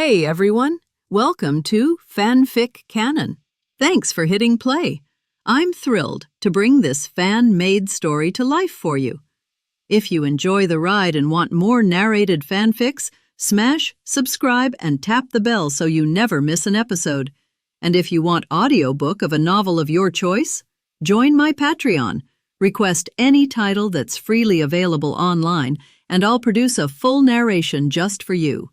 Hey everyone, welcome to FanFic Canon. Thanks for hitting play. I'm thrilled to bring this fan-made story to life for you. If you enjoy the ride and want more narrated fanfics, smash, subscribe, and tap the bell so you never miss an episode. And if you want audiobook of a novel of your choice, join my Patreon. Request any title that's freely available online, and I'll produce a full narration just for you.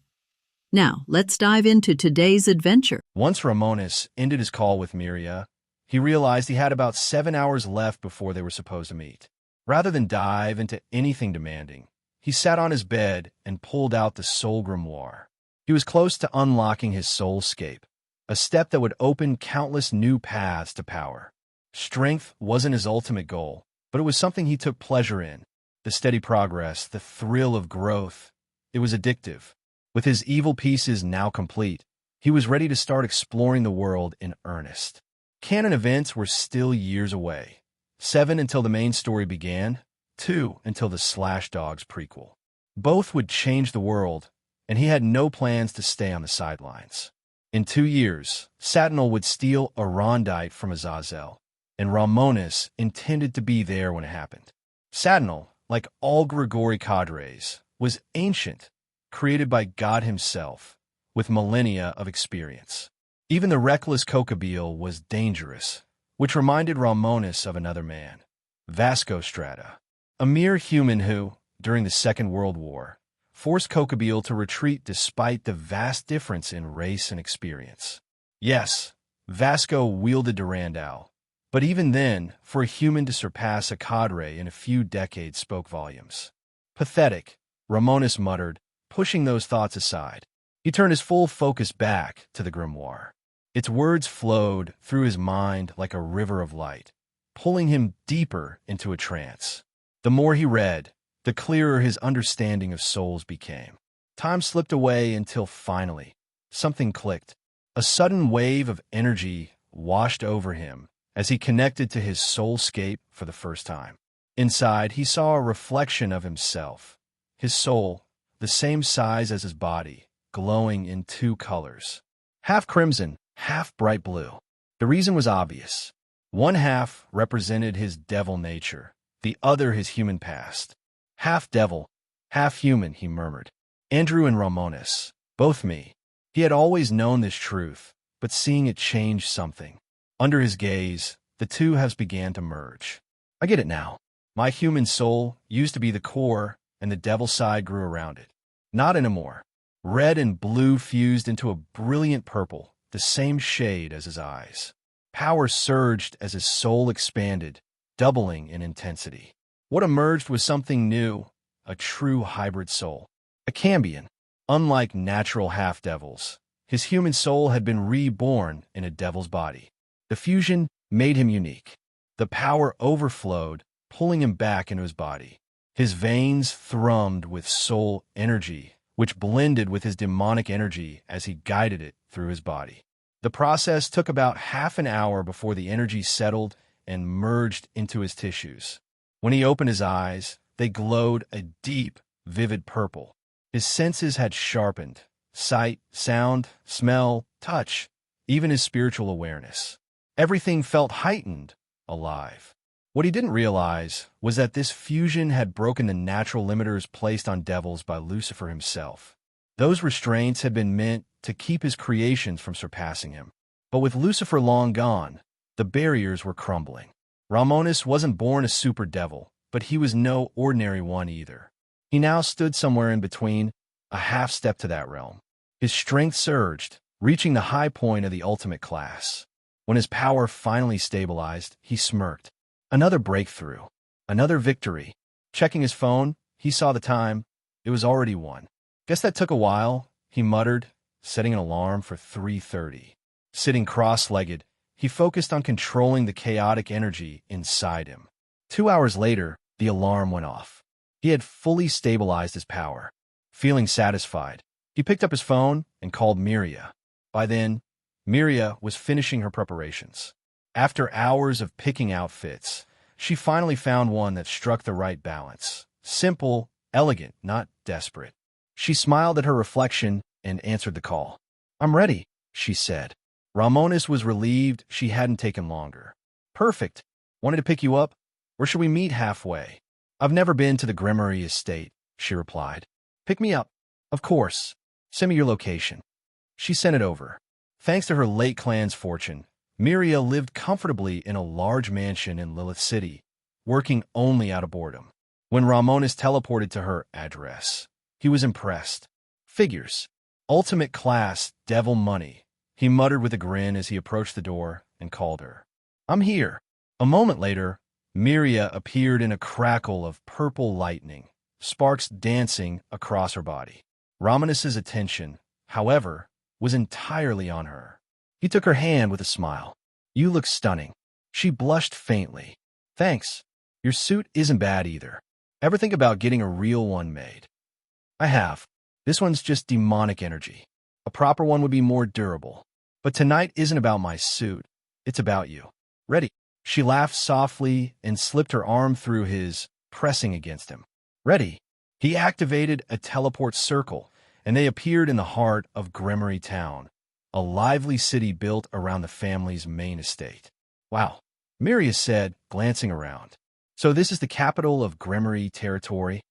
Now, let's dive into today's adventure. Once Romonus ended his call with Rias, he realized he had about 7 hours left before they were supposed to meet. Rather than dive into anything demanding, he sat on his bed and pulled out the soul grimoire. He was close to unlocking his soulscape, a step that would open countless new paths to power. Strength wasn't his ultimate goal, but it was something he took pleasure in. The steady progress, the thrill of growth, it was addictive. With his evil pieces now complete, he was ready to start exploring the world in earnest. Canon events were still years away. 7 until the main story began, 2 until the Slash Dogs prequel. Both would change the world, and he had no plans to stay on the sidelines. In 2 years, Satinel would steal a Rondite from Azazel, and Romonus intended to be there when it happened. Satinel, like all Gregory cadres, was ancient, created by God himself, with millennia of experience. Even the reckless Cocobile was dangerous, which reminded Romonus of another man, Vasco Strata, a mere human who, during the Second World War, forced Cocobile to retreat despite the vast difference in race and experience. Yes, Vasco wielded Durandal, but even then, for a human to surpass a cadre in a few decades spoke volumes. Pathetic, Romonus muttered, pushing those thoughts aside. He turned his full focus back to the grimoire. Its words flowed through his mind like a river of light, pulling him deeper into a trance. The more he read, the clearer his understanding of souls became. Time slipped away until finally, something clicked. A sudden wave of energy washed over him as he connected to his soulscape for the first time. Inside, he saw a reflection of himself, his soul, the same size as his body, glowing in 2 colors. Half crimson, half bright blue. The reason was obvious. One half represented his devil nature, the other his human past. Half devil, half human, he murmured. Andrew and Romonus, both me. He had always known this truth, but seeing it changed something. Under his gaze, the two halves began to merge. I get it now. My human soul used to be the core, and the devil side grew around it. Not anymore. Red and blue fused into a brilliant purple, the same shade as his eyes. Power surged as his soul expanded, doubling in intensity. What emerged was something new, a true hybrid soul. A Cambion. Unlike natural half-devils, his human soul had been reborn in a devil's body. The fusion made him unique. The power overflowed, pulling him back into his body. His veins thrummed with soul energy, which blended with his demonic energy as he guided it through his body. The process took about half an hour before the energy settled and merged into his tissues. When he opened his eyes, they glowed a deep, vivid purple. His senses had sharpened: sight, sound, smell, touch, even his spiritual awareness. Everything felt heightened, alive. What he didn't realize was that this fusion had broken the natural limiters placed on devils by Lucifer himself. Those restraints had been meant to keep his creations from surpassing him. But with Lucifer long gone, the barriers were crumbling. Romonus wasn't born a super devil, but he was no ordinary one either. He now stood somewhere in between, a half step to that realm. His strength surged, reaching the high point of the ultimate class. When his power finally stabilized, he smirked. Another breakthrough. Another victory. Checking his phone, he saw the time. It was already 1. Guess that took a while, he muttered, setting an alarm for 3:30. Sitting cross-legged, he focused on controlling the chaotic energy inside him. 2 hours later, the alarm went off. He had fully stabilized his power. Feeling satisfied, he picked up his phone and called Rias. By then, Rias was finishing her preparations. After hours of picking outfits, she finally found one that struck the right balance. Simple, elegant, not desperate. She smiled at her reflection and answered the call. "I'm ready," she said. Romonus was relieved she hadn't taken longer. "Perfect. Wanted to pick you up? Or should we meet halfway?" "I've never been to the Gremory estate," she replied. "Pick me up." "Of course. Send me your location." She sent it over. Thanks to her late clan's fortune, Miria lived comfortably in a large mansion in Lilith City, working only out of boredom. When Romonus teleported to her address, he was impressed. "Figures. Ultimate class, devil money," he muttered with a grin as he approached the door and called her. "I'm here." A moment later, Miria appeared in a crackle of purple lightning, sparks dancing across her body. Romonus's attention, however, was entirely on her. He took her hand with a smile. "You look stunning." She blushed faintly. "Thanks. Your suit isn't bad either. Ever think about getting a real one made?" "I have. This one's just demonic energy. A proper one would be more durable. But tonight isn't about my suit. It's about you. Ready?" She laughed softly and slipped her arm through his, pressing against him. "Ready?" He activated a teleport circle, and they appeared in the heart of Gremory Town, a lively city built around the family's main estate. "Wow," Miria said, glancing around. "So this is the capital of Gremory territory?"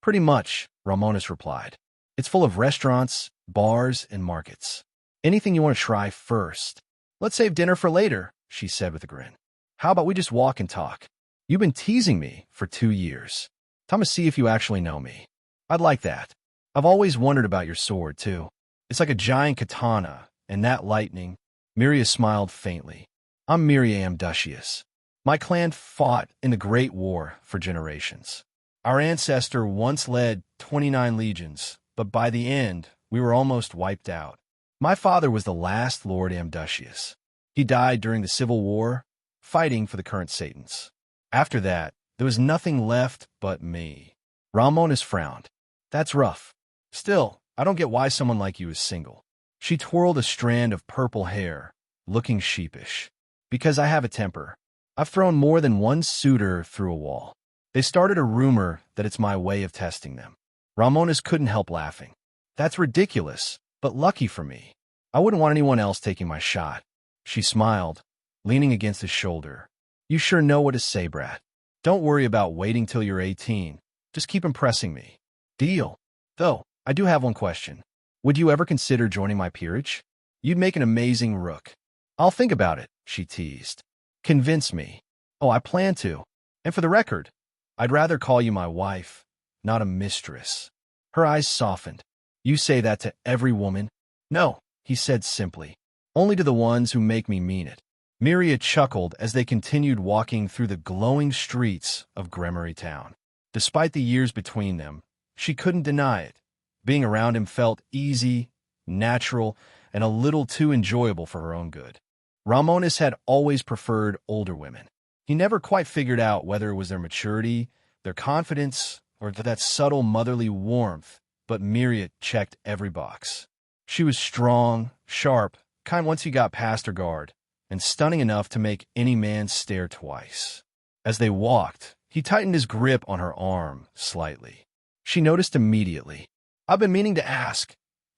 "Pretty much," Romonus replied. "It's full of restaurants, bars, and markets. Anything you want to try first?" "Let's save dinner for later," she said with a grin. "How about we just walk and talk? You've been teasing me for 2 years. Time to see if you actually know me." "I'd like that. I've always wondered about your sword, too. It's like a giant katana, and that lightning." Miria smiled faintly. "I'm Miriam Ducius. My clan fought in the Great War for generations. Our ancestor once led 29 legions, but by the end, we were almost wiped out. My father was the last Lord Amducius. He died during the Civil War, fighting for the current Satans. After that, there was nothing left but me." Romonus frowned. "That's rough. Still, I don't get why someone like you is single." She twirled a strand of purple hair, looking sheepish. "Because I have a temper. I've thrown more than one suitor through a wall. They started a rumor that it's my way of testing them." Romonus couldn't help laughing. "That's ridiculous, but lucky for me. I wouldn't want anyone else taking my shot." She smiled, leaning against his shoulder. "You sure know what to say, brat. Don't worry about waiting till you're 18. Just keep impressing me." "Deal. Though, I do have one question. Would you ever consider joining my peerage? You'd make an amazing rook." "I'll think about it," she teased. "Convince me." "Oh, I plan to. And for the record, I'd rather call you my wife, not a mistress." Her eyes softened. "You say that to every woman?" "No," he said simply. "Only to the ones who make me mean it." Miria chuckled as they continued walking through the glowing streets of Gremory Town. Despite the years between them, she couldn't deny it. Being around him felt easy, natural, and a little too enjoyable for her own good. Romonus had always preferred older women. He never quite figured out whether it was their maturity, their confidence, or that subtle motherly warmth, but Miria checked every box. She was strong, sharp, kind once you got past her guard, and stunning enough to make any man stare twice. As they walked, he tightened his grip on her arm slightly. She noticed immediately. "I've been meaning to ask.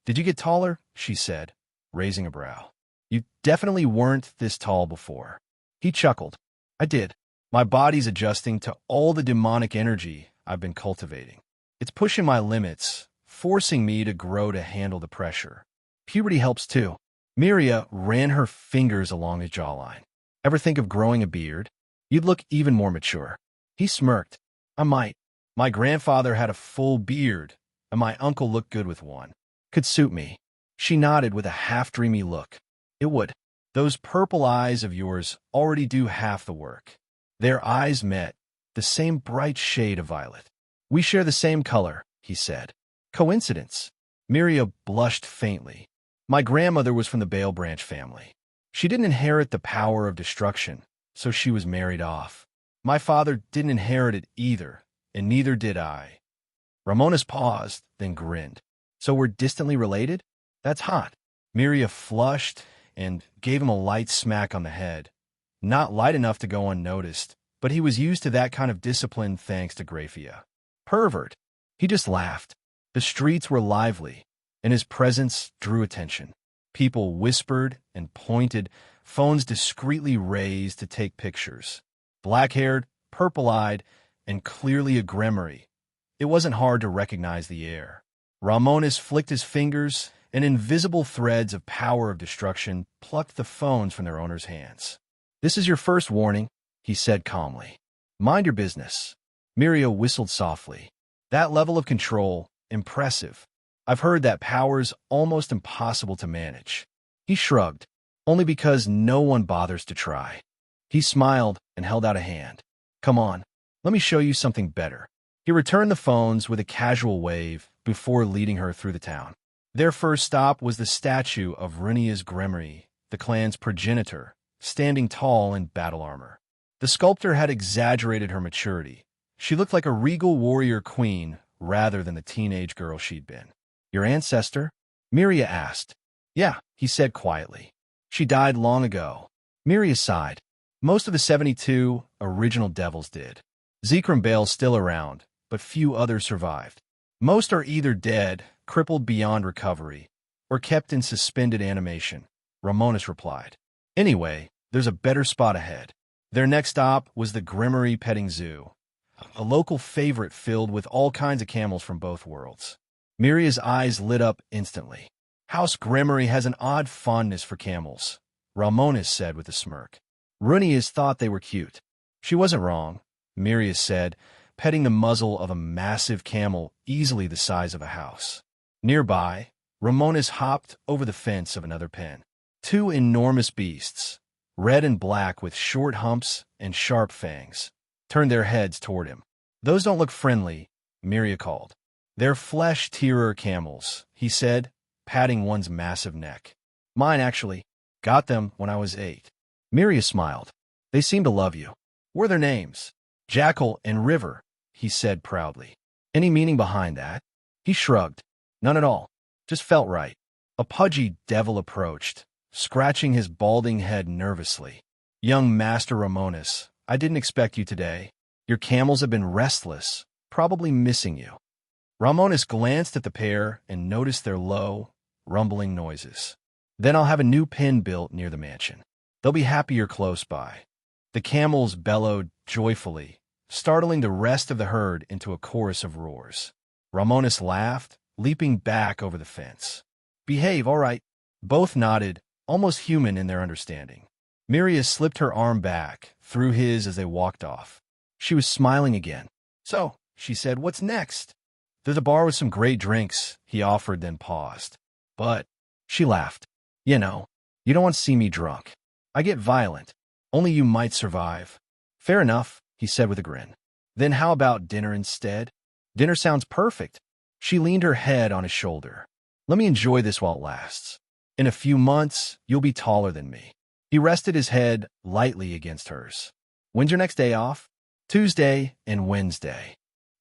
Did you get taller?" she said, raising a brow. "You definitely weren't this tall before." He chuckled. "I did. My body's adjusting to all the demonic energy I've been cultivating. It's pushing my limits, forcing me to grow to handle the pressure. Puberty helps too." Miria ran her fingers along his jawline. "Ever think of growing a beard? You'd look even more mature." He smirked. "I might. My grandfather had a full beard, and my uncle looked good with one. Could suit me." She nodded with a half-dreamy look. "It would. Those purple eyes of yours already do half the work." Their eyes met, the same bright shade of violet. "We share the same color," he said. "Coincidence?" Miria blushed faintly. "My grandmother was from the Bale Branch family. She didn't inherit the power of destruction, so she was married off. My father didn't inherit it either, and neither did I." Romonus paused, then grinned. "So we're distantly related? That's hot." Miria flushed and gave him a light smack on the head. Not light enough to go unnoticed, but he was used to that kind of discipline thanks to Graphia. "Pervert." He just laughed. The streets were lively, and his presence drew attention. People whispered and pointed, phones discreetly raised to take pictures. Black-haired, purple-eyed, and clearly a Gremory. It wasn't hard to recognize the air. Romonus flicked his fingers, and invisible threads of power of destruction plucked the phones from their owner's hands. "This is your first warning," he said calmly. "Mind your business." Miria whistled softly. "That level of control, impressive. I've heard that power's almost impossible to manage." He shrugged, only because no one bothers to try. He smiled and held out a hand. "Come on, let me show you something better." He returned the phones with a casual wave before leading her through the town. Their first stop was the statue of Romonus Gremory, the clan's progenitor, standing tall in battle armor. The sculptor had exaggerated her maturity. She looked like a regal warrior queen rather than the teenage girl she'd been. "Your ancestor?" Miria asked. "Yeah," he said quietly. "She died long ago." Miria sighed. "Most of the 72 original devils did. Zekrom Bale's still around, but few others survived. Most are either dead, crippled beyond recovery, or kept in suspended animation," Romonus replied. "Anyway, there's a better spot ahead." Their next stop was the Gremory Petting Zoo, a local favorite filled with all kinds of camels from both worlds. Miria's eyes lit up instantly. "House Gremory has an odd fondness for camels," Romonus said with a smirk. Rias thought they were cute. She wasn't wrong, Miria said, petting the muzzle of a massive camel easily the size of a house. Nearby, Romonus hopped over the fence of another pen. Two enormous beasts, red and black with short humps and sharp fangs, turned their heads toward him. "Those don't look friendly," Miria called. "They're flesh-tearer camels," he said, patting one's massive neck. "Mine, actually. Got them when I was 8. Miria smiled. "They seem to love you." "What are their names?" "Jackal and River," he said proudly. "Any meaning behind that?" He shrugged. "None at all. Just felt right." A pudgy devil approached, scratching his balding head nervously. "Young Master Romonus, I didn't expect you today. Your camels have been restless, probably missing you." Romonus glanced at the pair and noticed their low, rumbling noises. "Then I'll have a new pen built near the mansion. They'll be happier close by." The camels bellowed joyfully, startling the rest of the herd into a chorus of roars. Romonus laughed, leaping back over the fence. "Behave, all right." Both nodded, almost human in their understanding. Miria slipped her arm back, through his as they walked off. She was smiling again. "So," she said, "what's next?" "There's a bar with some great drinks," he offered, then paused. "But," she laughed, "you know, you don't want to see me drunk. I get violent. Only you might survive." "Fair enough," he said with a grin. "Then how about dinner instead?" "Dinner sounds perfect." She leaned her head on his shoulder. "Let me enjoy this while it lasts. In a few months, you'll be taller than me." He rested his head lightly against hers. "When's your next day off?" "Tuesday and Wednesday.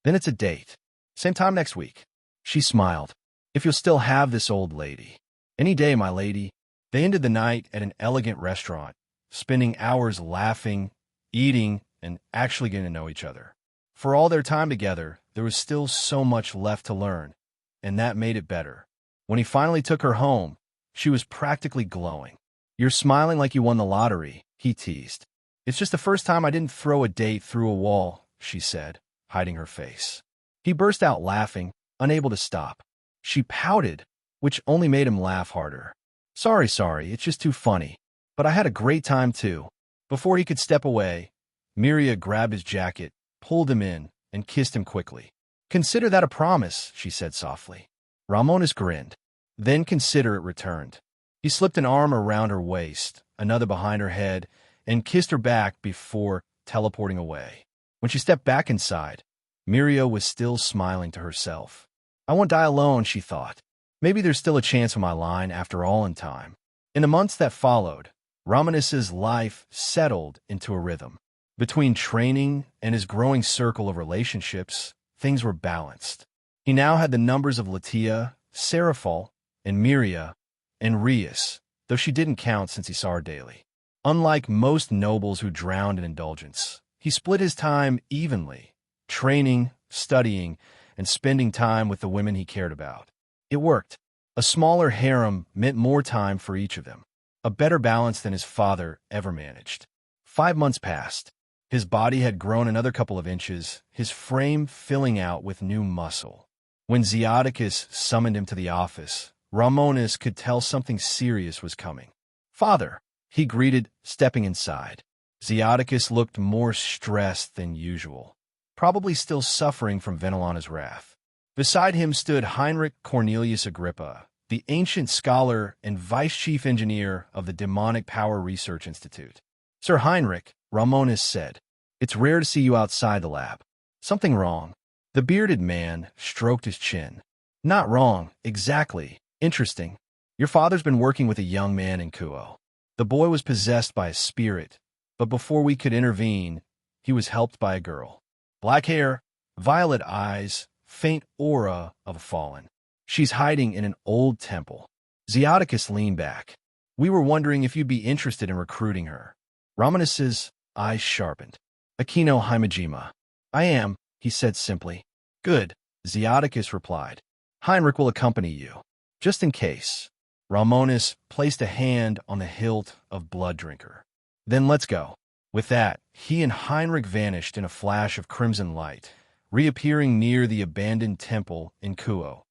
Then it's a date. Same time next week." She smiled. "If you'll still have this old lady." "Any day, my lady." They ended the night at an elegant restaurant, spending hours laughing, eating, and actually getting to know each other. For all their time together, there was still so much left to learn, and that made it better. When he finally took her home, she was practically glowing. "You're smiling like you won the lottery," he teased. "It's just the first time I didn't throw a date through a wall," she said, hiding her face. He burst out laughing, unable to stop. She pouted, which only made him laugh harder. Sorry, it's just too funny. But I had a great time too." Before he could step away, Miria grabbed his jacket, pulled him in, and kissed him quickly. "Consider that a promise," she said softly. Romonus grinned. "Then consider it returned." He slipped an arm around her waist, another behind her head, and kissed her back before teleporting away. When she stepped back inside, Miria was still smiling to herself. "I won't die alone," she thought. "Maybe there's still a chance of my line after all in time." In the months that followed, Romonus's life settled into a rhythm. Between training and his growing circle of relationships, things were balanced. He now had the numbers of Latia, Seraphol, and Miria, and Rias, though she didn't count since he saw her daily. Unlike most nobles who drowned in indulgence, he split his time evenly, training, studying, and spending time with the women he cared about. It worked. A smaller harem meant more time for each of them, a better balance than his father ever managed. 5 months passed. His body had grown another couple of inches, his frame filling out with new muscle. When Zeodicus summoned him to the office, Romonus could tell something serious was coming. "Father," he greeted, stepping inside. Zeodicus looked more stressed than usual, probably still suffering from Venelana's wrath. Beside him stood Heinrich Cornelius Agrippa, the ancient scholar and vice chief engineer of the Demonic Power Research Institute. "Sir Heinrich," Romonus said, "it's rare to see you outside the lab. Something wrong?" The bearded man stroked his chin. "Not wrong, exactly. Interesting. Your father's been working with a young man in Kuo. The boy was possessed by a spirit, but before we could intervene, he was helped by a girl. Black hair, violet eyes, faint aura of a fallen. She's hiding in an old temple." Zeodicus leaned back. "We were wondering if you'd be interested in recruiting her." Romonus's eyes sharpened. "Akino Himejima." "I am," he said simply. "Good," Zeodicus replied. "Heinrich will accompany you, just in case." Romonus placed a hand on the hilt of Blood Drinker. "Then let's go." With that, he and Heinrich vanished in a flash of crimson light, reappearing near the abandoned temple in Kuo,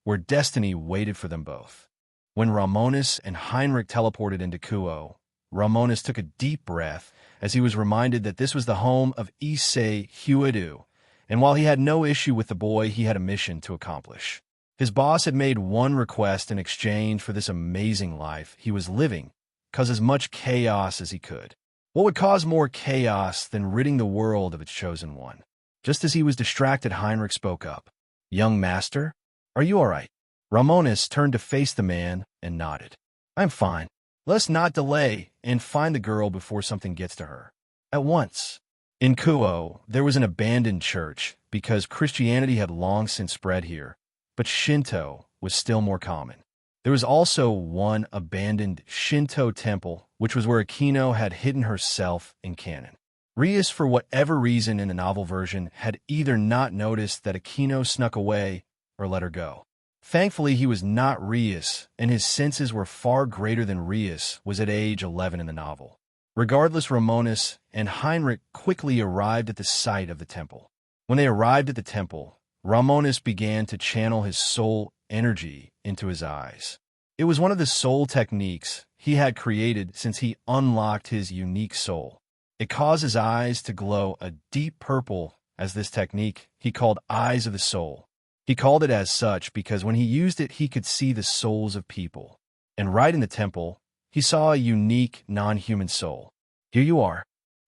where destiny waited for them both. When Romonus and Heinrich teleported into Kuo, Romonus took a deep breath as he was reminded that this was the home of Issei Huedu, and while he had no issue with the boy, he had a mission to accomplish. His boss had made one request in exchange for this amazing life he was living: cause as much chaos as he could. What would cause more chaos than ridding the world of its chosen one? Just as he was distracted, Heinrich spoke up. "Young master, are you all right?" Romonus turned to face the man and nodded. "I'm fine. Let's not delay and find the girl before something gets to her. At once." In Kuo, there was an abandoned church because Christianity had long since spread here, but Shinto was still more common. There was also one abandoned Shinto temple, which was where Akino had hidden herself in Canon. Rias, for whatever reason in the novel version, had either not noticed that Akino snuck away or let her go. Thankfully, he was not Rias, and his senses were far greater than Rias was at age 11 in the novel. Regardless, Romonus and Heinrich quickly arrived at the site of the temple. When they arrived at the temple, Romonus began to channel his soul energy into his eyes. It was one of the soul techniques he had created since he unlocked his unique soul. It caused his eyes to glow a deep purple, as this technique he called Eyes of the Soul. He called it as such because when he used it, he could see the souls of people. And right in the temple, he saw a unique, non-human soul. Here you are.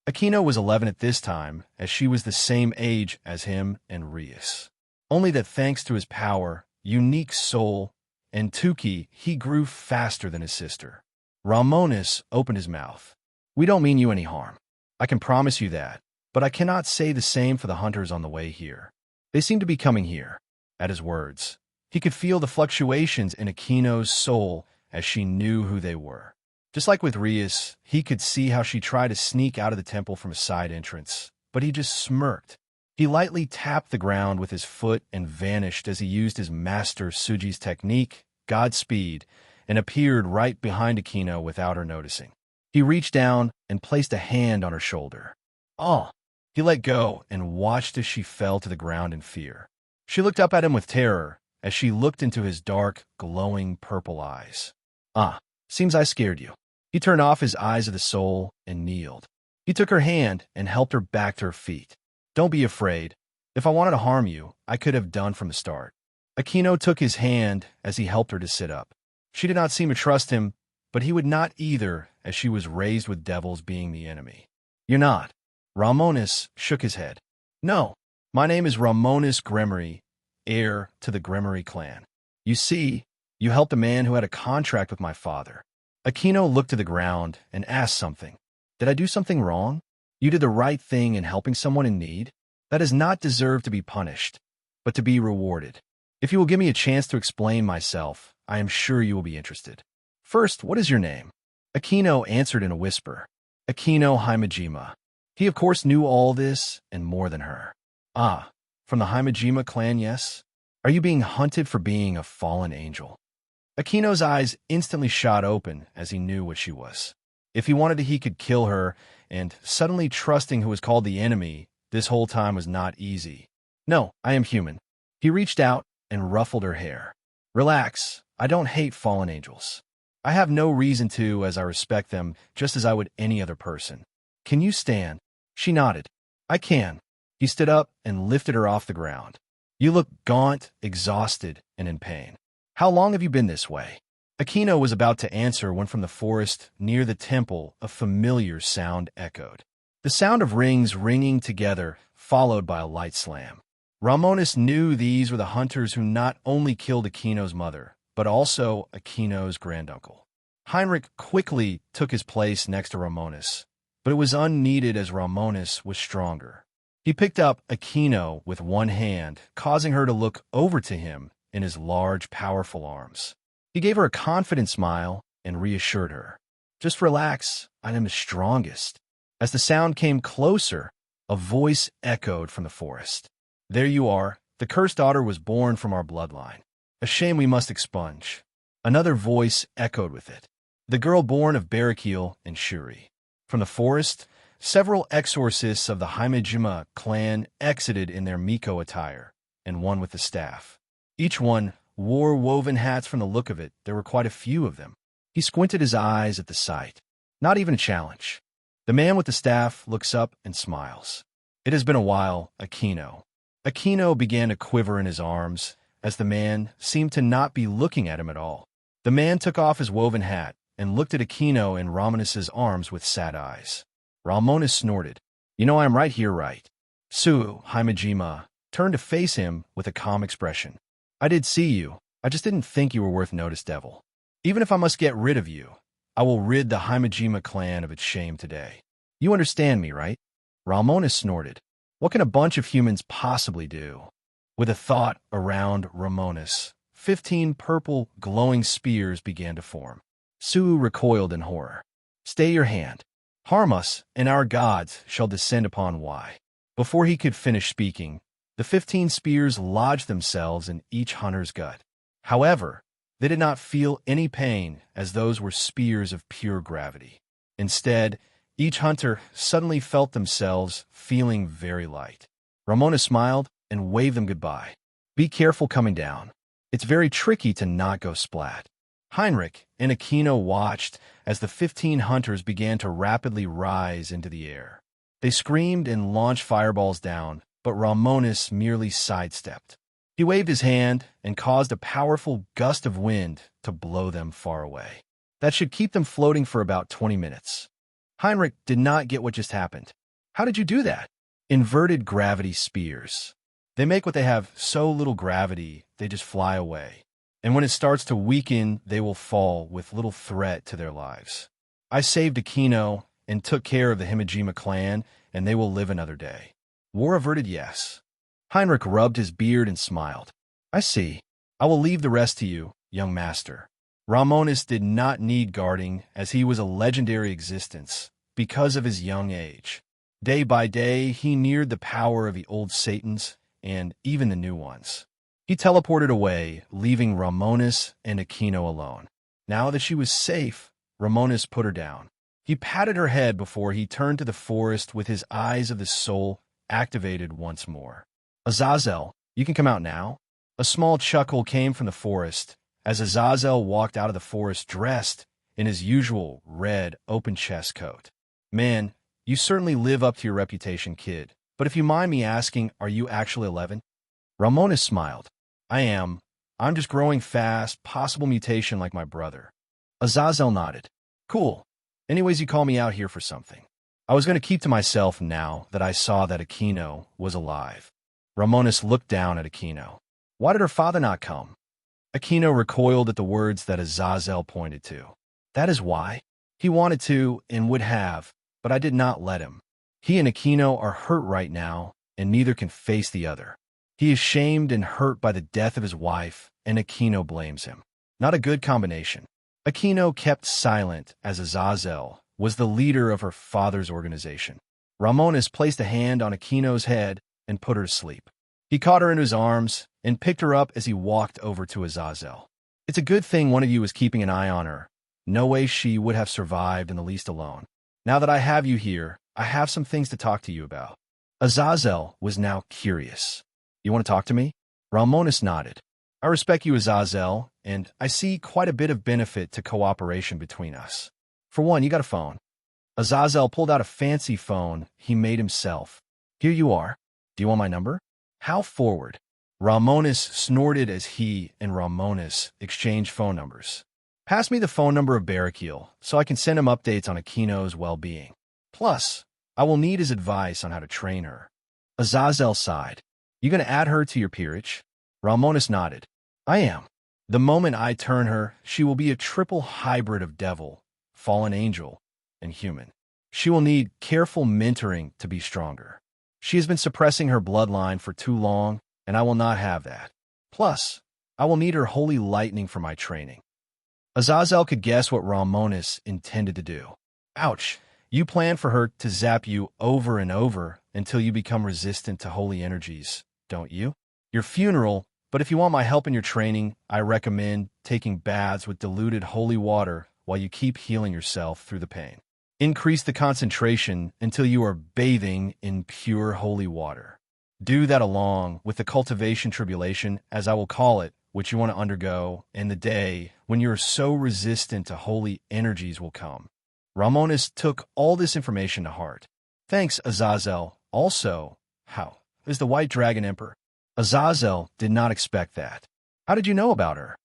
Akino was 11 at this time, as she was the same age as him and Rias. Only that thanks to his power, unique soul, and Tuki, he grew faster than his sister. Romonus opened his mouth. "We don't mean you any harm. I can promise you that, but I cannot say the same for the hunters on the way here. They seem to be coming here." At his words, he could feel the fluctuations in Akino's soul as she knew who they were. Just like with Rias, he could see how she tried to sneak out of the temple from a side entrance, but he just smirked. He lightly tapped the ground with his foot and vanished as he used his master Suji's technique, Godspeed, and appeared right behind Akino without her noticing. He reached down and placed a hand on her shoulder. "Oh!" He let go and watched as she fell to the ground in fear. She looked up at him with terror as she looked into his dark, glowing purple eyes. "Ah, seems I scared you." He turned off his Eyes of the Soul and kneeled. He took her hand and helped her back to her feet. "Don't be afraid. If I wanted to harm you, I could have done from the start." Akino took his hand as he helped her to sit up. She did not seem to trust him, but he would not either, as she was raised with devils being the enemy. "You're not." Romonus shook his head. "No, my name is Romonus Gremory, heir to the Gremory clan. You see, you helped a man who had a contract with my father." Akino looked to the ground and asked something. "Did I do something wrong? You did the right thing in helping someone in need. That does not deserve to be punished, but to be rewarded. If you will give me a chance to explain myself, I am sure you will be interested. First, what is your name?" Akino answered in a whisper. "Akino Himejima." He of course knew all this and more than her. "Ah, from the Himejima clan, yes? Are you being hunted for being a fallen angel?" Aquino's eyes instantly shot open as he knew what she was. If he wanted to, he could kill her, and suddenly trusting who was called the enemy this whole time was not easy. No, I am human. He reached out and ruffled her hair. Relax, I don't hate fallen angels. I have no reason to, as I respect them just as I would any other person. Can you stand? She nodded. I can. He stood up and lifted her off the ground. You look gaunt, exhausted, and in pain. How long have you been this way? Aquino was about to answer when from the forest near the temple a familiar sound echoed. The sound of rings ringing together, followed by a light slam. Romonus knew these were the hunters who not only killed Aquino's mother, but also Aquino's granduncle. Heinrich quickly took his place next to Romonus, but it was unneeded as Romonus was stronger. He picked up Aquino with one hand, causing her to look over to him in his large, powerful arms. He gave her a confident smile and reassured her. Just relax, I am the strongest. As the sound came closer, a voice echoed from the forest. There you are. The cursed daughter was born from our bloodline. A shame we must expunge. Another voice echoed with it. The girl born of Barakiel and Shuri. From the forest, several exorcists of the Himejima clan exited in their Miko attire, and one with the staff. Each one wore woven hats. From the look of it, there were quite a few of them. He squinted his eyes at the sight. Not even a challenge. The man with the staff looks up and smiles. It has been a while, Aquino. Aquino began to quiver in his arms, as the man seemed to not be looking at him at all. The man took off his woven hat and looked at Aquino in Romonus's arms with sad eyes. Romonus snorted. You know I am right here, right? Suu Himejima turned to face him with a calm expression. I did see you. I just didn't think you were worth notice, devil. Even if I must get rid of you, I will rid the Himejima clan of its shame today. You understand me, right? Romonus snorted. What can a bunch of humans possibly do? With a thought around Romonus, 15 purple, glowing spears began to form. Suu recoiled in horror. Stay your hand. Harm us, and our gods shall descend upon Y. Before he could finish speaking, the 15 spears lodged themselves in each hunter's gut. However, they did not feel any pain, as those were spears of pure gravity. Instead, each hunter suddenly felt themselves feeling very light. Romonus smiled and waved them goodbye. Be careful coming down. It's very tricky to not go splat. Heinrich and Aquino watched as the 15 hunters began to rapidly rise into the air. They screamed and launched fireballs down, but Romonus merely sidestepped. He waved his hand and caused a powerful gust of wind to blow them far away. That should keep them floating for about 20 minutes. Heinrich did not get what just happened. How did you do that? Inverted gravity spears. They make what they have so little gravity, they just fly away. And when it starts to weaken, they will fall with little threat to their lives. I saved Aquino and took care of the Himejima clan, and they will live another day. War averted, yes. Heinrich rubbed his beard and smiled. I see. I will leave the rest to you, young master. Romonus did not need guarding, as he was a legendary existence, because of his young age. Day by day, he neared the power of the old Satans, and even the new ones. He teleported away, leaving Romonus and Aquino alone. Now that she was safe, Romonus put her down. He patted her head before he turned to the forest with his eyes of the soul activated once more. Azazel, you can come out now. A small chuckle came from the forest as Azazel walked out of the forest dressed in his usual red open-chest coat. Man, you certainly live up to your reputation, kid. But if you mind me asking, are you actually 11? Romonus smiled. I am. I'm just growing fast, possible mutation like my brother. Azazel nodded. Cool. Anyways, you call me out here for something. I was going to keep to myself now that I saw that Aquino was alive. Romonus looked down at Aquino. Why did her father not come? Aquino recoiled at the words that Azazel pointed to. That is why. He wanted to and would have, but I did not let him. He and Aquino are hurt right now, and neither can face the other. He is shamed and hurt by the death of his wife, and Aquino blames him. Not a good combination. Aquino kept silent as Azazel was the leader of her father's organization. Romonus placed a hand on Aquino's head and put her to sleep. He caught her in his arms and picked her up as he walked over to Azazel. It's a good thing one of you is keeping an eye on her. No way she would have survived in the least alone. Now that I have you here, I have some things to talk to you about. Azazel was now curious. You want to talk to me? Romonus nodded. I respect you, Azazel, and I see quite a bit of benefit to cooperation between us. For one, you got a phone. Azazel pulled out a fancy phone he made himself. Here you are. Do you want my number? How forward. Romonus snorted as he and Romonus exchanged phone numbers. Pass me the phone number of Barrakiel so I can send him updates on Akino's well-being. Plus, I will need his advice on how to train her. Azazel sighed. You gonna add her to your peerage? Romonus nodded. I am. The moment I turn her, she will be a triple hybrid of devil, fallen angel, and human. She will need careful mentoring to be stronger. She has been suppressing her bloodline for too long, and I will not have that. Plus, I will need her holy lightning for my training. Azazel could guess what Romonus intended to do. Ouch, you plan for her to zap you over and over until you become resistant to holy energies, don't you? Your funeral, but if you want my help in your training, I recommend taking baths with diluted holy water while you keep healing yourself through the pain. Increase the concentration until you are bathing in pure holy water. Do that along with the cultivation tribulation, as I will call it, which you want to undergo, and the day when you are so resistant to holy energies will come. Romonus took all this information to heart. Thanks, Azazel. Also, how is the White Dragon Emperor? Azazel did not expect that. How did you know about her?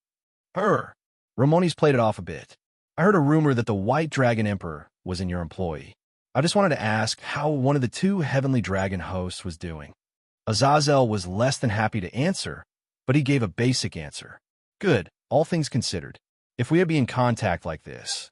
Her. Romonus played it off a bit. I heard a rumor that the White Dragon Emperor was in your employ. I just wanted to ask how one of the two heavenly dragon hosts was doing. Azazel was less than happy to answer, but he gave a basic answer. Good, all things considered. If we had been in contact like this,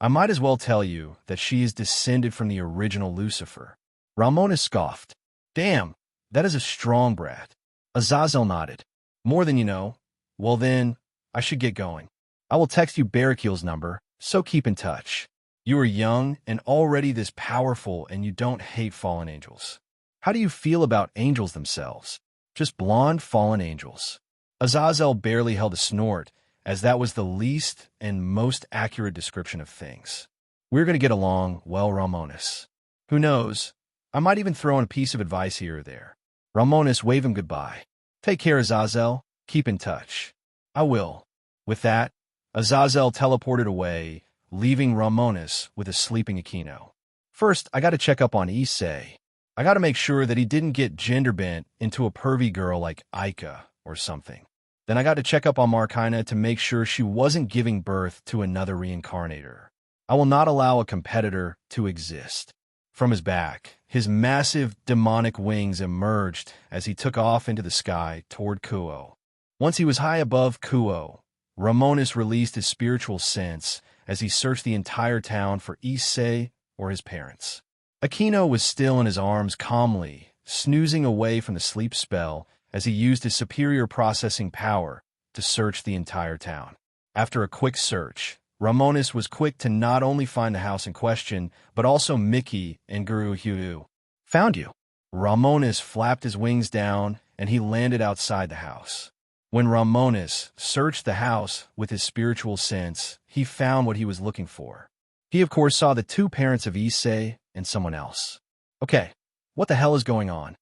I might as well tell you that she is descended from the original Lucifer. Romonus scoffed. Damn, that is a strong brat. Azazel nodded. More than you know. Well then, I should get going. I will text you Barrakiel's number, so keep in touch. You are young and already this powerful, and you don't hate fallen angels. How do you feel about angels themselves? Just blonde fallen angels. Azazel barely held a snort, as that was the least and most accurate description of things. We're going to get along well, Romonus. Who knows? I might even throw in a piece of advice here or there. Romonus waved him goodbye. Take care, Azazel. Keep in touch. I will. With that, Azazel teleported away, leaving Romonus with a sleeping Aquino. First, I got to check up on Issei. I got to make sure that he didn't get gender-bent into a pervy girl like Aika or something. Then I got to check up on Markina to make sure she wasn't giving birth to another reincarnator. I will not allow a competitor to exist. From his back, his massive demonic wings emerged as he took off into the sky toward Kuo. Once he was high above Kuo, Romonus released his spiritual sense as he searched the entire town for Issei or his parents. Aquino was still in his arms calmly, snoozing away from the sleep spell as he used his superior processing power to search the entire town. After a quick search, Romonus was quick to not only find the house in question, but also Mickey and Guru Hyu. Found you. Romonus flapped his wings down and he landed outside the house. When Romonus searched the house with his spiritual sense, he found what he was looking for. He, of course, saw the two parents of Issei and someone else. Okay, what the hell is going on?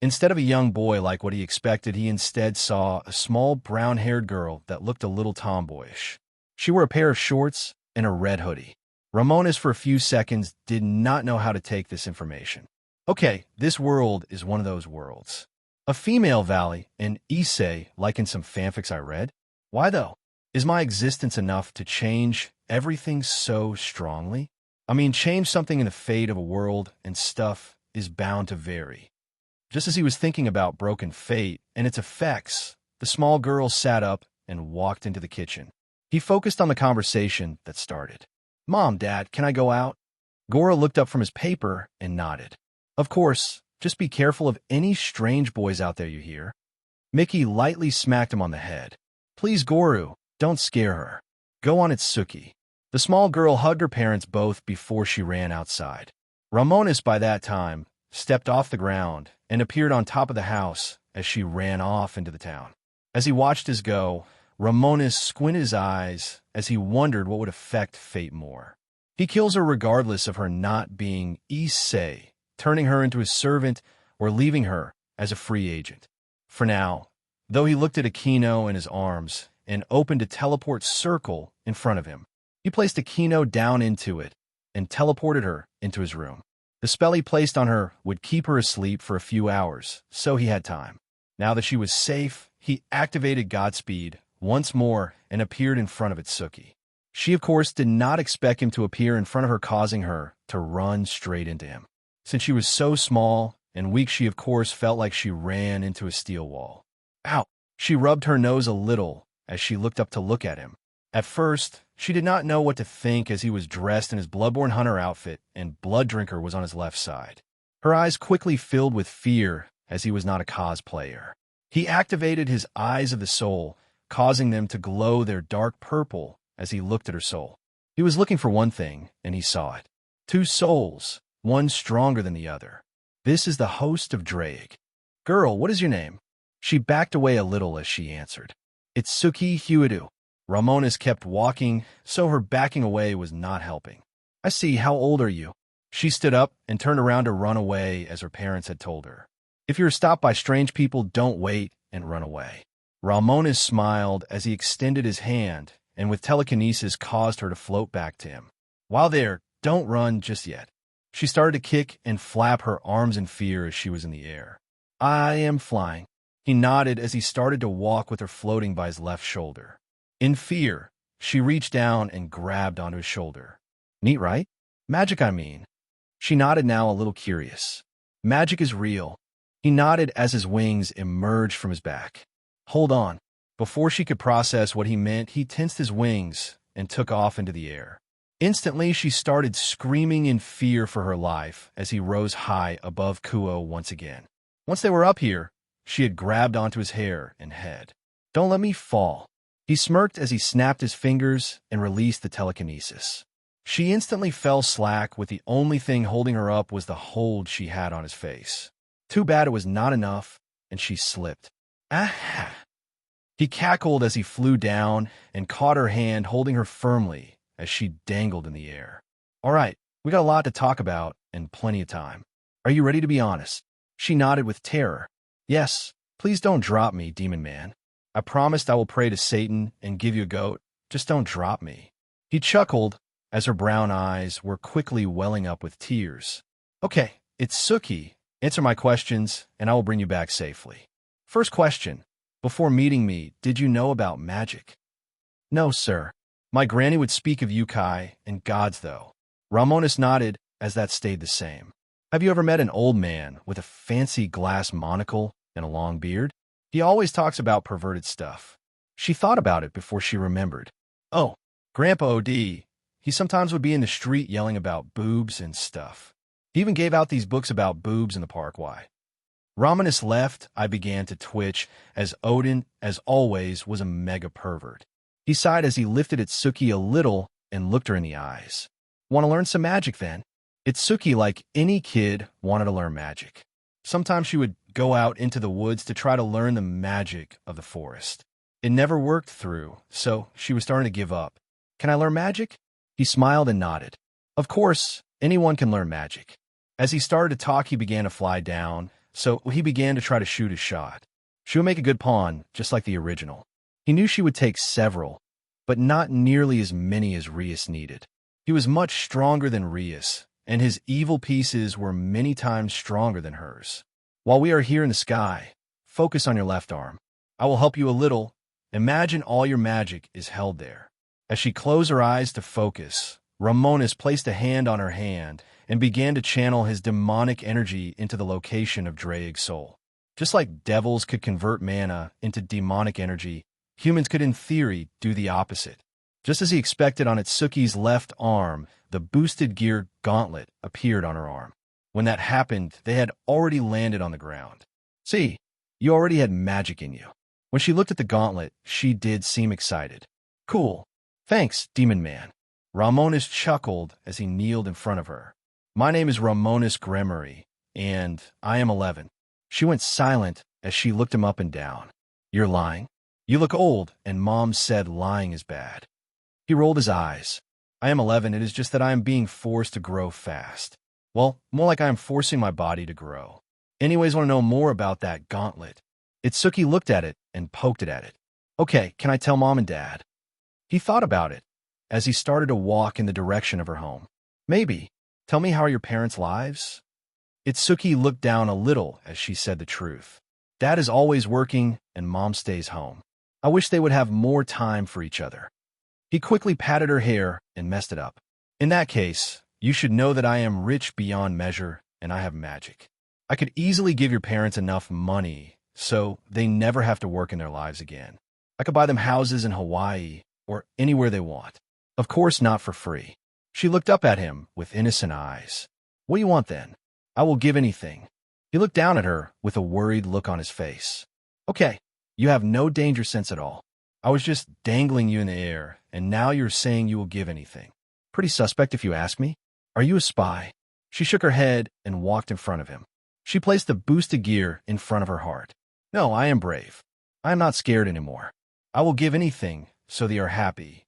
Instead of a young boy like what he expected, he instead saw a small brown-haired girl that looked a little tomboyish. She wore a pair of shorts and a red hoodie. Romonus, for a few seconds, did not know how to take this information. Okay, this world is one of those worlds. A female valley and Issei, like in some fanfics I read? Why though? Is my existence enough to change everything so strongly? I mean, change something in the fate of a world and stuff is bound to vary. Just as he was thinking about broken fate and its effects, the small girl sat up and walked into the kitchen. He focused on the conversation that started. Mom, Dad, can I go out? Gora looked up from his paper and nodded. Of course, just be careful of any strange boys out there you hear. Mickey lightly smacked him on the head. Please, Goru, don't scare her. Go on, Itsuki. The small girl hugged her parents both before she ran outside. Romonus, by that time, stepped off the ground and appeared on top of the house as she ran off into the town. As he watched his go, Romonus squinted his eyes as he wondered what would affect fate more. He kills her regardless of her not being Issei, turning her into a servant or leaving her as a free agent. For now, though, he looked at Aquino in his arms and opened a teleport circle in front of him. He placed Aquino down into it and teleported her into his room. The spell he placed on her would keep her asleep for a few hours, so he had time. Now that she was safe, he activated Godspeed once more and appeared in front of Itsuki. She, of course, did not expect him to appear in front of her, causing her to run straight into him. Since she was so small and weak, she, of course, felt like she ran into a steel wall. Ow! She rubbed her nose a little as she looked up to look at him. At first, she did not know what to think as he was dressed in his Bloodborne Hunter outfit and Blood Drinker was on his left side. Her eyes quickly filled with fear as he was not a cosplayer. He activated his Eyes of the Soul, causing them to glow their dark purple as he looked at her soul. He was looking for one thing, and he saw it. Two souls, one stronger than the other. This is the host of Drake. Girl, what is your name? She backed away a little as she answered. Itsuki Huidu. Romonus kept walking, so her backing away was not helping. I see. How old are you? She stood up and turned around to run away as her parents had told her. If you're stopped by strange people, don't wait and run away. Romonus smiled as he extended his hand and with telekinesis caused her to float back to him. While there, don't run just yet. She started to kick and flap her arms in fear as she was in the air. I am flying. He nodded as he started to walk with her floating by his left shoulder. In fear, she reached down and grabbed onto his shoulder. Neat, right? Magic, I mean. She nodded, now a little curious. Magic is real. He nodded as his wings emerged from his back. Hold on. Before she could process what he meant, he tensed his wings and took off into the air. Instantly, she started screaming in fear for her life as he rose high above Kuo once again. Once they were up here, she had grabbed onto his hair and head. Don't let me fall. He smirked as he snapped his fingers and released the telekinesis. She instantly fell slack, with the only thing holding her up was the hold she had on his face. Too bad it was not enough, and she slipped. Ah! He cackled as he flew down and caught her hand, holding her firmly as she dangled in the air. All right, we got a lot to talk about and plenty of time. Are you ready to be honest? She nodded with terror. Yes, please don't drop me, Demon Man. I promised I will pray to Satan and give you a goat. Just don't drop me. He chuckled as her brown eyes were quickly welling up with tears. Okay, Itsuki, answer my questions and I will bring you back safely. First question. Before meeting me, did you know about magic? No, sir. My granny would speak of yokai and gods, though. Romonus nodded as that stayed the same. Have you ever met an old man with a fancy glass monocle and a long beard? He always talks about perverted stuff. She thought about it before she remembered. Oh, Grandpa O.D. He sometimes would be in the street yelling about boobs and stuff. He even gave out these books about boobs in the park. Why? Romonus left. I began to twitch, as Odin, as always, was a mega pervert. He sighed as he lifted Itsuki a little and looked her in the eyes. Want to learn some magic, then? Itsuki, like any kid, wanted to learn magic. Sometimes she would go out into the woods to try to learn the magic of the forest. It never worked through, so she was starting to give up. Can I learn magic? He smiled and nodded. Of course, anyone can learn magic. As he started to talk, he began to fly down, so he began to try to shoot his shot. She would make a good pawn, just like the original. He knew she would take several, but not nearly as many as Rias needed. He was much stronger than Rias, and his evil pieces were many times stronger than hers. While we are here in the sky, focus on your left arm. I will help you a little. Imagine all your magic is held there. As she closed her eyes to focus, Romonus placed a hand on her hand and began to channel his demonic energy into the location of Drake's soul. Just like devils could convert mana into demonic energy, humans could in theory do the opposite. Just as he expected, on Itsuki's left arm, the boosted gear gauntlet appeared on her arm. When that happened, they had already landed on the ground. See, you already had magic in you. When she looked at the gauntlet, she did seem excited. Cool. Thanks, Demon Man. Romonus chuckled as he kneeled in front of her. My name is Romonus Gremory, and I am 11. She went silent as she looked him up and down. You're lying? You look old, and Mom said lying is bad. He rolled his eyes. I am 11, it is just that I am being forced to grow fast. Well, more like I am forcing my body to grow. Anyways, want to know more about that gauntlet? Itsuki looked at it and poked it at it. Okay, can I tell Mom and Dad? He thought about it as he started to walk in the direction of her home. Maybe. Tell me, how are your parents' lives? Itsuki looked down a little as she said the truth. Dad is always working and Mom stays home. I wish they would have more time for each other. He quickly patted her hair and messed it up. In that case, you should know that I am rich beyond measure and I have magic. I could easily give your parents enough money so they never have to work in their lives again. I could buy them houses in Hawaii or anywhere they want. Of course, not for free. She looked up at him with innocent eyes. What do you want then? I will give anything. He looked down at her with a worried look on his face. Okay, you have no danger sense at all. I was just dangling you in the air, and now you're saying you will give anything. Pretty suspect if you ask me. Are you a spy? She shook her head and walked in front of him. She placed the boosted gear in front of her heart. No, I am brave. I am not scared anymore. I will give anything so they are happy.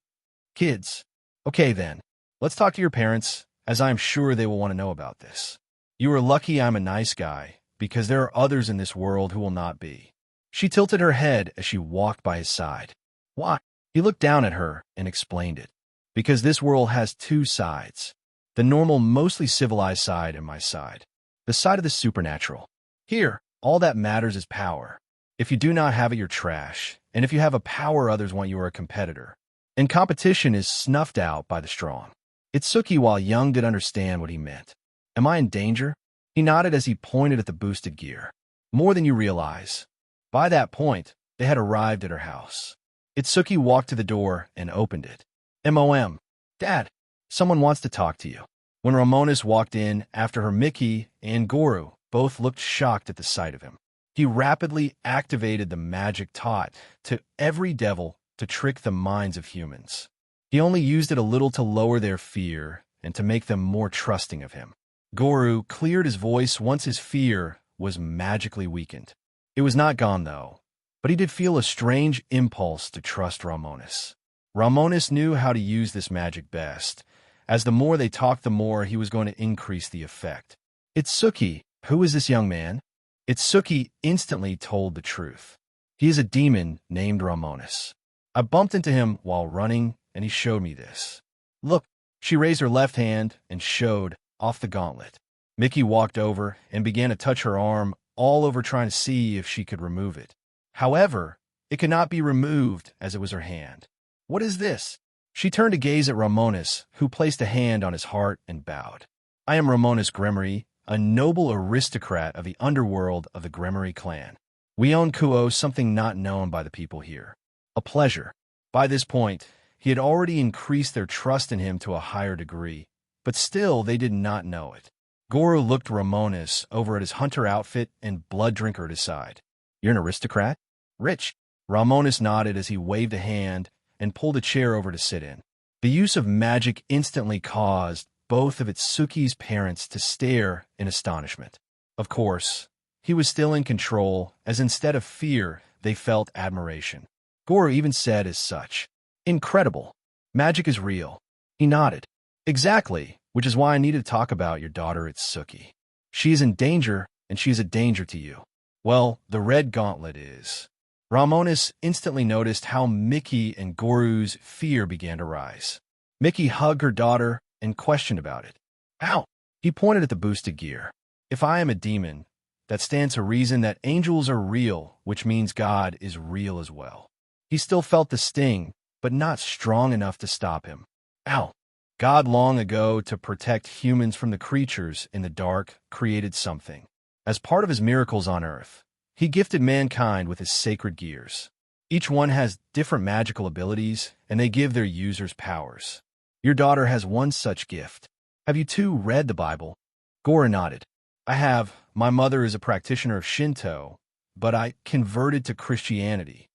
Kids. Okay then, let's talk to your parents, as I am sure they will want to know about this. You are lucky I'm a nice guy, because there are others in this world who will not be. She tilted her head as she walked by his side. Why? He looked down at her and explained it. Because this world has two sides. The normal, mostly civilized side and my side. The side of the supernatural. Here, all that matters is power. If you do not have it, you're trash. And if you have a power others want, you are a competitor. And competition is snuffed out by the strong. Itsuki, while young, did understand what he meant. Am I in danger? He nodded as he pointed at the boosted gear. More than you realize. By that point, they had arrived at her house. Itsuki walked to the door and opened it. M.O.M. Dad, someone wants to talk to you. When Romonus walked in after her, Mickey and Goru both looked shocked at the sight of him. He rapidly activated the magic taught to every devil to trick the minds of humans. He only used it a little to lower their fear and to make them more trusting of him. Goru cleared his voice once his fear was magically weakened. It was not gone, though, but he did feel a strange impulse to trust Romonus. Romonus knew how to use this magic best, as the more they talked, the more he was going to increase the effect. Itsuki, who is this young man? Itsuki instantly told the truth. He is a demon named Romonus. I bumped into him while running, and he showed me this. Look, she raised her left hand and showed off the gauntlet. Mickey walked over and began to touch her arm all over, trying to see if she could remove it. However, it could not be removed as it was her hand. What is this? She turned to gaze at Romonus, who placed a hand on his heart and bowed. I am Romonus Gremory, a noble aristocrat of the underworld of the Gremory clan. We own Kuo, something not known by the people here. A pleasure. By this point, he had already increased their trust in him to a higher degree, but still they did not know it. Goru looked Romonus over at his hunter outfit and blood drinker at his side. You're an aristocrat? Rich. Romonus nodded as he waved a hand and pulled a chair over to sit in. The use of magic instantly caused both of Itsuki's parents to stare in astonishment. Of course, he was still in control, as instead of fear, they felt admiration. Goru even said as such. Incredible. Magic is real. He nodded. Exactly, which is why I need to talk about your daughter Itsuki. She is in danger, and she is a danger to you. Well, the red gauntlet is. Romonus instantly noticed how Mickey and Goru's fear began to rise. Mickey hugged her daughter and questioned about it. How? He pointed at the boosted gear. If I am a demon, that stands to reason that angels are real, which means God is real as well. He still felt the sting, but not strong enough to stop him. Ow! God long ago, to protect humans from the creatures in the dark, created something. As part of his miracles on Earth, he gifted mankind with his sacred gears. Each one has different magical abilities, and they give their users powers. Your daughter has one such gift. Have you two read the Bible? Goru nodded. I have. My mother is a practitioner of Shinto, but I converted to Christianity.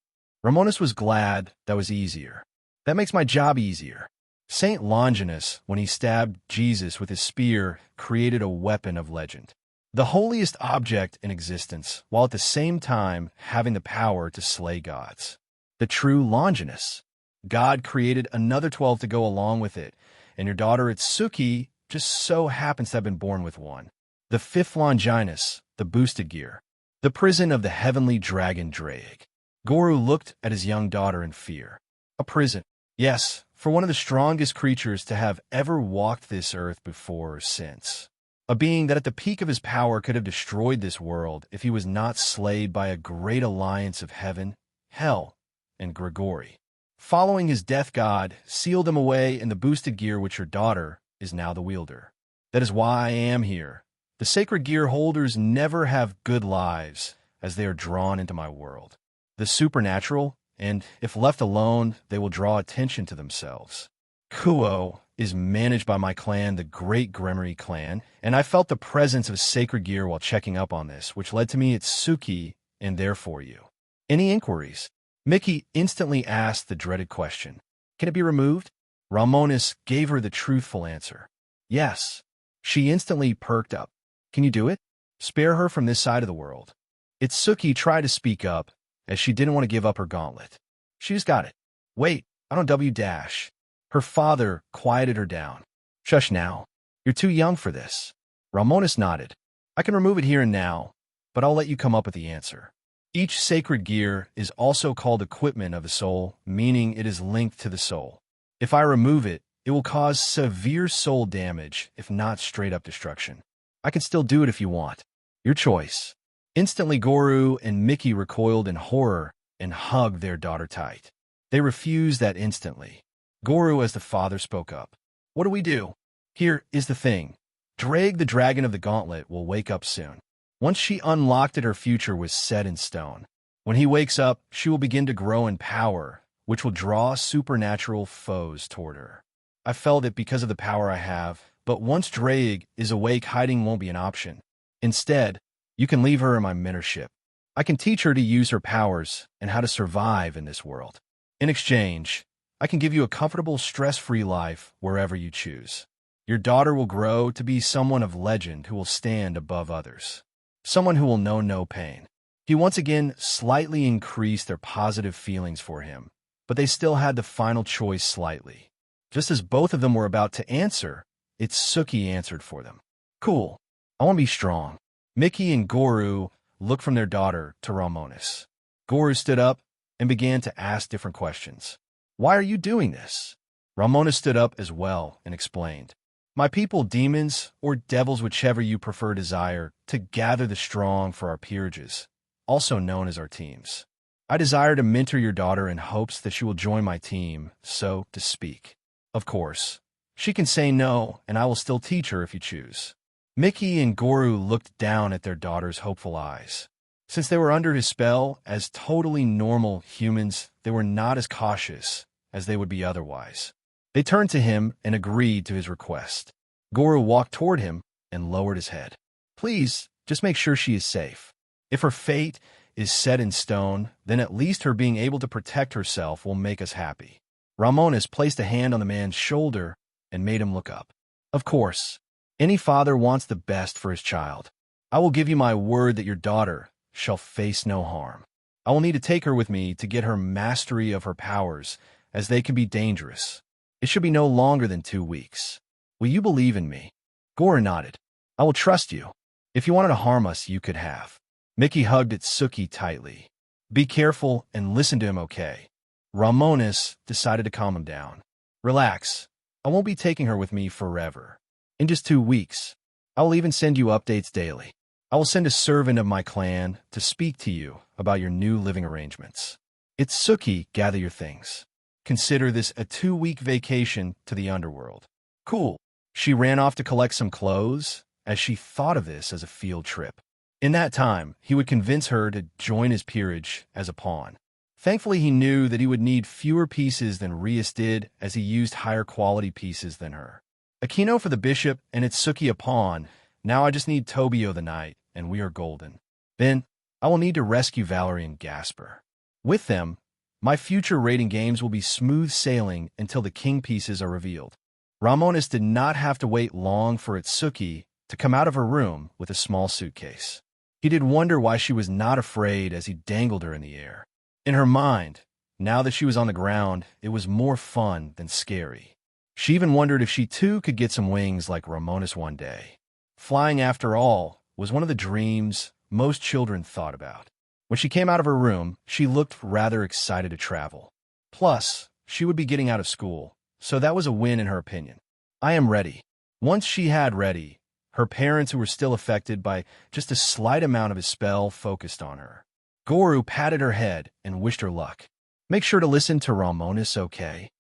Romonus was glad that was easier. That makes my job easier. Saint Longinus, when he stabbed Jesus with his spear, created a weapon of legend. The holiest object in existence, while at the same time having the power to slay gods. the true Longinus. God created another 12 to go along with it, and your daughter Itsuki just so happens to have been born with one. The fifth Longinus, the boosted gear. The prison of the heavenly dragon Drake. Goru looked at his young daughter in fear. A prison. Yes, for one of the strongest creatures to have ever walked this earth before or since. A being that at the peak of his power could have destroyed this world if he was not slayed by a great alliance of heaven, hell, and Gregory. Following his death god, sealed him away in the boosted gear which your daughter is now the wielder. That is why I am here. The sacred gear holders never have good lives as they are drawn into my world. The supernatural, and if left alone, they will draw attention to themselves. Kuo is managed by my clan, the Great Gremory clan, and I felt the presence of sacred gear while checking up on this, which led to me Itsuki and therefore you. Any inquiries? Mickey instantly asked the dreaded question. Can it be removed? Romonus gave her the truthful answer. Yes. She instantly perked up. Can you do it? Spare her from this side of the world. Itsuki tried to speak up, as she didn't want to give up her gauntlet. She just got it. Wait, I don't W-dash. Her father quieted her down. Shush now. You're too young for this. Romonus nodded. I can remove it here and now, but I'll let you come up with the answer. Each sacred gear is also called equipment of the soul, meaning it is linked to the soul. If I remove it, it will cause severe soul damage, if not straight-up destruction. I can still do it if you want. Your choice. Instantly, Goru and Mickey recoiled in horror and hugged their daughter tight. They refused that instantly. Goru, as the father, spoke up. What do we do? Here is the thing. Drake, the dragon of the gauntlet, will wake up soon. Once she unlocked it, her future was set in stone. When he wakes up, she will begin to grow in power, which will draw supernatural foes toward her. I felt it because of the power I have, but once Drake is awake, hiding won't be an option. Instead, you can leave her in my mentorship. I can teach her to use her powers and how to survive in this world. In exchange, I can give you a comfortable, stress-free life wherever you choose. Your daughter will grow to be someone of legend who will stand above others. Someone who will know no pain. He once again slightly increased their positive feelings for him, but they still had the final choice slightly. Just as both of them were about to answer, Itsuki answered for them. Cool. I want to be strong. Mickey and Goru looked from their daughter to Romonus. Goru stood up and began to ask different questions. Why are you doing this? Romonus stood up as well and explained. My people, demons, or devils, whichever you prefer, desire to gather the strong for our peerages, also known as our teams. I desire to mentor your daughter in hopes that she will join my team, so to speak. Of course, she can say no, and I will still teach her if you choose. Mickey and Goru looked down at their daughter's hopeful eyes. Since they were under his spell, as totally normal humans, they were not as cautious as they would be otherwise. They turned to him and agreed to his request. Goru walked toward him and lowered his head. Please, just make sure she is safe. If her fate is set in stone, then at least her being able to protect herself will make us happy. Romonus placed a hand on the man's shoulder and made him look up. Of course, any father wants the best for his child. I will give you my word that your daughter shall face no harm. I will need to take her with me to get her mastery of her powers, as they can be dangerous. It should be no longer than 2 weeks. Will you believe in me? Goru nodded. I will trust you. If you wanted to harm us, you could have. Mickey hugged Itsuki tightly. Be careful and listen to him, okay? Romonus decided to calm him down. Relax. I won't be taking her with me forever. In just 2 weeks. I will even send you updates daily. I will send a servant of my clan to speak to you about your new living arrangements. Itsuki, gather your things. Consider this a 2-week vacation to the underworld. Cool. She ran off to collect some clothes, as she thought of this as a field trip. In that time, he would convince her to join his peerage as a pawn. Thankfully, he knew that he would need fewer pieces than Rias did, as he used higher quality pieces than her. Akino for the bishop and Itsuki a pawn. Now I just need Tobio the knight, and we are golden. Then, I will need to rescue Valerie and Gasper. With them, my future raiding games will be smooth sailing until the king pieces are revealed. Romonus did not have to wait long for Itsuki to come out of her room with a small suitcase. He did wonder why she was not afraid as he dangled her in the air. In her mind, Now that she was on the ground, it was more fun than scary. She even wondered if she too could get some wings like Romonus one day. Flying, after all, was one of the dreams most children thought about. When she came out of her room, she looked rather excited to travel. Plus, she would be getting out of school, so that was a win in her opinion. I am ready. Once she had ready, her parents, who were still affected by just a slight amount of his spell, focused on her. Goru patted her head and wished her luck. Make sure to listen to Romonus, okay?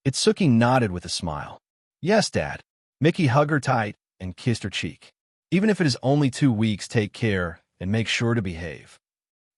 Itsuki nodded with a smile. Yes, Dad. Mickey hugged her tight and kissed her cheek. Even if it is only 2 weeks, take care and make sure to behave.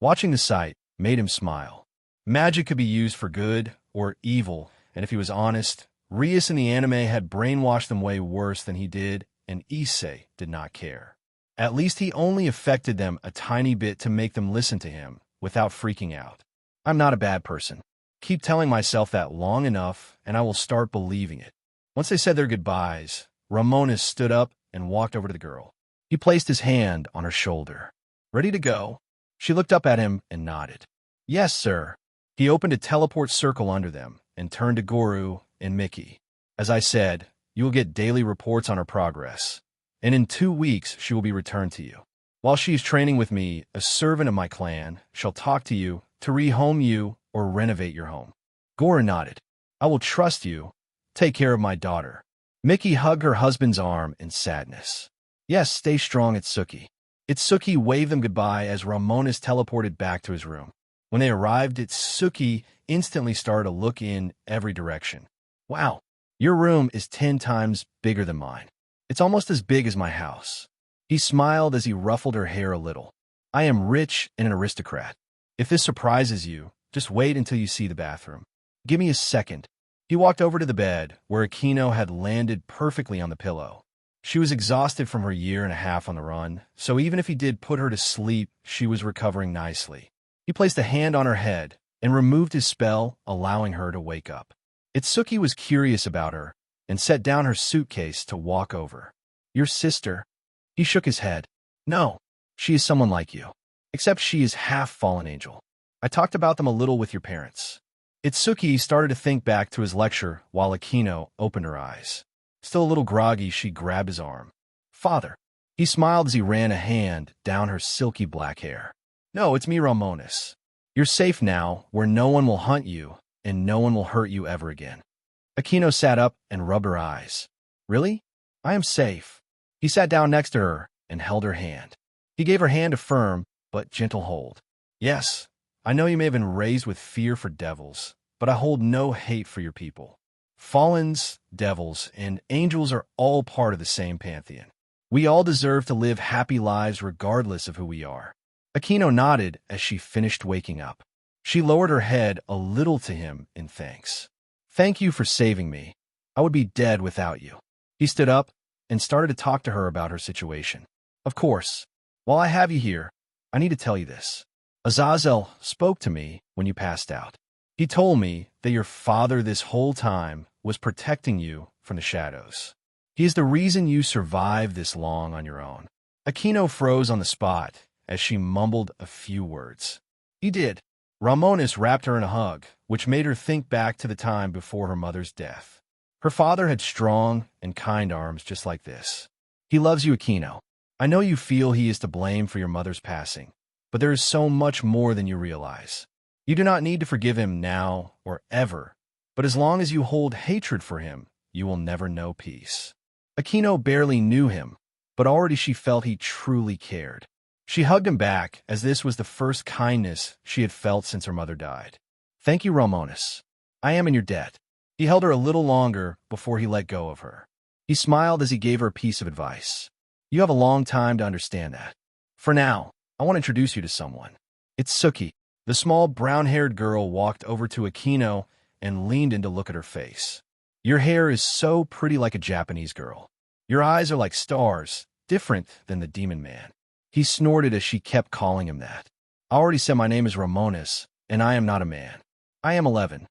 Watching the sight made him smile. Magic could be used for good or evil, and if he was honest, Rias in the anime had brainwashed them way worse than he did, and Issei did not care. At least he only affected them a tiny bit to make them listen to him without freaking out. I'm not a bad person. Keep telling myself that long enough, and I will start believing it. Once they said their goodbyes, Romonus stood up and walked over to the girl. He placed his hand on her shoulder. Ready to go? She looked up at him and nodded. Yes, sir. He opened a teleport circle under them and turned to Goru and Mickey. As I said, you will get daily reports on her progress, and in 2 weeks she will be returned to you. While she is training with me, a servant of my clan shall talk to you to rehome you or renovate your home. Goru nodded. I will trust you. Take care of my daughter. Mickey hugged her husband's arm in sadness. Yes, stay strong, Itsuki. Itsuki waved them goodbye as Romonus teleported back to his room. When they arrived, Itsuki instantly started to look in every direction. Wow, your room is 10 times bigger than mine. It's almost as big as my house. He smiled as he ruffled her hair a little. I am rich and an aristocrat. If this surprises you, just wait until you see the bathroom. Give me a second. He walked over to the bed, where Akino had landed perfectly on the pillow. She was exhausted from her 1.5 years on the run, so even if he did put her to sleep, she was recovering nicely. He placed a hand on her head and removed his spell, allowing her to wake up. Itsuki was curious about her and set down her suitcase to walk over. Your sister? He shook his head. No, she is someone like you, except she is half fallen angel. I talked about them a little with your parents. Itsuki started to think back to his lecture while Akino opened her eyes. Still a little groggy, she grabbed his arm. Father. He smiled as he ran a hand down her silky black hair. No, it's me, Romonus. You're safe now, where no one will hunt you, and no one will hurt you ever again. Akino sat up and rubbed her eyes. Really? I am safe. He sat down next to her and held her hand. He gave her hand a firm but gentle hold. Yes, I know you may have been raised with fear for devils, but I hold no hate for your people. Fallens, devils, and angels are all part of the same pantheon. We all deserve to live happy lives regardless of who we are. Akino nodded as she finished waking up. She lowered her head a little to him in thanks. Thank you for saving me. I would be dead without you. He stood up and started to talk to her about her situation. Of course, while I have you here, I need to tell you this. Azazel spoke to me when you passed out. He told me that your father this whole time was protecting you from the shadows. He is the reason you survived this long on your own. Akino froze on the spot as she mumbled a few words. He did. Romonus wrapped her in a hug, which made her think back to the time before her mother's death. Her father had strong and kind arms just like this. He loves you, Akino. I know you feel he is to blame for your mother's passing, but there is so much more than you realize. You do not need to forgive him now or ever, but as long as you hold hatred for him, you will never know peace. Akino barely knew him, but already she felt he truly cared. She hugged him back, as this was the first kindness she had felt since her mother died. Thank you, Romonus. I am in your debt. He held her a little longer before he let go of her. He smiled as he gave her a piece of advice. You have a long time to understand that. For now, I want to introduce you to someone. It's Suki. The small brown-haired girl walked over to Akino and leaned in to look at her face. Your hair is so pretty, like a Japanese girl. Your eyes are like stars, different than the demon man. He snorted as she kept calling him that. I already said my name is Romonus, and I am not a man. I am 11.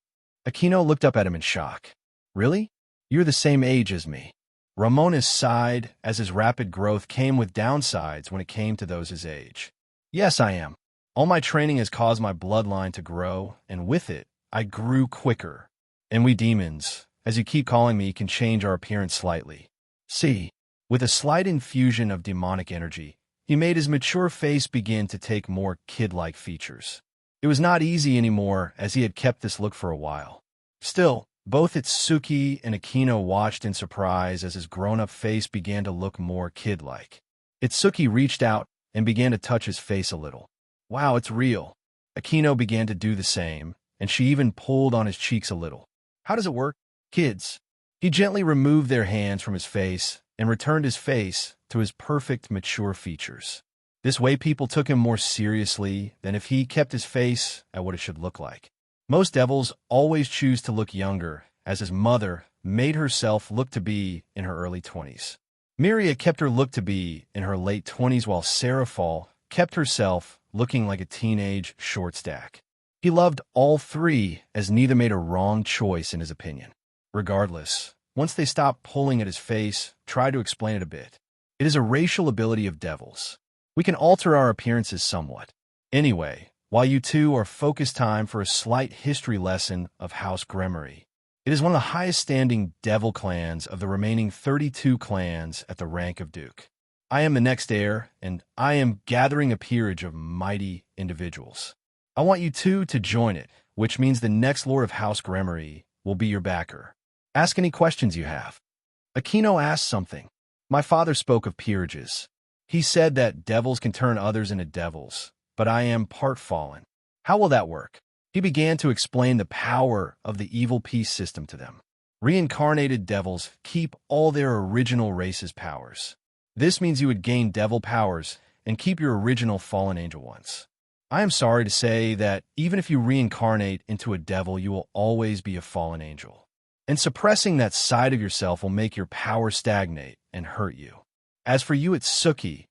Akino looked up at him in shock. Really? You're the same age as me. Romonus sighed as his rapid growth came with downsides when it came to those his age. Yes, I am. All my training has caused my bloodline to grow, and with it, I grew quicker. And we demons, as you keep calling me, can change our appearance slightly. See, with a slight infusion of demonic energy, he made his mature face begin to take more kid-like features. It was not easy anymore, as he had kept this look for a while. Still, both Itsuki and Akino watched in surprise as his grown-up face began to look more kid-like. Itsuki reached out and began to touch his face a little. Wow, it's real. Akino began to do the same, and she even pulled on his cheeks a little. How does it work? Kids. He gently removed their hands from his face and returned his face to his perfect, mature features. This way people took him more seriously than if he kept his face at what it should look like. Most devils always choose to look younger, as his mother made herself look to be in her early 20s. Miria kept her look to be in her late 20s, while Seraphal kept herself looking like a teenage short stack. He loved all three, as neither made a wrong choice in his opinion. Regardless, once they stopped pulling at his face, try to explain it a bit. It is a racial ability of devils. We can alter our appearances somewhat. Anyway, while you two are focused, time for a slight history lesson of House Gremory. It is one of the highest standing devil clans of the remaining 32 clans at the rank of Duke. I am the next heir, and I am gathering a peerage of mighty individuals. I want you two to join it, which means the next Lord of House Gremory will be your backer. Ask any questions you have. Akino asked something. My father spoke of peerages. He said that devils can turn others into devils, but I am part fallen. How will that work? He began to explain the power of the evil peace system to them. Reincarnated devils keep all their original race's powers. This means you would gain devil powers and keep your original fallen angel ones. I am sorry to say that even if you reincarnate into a devil, you will always be a fallen angel. And suppressing that side of yourself will make your power stagnate and hurt you. As for you, Itsuki,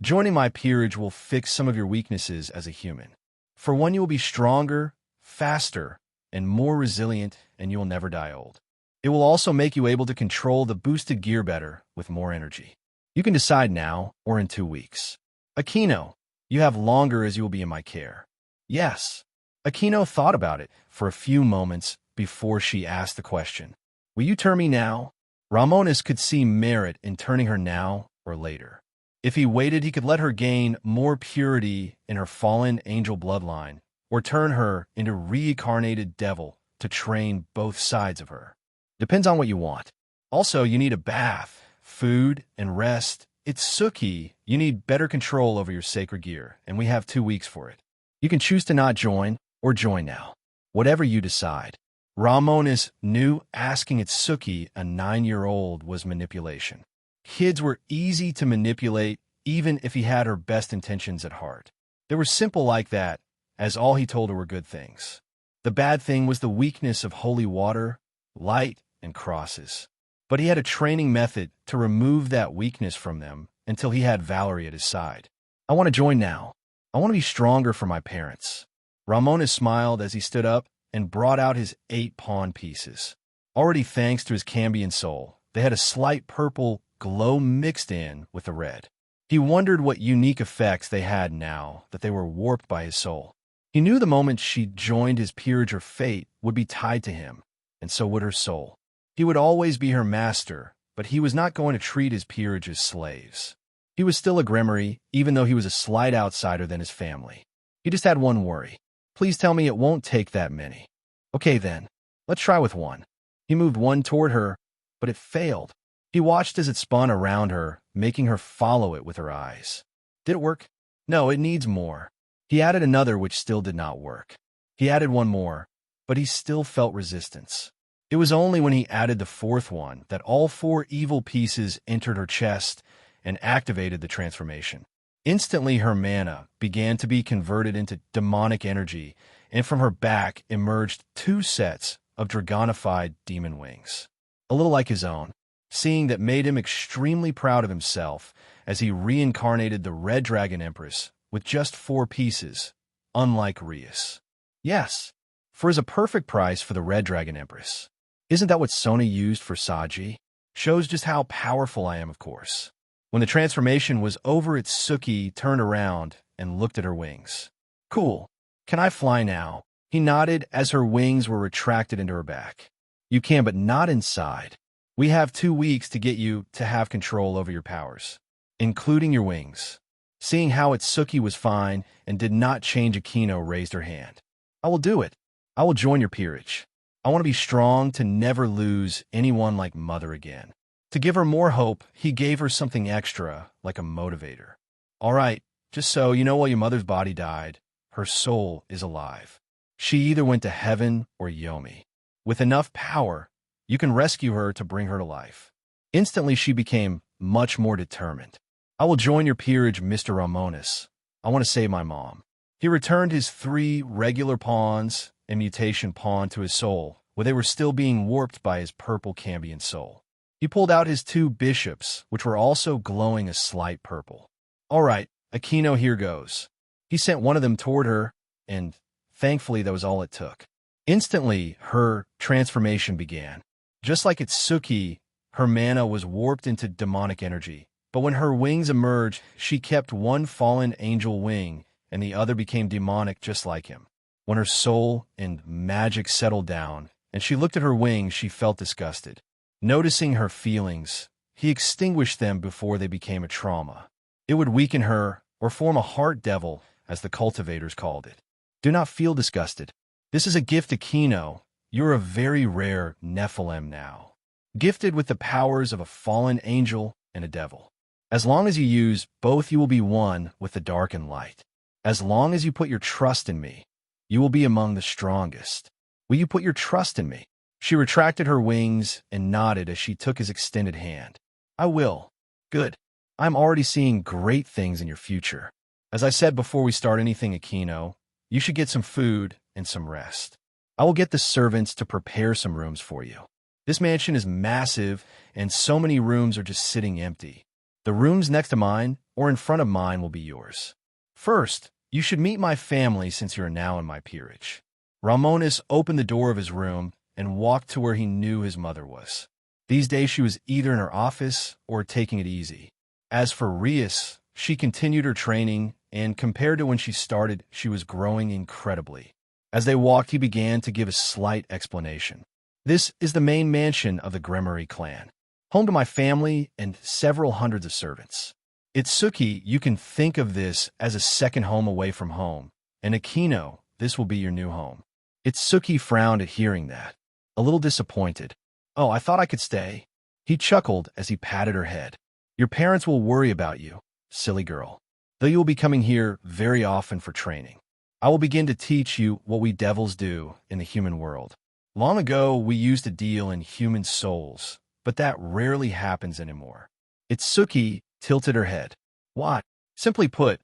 joining my peerage will fix some of your weaknesses as a human. For one, you will be stronger, faster, and more resilient, and you will never die old. It will also make you able to control the boosted gear better with more energy. You can decide now or in 2 weeks. Akino, you have longer, as you will be in my care. Yes. Akino thought about it for a few moments before she asked the question. Will you turn me now? Romonus could see merit in turning her now or later. If he waited, he could let her gain more purity in her fallen angel bloodline, or turn her into reincarnated devil to train both sides of her. Depends on what you want. Also, you need a bath, food, and rest. Itsuki, you need better control over your sacred gear, and we have 2 weeks for it. You can choose to not join or join now. Whatever you decide. Romonus knew asking Itsuki, a 9-year-old, was manipulation. Kids were easy to manipulate, even if he had her best intentions at heart. They were simple like that, as all he told her were good things. The bad thing was the weakness of holy water, light, and crosses. But he had a training method to remove that weakness from them until he had Valerie at his side. I want to join now. I want to be stronger for my parents. Romonus smiled as he stood up and brought out his 8 pawn pieces. Already thanks to his Cambion soul, they had a slight purple glow mixed in with the red. He wondered what unique effects they had now that they were warped by his soul. He knew the moment she joined his peerage, her fate would be tied to him, and so would her soul. He would always be her master, but he was not going to treat his peerage as slaves. He was still a Gremory, even though he was a slight outsider than his family. He just had one worry. Please tell me it won't take that many. Okay then, let's try with 1. He moved 1 toward her, but it failed. He watched as it spun around her, making her follow it with her eyes. Did it work? No, it needs more. He added another, which still did not work. He added 1 more, but he still felt resistance. It was only when he added the 4th one that all 4 evil pieces entered her chest and activated the transformation. Instantly, her mana began to be converted into demonic energy, and from her back emerged 2 sets of dragonified demon wings. A little like his own. Seeing that made him extremely proud of himself as he reincarnated the Red Dragon Empress with just 4 pieces, unlike Rias. Yes, for is a perfect price for the Red Dragon Empress. Isn't that what Sona used for Saji? Shows just how powerful I am, of course. When the transformation was over, Itsuki turned around and looked at her wings. Cool. Can I fly now? He nodded as her wings were retracted into her back. You can, but not inside. We have 2 weeks to get you to have control over your powers, including your wings. Seeing how Itsuki was fine and did not change, Akino raised her hand. I will do it. I will join your peerage. I want to be strong to never lose anyone like Mother again. To give her more hope, he gave her something extra, like a motivator. All right, just so you know, while your mother's body died, her soul is alive. She either went to heaven or Yomi. With enough power, you can rescue her to bring her to life. Instantly, she became much more determined. I will join your peerage, Mr. Romonus. I want to save my mom. He returned his 3 regular pawns and mutation pawn to his soul, where they were still being warped by his purple Cambion soul. He pulled out his 2 bishops, which were also glowing a slight purple. All right, Akino, here goes. He sent one of them toward her, and thankfully that was all it took. Instantly, her transformation began. Just like Itsuki, her mana was warped into demonic energy, but when her wings emerged, she kept one fallen angel wing, and the other became demonic just like him. When her soul and magic settled down, and she looked at her wings, she felt disgusted. Noticing her feelings, he extinguished them before they became a trauma. It would weaken her, or form a heart devil, as the cultivators called it. Do not feel disgusted. This is a gift, Akino. You're a very rare Nephilim now, gifted with the powers of a fallen angel and a devil. As long as you use both, you will be one with the dark and light. As long as you put your trust in me, you will be among the strongest. Will you put your trust in me? She retracted her wings and nodded as she took his extended hand. I will. Good. I'm already seeing great things in your future. As I said before we start anything, Akino, you should get some food and some rest. I will get the servants to prepare some rooms for you. This mansion is massive, and so many rooms are just sitting empty. The rooms next to mine or in front of mine will be yours. First, you should meet my family since you are now in my peerage. Romonus opened the door of his room and walked to where he knew his mother was. These days she was either in her office or taking it easy. As for Rias, she continued her training, and compared to when she started, she was growing incredibly. As they walked, he began to give a slight explanation. This is the main mansion of the Gremory clan, home to my family and several hundreds of servants. Itsuki, you can think of this as a second home away from home, and Akino, this will be your new home. Itsuki frowned at hearing that, a little disappointed. Oh, I thought I could stay. He chuckled as he patted her head. Your parents will worry about you, silly girl, though you will be coming here very often for training. I will begin to teach you what we devils do in the human world. Long ago, we used to deal in human souls, but that rarely happens anymore. Itsuki tilted her head. What? Simply put,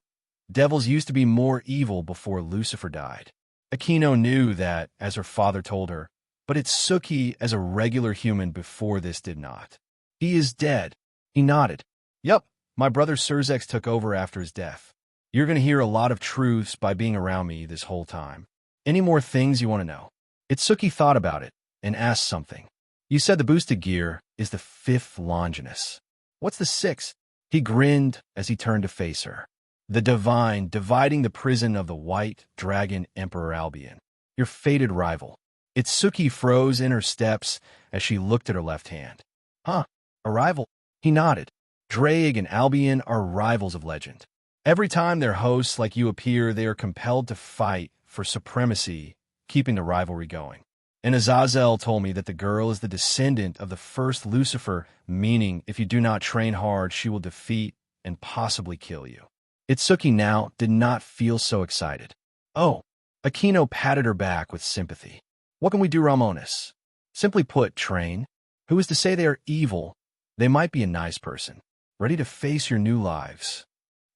devils used to be more evil before Lucifer died. Akino knew that, as her father told her, but Itsuki as a regular human before this did not. He is dead. He nodded. Yup, my brother Surzex took over after his death. You're going to hear a lot of truths by being around me this whole time. Any more things you want to know? Itsuki thought about it and asked something. You said the boosted gear is the 5th Longinus. What's the 6th? He grinned as he turned to face her. The divine dividing the prison of the white dragon Emperor Albion. Your fated rival. Itsuki froze in her steps as she looked at her left hand. Huh, a rival? He nodded. Drake and Albion are rivals of legend. Every time their hosts like you appear, they are compelled to fight for supremacy, keeping the rivalry going. And Azazel told me that the girl is the descendant of the first Lucifer, meaning if you do not train hard, she will defeat and possibly kill you. Itsuki now did not feel so excited. Oh, Akino patted her back with sympathy. What can we do, Romonus? Simply put, train. Who is to say they are evil? They might be a nice person, ready to face your new lives.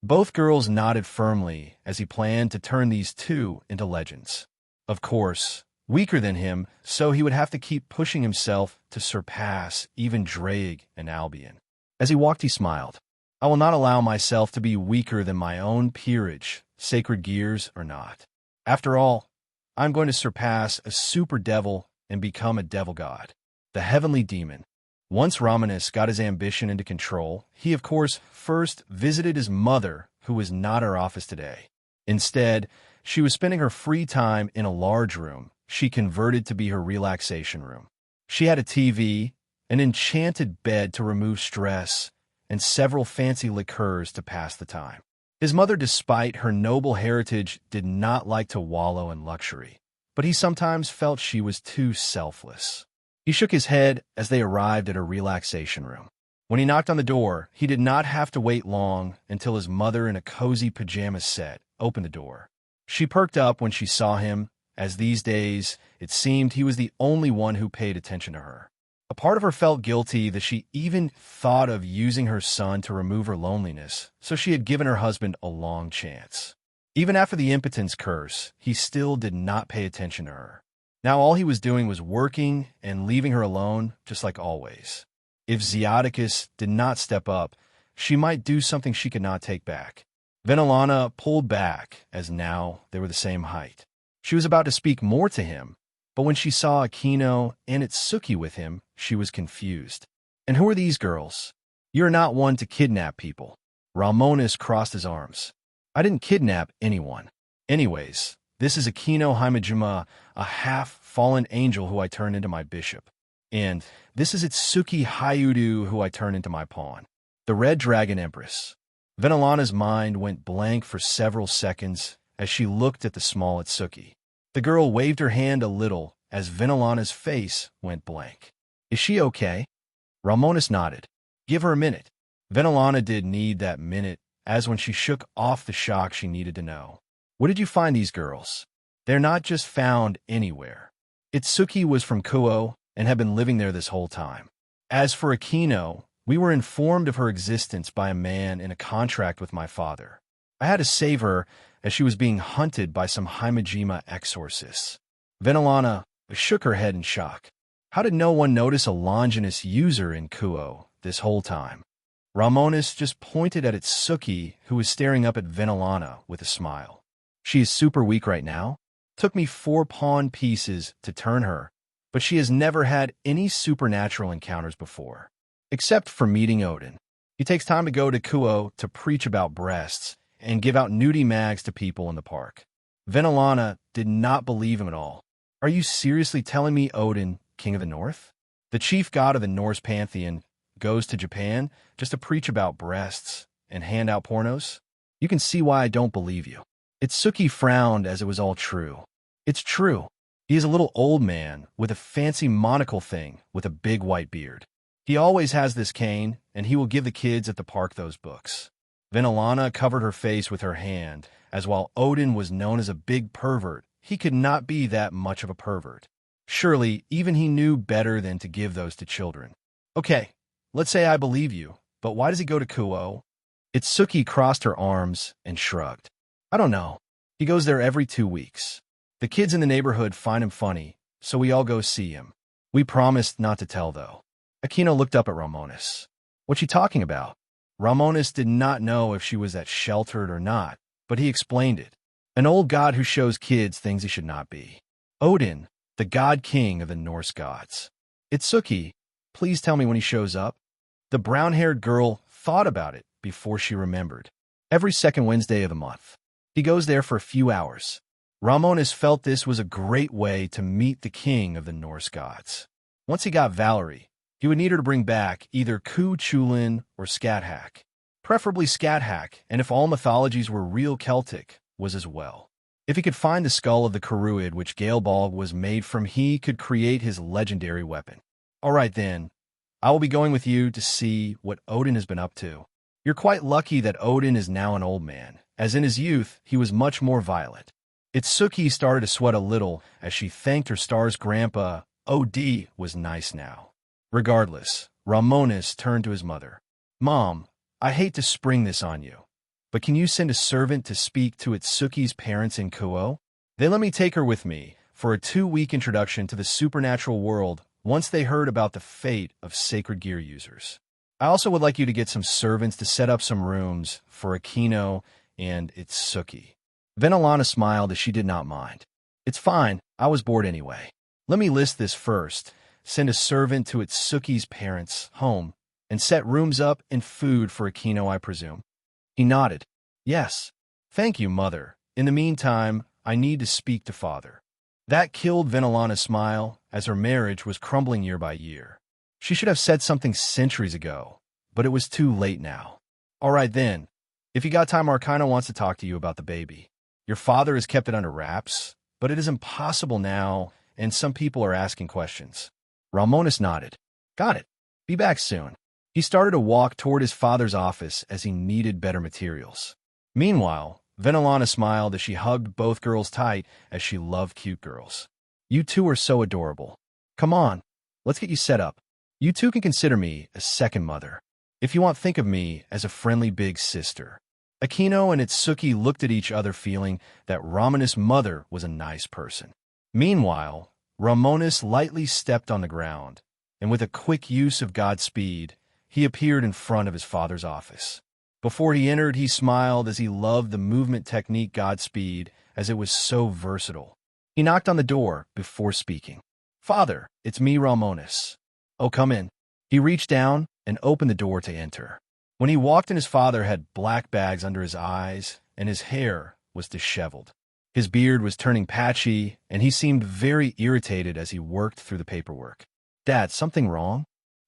Both girls nodded firmly as he planned to turn these two into legends. Of course, weaker than him, so he would have to keep pushing himself to surpass even Drake and Albion. As he walked, he smiled. I will not allow myself to be weaker than my own peerage, sacred gears or not. After all, I'm going to surpass a super devil and become a devil god, the heavenly demon. Once Romonus got his ambition into control, he, of course, first visited his mother, who was not at her office today. Instead, She was spending her free time in a large room she converted to be her relaxation room. She had a TV, an enchanted bed to remove stress, and several fancy liqueurs to pass the time. His mother, despite her noble heritage, did not like to wallow in luxury, but he sometimes felt she was too selfless. He shook his head as they arrived at her relaxation room. When he knocked on the door, he did not have to wait long until his mother in a cozy pajama set opened the door. She perked up when she saw him, as these days it seemed he was the only one who paid attention to her. A part of her felt guilty that she even thought of using her son to remove her loneliness, so she had given her husband a long chance. Even after the impotence curse, he still did not pay attention to her. Now all he was doing was working and leaving her alone, just like always. If Zeodicus did not step up, she might do something she could not take back. Venelana pulled back, as now they were the same height. She was about to speak more to him, but when she saw Aquino and Itsuki with him, she was confused. And who are these girls? You're not one to kidnap people. Romonus crossed his arms. I didn't kidnap anyone. Anyways, this is Aquino Himejima, a half-fallen angel who I turned into my bishop. And this is Itsuki Hayudu, who I turned into my pawn. The Red Dragon Empress. Venelana's mind went blank for several seconds as she looked at the small Itsuki. The girl waved her hand a little as Venelana's face went blank. Is she okay? Romonus nodded. Give her a minute. Venelana did need that minute, as when she shook off the shock she needed to know. Where did you find these girls? They're not just found anywhere. Itsuki was from Kuo and had been living there this whole time. As for Aquino, we were informed of her existence by a man in a contract with my father. I had to save her as she was being hunted by some Himejima exorcists. Venelana shook her head in shock. How did no one notice a Longinus user in Kuo this whole time? Romonus just pointed at Itsuki, who was staring up at Venelana with a smile. She is super weak right now. Took me 4 pawn pieces to turn her, but she has never had any supernatural encounters before, except for meeting Odin. He takes time to go to Kuo to preach about breasts and give out nudie mags to people in the park. Venelana did not believe him at all. Are you seriously telling me Odin, King of the North, the chief god of the Norse pantheon, goes to Japan just to preach about breasts and hand out pornos? You can see why I don't believe you. Itsuki frowned as it was all true. It's true. He is a little old man with a fancy monocle thing with a big white beard. He always has this cane, and he will give the kids at the park those books. Venelana covered her face with her hand, as while Odin was known as a big pervert, he could not be that much of a pervert. Surely, even he knew better than to give those to children. Okay, let's say I believe you, but why does he go to Kuo? Itsuki crossed her arms and shrugged. I don't know. He goes there every 2 weeks. The kids in the neighborhood find him funny, so we all go see him. We promised not to tell, though. Aquino looked up at Romonus. What's she talking about? Romonus did not know if she was that sheltered or not, but he explained it. An old god who shows kids things he should not be. Odin, the god-king of the Norse gods. Itsuki, please tell me when he shows up. The brown-haired girl thought about it before she remembered. Every second Wednesday of the month. He goes there for a few hours. Romonus felt this was a great way to meet the king of the Norse gods. Once he got Valerie, he would need her to bring back either Ku Chulin or Skathak. Preferably Skathak, and if all mythologies were real Celtic, was as well. If he could find the skull of the Caruid which Gaelbald was made from, he could create his legendary weapon. All right then, I will be going with you to see what Odin has been up to. You're quite lucky that Odin is now an old man, as in his youth he was much more violent. Itsuki started to sweat a little as she thanked her star's grandpa. OD was nice now. Regardless, Romonus turned to his mother. Mom, I hate to spring this on you, but can you send a servant to speak to Itsuki's parents in Kuo? They let me take her with me for a 2-week introduction to the supernatural world once they heard about the fate of sacred gear users. I also would like you to get some servants to set up some rooms for Aquino and Itsuki. Venelana smiled as she did not mind. It's fine, I was bored anyway. Let me list this first. Send a servant to Itsuki's parents' home and set rooms up and food for Aquino, I presume. He nodded. Yes. Thank you, mother. In the meantime, I need to speak to father. That killed Venelana's smile, as her marriage was crumbling year by year. She should have said something centuries ago, but it was too late now. All right then. If you got time, Arcana wants to talk to you about the baby. Your father has kept it under wraps, but it is impossible now, and some people are asking questions. Romonus nodded. Got it. Be back soon. He started to walk toward his father's office as he needed better materials. Meanwhile, Venelana smiled as she hugged both girls tight, as she loved cute girls. You two are so adorable. Come on, let's get you set up. You two can consider me a second mother. If you want, think of me as a friendly big sister. Aquino and Itsuki looked at each other, feeling that Romonus' mother was a nice person. Meanwhile, Romonus lightly stepped on the ground, and with a quick use of Godspeed, he appeared in front of his father's office. Before he entered, he smiled as he loved the movement technique Godspeed, as it was so versatile. He knocked on the door before speaking. Father, it's me, Romonus. Oh, come in. He reached down and opened the door to enter. When he walked in, his father had black bags under his eyes, and his hair was disheveled. His beard was turning patchy, and he seemed very irritated as he worked through the paperwork. Dad, something wrong?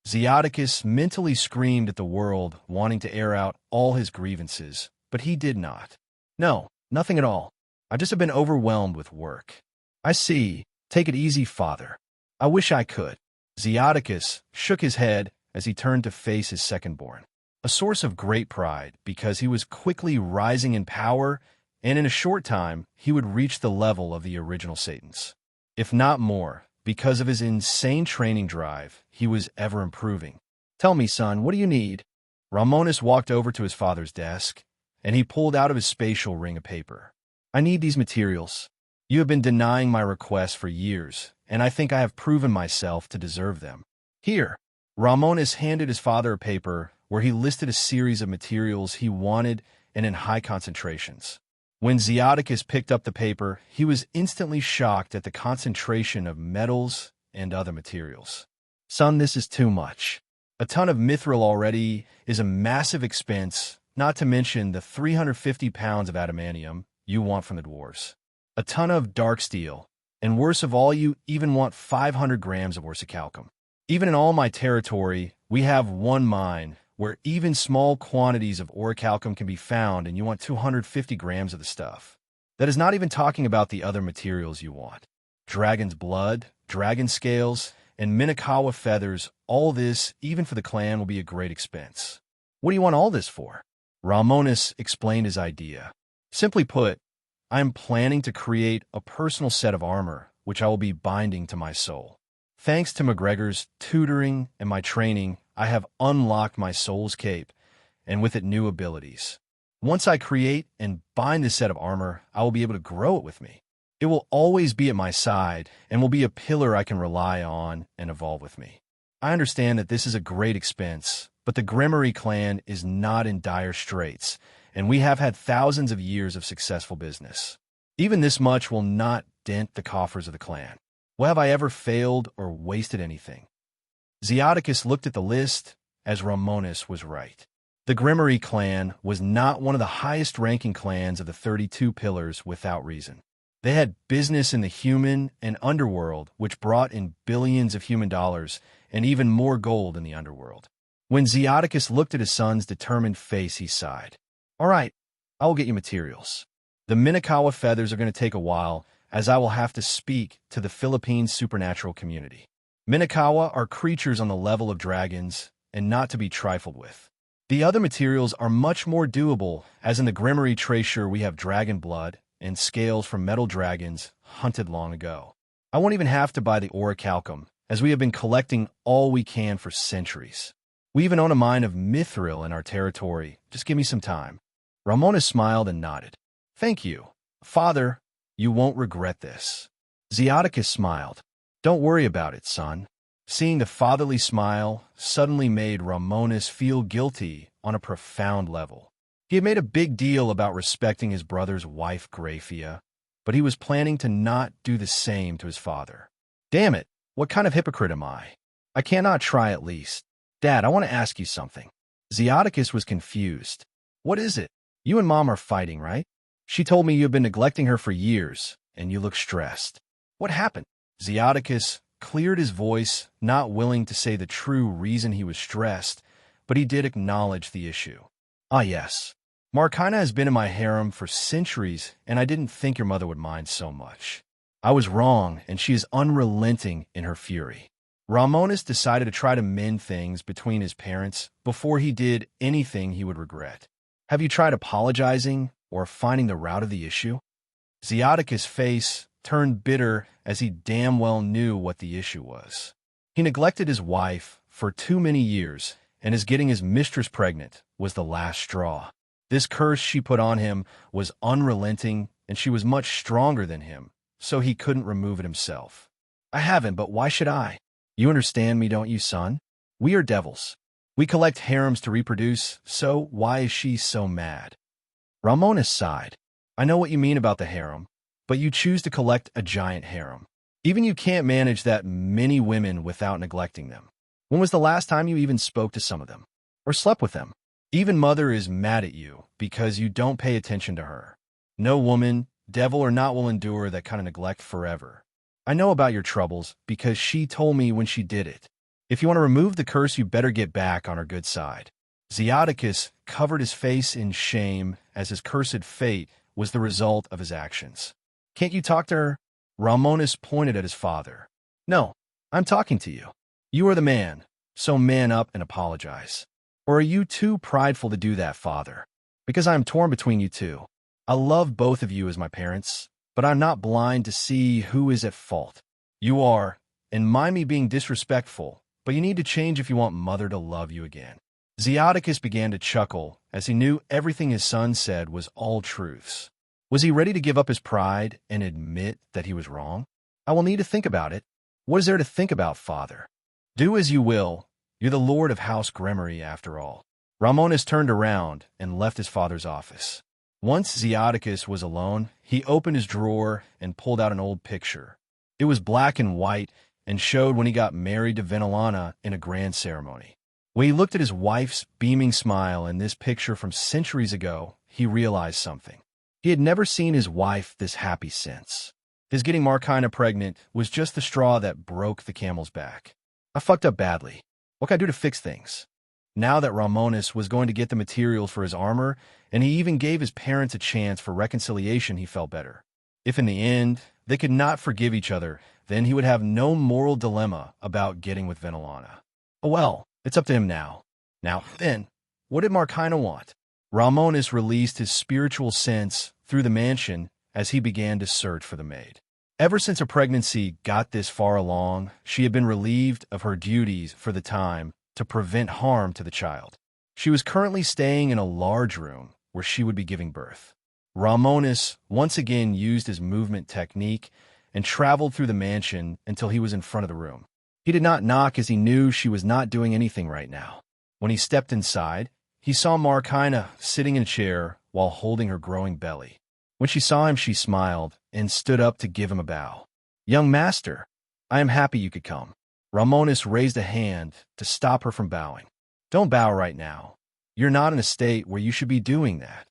Zeoticus mentally screamed at the world, wanting to air out all his grievances, but he did not. No, nothing at all. I just have been overwhelmed with work. I see. Take it easy, father. I wish I could. Zeoticus shook his head as he turned to face his second-born. A source of great pride, because he was quickly rising in power, and in a short time he would reach the level of the original Satans. If not more, because of his insane training drive, he was ever improving. Tell me, son, what do you need? Romonus walked over to his father's desk, and he pulled out of his spatial ring a paper. I need these materials. You have been denying my requests for years, and I think I have proven myself to deserve them. Here. Romonus handed his father a paper where he listed a series of materials he wanted and in high concentrations. When Zeoticus picked up the paper, he was instantly shocked at the concentration of metals and other materials. Son, this is too much. A ton of mithril already is a massive expense, not to mention the 350 pounds of adamantium you want from the dwarves. A ton of dark steel, and worst of all, you even want 500 grams of orichalcum. Even in all my territory, we have one mine where even small quantities of orichalcum can be found, and you want 250 grams of the stuff. That is not even talking about the other materials you want. Dragon's blood, dragon scales, and Minakawa feathers. All this, even for the clan, will be a great expense. What do you want all this for? Romonus explained his idea. Simply put, I am planning to create a personal set of armor, which I will be binding to my soul. Thanks to McGregor's tutoring and my training, I have unlocked my soul's cape, and with it new abilities. Once I create and bind this set of armor, I will be able to grow it with me. It will always be at my side, and will be a pillar I can rely on and evolve with me. I understand that this is a great expense, but the Gremory clan is not in dire straits, and we have had thousands of years of successful business. Even this much will not dent the coffers of the clan. Well, have I ever failed or wasted anything? Zeoticus looked at the list, as Romonus was right. The Gremory clan was not one of the highest-ranking clans of the 32 pillars without reason. They had business in the human and underworld, which brought in billions of human dollars and even more gold in the underworld. When Zeoticus looked at his son's determined face, he sighed. All right, I will get you materials. The Minakawa feathers are going to take a while, as I will have to speak to the Philippine supernatural community. Minakawa are creatures on the level of dragons, and not to be trifled with. The other materials are much more doable, as in the Gremory treasure we have dragon blood and scales from metal dragons hunted long ago. I won't even have to buy the orichalcum, as we have been collecting all we can for centuries. We even own a mine of mithril in our territory. Just give me some time. Romonus smiled and nodded. Thank you. Father, you won't regret this. Zeoticus smiled. Don't worry about it, son. Seeing the fatherly smile suddenly made Romonus feel guilty on a profound level. He had made a big deal about respecting his brother's wife, Graphia, but he was planning to not do the same to his father. Damn it, what kind of hypocrite am I? I cannot try at least. Dad, I want to ask you something. Zeoticus was confused. What is it? You and Mom are fighting, right? She told me you have been neglecting her for years, and you look stressed. What happened? Zeodicus cleared his voice, not willing to say the true reason he was stressed, but he did acknowledge the issue. Ah, yes. Markina has been in my harem for centuries, and I didn't think your mother would mind so much. I was wrong, and she is unrelenting in her fury. Romonus decided to try to mend things between his parents before he did anything he would regret. Have you tried apologizing or finding the root of the issue? Zeodicus' face turned bitter as he damn well knew what the issue was. He neglected his wife for too many years, and his getting his mistress pregnant was the last straw. This curse she put on him was unrelenting, and she was much stronger than him, so he couldn't remove it himself. I haven't, but why should I? You understand me, don't you, son? We are devils. We collect harems to reproduce, so why is she so mad? Romonus sighed. I know what you mean about the harem, but you choose to collect a giant harem. Even you can't manage that many women without neglecting them. When was the last time you even spoke to some of them? Or slept with them? Even Mother is mad at you because you don't pay attention to her. No woman, devil or not, will endure that kind of neglect forever. I know about your troubles because she told me when she did it. If you want to remove the curse, you better get back on her good side. Zeodicus covered his face in shame as his cursed fate was the result of his actions. Can't you talk to her? Romonus pointed at his father. No, I'm talking to you. You are the man, so man up and apologize. Or are you too prideful to do that, father? Because I am torn between you two. I love both of you as my parents, but I'm not blind to see who is at fault. You are, and mind me being disrespectful, but you need to change if you want Mother to love you again. Zeodicus began to chuckle as he knew everything his son said was all truths. Was he ready to give up his pride and admit that he was wrong? I will need to think about it. What is there to think about, father? Do as you will. You're the lord of House Gremory, after all. Romonus turned around and left his father's office. Once Zeodicus was alone, he opened his drawer and pulled out an old picture. It was black and white and showed when he got married to Venelana in a grand ceremony. When he looked at his wife's beaming smile in this picture from centuries ago, he realized something. He had never seen his wife this happy since. His getting Markina pregnant was just the straw that broke the camel's back. I fucked up badly. What can I do to fix things? Now that Romonus was going to get the materials for his armor, and he even gave his parents a chance for reconciliation, he felt better. If in the end they could not forgive each other, then he would have no moral dilemma about getting with Venelana. Oh well, it's up to him now. Now then, what did Markina want? Romonus released his spiritual sense through the mansion as he began to search for the maid. Ever since her pregnancy got this far along, she had been relieved of her duties for the time to prevent harm to the child. She was currently staying in a large room where she would be giving birth. Romonus once again used his movement technique and traveled through the mansion until he was in front of the room. He did not knock as he knew she was not doing anything right now. When he stepped inside, he saw Markina sitting in a chair while holding her growing belly. When she saw him, she smiled and stood up to give him a bow. Young master, I am happy you could come. Romonus raised a hand to stop her from bowing. Don't bow right now. You're not in a state where you should be doing that.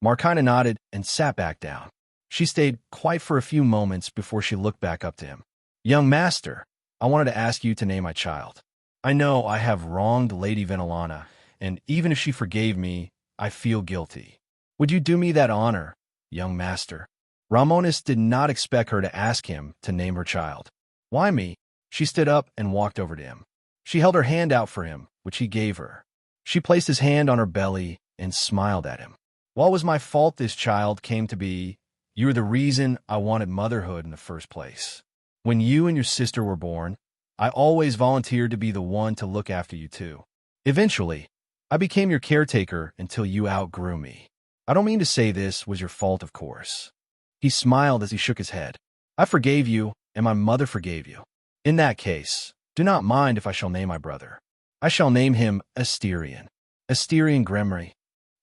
Markina nodded and sat back down. She stayed quiet for a few moments before she looked back up to him. Young master, I wanted to ask you to name my child. I know I have wronged Lady Venelana, and even if she forgave me, I feel guilty. Would you do me that honor, young master? Romonus did not expect her to ask him to name her child. Why me? She stood up and walked over to him. She held her hand out for him, which he gave her. She placed his hand on her belly and smiled at him. What was my fault this child came to be? You were the reason I wanted motherhood in the first place. When you and your sister were born, I always volunteered to be the one to look after you too. Eventually, I became your caretaker until you outgrew me. I don't mean to say this was your fault, of course. He smiled as he shook his head. I forgave you, and my mother forgave you. In that case, do not mind if I shall name my brother. I shall name him Asterion. Asterion Gremory.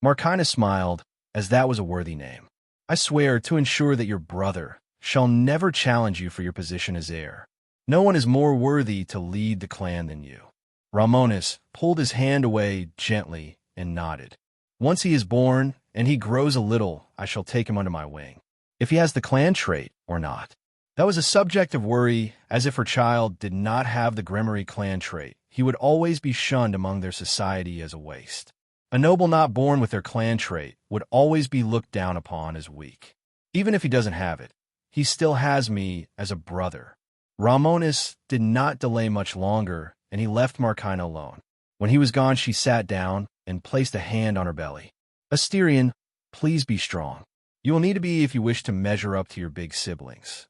Markina smiled, as that was a worthy name. I swear to ensure that your brother shall never challenge you for your position as heir. No one is more worthy to lead the clan than you. Romonus pulled his hand away gently and nodded. Once he is born and he grows a little, I shall take him under my wing. If he has the clan trait or not. That was a subject of worry, as if her child did not have the Gremory clan trait, he would always be shunned among their society as a waste. A noble not born with their clan trait would always be looked down upon as weak. Even if he doesn't have it, he still has me as a brother. Romonus did not delay much longer, and he left Markina alone. When he was gone, she sat down and placed a hand on her belly. Asterion, please be strong. You will need to be if you wish to measure up to your big siblings.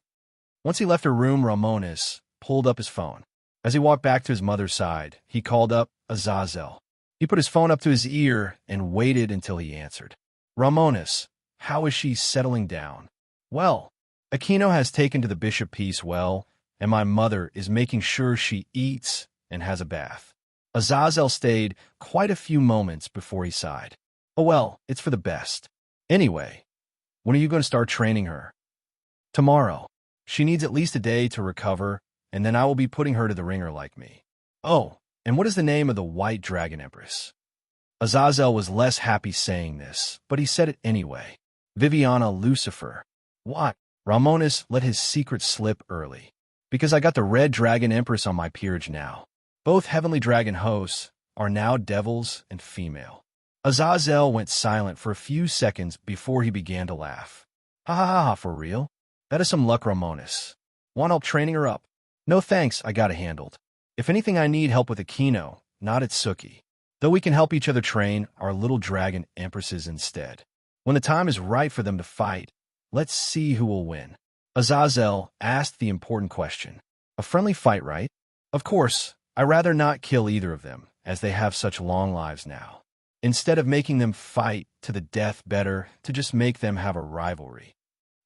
Once he left her room, Romonus pulled up his phone. As he walked back to his mother's side, he called up Azazel. He put his phone up to his ear and waited until he answered. Romonus, how is she settling down? Well, Aquino has taken to the bishop piece well, and my mother is making sure she eats and has a bath. Azazel stayed quite a few moments before he sighed. Oh well, it's for the best. Anyway, when are you going to start training her? Tomorrow. She needs at least a day to recover, and then I will be putting her to the ringer like me. Oh, and what is the name of the White Dragon Empress? Azazel was less happy saying this, but he said it anyway. Viviana Lucifer. What? Romonus let his secret slip early. Because I got the Red Dragon Empress on my peerage now. Both heavenly dragon hosts are now devils and female. Azazel went silent for a few seconds before he began to laugh. Ha ha ha, for real? That is some luck, Romonus. Want help training her up? No thanks, I got it handled. If anything, I need help with Aquino, not Atsuki. Though we can help each other train our little dragon empresses instead. When the time is right for them to fight, let's see who will win. Azazel asked the important question. A friendly fight, right? Of course, I'd rather not kill either of them, as they have such long lives now. Instead of making them fight to the death, better to just make them have a rivalry.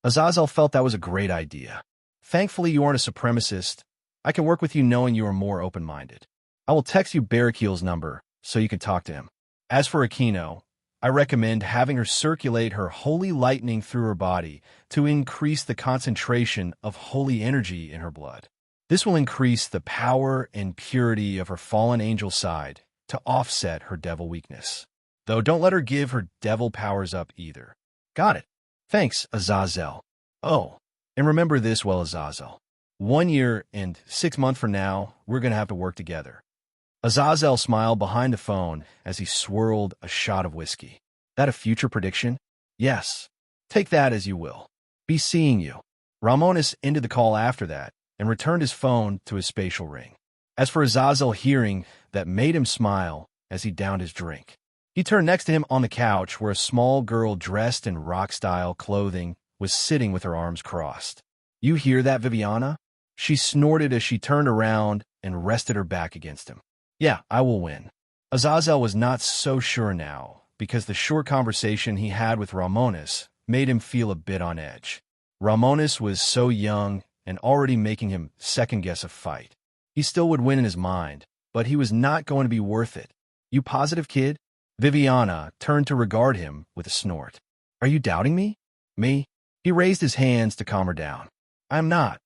Azazel felt that was a great idea. Thankfully, you aren't a supremacist. I can work with you knowing you are more open-minded. I will text you Barrakeel's number so you can talk to him. As for Aquino, I recommend having her circulate her holy lightning through her body to increase the concentration of holy energy in her blood. This will increase the power and purity of her fallen angel side to offset her devil weakness. Though don't let her give her devil powers up either. Got it. Thanks, Azazel. Oh, and remember this well, Azazel. 1 year and 6 months from now, we're going to have to work together. Azazel smiled behind the phone as he swirled a shot of whiskey. That a future prediction? Yes. Take that as you will. Be seeing you. Romonus ended the call after that and returned his phone to his spatial ring. As for Azazel hearing, that made him smile as he downed his drink. He turned next to him on the couch where a small girl dressed in rock-style clothing was sitting with her arms crossed. You hear that, Viviana? She snorted as she turned around and rested her back against him. Yeah, I will win. Azazel was not so sure now, because the short conversation he had with Romonus made him feel a bit on edge. Romonus was so young and already making him second-guess a fight. He still would win in his mind, but he was not going to be worth it. You positive, kid? Viviana turned to regard him with a snort. Are you doubting me? Me? He raised his hands to calm her down. I am not.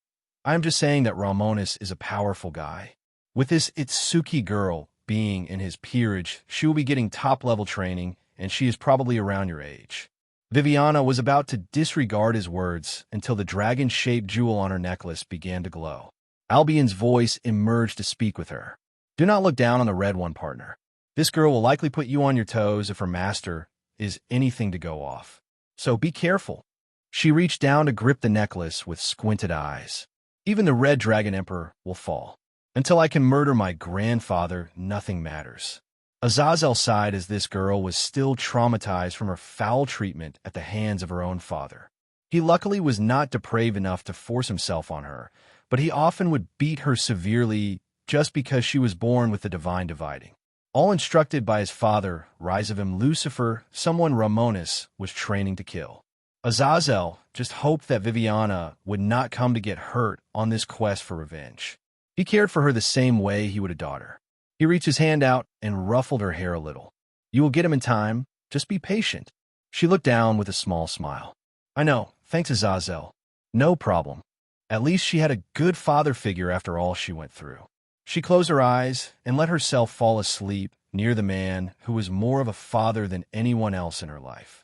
I am just saying that Romonus is a powerful guy. With this Itsuki girl being in his peerage, she will be getting top-level training, and she is probably around your age. Viviana was about to disregard his words until the dragon-shaped jewel on her necklace began to glow. Albion's voice emerged to speak with her. Do not look down on the red one, partner. This girl will likely put you on your toes if her master is anything to go off. So be careful. She reached down to grip the necklace with squinted eyes. Even the Red Dragon Emperor will fall. Until I can murder my grandfather, nothing matters. Azazel sighed as this girl was still traumatized from her foul treatment at the hands of her own father. He luckily was not depraved enough to force himself on her, but he often would beat her severely just because she was born with the divine dividing. All instructed by his father, Rise of him Lucifer, someone Romonus was training to kill. Azazel just hoped that Viviana would not come to get hurt on this quest for revenge. He cared for her the same way he would a daughter. He reached his hand out and ruffled her hair a little. You will get him in time. Just be patient. She looked down with a small smile. I know. Thanks, Azazel. No problem. At least she had a good father figure after all she went through. She closed her eyes and let herself fall asleep near the man who was more of a father than anyone else in her life.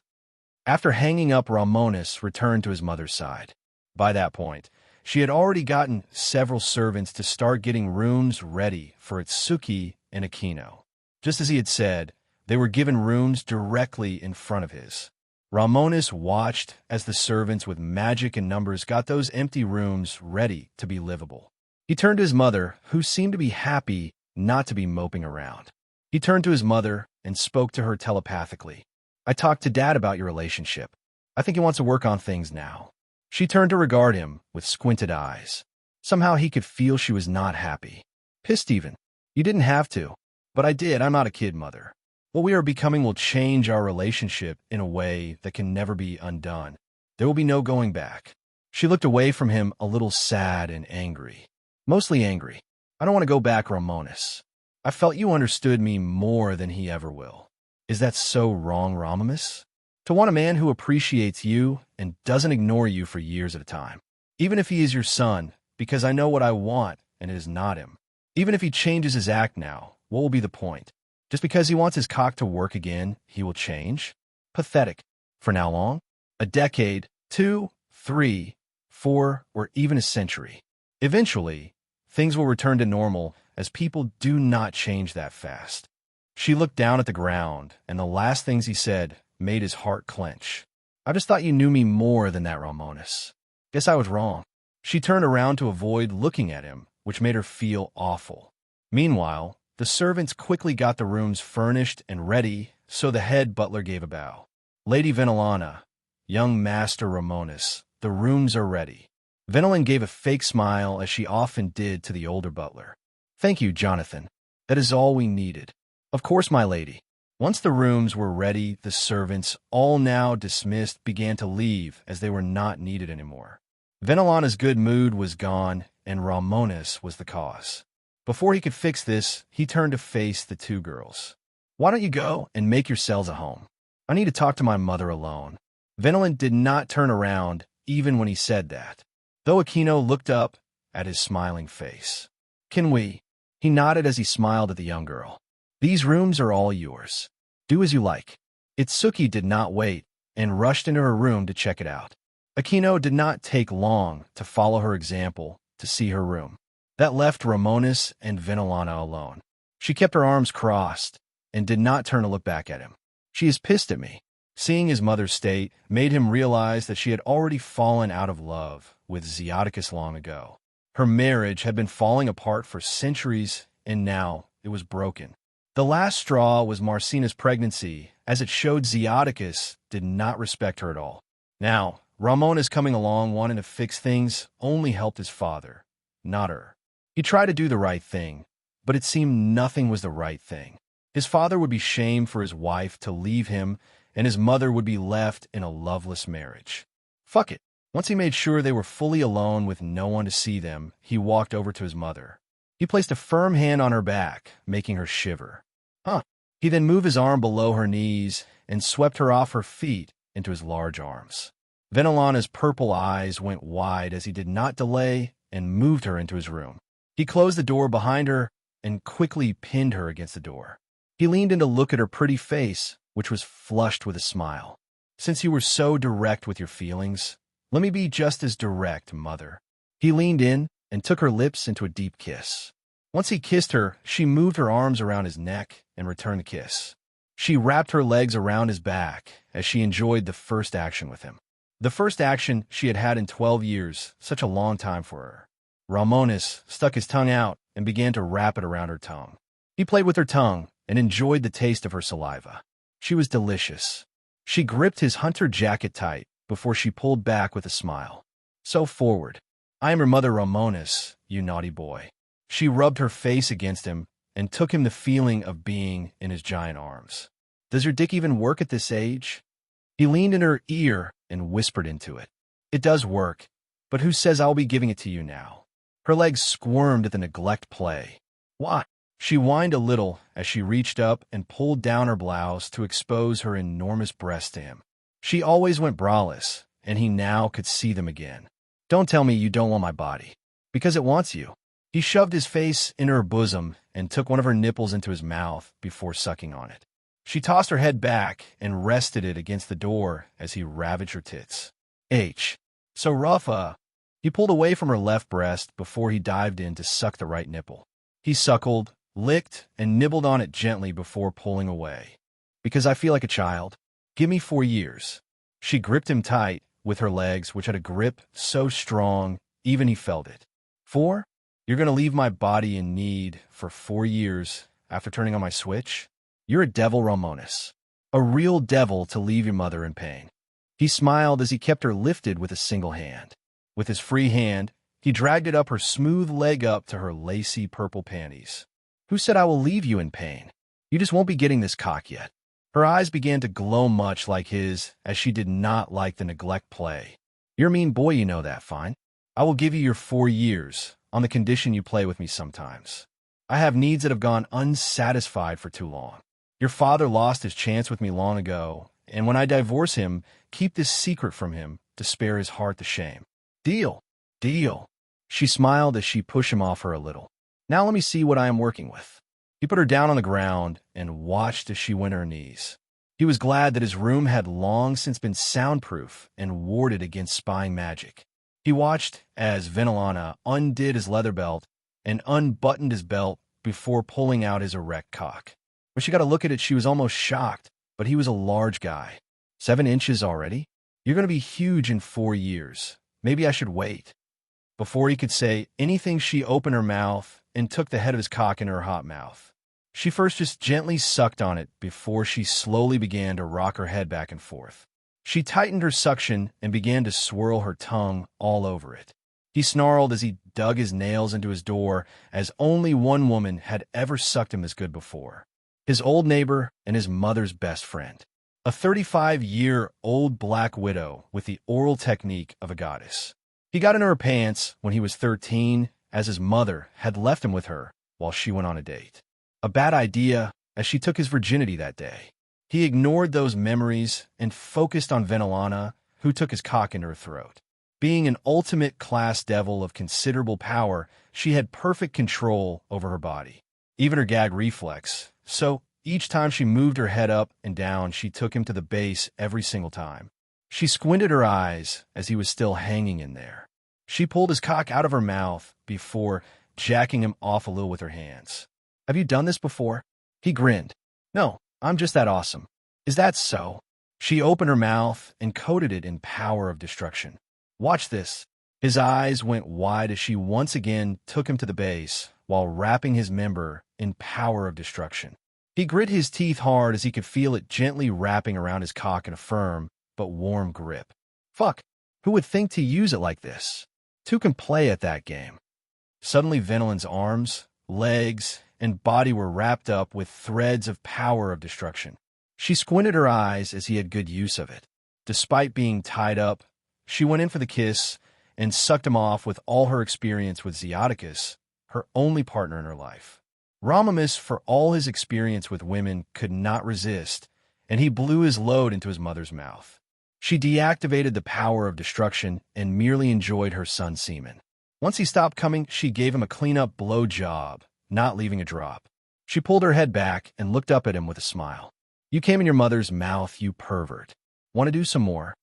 After hanging up, Romonus returned to his mother's side. By that point, she had already gotten several servants to start getting rooms ready for Itsuki and Aquino. Just as he had said, they were given rooms directly in front of his. Romonus watched as the servants with magic and numbers got those empty rooms ready to be livable. He turned to his mother, who seemed to be happy not to be moping around. He turned to his mother and spoke to her telepathically. I talked to Dad about your relationship. I think he wants to work on things now. She turned to regard him with squinted eyes. Somehow he could feel she was not happy. Pissed even. You didn't have to. But I did. I'm not a kid, Mother. What we are becoming will change our relationship in a way that can never be undone. There will be no going back. She looked away from him a little sad and angry. Mostly angry. I don't want to go back, Romonus. I felt you understood me more than he ever will. Is that so wrong, Romonus? To want a man who appreciates you and doesn't ignore you for years at a time. Even if he is your son, because I know what I want and it is not him. Even if he changes his act now, what will be the point? Just because he wants his cock to work again, he will change? Pathetic. For how long? A decade, 2, 3, 4, or even a century. Eventually, things will return to normal as people do not change that fast. She looked down at the ground, and the last things he said made his heart clench. I just thought you knew me more than that, Romonus. Guess I was wrong. She turned around to avoid looking at him, which made her feel awful. Meanwhile, the servants quickly got the rooms furnished and ready, so the head butler gave a bow. Lady Venelana, young Master Romonus, the rooms are ready. Venelin gave a fake smile as she often did to the older butler. Thank you, Jonathan. That is all we needed. Of course, my lady. Once the rooms were ready, the servants, all now dismissed, began to leave as they were not needed anymore. Venelana's good mood was gone, and Romonus was the cause. Before he could fix this, he turned to face the two girls. Why don't you go and make yourselves a home? I need to talk to my mother alone. Venelin did not turn around, even when he said that, though Aquino looked up at his smiling face. Can we? He nodded as he smiled at the young girl. These rooms are all yours. Do as you like. Itsuki did not wait and rushed into her room to check it out. Aquino did not take long to follow her example to see her room. That left Romonus and Venelana alone. She kept her arms crossed and did not turn to look back at him. She is pissed at me. Seeing his mother's state made him realize that she had already fallen out of love with Zeoticus long ago. Her marriage had been falling apart for centuries, and now it was broken. The last straw was Marcina's pregnancy, as it showed Zeoticus did not respect her at all. Now, Romonus coming along wanting to fix things only helped his father, not her. He tried to do the right thing, but it seemed nothing was the right thing. His father would be shamed for his wife to leave him, and his mother would be left in a loveless marriage. Fuck it. Once he made sure they were fully alone with no one to see them, he walked over to his mother. He placed a firm hand on her back, making her shiver. He then moved his arm below her knees and swept her off her feet into his large arms. Venelana's purple eyes went wide as he did not delay and moved her into his room. He closed the door behind her and quickly pinned her against the door. He leaned in to look at her pretty face, which was flushed with a smile. Since you were so direct with your feelings, let me be just as direct, Mother. He leaned in and took her lips into a deep kiss. Once he kissed her, she moved her arms around his neck and returned the kiss. She wrapped her legs around his back as she enjoyed the first action with him. The first action she had had in 12 years, such a long time for her. Romonus stuck his tongue out and began to wrap it around her tongue. He played with her tongue and enjoyed the taste of her saliva. She was delicious. She gripped his hunter jacket tight before she pulled back with a smile. So forward. I am your mother, Romonus, you naughty boy. She rubbed her face against him and took him the feeling of being in his giant arms. Does your dick even work at this age? He leaned in her ear and whispered into it. It does work, but who says I'll be giving it to you now? Her legs squirmed at the neglect play. Why? She whined a little as she reached up and pulled down her blouse to expose her enormous breasts to him. She always went braless, and he now could see them again. Don't tell me you don't want my body. Because it wants you. He shoved his face into her bosom and took one of her nipples into his mouth before sucking on it. She tossed her head back and rested it against the door as he ravaged her tits. So rough, He pulled away from her left breast before he dived in to suck the right nipple. He suckled, licked, and nibbled on it gently before pulling away. Because I feel like a child. Give me 4 years. She gripped him tight with her legs, which had a grip so strong, even he felt it. 4? You're going to leave my body in need for 4 years after turning on my switch? You're a devil, Romonus. A real devil to leave your mother in pain. He smiled as he kept her lifted with a single hand. With his free hand, he dragged it up her smooth leg up to her lacy purple panties. Who said I will leave you in pain? You just won't be getting this cock yet. Her eyes began to glow much like his, as she did not like the neglect play. You're a mean boy, you know that, fine. I will give you your 4 years, on the condition you play with me sometimes. I have needs that have gone unsatisfied for too long. Your father lost his chance with me long ago, and when I divorce him, keep this secret from him to spare his heart the shame. Deal. Deal. She smiled as she pushed him off her a little. Now let me see what I am working with. He put her down on the ground and watched as she went to her knees. He was glad that his room had long since been soundproof and warded against spying magic. He watched as Venelana undid his leather belt and unbuttoned his belt before pulling out his erect cock. When she got a look at it, she was almost shocked, but he was a large guy. 7 inches already? You're going to be huge in 4 years. Maybe I should wait. Before he could say anything, she opened her mouth and took the head of his cock in her hot mouth. She first just gently sucked on it before she slowly began to rock her head back and forth. She tightened her suction and began to swirl her tongue all over it. He snarled as he dug his nails into his door, as only one woman had ever sucked him as good before. His old neighbor and his mother's best friend. A 35-year-old black widow with the oral technique of a goddess. He got into her pants when he was 13, as his mother had left him with her while she went on a date. A bad idea, as she took his virginity that day. He ignored those memories and focused on Venelana, who took his cock into her throat. Being an ultimate class devil of considerable power, she had perfect control over her body, even her gag reflex. So each time she moved her head up and down, she took him to the base every single time. She squinted her eyes as he was still hanging in there. She pulled his cock out of her mouth before jacking him off a little with her hands. Have you done this before? He grinned. No, I'm just that awesome. Is that so? She opened her mouth and coated it in power of destruction. Watch this. His eyes went wide as she once again took him to the base while wrapping his member in power of destruction. He grit his teeth hard as he could feel it gently wrapping around his cock in a firm but warm grip. Fuck, who would think to use it like this? Two can play at that game. Suddenly Venelin's arms, legs, and body were wrapped up with threads of power of destruction. She squinted her eyes as he had good use of it. Despite being tied up, she went in for the kiss and sucked him off with all her experience with Zeoticus, her only partner in her life. Romonus, for all his experience with women, could not resist, and he blew his load into his mother's mouth. She deactivated the power of destruction and merely enjoyed her son's semen. Once he stopped coming, she gave him a clean-up blow job, not leaving a drop. She pulled her head back and looked up at him with a smile. You came in your mother's mouth, you pervert. Want to do some more?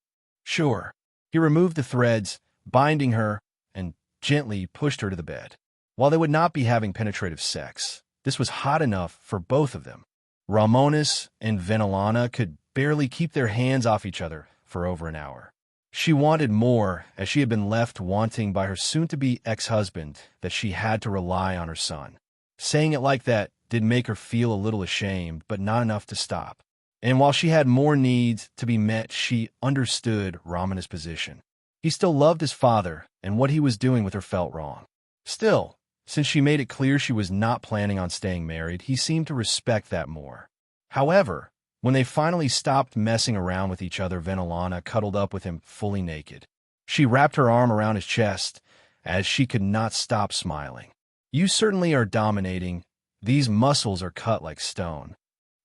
Sure. He removed the threads, binding her, and gently pushed her to the bed. While they would not be having penetrative sex, this was hot enough for both of them. Romonus and Venelana could barely keep their hands off each other for over an hour. She wanted more, as she had been left wanting by her soon-to-be ex-husband that she had to rely on her son. Saying it like that did make her feel a little ashamed, but not enough to stop. And while she had more needs to be met, she understood Romonus' position. He still loved his father, and what he was doing with her felt wrong. Still, since she made it clear she was not planning on staying married, he seemed to respect that more. However, when they finally stopped messing around with each other, Venelana cuddled up with him fully naked. She wrapped her arm around his chest, as she could not stop smiling. You certainly are dominating. These muscles are cut like stone.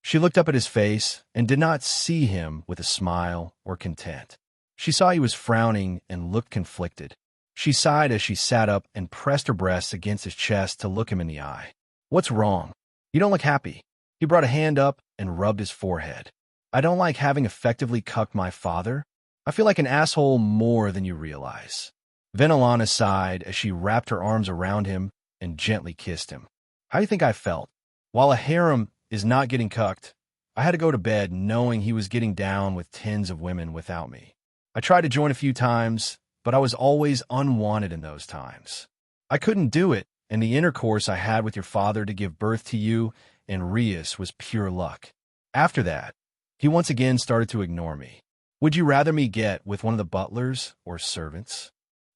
She looked up at his face and did not see him with a smile or content. She saw he was frowning and looked conflicted. She sighed as she sat up and pressed her breasts against his chest to look him in the eye. What's wrong? You don't look happy. He brought a hand up and rubbed his forehead. I don't like having effectively cucked my father. I feel like an asshole more than you realize. Venelana sighed as she wrapped her arms around him and gently kissed him. How do you think I felt? While a harem is not getting cucked, I had to go to bed knowing he was getting down with tens of women without me. I tried to join a few times, but I was always unwanted in those times. I couldn't do it, and the intercourse I had with your father to give birth to you and Rias was pure luck. After that, he once again started to ignore me. Would you rather me get with one of the butlers or servants?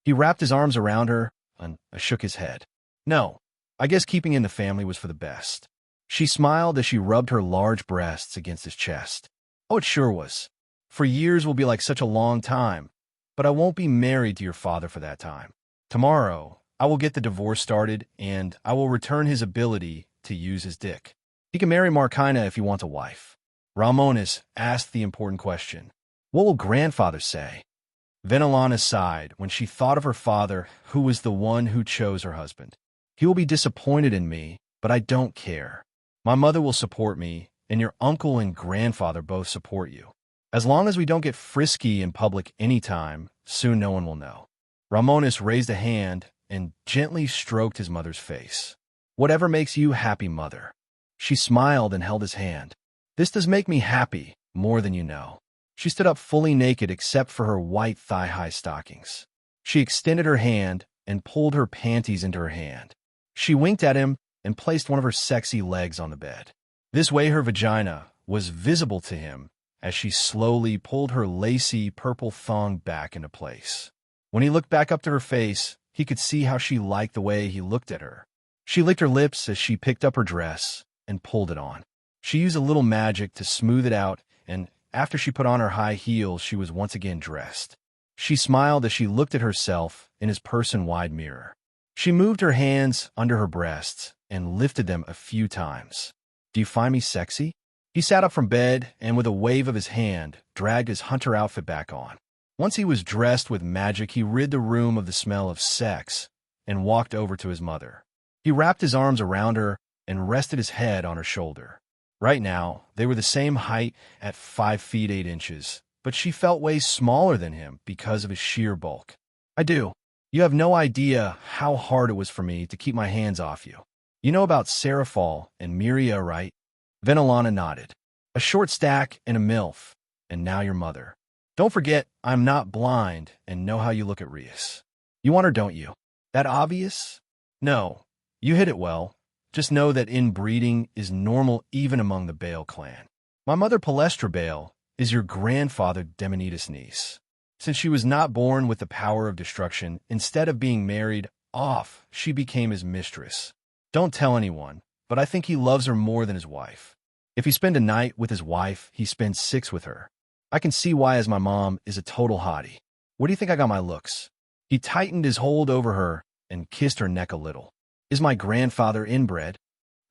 He wrapped his arms around her and shook his head. No, I guess keeping in the family was for the best. She smiled as she rubbed her large breasts against his chest. Oh, it sure was. For years will be like such a long time, but I won't be married to your father for that time. Tomorrow, I will get the divorce started, and I will return his ability to use his dick. He can marry Markina if he wants a wife. Romonus asked the important question. What will grandfather say? Venelana sighed when she thought of her father, who was the one who chose her husband. He will be disappointed in me, but I don't care. My mother will support me, and your uncle and grandfather both support you. As long as we don't get frisky in public anytime, soon no one will know. Romonus raised a hand and gently stroked his mother's face. Whatever makes you happy, mother. She smiled and held his hand. This does make me happy, more than you know. She stood up fully naked except for her white thigh-high stockings. She extended her hand and pulled her panties into her hand. She winked at him and placed one of her sexy legs on the bed. This way her vagina was visible to him as she slowly pulled her lacy purple thong back into place. When he looked back up to her face, he could see how she liked the way he looked at her. She licked her lips as she picked up her dress and pulled it on. She used a little magic to smooth it out, and after she put on her high heels, she was once again dressed. She smiled as she looked at herself in his person-wide mirror. She moved her hands under her breasts and lifted them a few times. Do you find me sexy? He sat up from bed and with a wave of his hand, dragged his hunter outfit back on. Once he was dressed with magic, he rid the room of the smell of sex and walked over to his mother. He wrapped his arms around her and rested his head on her shoulder. Right now, they were the same height at 5 feet 8 inches, but she felt way smaller than him because of his sheer bulk. I do. You have no idea how hard it was for me to keep my hands off you. You know about Seraphal and Miria, right? Venelana nodded. A short stack and a MILF, and now your mother. Don't forget, I'm not blind and know how you look at Rias. You want her, don't you? That obvious? No. You hit it well. Just know that inbreeding is normal even among the Bale clan. My mother Palestra Bale is your grandfather Demonidas' niece. Since she was not born with the power of destruction, instead of being married off, she became his mistress. Don't tell anyone, but I think he loves her more than his wife. If he spend a night with his wife, he spends 6 with her. I can see why, as my mom is a total hottie. What do you think I got my looks? He tightened his hold over her and kissed her neck a little. Is my grandfather inbred?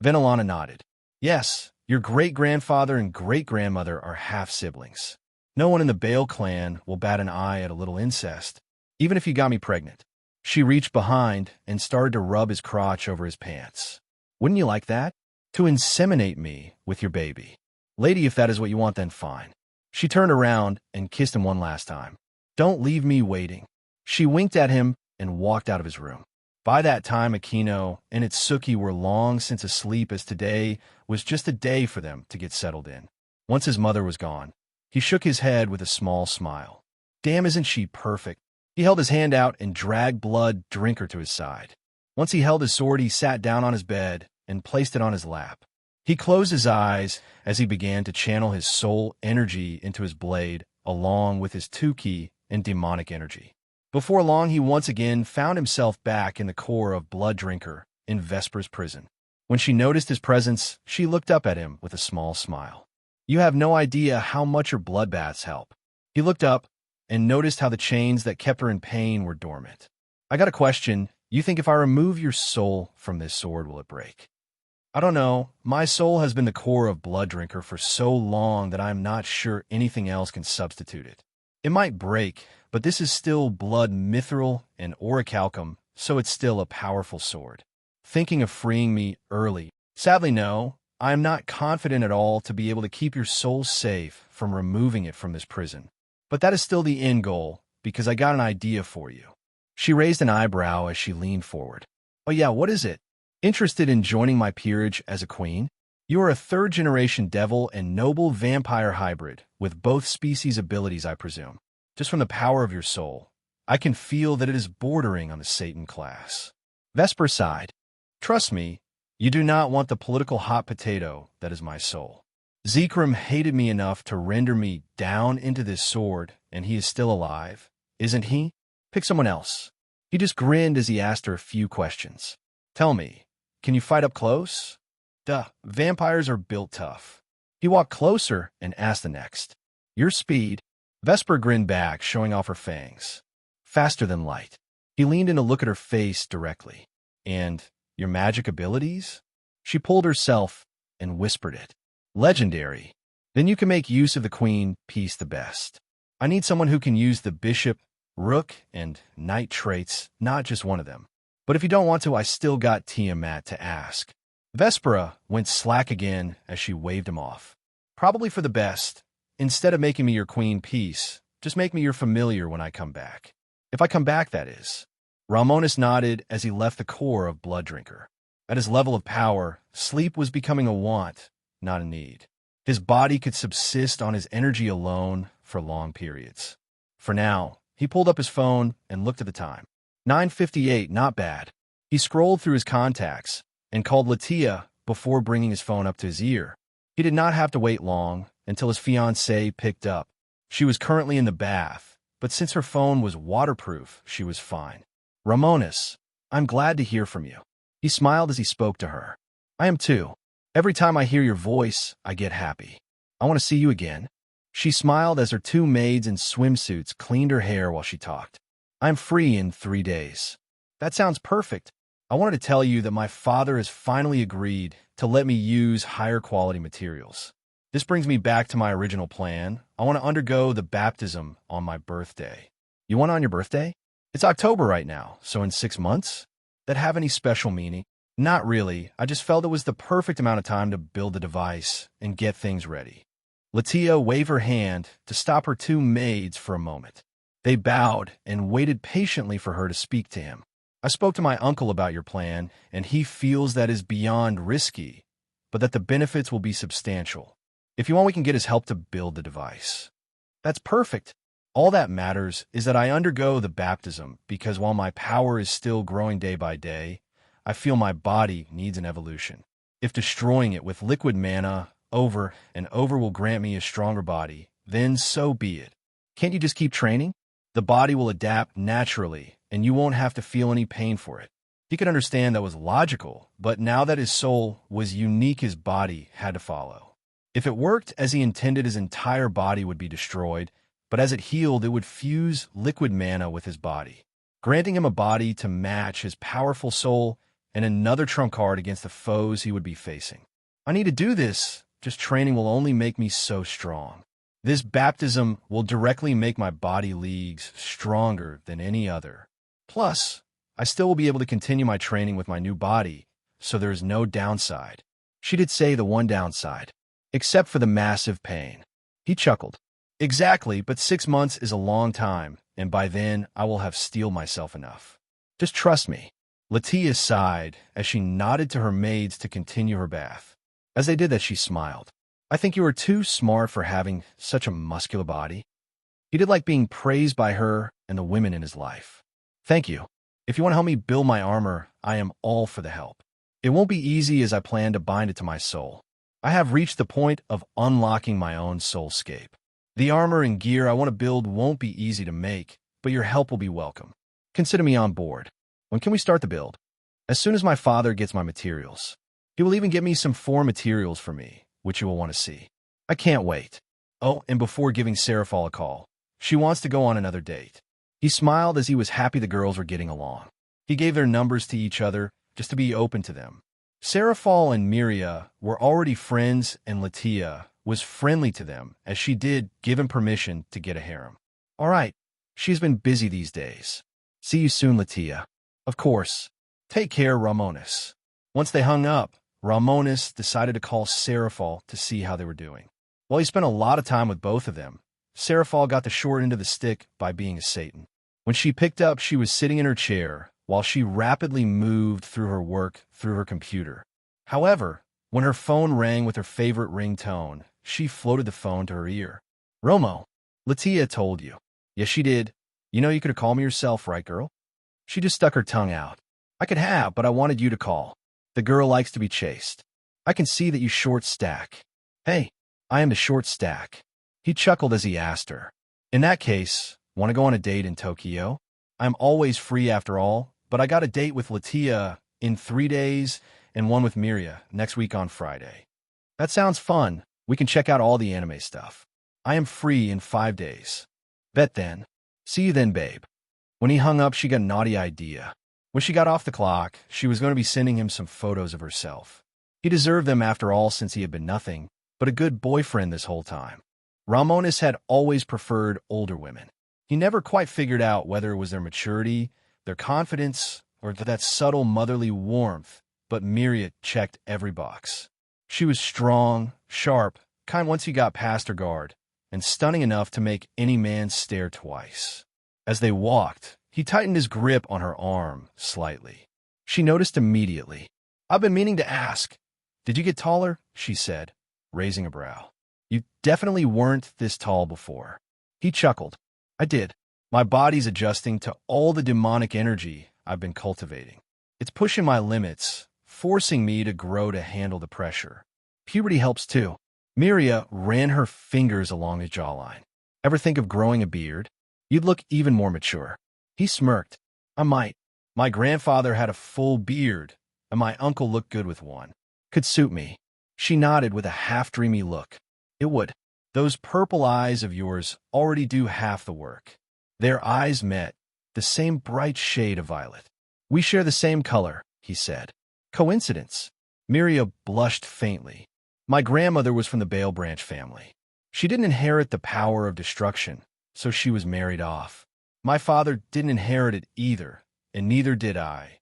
Venelana nodded. Yes, your great-grandfather and great-grandmother are half-siblings. No one in the Bale clan will bat an eye at a little incest, even if you got me pregnant. She reached behind and started to rub his crotch over his pants. Wouldn't you like that? To inseminate me with your baby. Lady, if that is what you want, then fine. She turned around and kissed him one last time. Don't leave me waiting. She winked at him and walked out of his room. By that time, Aquino and Itsuki were long since asleep, as today was just a day for them to get settled in. Once his mother was gone, he shook his head with a small smile. Damn, isn't she perfect? He held his hand out and dragged Blood Drinker to his side. Once he held his sword, he sat down on his bed and placed it on his lap. He closed his eyes as he began to channel his soul energy into his blade, along with his Tuki and demonic energy. Before long, he once again found himself back in the core of Blood Drinker in Vesper's prison. When she noticed his presence, she looked up at him with a small smile. You have no idea how much your bloodbaths help. He looked up and noticed how the chains that kept her in pain were dormant. I got a question. You think if I remove your soul from this sword, will it break? I don't know. My soul has been the core of Blood Drinker for so long that I'm not sure anything else can substitute it. It might break, but this is still blood mithril and orichalcum, so it's still a powerful sword. Thinking of freeing me early? Sadly, no. I am not confident at all to be able to keep your soul safe from removing it from this prison. But that is still the end goal, because I got an idea for you. She raised an eyebrow as she leaned forward. Oh yeah, what is it? Interested in joining my peerage as a queen? You are a third-generation devil and noble vampire hybrid, with both species abilities, I presume. Just from the power of your soul, I can feel that it is bordering on the Satan class. Vesper sighed. Trust me, you do not want the political hot potato that is my soul. Zekrom hated me enough to render me down into this sword, and he is still alive, isn't he? Pick someone else. He just grinned as he asked her a few questions. Tell me, can you fight up close? Duh, vampires are built tough. He walked closer and asked the next. Your speed? Vesper grinned back, showing off her fangs. Faster than light. He leaned in to look at her face directly. And your magic abilities? She pulled herself and whispered it. Legendary. Then you can make use of the queen piece the best. I need someone who can use the bishop, rook, and knight traits, not just one of them. But if you don't want to, I still got Tiamat to ask. Vespera went slack again as she waved him off. Probably for the best. Instead of making me your queen piece, just make me your familiar when I come back. If I come back, that is. Romonus nodded as he left the core of Blood Drinker. At his level of power, sleep was becoming a want, not a need. His body could subsist on his energy alone for long periods. For now, he pulled up his phone and looked at the time. 9:58, not bad. He scrolled through his contacts and called Latia before bringing his phone up to his ear. He did not have to wait long until his fiancée picked up. She was currently in the bath, but since her phone was waterproof, she was fine. Romonus, I'm glad to hear from you. He smiled as he spoke to her. I am too. Every time I hear your voice, I get happy. I want to see you again. She smiled as her two maids in swimsuits cleaned her hair while she talked. I'm free in 3 days. That sounds perfect. I wanted to tell you that my father has finally agreed to let me use higher quality materials. This brings me back to my original plan. I want to undergo the baptism on my birthday. You want it on your birthday? It's October right now, so in 6 months? That have any special meaning? Not really. I just felt it was the perfect amount of time to build the device and get things ready. Latia waved her hand to stop her two maids for a moment. They bowed and waited patiently for her to speak to him. I spoke to my uncle about your plan, and he feels that is beyond risky, but that the benefits will be substantial. If you want, we can get his help to build the device. That's perfect. All that matters is that I undergo the baptism because while my power is still growing day by day, I feel my body needs an evolution. If destroying it with liquid mana over and over will grant me a stronger body, then so be it. Can't you just keep training? The body will adapt naturally, and you won't have to feel any pain for it. He could understand that was logical, but now that his soul was unique, his body had to follow. If it worked as he intended, his entire body would be destroyed, but as it healed, it would fuse liquid mana with his body, granting him a body to match his powerful soul and another trump card against the foes he would be facing. I need to do this. Just training will only make me so strong. This baptism will directly make my body leagues stronger than any other. Plus, I still will be able to continue my training with my new body, so there is no downside. She did say the one downside, except for the massive pain. He chuckled. Exactly, but 6 months is a long time, and by then I will have steeled myself enough. Just trust me. Latia sighed as she nodded to her maids to continue her bath. As they did that, she smiled. I think you are too smart for having such a muscular body. He did like being praised by her and the women in his life. Thank you. If you want to help me build my armor, I am all for the help. It won't be easy as I plan to bind it to my soul. I have reached the point of unlocking my own soulscape. The armor and gear I want to build won't be easy to make, but your help will be welcome. Consider me on board. When can we start the build? As soon as my father gets my materials. He will even get me some 4 materials for me, which you will want to see. I can't wait. Oh, and before giving Seraphal a call, she wants to go on another date. He smiled as he was happy the girls were getting along. He gave their numbers to each other just to be open to them. Seraphal and Miria were already friends, and Latia was friendly to them as she did give him permission to get a harem. All right, she's been busy these days. See you soon, Latia. Of course. Take care, Romonus. Once they hung up, Romonus decided to call Serafal to see how they were doing. While he spent a lot of time with both of them, Serafal got the short end of the stick by being a Satan. When she picked up, she was sitting in her chair while she rapidly moved through her work through her computer. However, when her phone rang with her favorite ringtone, she floated the phone to her ear. "Romo, Latia told you." "Yes, she did. You know you could have called me yourself, right, girl?" She just stuck her tongue out. "I could have, but I wanted you to call. The girl likes to be chased. I can see that you short stack." "Hey, I am the short stack." He chuckled as he asked her. "In that case, want to go on a date in Tokyo? I'm always free after all, but I got a date with Latia in 3 days and one with Miria next week on Friday." "That sounds fun. We can check out all the anime stuff. I am free in 5 days." "Bet then. See you then, babe." When he hung up, she got a naughty idea. When she got off the clock, she was going to be sending him some photos of herself. He deserved them after all, since he had been nothing but a good boyfriend this whole time. Romonus had always preferred older women. He never quite figured out whether it was their maturity, their confidence, or that subtle motherly warmth, but Miria checked every box. She was strong, sharp, kind once he got past her guard, and stunning enough to make any man stare twice. As they walked, he tightened his grip on her arm slightly. She noticed immediately. "I've been meaning to ask. Did you get taller?" she said, raising a brow. "You definitely weren't this tall before." He chuckled. "I did. My body's adjusting to all the demonic energy I've been cultivating. It's pushing my limits, forcing me to grow to handle the pressure. Puberty helps too." Miria ran her fingers along his jawline. "Ever think of growing a beard? You'd look even more mature." He smirked. "I might. My grandfather had a full beard, and my uncle looked good with one. Could suit me." She nodded with a half-dreamy look. "It would. Those purple eyes of yours already do half the work." Their eyes met, the same bright shade of violet. "We share the same color," he said. "Coincidence?" Miria blushed faintly. "My grandmother was from the Bale Branch family. She didn't inherit the power of destruction, so she was married off. My father didn't inherit it either, and neither did I."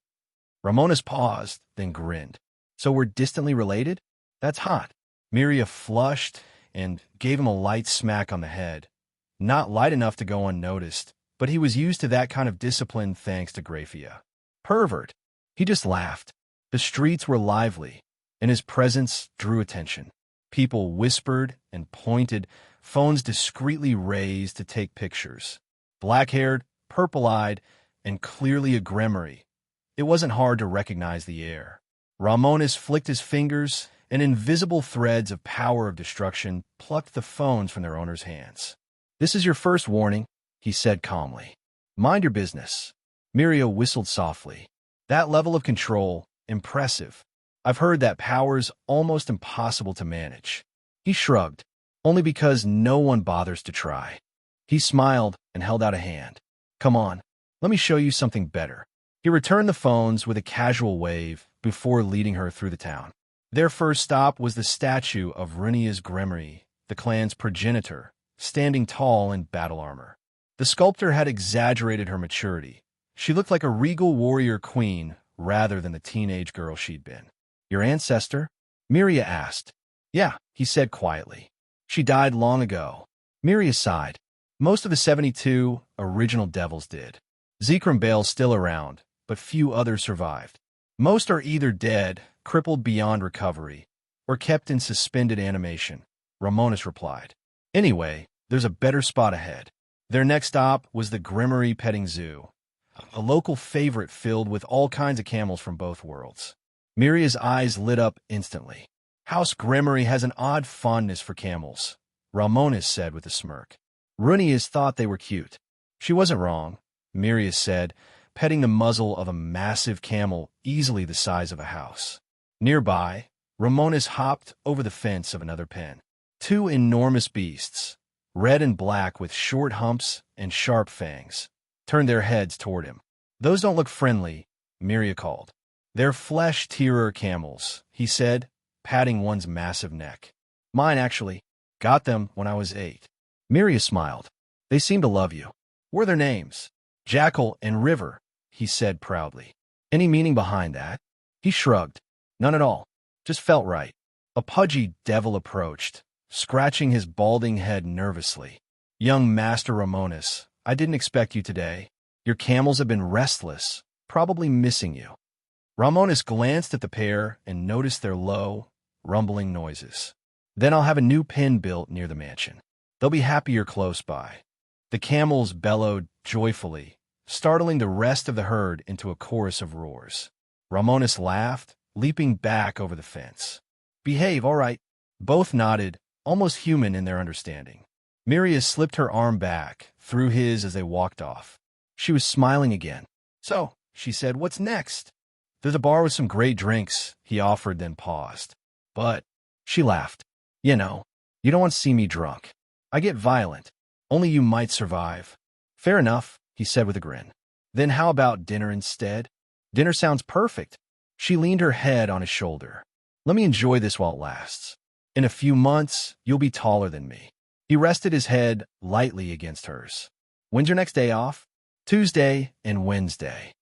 Romonus paused, then grinned. "So we're distantly related? That's hot." Miria flushed and gave him a light smack on the head. Not light enough to go unnoticed, but he was used to that kind of discipline thanks to Graphia. "Pervert." He just laughed. The streets were lively, and his presence drew attention. People whispered and pointed, phones discreetly raised to take pictures. Black-haired, purple-eyed, and clearly a Gremory. It wasn't hard to recognize the air. Romonus flicked his fingers, and invisible threads of power of destruction plucked the phones from their owners' hands. "This is your first warning," he said calmly. "Mind your business." Miria whistled softly. That level of control, impressive. I've heard that power's almost impossible to manage. He shrugged, only because no one bothers to try. He smiled and held out a hand. "Come on, let me show you something better." He returned the phones with a casual wave before leading her through the town. Their first stop was the statue of Romonus Gremory, the clan's progenitor, standing tall in battle armor. The sculptor had exaggerated her maturity. She looked like a regal warrior queen rather than the teenage girl she'd been. "Your ancestor?" Miria asked. "Yeah," he said quietly. "She died long ago." Miria sighed. "Most of the 72 original devils did. Zekrom Bale's still around, but few others survived. Most are either dead, crippled beyond recovery, or kept in suspended animation," Romonus replied. "Anyway, there's a better spot ahead." Their next stop was the Gremory Petting Zoo, a local favorite filled with all kinds of camels from both worlds. Miria's eyes lit up instantly. "House Gremory has an odd fondness for camels," Romonus said with a smirk. Rias thought they were cute. She wasn't wrong, Miria said, petting the muzzle of a massive camel easily the size of a house. Nearby, Romonus hopped over the fence of another pen. Two enormous beasts, red and black with short humps and sharp fangs, turned their heads toward him. "Those don't look friendly," Miria called. "They're flesh-tearer camels," he said, patting one's massive neck. "Mine, actually. Got them when I was 8. Miria smiled. "They seem to love you." "What are their names?" "Jackal and River," he said proudly. "Any meaning behind that?" He shrugged. "None at all. Just felt right. A pudgy devil approached, scratching his balding head nervously. Young Master Romonus, I didn't expect you today. Your camels have been restless, probably missing you. Romonus glanced at the pair and noticed their low, rumbling noises. Then I'll have a new pen built near the mansion. They'll be happier close by. The camels bellowed joyfully, startling the rest of the herd into a chorus of roars. Romonus laughed, leaping back over the fence. Behave, all right. Both nodded, almost human in their understanding. Rias slipped her arm back, through his as they walked off. She was smiling again. So, she said, what's next? There's a bar with some great drinks, he offered, then paused. But, she laughed. You know, you don't want to see me drunk. I get violent. Only you might survive. Fair enough, he said with a grin. Then how about dinner instead? Dinner sounds perfect. She leaned her head on his shoulder. Let me enjoy this while it lasts. In a few months, you'll be taller than me. He rested his head lightly against hers. When's your next day off? Tuesday and Wednesday.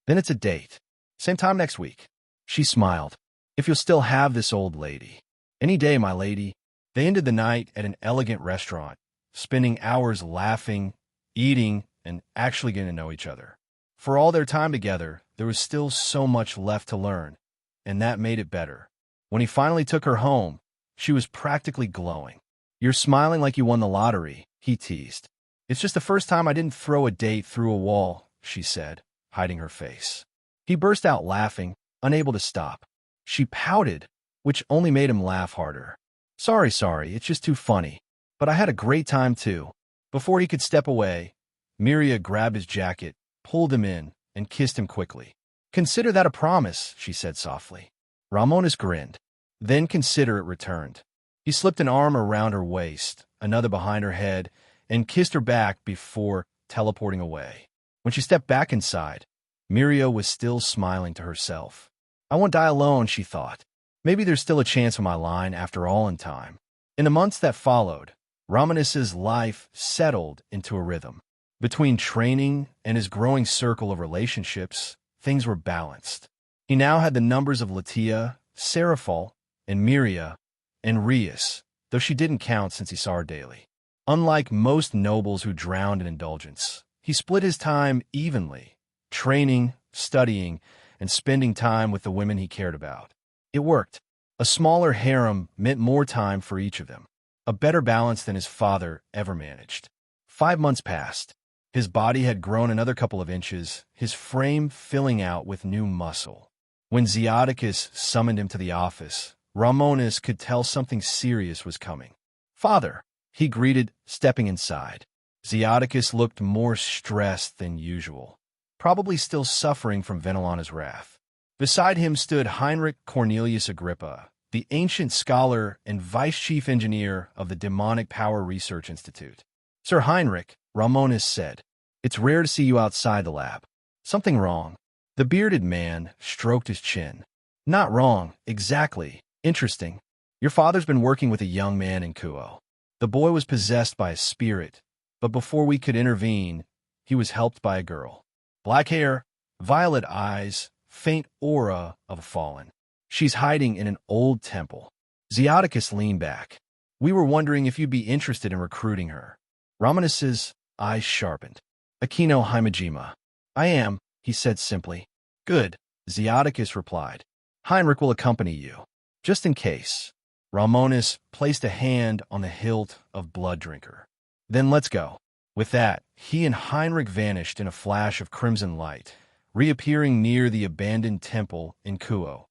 Then it's a date. Same time next week. She smiled. If you'll still have this old lady. Any day, my lady. They ended the night at an elegant restaurant, spending hours laughing, eating, and actually getting to know each other. For all their time together, there was still so much left to learn, and that made it better. When he finally took her home, she was practically glowing. You're smiling like you won the lottery, he teased. It's just the first time I didn't throw a date through a wall, she said, hiding her face. He burst out laughing, unable to stop. She pouted, which only made him laugh harder. Sorry, it's just too funny. But I had a great time too. Before he could step away, Rias grabbed his jacket, pulled him in, and kissed him quickly. Consider that a promise, she said softly. Romonus grinned. Then consider it returned. He slipped an arm around her waist, another behind her head, and kissed her back before teleporting away. When she stepped back inside, Rias was still smiling to herself. I won't die alone, she thought. Maybe there's still a chance of my line after all in time. In the months that followed, Romonus's life settled into a rhythm. Between training and his growing circle of relationships, things were balanced. He now had the numbers of Latia, Seraphol, and Rias, and Rias, though she didn't count since he saw her daily. Unlike most nobles who drowned in indulgence, he split his time evenly, training, studying, and spending time with the women he cared about. It worked. A smaller harem meant more time for each of them, a better balance than his father ever managed. 5 months passed. His body had grown another couple of inches, his frame filling out with new muscle. When Zeodicus summoned him to the office, Romonus could tell something serious was coming. Father, he greeted, stepping inside. Zeodicus looked more stressed than usual, probably still suffering from Venelana's wrath. Beside him stood Heinrich Cornelius Agrippa, the ancient scholar and vice chief engineer of the Demonic Power Research Institute. Sir Heinrich, Romonus said, it's rare to see you outside the lab. Something wrong? The bearded man stroked his chin. Not wrong, exactly. Interesting. Your father's been working with a young man in Kuo. The boy was possessed by a spirit, but before we could intervene, he was helped by a girl. Black hair, violet eyes, faint aura of a fallen. She's hiding in an old temple. Zeodicus leaned back. We were wondering if you'd be interested in recruiting her. Romonus's eyes sharpened. Akino Himejima. I am, he said simply. Good, Zeodicus replied. Heinrich will accompany you. Just in case. Romonus placed a hand on the hilt of Blood Drinker. Then let's go. With that, he and Heinrich vanished in a flash of crimson light, reappearing near the abandoned temple in Kuo,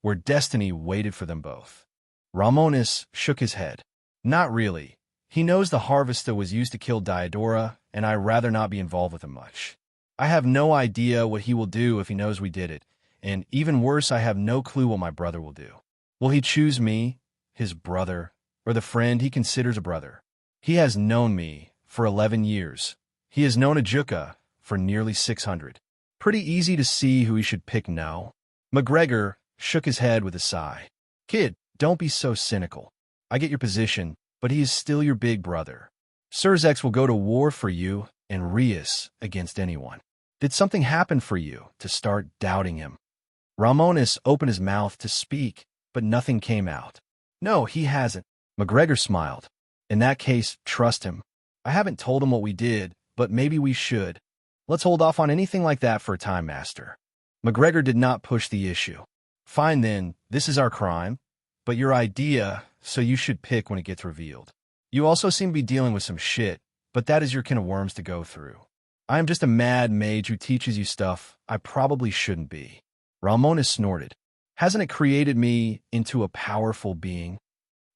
where destiny waited for them both. Romonus shook his head. Not really. He knows the Harvester was used to kill Diodora, and I'd rather not be involved with him much. I have no idea what he will do if he knows we did it, and even worse, I have no clue what my brother will do. Will he choose me, his brother, or the friend he considers a brother? He has known me for 11 years. He has known Ajuka for nearly 600. Pretty easy to see who he should pick now. McGregor shook his head with a sigh. Kid, don't be so cynical. I get your position, but he is still your big brother. Surzex will go to war for you and Rias against anyone. Did something happen for you to start doubting him? Romonus opened his mouth to speak, but nothing came out. No, he hasn't. McGregor smiled. In that case, trust him. I haven't told him what we did, but maybe we should. Let's hold off on anything like that for a time, Master. McGregor did not push the issue. Fine then, this is our crime, but your idea, so you should pick when it gets revealed. You also seem to be dealing with some shit, but that is your can of worms to go through. I am just a mad mage who teaches you stuff I probably shouldn't be. Romonus snorted. Hasn't it created me into a powerful being?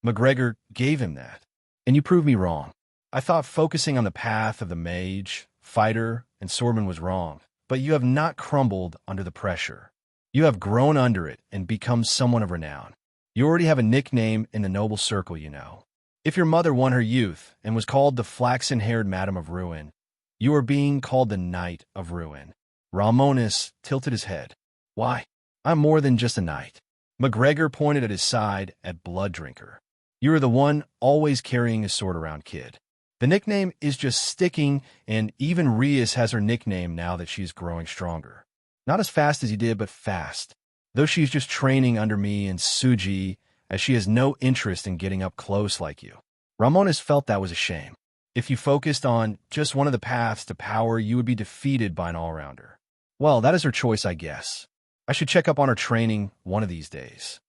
McGregor gave him that. And you proved me wrong. I thought focusing on the path of the mage, fighter, and swordman was wrong, but you have not crumbled under the pressure. You have grown under it and become someone of renown. You already have a nickname in the noble circle, you know. If your mother won her youth and was called the flaxen-haired Madam of Ruin, you are being called the Knight of Ruin. Romonus tilted his head. Why? I'm more than just a knight. McGregor pointed at his side at Blood Drinker. You are the one always carrying a sword around, kid. The nickname is just sticking, and even Rias has her nickname now that she is growing stronger. Not as fast as you did, but fast. Though she's just training under me and Suji, as she has no interest in getting up close like you. Romonus felt that was a shame. If you focused on just one of the paths to power, you would be defeated by an all-rounder. Well, that is her choice, I guess. I should check up on her training one of these days.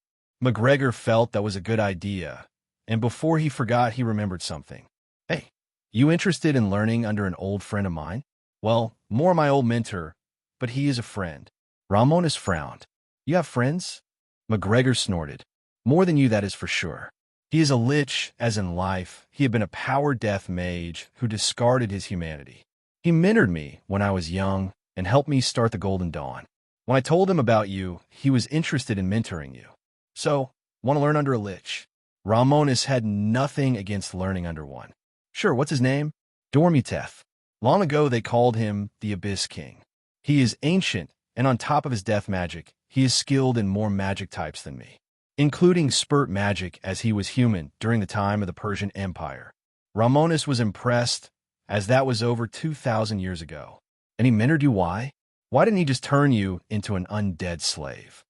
McGregor felt that was a good idea, and before he forgot, he remembered something. Hey, you interested in learning under an old friend of mine? Well, more my old mentor, but he is a friend. Romonus frowned. You have friends? McGregor snorted. More than you, that is for sure. He is a lich, as in life. He had been a power-death mage who discarded his humanity. He mentored me when I was young and helped me start the Golden Dawn. When I told him about you, he was interested in mentoring you. So, want to learn under a lich? Romonus had nothing against learning under one. Sure, what's his name? Dormuteth. Long ago they called him the Abyss King. He is ancient, and on top of his death magic, he is skilled in more magic types than me, including spurt magic as he was human during the time of the Persian Empire. Romonus was impressed, as that was over 2,000 years ago. And he mentored you why? Why didn't he just turn you into an undead slave?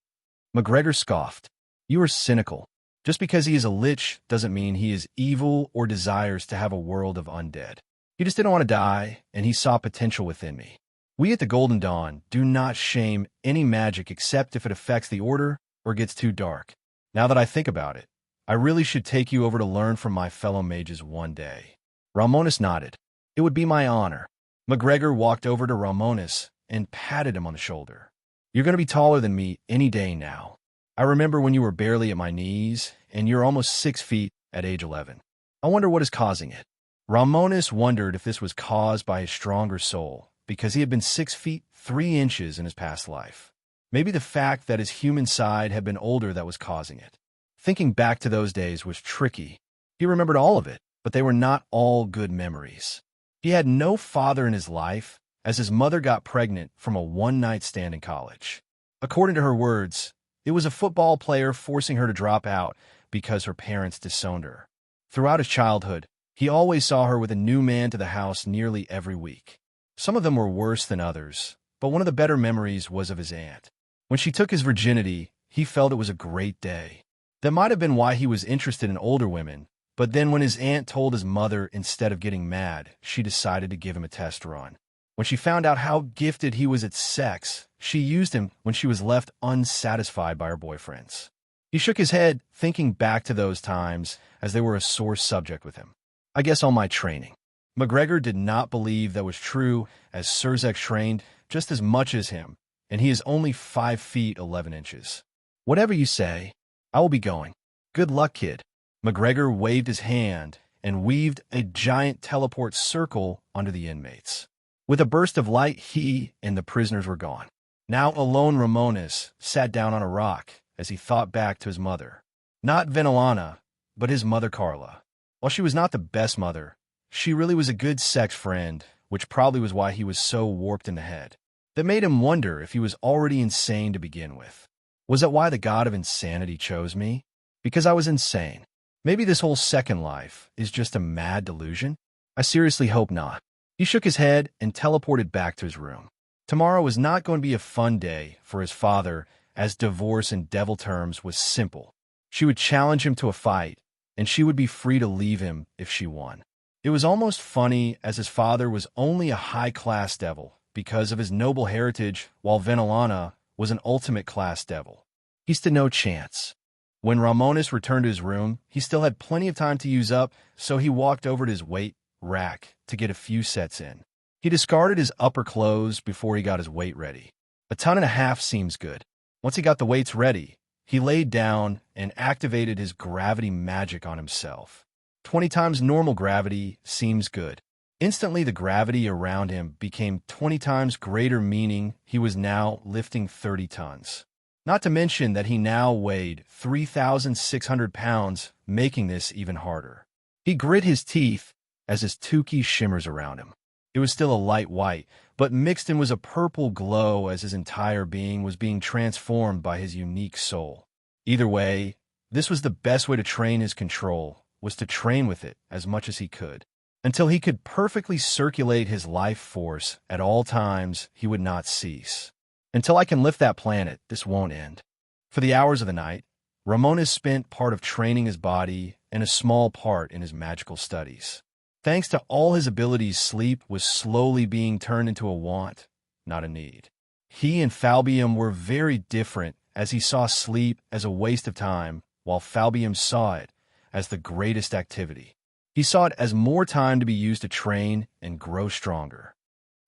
McGregor scoffed. You are cynical. Just because he is a lich doesn't mean he is evil or desires to have a world of undead. He just didn't want to die, and he saw potential within me. We at the Golden Dawn do not shame any magic except if it affects the Order or gets too dark. Now that I think about it, I really should take you over to learn from my fellow mages one day. Romonus nodded. It would be my honor. McGregor walked over to Romonus and patted him on the shoulder. You're going to be taller than me any day now. I remember when you were barely at my knees, and you're almost 6 feet at age 11. I wonder what is causing it. Romonus wondered if this was caused by his stronger soul, because he had been 6 feet 3 inches in his past life. Maybe the fact that his human side had been older that was causing it. Thinking back to those days was tricky. He remembered all of it, but they were not all good memories. He had no father in his life, as his mother got pregnant from a one-night stand in college. According to her words, it was a football player forcing her to drop out because her parents disowned her. Throughout his childhood, he always saw her with a new man to the house nearly every week. Some of them were worse than others, but one of the better memories was of his aunt. When she took his virginity, he felt it was a great day. That might have been why he was interested in older women, but then when his aunt told his mother instead of getting mad, she decided to give him a test run. When she found out how gifted he was at sex, she used him when she was left unsatisfied by her boyfriends. He shook his head, thinking back to those times as they were a sore subject with him. I guess all my training. McGregor did not believe that was true, as Surzek trained just as much as him, and he is only 5 feet 11 inches. Whatever you say, I will be going. Good luck, kid. McGregor waved his hand and weaved a giant teleport circle under the inmates. With a burst of light, he and the prisoners were gone. Now alone, Romonus sat down on a rock as he thought back to his mother. Not Venelana, but his mother Carla. While she was not the best mother, she really was a good sex friend, which probably was why he was so warped in the head. That made him wonder if he was already insane to begin with. Was that why the god of insanity chose me? Because I was insane. Maybe this whole second life is just a mad delusion? I seriously hope not. He shook his head and teleported back to his room. Tomorrow was not going to be a fun day for his father, as divorce in devil terms was simple. She would challenge him to a fight, and she would be free to leave him if she won. It was almost funny, as his father was only a high-class devil because of his noble heritage, while Venelana was an ultimate-class devil. He stood no chance. When Romonus returned to his room, he still had plenty of time to use up, so he walked over to his weight rack to get a few sets in. He discarded his upper clothes before he got his weight ready. 1.5 tons seems good. Once he got the weights ready, he laid down and activated his gravity magic on himself. 20 times normal gravity seems good. Instantly, the gravity around him became 20 times greater, meaning he was now lifting 30 tons. Not to mention that he now weighed 3,600 pounds, making this even harder. He grit his teeth as his Tukey shimmers around him. It was still a light white, but mixed in was a purple glow as his entire being was being transformed by his unique soul. Either way, this was the best way to train his control, was to train with it as much as he could. Until he could perfectly circulate his life force at all times, he would not cease. Until I can lift that planet, this won't end. For the hours of the night, Romonus spent part of training his body and a small part in his magical studies. Thanks to all his abilities, sleep was slowly being turned into a want, not a need. He and Falbium were very different, as he saw sleep as a waste of time, while Falbium saw it as the greatest activity. He saw it as more time to be used to train and grow stronger.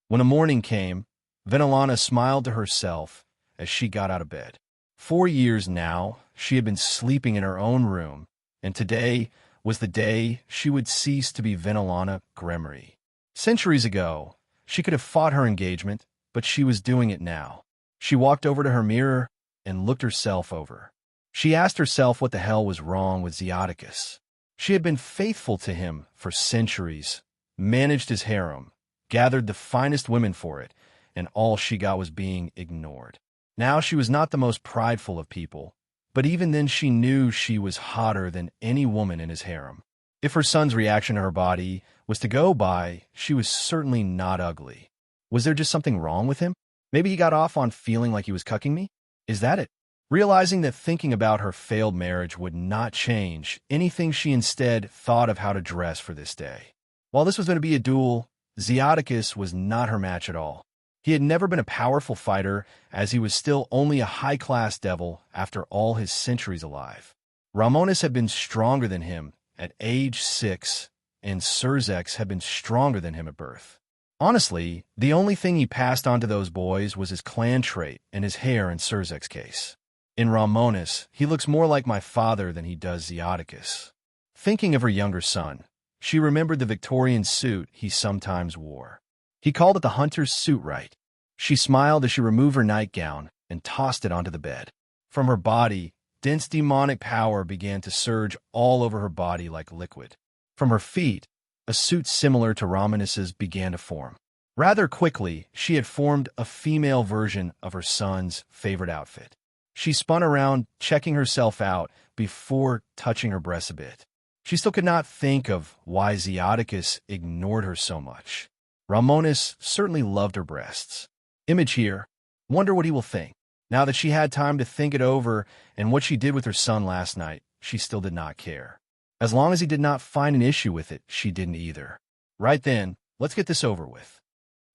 When the morning came, Venelana smiled to herself as she got out of bed. 4 years now, she had been sleeping in her own room, and today was the day she would cease to be Romonus Gremory. Centuries ago, she could have fought her engagement, but she was doing it now. She walked over to her mirror and looked herself over. She asked herself what the hell was wrong with Zeoticus. She had been faithful to him for centuries, managed his harem, gathered the finest women for it, and all she got was being ignored. Now she was not the most prideful of people, but even then she knew she was hotter than any woman in his harem. If her son's reaction to her body was to go by, she was certainly not ugly. Was there just something wrong with him? Maybe he got off on feeling like he was cucking me? Is that it? Realizing that thinking about her failed marriage would not change anything, she instead thought of how to dress for this day. While this was going to be a duel, Zeoticus was not her match at all. He had never been a powerful fighter, as he was still only a high-class devil after all his centuries alive. Romonus had been stronger than him at age 6, and Surzex had been stronger than him at birth. Honestly, the only thing he passed on to those boys was his clan trait and his hair in Surzex's case. In Romonus, he looks more like my father than he does Zeoticus. Thinking of her younger son, she remembered the Victorian suit he sometimes wore. He called it the hunter's suit, right? She smiled as she removed her nightgown and tossed it onto the bed. From her body, dense demonic power began to surge all over her body like liquid. From her feet, a suit similar to Romonus's began to form. Rather quickly, she had formed a female version of her son's favorite outfit. She spun around, checking herself out before touching her breasts a bit. She still could not think of why Zeoticus ignored her so much. Romonus certainly loved her breasts. Image here. Wonder what he will think. Now that she had time to think it over and what she did with her son last night, she still did not care. As long as he did not find an issue with it, she didn't either. Right then, let's get this over with.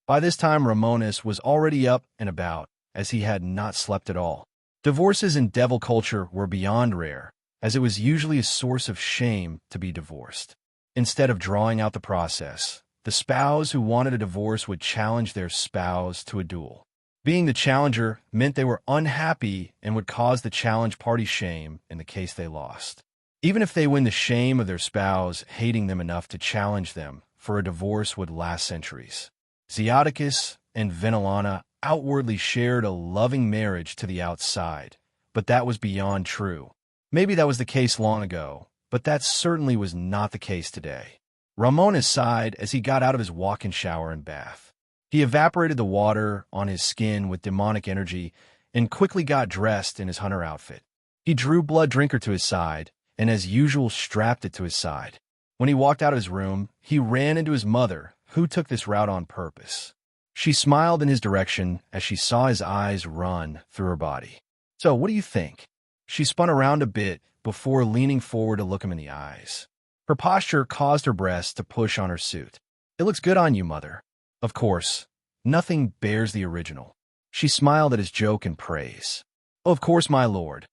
By this time, Romonus was already up and about, as he had not slept at all. Divorces in devil culture were beyond rare, as it was usually a source of shame to be divorced. Instead of drawing out the process, the spouse who wanted a divorce would challenge their spouse to a duel. Being the challenger meant they were unhappy and would cause the challenge party shame in the case they lost. Even if they win, the shame of their spouse hating them enough to challenge them for a divorce would last centuries. Zeoticus and Venelana outwardly shared a loving marriage to the outside, but that was beyond true. Maybe that was the case long ago, but that certainly was not the case today. Romonus sighed as he got out of his walk-in shower and bath. He evaporated the water on his skin with demonic energy and quickly got dressed in his hunter outfit. He drew Blood Drinker to his side and, as usual, strapped it to his side. When he walked out of his room, he ran into his mother, who took this route on purpose. She smiled in his direction as she saw his eyes run through her body. "So, what do you think?" She spun around a bit before leaning forward to look him in the eyes. Her posture caused her breasts to push on her suit. "It looks good on you, mother." Of course, nothing bears the original. She smiled at his joke and praise. "Oh, of course, my lord.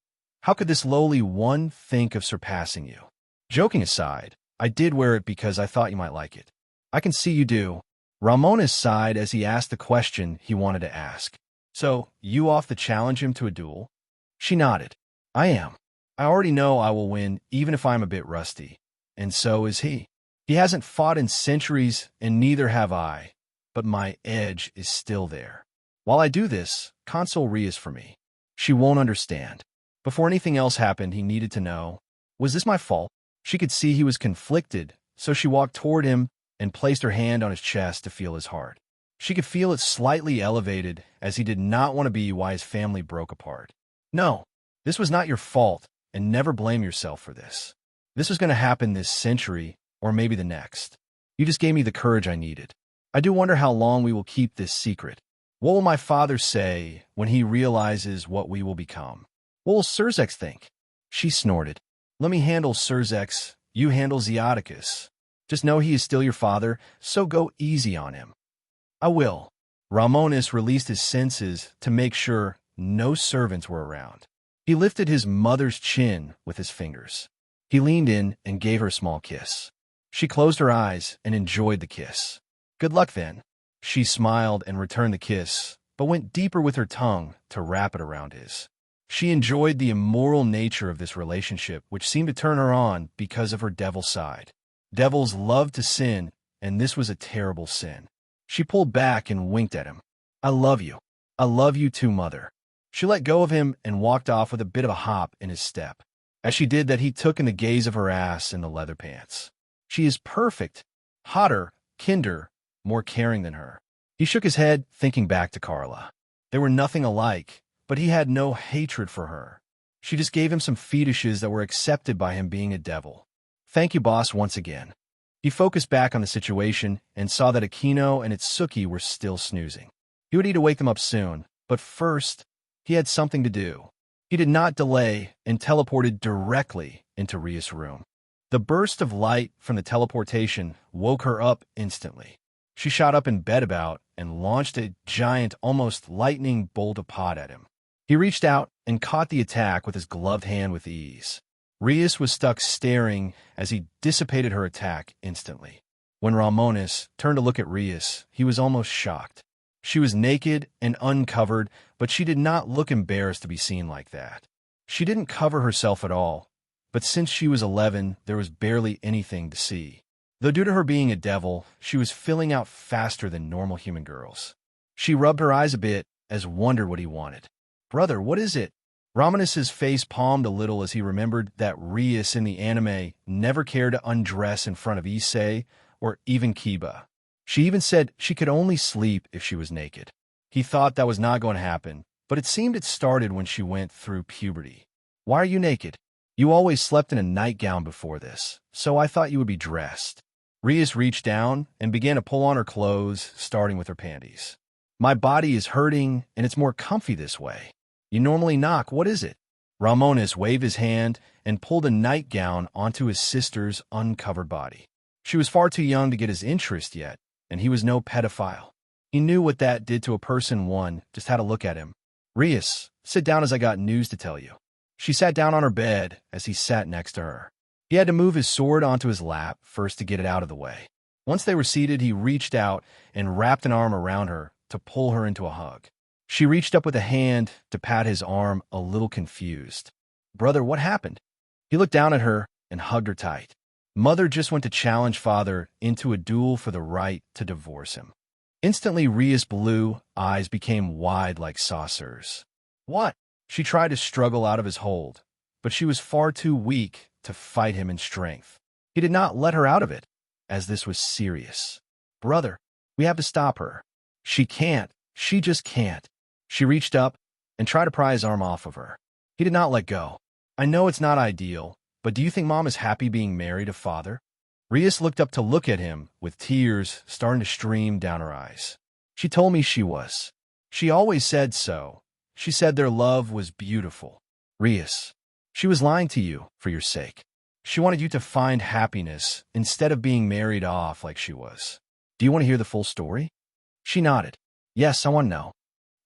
How could this lowly one think of surpassing you? Joking aside, I did wear it because I thought you might like it." "I can see you do." Romonus sighed as he asked the question he wanted to ask. "So, you off to challenge him to a duel?" She nodded. "I am. I already know I will win, even if I'm a bit rusty. And so is he. He hasn't fought in centuries, and neither have I, but my edge is still there. While I do this, console Rias for me. She won't understand." Before anything else happened, he needed to know, was this my fault? She could see he was conflicted, so she walked toward him and placed her hand on his chest to feel his heart. She could feel it slightly elevated, as he did not want to be why his family broke apart. "No, this was not your fault, and never blame yourself for this. This was going to happen this century, or maybe the next. You just gave me the courage I needed. I do wonder how long we will keep this secret. What will my father say when he realizes what we will become? What will Cerzex think?" She snorted. "Let me handle Cerzex, you handle Zeoticus. Just know he is still your father, so go easy on him." "I will." Romonus released his senses to make sure no servants were around. He lifted his mother's chin with his fingers. He leaned in and gave her a small kiss. She closed her eyes and enjoyed the kiss. "Good luck, then." She smiled and returned the kiss, but went deeper with her tongue to wrap it around his. She enjoyed the immoral nature of this relationship, which seemed to turn her on because of her devil side. Devils love to sin, and this was a terrible sin. She pulled back and winked at him. "I love you. I love you too, mother." She let go of him and walked off with a bit of a hop in his step. As she did that, he took in the gaze of her ass in the leather pants. She is perfect, hotter, kinder, more caring than her. He shook his head, thinking back to Carla. They were nothing alike, but he had no hatred for her. She just gave him some fetishes that were accepted by him being a devil. "Thank you, boss, once again." He focused back on the situation and saw that Aquino and Itsuki were still snoozing. He would need to wake them up soon, but first, he had something to do. He did not delay and teleported directly into Rias' room. The burst of light from the teleportation woke her up instantly. She shot up in bed about and launched a giant, almost lightning bolt of pot at him. He reached out and caught the attack with his gloved hand with ease. Rias was stuck staring as he dissipated her attack instantly. When Romonus turned to look at Rias, he was almost shocked. She was naked and uncovered, but she did not look embarrassed to be seen like that. She didn't cover herself at all, but since she was 11, there was barely anything to see. Though due to her being a devil, she was filling out faster than normal human girls. She rubbed her eyes a bit as wondered what he wanted. "Brother, what is it?" Romonus's face palmed a little as he remembered that Rias in the anime never cared to undress in front of Issei or even Kiba. She even said she could only sleep if she was naked. He thought that was not going to happen, but it seemed it started when she went through puberty. "Why are you naked?" "You always slept in a nightgown before this, so I thought you would be dressed." Rias reached down and began to pull on her clothes, starting with her panties. "My body is hurting, and it's more comfy this way. You normally knock. What is it?" Romonus waved his hand and pulled a nightgown onto his sister's uncovered body. She was far too young to get his interest yet, and he was no pedophile. He knew what that did to a person one just had to look at him. "Rias, sit down as I got news to tell you." She sat down on her bed as he sat next to her. He had to move his sword onto his lap first to get it out of the way. Once they were seated, he reached out and wrapped an arm around her to pull her into a hug. She reached up with a hand to pat his arm, a little confused. "Brother, what happened?" He looked down at her and hugged her tight. Mother just went to challenge father into a duel for the right to divorce him. Instantly, Rias' blue eyes became wide like saucers. "What?" She tried to struggle out of his hold, but she was far too weak to fight him in strength. He did not let her out of it, as this was serious. "Brother, we have to stop her." "She can't. She just can't." She reached up and tried to pry his arm off of her. He did not let go. "I know it's not ideal, but do you think Mom is happy being married to father?" Rias looked up to look at him, with tears starting to stream down her eyes. "She told me she was. She always said so. She said their love was beautiful." "Rias, She was lying to you for your sake. She wanted you to find happiness instead of being married off like she was. Do you want to hear the full story? She nodded. Yes, I want to know.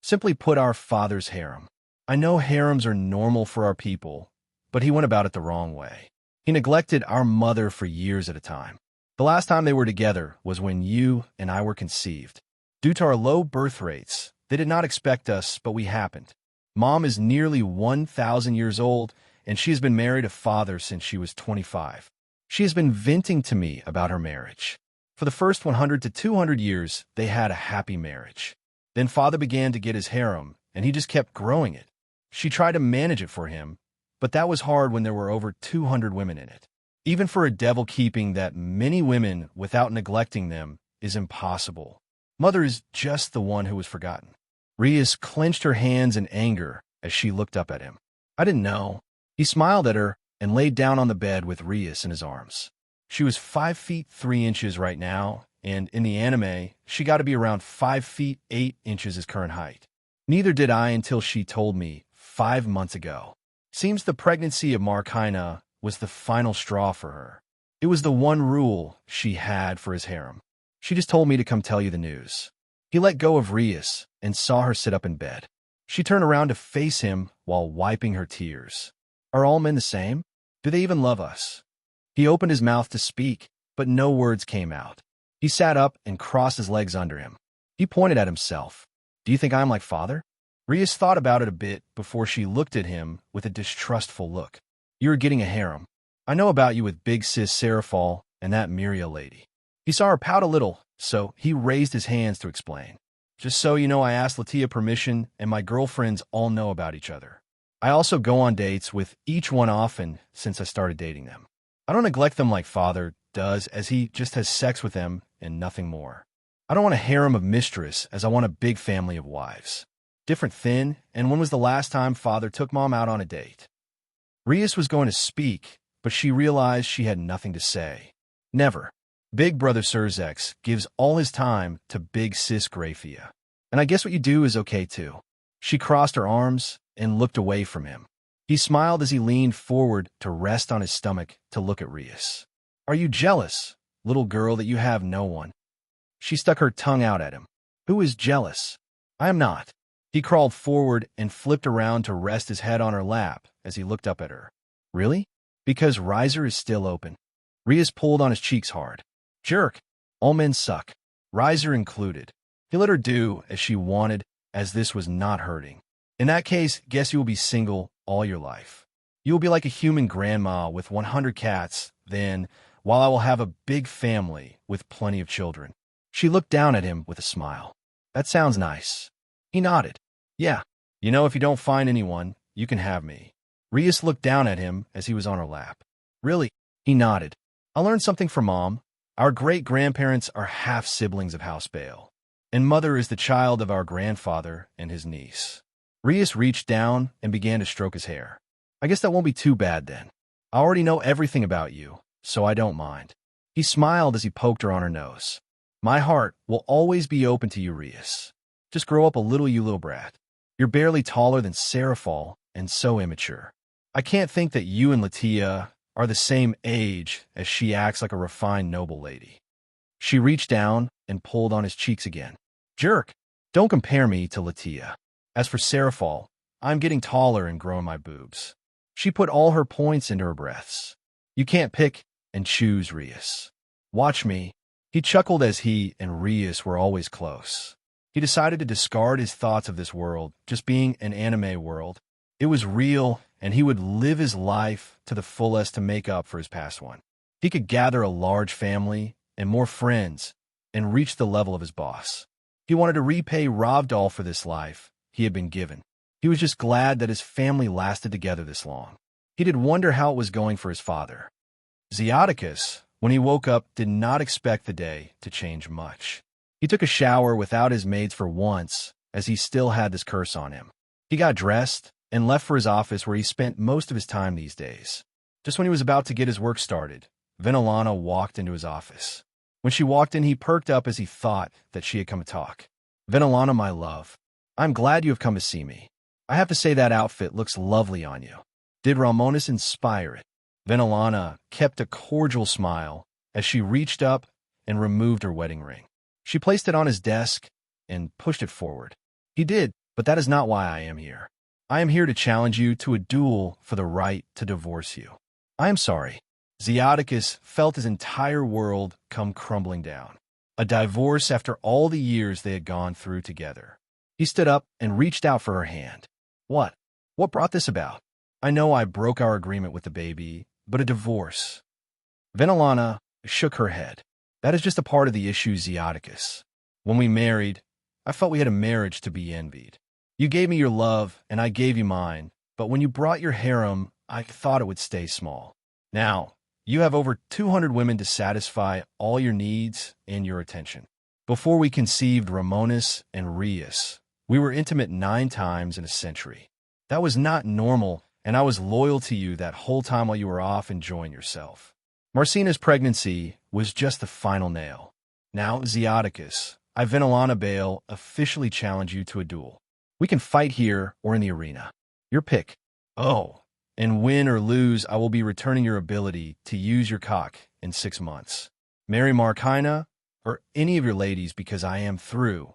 Simply put, our father's harem. I know harems are normal for our people, but he went about it the wrong way. He neglected our mother for years at a time. The last time they were together was when you and I were conceived. Due to our low birth rates, they did not expect us, but we happened. Mom is nearly 1,000 years old, and she has been married to father since she was 25. She has been venting to me about her marriage. For the first 100 to 200 years, they had a happy marriage. Then father began to get his harem, and he just kept growing it. She tried to manage it for him, but that was hard when there were over 200 women in it. Even for a devil, keeping that many women without neglecting them is impossible. Mother is just the one who was forgotten. Rias clenched her hands in anger as she looked up at him. I didn't know. He smiled at her and laid down on the bed with Rias in his arms. She was 5 feet 3 inches right now, and in the anime, she got to be around 5 feet 8 inches his current height. Neither did I until she told me 5 months ago. Seems the pregnancy of Markina was the final straw for her. It was the one rule she had for his harem. She just told me to come tell you the news. He let go of Rias and saw her sit up in bed. She turned around to face him while wiping her tears. Are all men the same? Do they even love us? He opened his mouth to speak, but no words came out. He sat up and crossed his legs under him. He pointed at himself. Do you think I'm like father? Rias thought about it a bit before she looked at him with a distrustful look. You're getting a harem. I know about you with big sis Serafal and that Miria lady. He saw her pout a little, so he raised his hands to explain. Just so you know, I asked Latia permission, and my girlfriends all know about each other. I also go on dates with each one often since I started dating them. I don't neglect them like father does, as he just has sex with them and nothing more. I don't want a harem of mistress, as I want a big family of wives. Different thin, and when was the last time father took mom out on a date? Rias was going to speak, but she realized she had nothing to say. Never. Big brother Surzex gives all his time to big sis Grafia. And I guess what you do is okay too. She crossed her arms and looked away from him. He smiled as he leaned forward to rest on his stomach to look at Rias. Are you jealous, little girl, that you have no one? She stuck her tongue out at him. Who is jealous? I am not. He crawled forward and flipped around to rest his head on her lap as he looked up at her. Really? Because riser is still open. Rias pulled on his cheeks hard. Jerk. All men suck. Riser included. He let her do as she wanted, as this was not hurting. In that case, guess you will be single all your life. You will be like a human grandma with 100 cats, then, while I will have a big family with plenty of children. She looked down at him with a smile. That sounds nice. He nodded. Yeah. You know, if you don't find anyone, you can have me. Rias looked down at him as he was on her lap. Really? He nodded. I learned something from Mom. Our great-grandparents are half-siblings of House Bale, and Mother is the child of our grandfather and his niece. Rias reached down and began to stroke his hair. I guess that won't be too bad then. I already know everything about you, so I don't mind. He smiled as he poked her on her nose. My heart will always be open to you, Rias. Just grow up a little, you little brat. You're barely taller than Serafal and so immature. I can't think that you and Latia are the same age, as she acts like a refined noble lady. She reached down and pulled on his cheeks again. Jerk! Don't compare me to Latia. As for Serafal, I'm getting taller and growing my boobs. She put all her points into her breaths. You can't pick and choose, Rias. Watch me. He chuckled as he and Rias were always close. He decided to discard his thoughts of this world, just being an anime world. It was real, and he would live his life to the fullest to make up for his past one. He could gather a large family and more friends and reach the level of his boss. He wanted to repay Ravdal for this life he had been given. He was just glad that his family lasted together this long. He did wonder how it was going for his father. Zeoticus, when he woke up, did not expect the day to change much. He took a shower without his maids for once, as he still had this curse on him. He got dressed and left for his office, where he spent most of his time these days. Just when he was about to get his work started, Venolana walked into his office. When she walked in, he perked up as he thought that she had come to talk. Venolana, my love, I'm glad you have come to see me. I have to say that outfit looks lovely on you. Did Romonus inspire it? Venelana kept a cordial smile as she reached up and removed her wedding ring. She placed it on his desk and pushed it forward. He did, but that is not why I am here. I am here to challenge you to a duel for the right to divorce you. I am sorry. Zeoticus felt his entire world come crumbling down. A divorce after all the years they had gone through together. He stood up and reached out for her hand. What? What brought this about? I know I broke our agreement with the baby, but a divorce. Venelana shook her head. That is just a part of the issue, Zeoticus. When we married, I felt we had a marriage to be envied. You gave me your love, and I gave you mine, but when you brought your harem, I thought it would stay small. Now, you have over 200 women to satisfy all your needs and your attention. Before we conceived Romonus and Rias, we were intimate 9 times in a century. That was not normal, and I was loyal to you that whole time while you were off enjoying yourself. Marcina's pregnancy was just the final nail. Now, Zeoticus, I, Venelana Bale, officially challenge you to a duel. We can fight here or in the arena. Your pick. Oh, and win or lose, I will be returning your ability to use your cock in 6 months. Marry Markina or any of your ladies because I am through.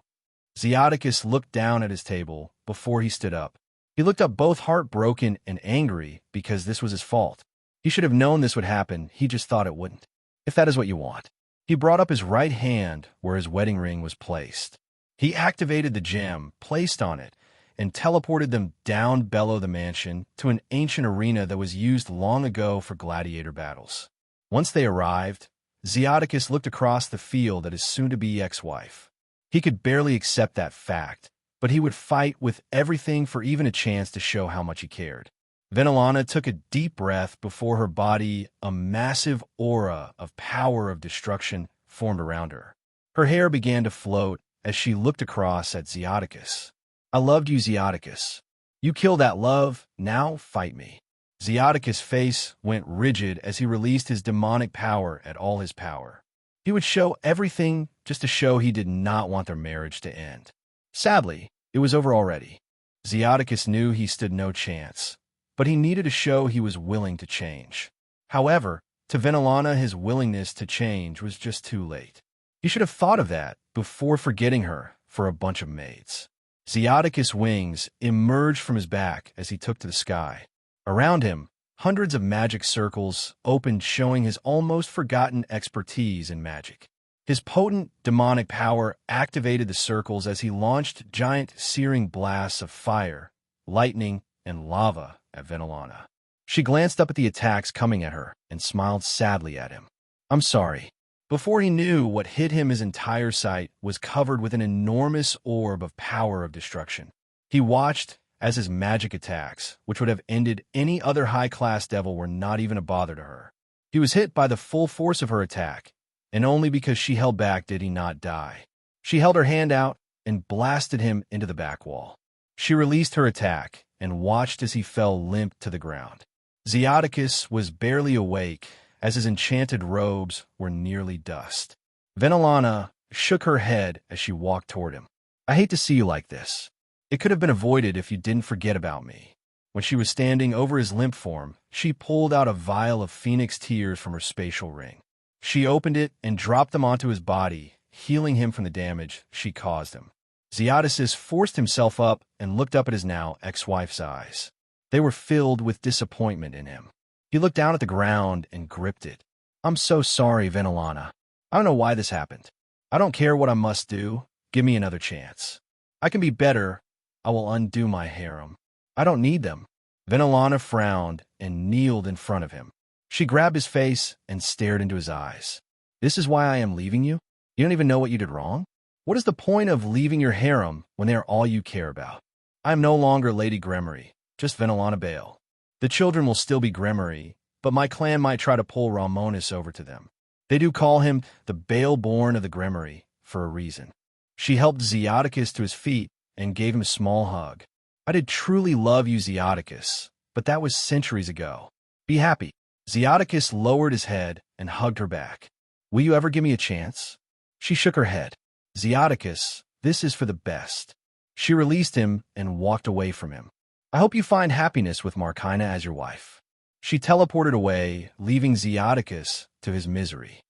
Zeoticus looked down at his table before he stood up. He looked up both heartbroken and angry because this was his fault. He should have known this would happen, he just thought it wouldn't. If that is what you want. He brought up his right hand where his wedding ring was placed. He activated the gem placed on it and teleported them down below the mansion to an ancient arena that was used long ago for gladiator battles. Once they arrived, Zeoticus looked across the field at his soon-to-be ex-wife. He could barely accept that fact, but he would fight with everything for even a chance to show how much he cared. Venelana took a deep breath before her body, a massive aura of power of destruction formed around her. Her hair began to float as she looked across at Zeoticus. I loved you, Zeoticus. You killed that love, now fight me. Zeoticus' face went rigid as he released his demonic power at all his power. He would show everything just to show he did not want their marriage to end. Sadly, it was over already. Zeoticus knew he stood no chance, but he needed to show he was willing to change. However, to Venelana, his willingness to change was just too late. He should have thought of that before forgetting her for a bunch of maids. Zeoticus' wings emerged from his back as he took to the sky. Around him, hundreds of magic circles opened, showing his almost forgotten expertise in magic. His potent demonic power activated the circles as he launched giant searing blasts of fire, lightning, and lava at Venelana. She glanced up at the attacks coming at her and smiled sadly at him. I'm sorry. Before he knew what hit him, his entire sight was covered with an enormous orb of power of destruction. He watched as his magic attacks, which would have ended any other high-class devil, were not even a bother to her. He was hit by the full force of her attack, and only because she held back did he not die. She held her hand out and blasted him into the back wall. She released her attack and watched as he fell limp to the ground. Zeoticus was barely awake as his enchanted robes were nearly dust. Venelana shook her head as she walked toward him. I hate to see you like this. It could have been avoided if you didn't forget about me. When she was standing over his limp form, she pulled out a vial of phoenix tears from her spatial ring. She opened it and dropped them onto his body, healing him from the damage she caused him. Zeoticus forced himself up and looked up at his now ex-wife's eyes. They were filled with disappointment in him. He looked down at the ground and gripped it. I'm so sorry, Venelana. I don't know why this happened. I don't care what I must do. Give me another chance. I can be better. I will undo my harem. I don't need them. Venelana frowned and kneeled in front of him. She grabbed his face and stared into his eyes. This is why I am leaving you? You don't even know what you did wrong? What is the point of leaving your harem when they are all you care about? I am no longer Lady Gremory, just Venelana Bale. The children will still be Gremory, but my clan might try to pull Romonus over to them. They do call him the Bale-born of the Gremory for a reason. She helped Zeoticus to his feet and gave him a small hug. I did truly love you, Zeoticus, but that was centuries ago. Be happy. Zeoticus lowered his head and hugged her back. Will you ever give me a chance? She shook her head. Zeoticus, this is for the best. She released him and walked away from him. I hope you find happiness with Markina as your wife." She teleported away, leaving Zeoticus to his misery.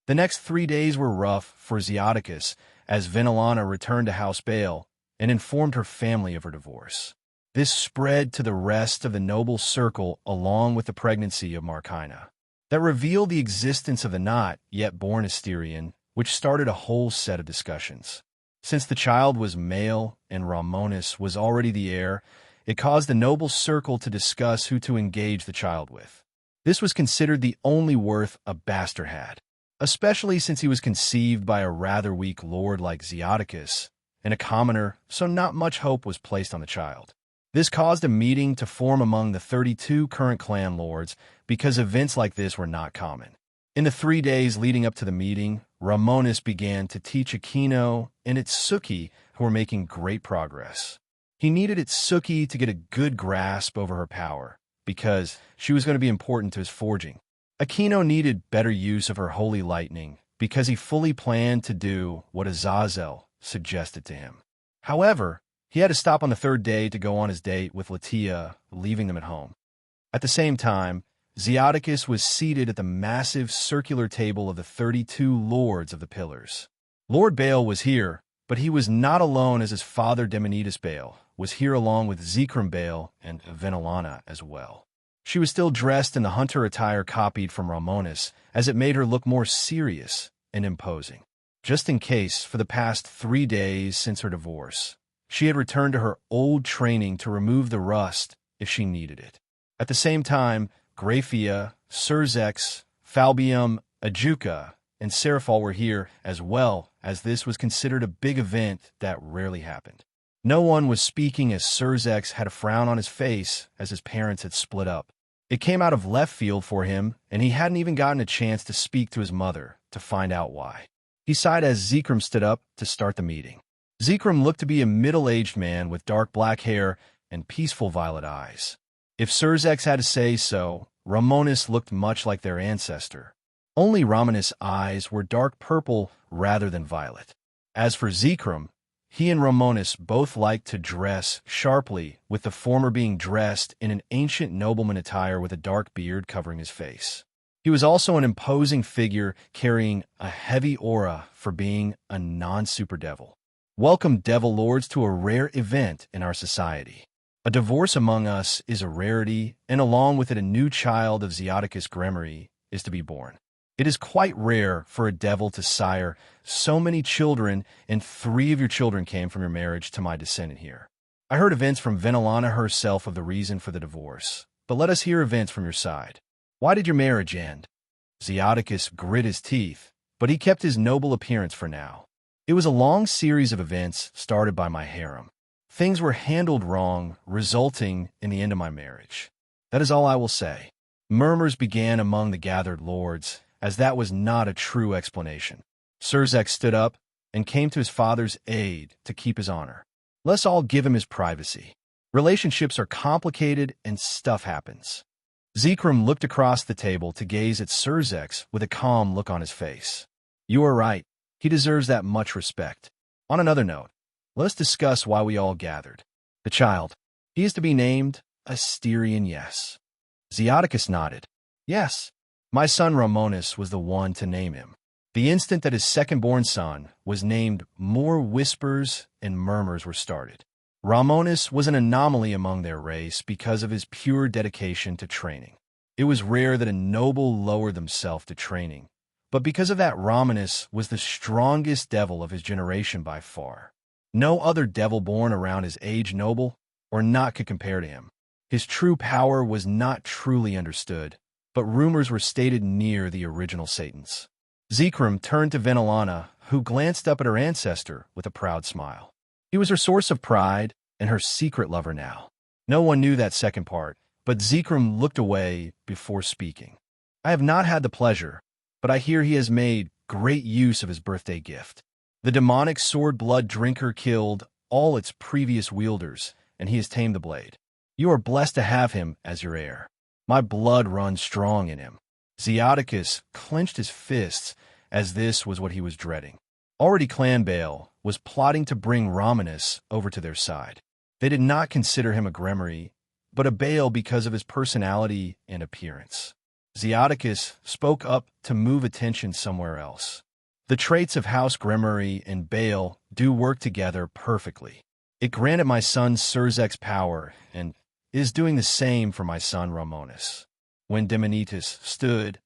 The next 3 days were rough for Zeoticus as Venelana returned to House Bael and informed her family of her divorce. This spread to the rest of the noble circle along with the pregnancy of Markina. That revealed the existence of the not yet born Asterion, which started a whole set of discussions. Since the child was male and Romonus was already the heir, it caused the noble circle to discuss who to engage the child with. This was considered the only worth a bastard had, especially since he was conceived by a rather weak lord like Zeoticus, and a commoner, so not much hope was placed on the child. This caused a meeting to form among the 32 current clan lords because events like this were not common. In the 3 days leading up to the meeting, Romonus began to teach Aquino and Itsuki, who were making great progress. He needed Itsuki to get a good grasp over her power, because she was going to be important to his forging. Aquino needed better use of her holy lightning, because he fully planned to do what Azazel suggested to him. However, he had to stop on the 3rd day to go on his date with Latia, leaving them at home. At the same time, Zeoticus was seated at the massive circular table of the 32 lords of the pillars. Lord Bael was here, but he was not alone, as his father Demonidas Bael was here along with Zekrom Bael and Venelana as well. She was still dressed in the hunter attire copied from Romonus, as it made her look more serious and imposing. Just in case, for the past 3 days since her divorce, she had returned to her old training to remove the rust if she needed it. At the same time, Graphia, Surzex, Falbium, Ajuka, and Seraphol were here as well, as this was considered a big event that rarely happened. No one was speaking, as Surzex had a frown on his face as his parents had split up. It came out of left field for him, and he hadn't even gotten a chance to speak to his mother to find out why. He sighed as Zekrom stood up to start the meeting. Zekrom looked to be a middle-aged man with dark black hair and peaceful violet eyes. If Surzex had to say so, Romonus looked much like their ancestor. Only Romonus' eyes were dark purple rather than violet. As for Zekrom, he and Romonus both liked to dress sharply, with the former being dressed in an ancient nobleman attire with a dark beard covering his face. He was also an imposing figure carrying a heavy aura for being a non-super devil. Welcome, devil lords, to a rare event in our society. A divorce among us is a rarity, and along with it a new child of Romonus Gremory is to be born. It is quite rare for a devil to sire so many children, and 3 of your children came from your marriage to my descendant here. I heard events from Venelana herself of the reason for the divorce, but let us hear events from your side. Why did your marriage end? Zeoticus grit his teeth, but he kept his noble appearance for now. It was a long series of events started by my harem. Things were handled wrong, resulting in the end of my marriage. That is all I will say. Murmurs began among the gathered lords, as that was not a true explanation. Surzex stood up and came to his father's aid to keep his honor. Let's all give him his privacy. Relationships are complicated and stuff happens. Zekrom looked across the table to gaze at Surzex with a calm look on his face. You are right. He deserves that much respect. On another note, let us discuss why we all gathered. The child. He is to be named Asterion, yes. Zeoticus nodded. Yes. My son Romonus was the one to name him. The instant that his second-born son was named, more whispers and murmurs were started. Romonus was an anomaly among their race because of his pure dedication to training. It was rare that a noble lowered themselves to training, but because of that, Romonus was the strongest devil of his generation by far. No other devil born around his age, noble or not, could compare to him. His true power was not truly understood, but rumors were stated near the original Satans. Zekrom turned to Venelana, who glanced up at her ancestor with a proud smile. He was her source of pride and her secret lover now. No one knew that second part, but Zekrom looked away before speaking. I have not had the pleasure, but I hear he has made great use of his birthday gift. The demonic sword blood drinker killed all its previous wielders, and he has tamed the blade. You are blessed to have him as your heir. My blood runs strong in him. Zeoticus clenched his fists, as this was what he was dreading. Already Clan Bael was plotting to bring Romonus over to their side. They did not consider him a Gremory, but a Baal because of his personality and appearance. Zeodicus spoke up to move attention somewhere else. The traits of House Gremory and Baal do work together perfectly. It granted my son Surzek's power and is doing the same for my son Romonus. When Demonitis stood,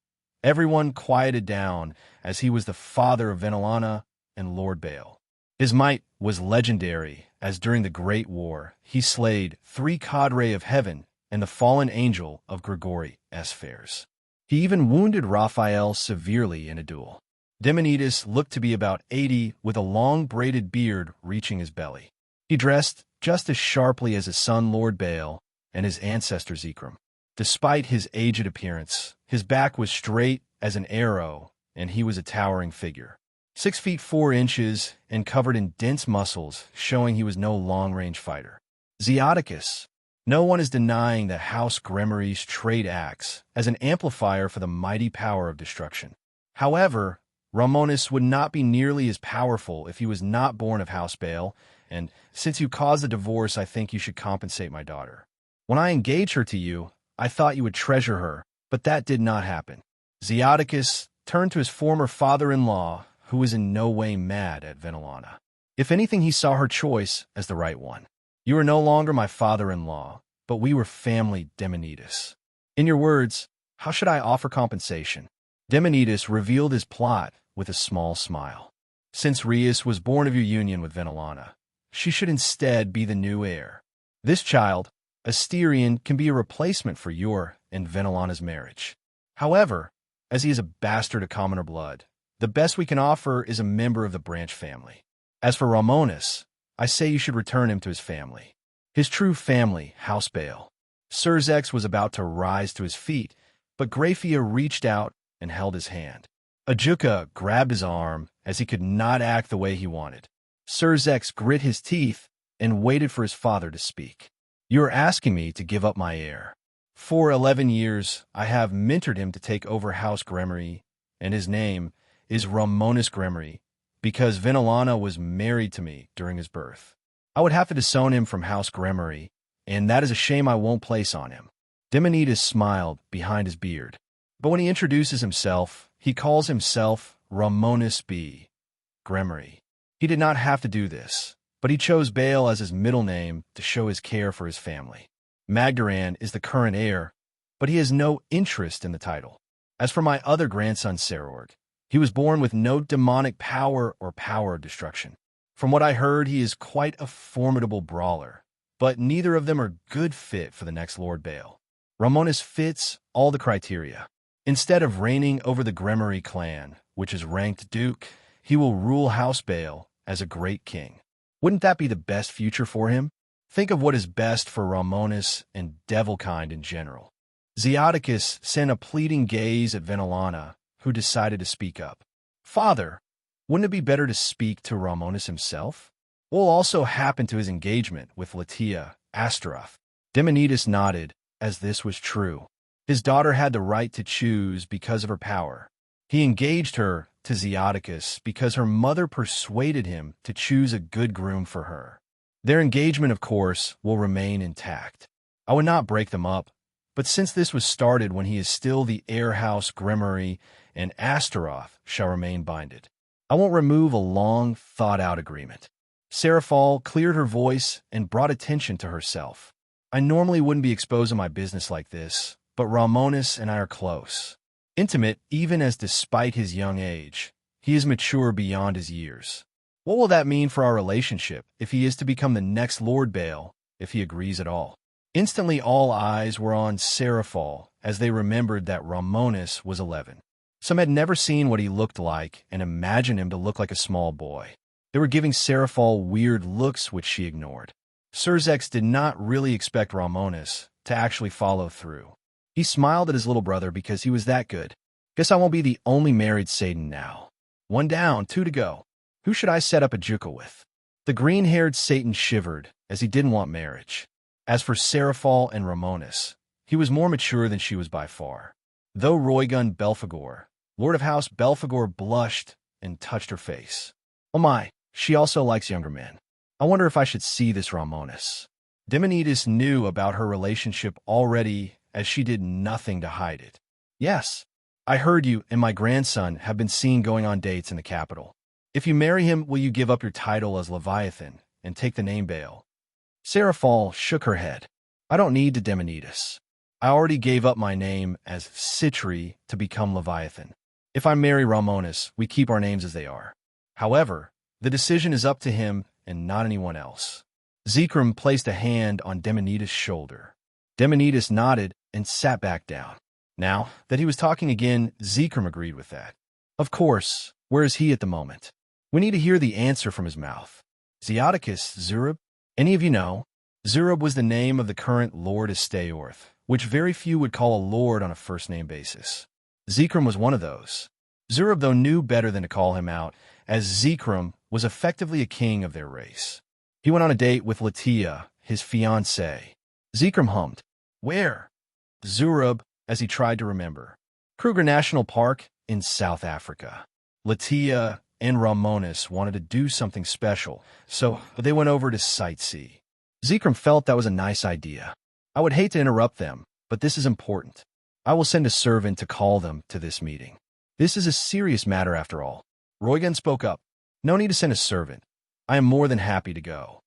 everyone quieted down as he was the father of Venelana and Lord Baal. His might was legendary, as during the Great War he slayed 3 cadre of heaven and the fallen angel of Gregory Spheres. He even wounded Raphael severely in a duel. Demonitis looked to be about 80 with a long braided beard reaching his belly. He dressed just as sharply as his son Lord Baal and his ancestor Zekrom. Despite his aged appearance, his back was straight as an arrow and he was a towering figure. 6 feet 4 inches and covered in dense muscles, showing he was no long-range fighter. Zeodicus. No one is denying that House Gremory's trait acts as an amplifier for the mighty power of destruction. However, Romonus would not be nearly as powerful if he was not born of House Baal, and since you caused the divorce, I think you should compensate my daughter. When I engaged her to you, I thought you would treasure her, but that did not happen. Zeodicus turned to his former father-in-law, who was in no way mad at Venelana. If anything, he saw her choice as the right one. You are no longer my father-in-law, but we were family, Demonitis. In your words, how should I offer compensation? Demonitis revealed his plot with a small smile. Since Rias was born of your union with Venelana, she should instead be the new heir. This child, Asterion, can be a replacement for your and Venelana's marriage. However, as he is a bastard of commoner blood, the best we can offer is a member of the branch family. As for Romonus, I say you should return him to his family. His true family, House Baal. Surzek was about to rise to his feet, but Graphia reached out and held his hand. Ajuka grabbed his arm as he could not act the way he wanted. Surzek grit his teeth and waited for his father to speak. You are asking me to give up my heir. For 11 years, I have mentored him to take over House Gremory, and his name is Romonus Gremory, because Venelana was married to me during his birth. I would have to disown him from House Gremory, and that is a shame I won't place on him. Demonitis smiled behind his beard, but when he introduces himself, he calls himself Romonus B. Gremory. He did not have to do this, but he chose Baal as his middle name to show his care for his family. Magdaran is the current heir, but he has no interest in the title. As for my other grandson, Sarorg, he was born with no demonic power or power of destruction. From what I heard, he is quite a formidable brawler, but neither of them are good fit for the next Lord Baal. Romonus fits all the criteria. Instead of reigning over the Gremory clan, which is ranked Duke, he will rule House Baal as a great king. Wouldn't that be the best future for him? Think of what is best for Romonus and Devilkind in general. Zeodicus sent a pleading gaze at Venelana, who decided to speak up. Father, wouldn't it be better to speak to Romonus himself? What will also happen to his engagement with Latia Astaroth? Demonitis nodded, as this was true. His daughter had the right to choose because of her power. He engaged her to Zeodicus because her mother persuaded him to choose a good groom for her. Their engagement, of course, will remain intact. I would not break them up, but since this was started when he is still the heir House Gremory, and Astaroth shall remain binded, I won't remove a long, thought-out agreement. Seraphal cleared her voice and brought attention to herself. I normally wouldn't be exposing my business like this, but Romonus and I are close. Intimate, even as despite his young age, he is mature beyond his years. What will that mean for our relationship if he is to become the next Lord Baal, if he agrees at all? Instantly all eyes were on Seraphal as they remembered that Romonus was 11. Some had never seen what he looked like and imagined him to look like a small boy. They were giving Seraphal weird looks which she ignored. Surzek did not really expect Romonus to actually follow through. He smiled at his little brother because he was that good. Guess I won't be the only married Satan now. 1 down, 2 to go. Who should I set up a juka with? The green-haired Satan shivered, as he didn't want marriage. As for Seraphal and Romonus, he was more mature than she was by far. Though Roygun Belphegor, Lord of House Belphegor, blushed and touched her face. Oh my, she also likes younger men. I wonder if I should see this Romonus. Demonides knew about her relationship already, as she did nothing to hide it. Yes, I heard you and my grandson have been seen going on dates in the capital. If you marry him, will you give up your title as Leviathan and take the name Baal? Seraphal shook her head. I don't need to Demonides. I already gave up my name as Citri to become Leviathan. If I marry Romonus, we keep our names as they are. However, the decision is up to him and not anyone else. Zekrom placed a hand on Demonides' shoulder. Demonides nodded and sat back down. Now that he was talking again, Zekrom agreed with that. Of course, where is he at the moment? We need to hear the answer from his mouth. Zeoticus Zurub? Any of you know? Zurub was the name of the current Lord of Stayorth, which very few would call a lord on a first-name basis. Zekrom was one of those. Zurub, though, knew better than to call him out, as Zekrom was effectively a king of their race. He went on a date with Latia, his fiancée. Zekrom hummed. Where? Zurub, as he tried to remember. Kruger National Park in South Africa. Latia and Romonus wanted to do something special, so they went over to sightsee. Zekrom felt that was a nice idea. I would hate to interrupt them, but this is important. I will send a servant to call them to this meeting. This is a serious matter after all. Roygun spoke up. No need to send a servant. I am more than happy to go.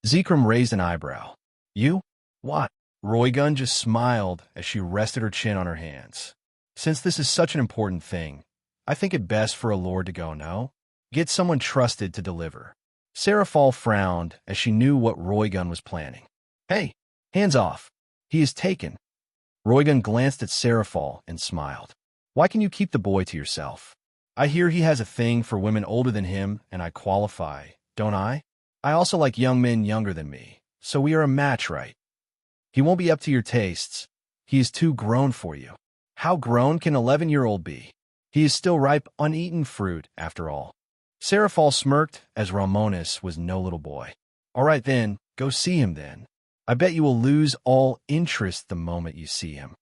Zekrom raised an eyebrow. You? What? Roygun just smiled as she rested her chin on her hands. Since this is such an important thing, I think it best for a lord to go, no? Get someone trusted to deliver. Seraphal frowned as she knew what Roygun was planning. Hey, hands off. He is taken. Roygun glanced at Seraphal and smiled. Why can you keep the boy to yourself? I hear he has a thing for women older than him, and I qualify, don't I? I also like young men younger than me, so we are a match, right? He won't be up to your tastes. He is too grown for you. How grown can an 11-year-old be? He is still ripe, uneaten fruit, after all. Seraphal smirked, as Romonus was no little boy. All right then, go see him then. I bet you will lose all interest the moment you see him.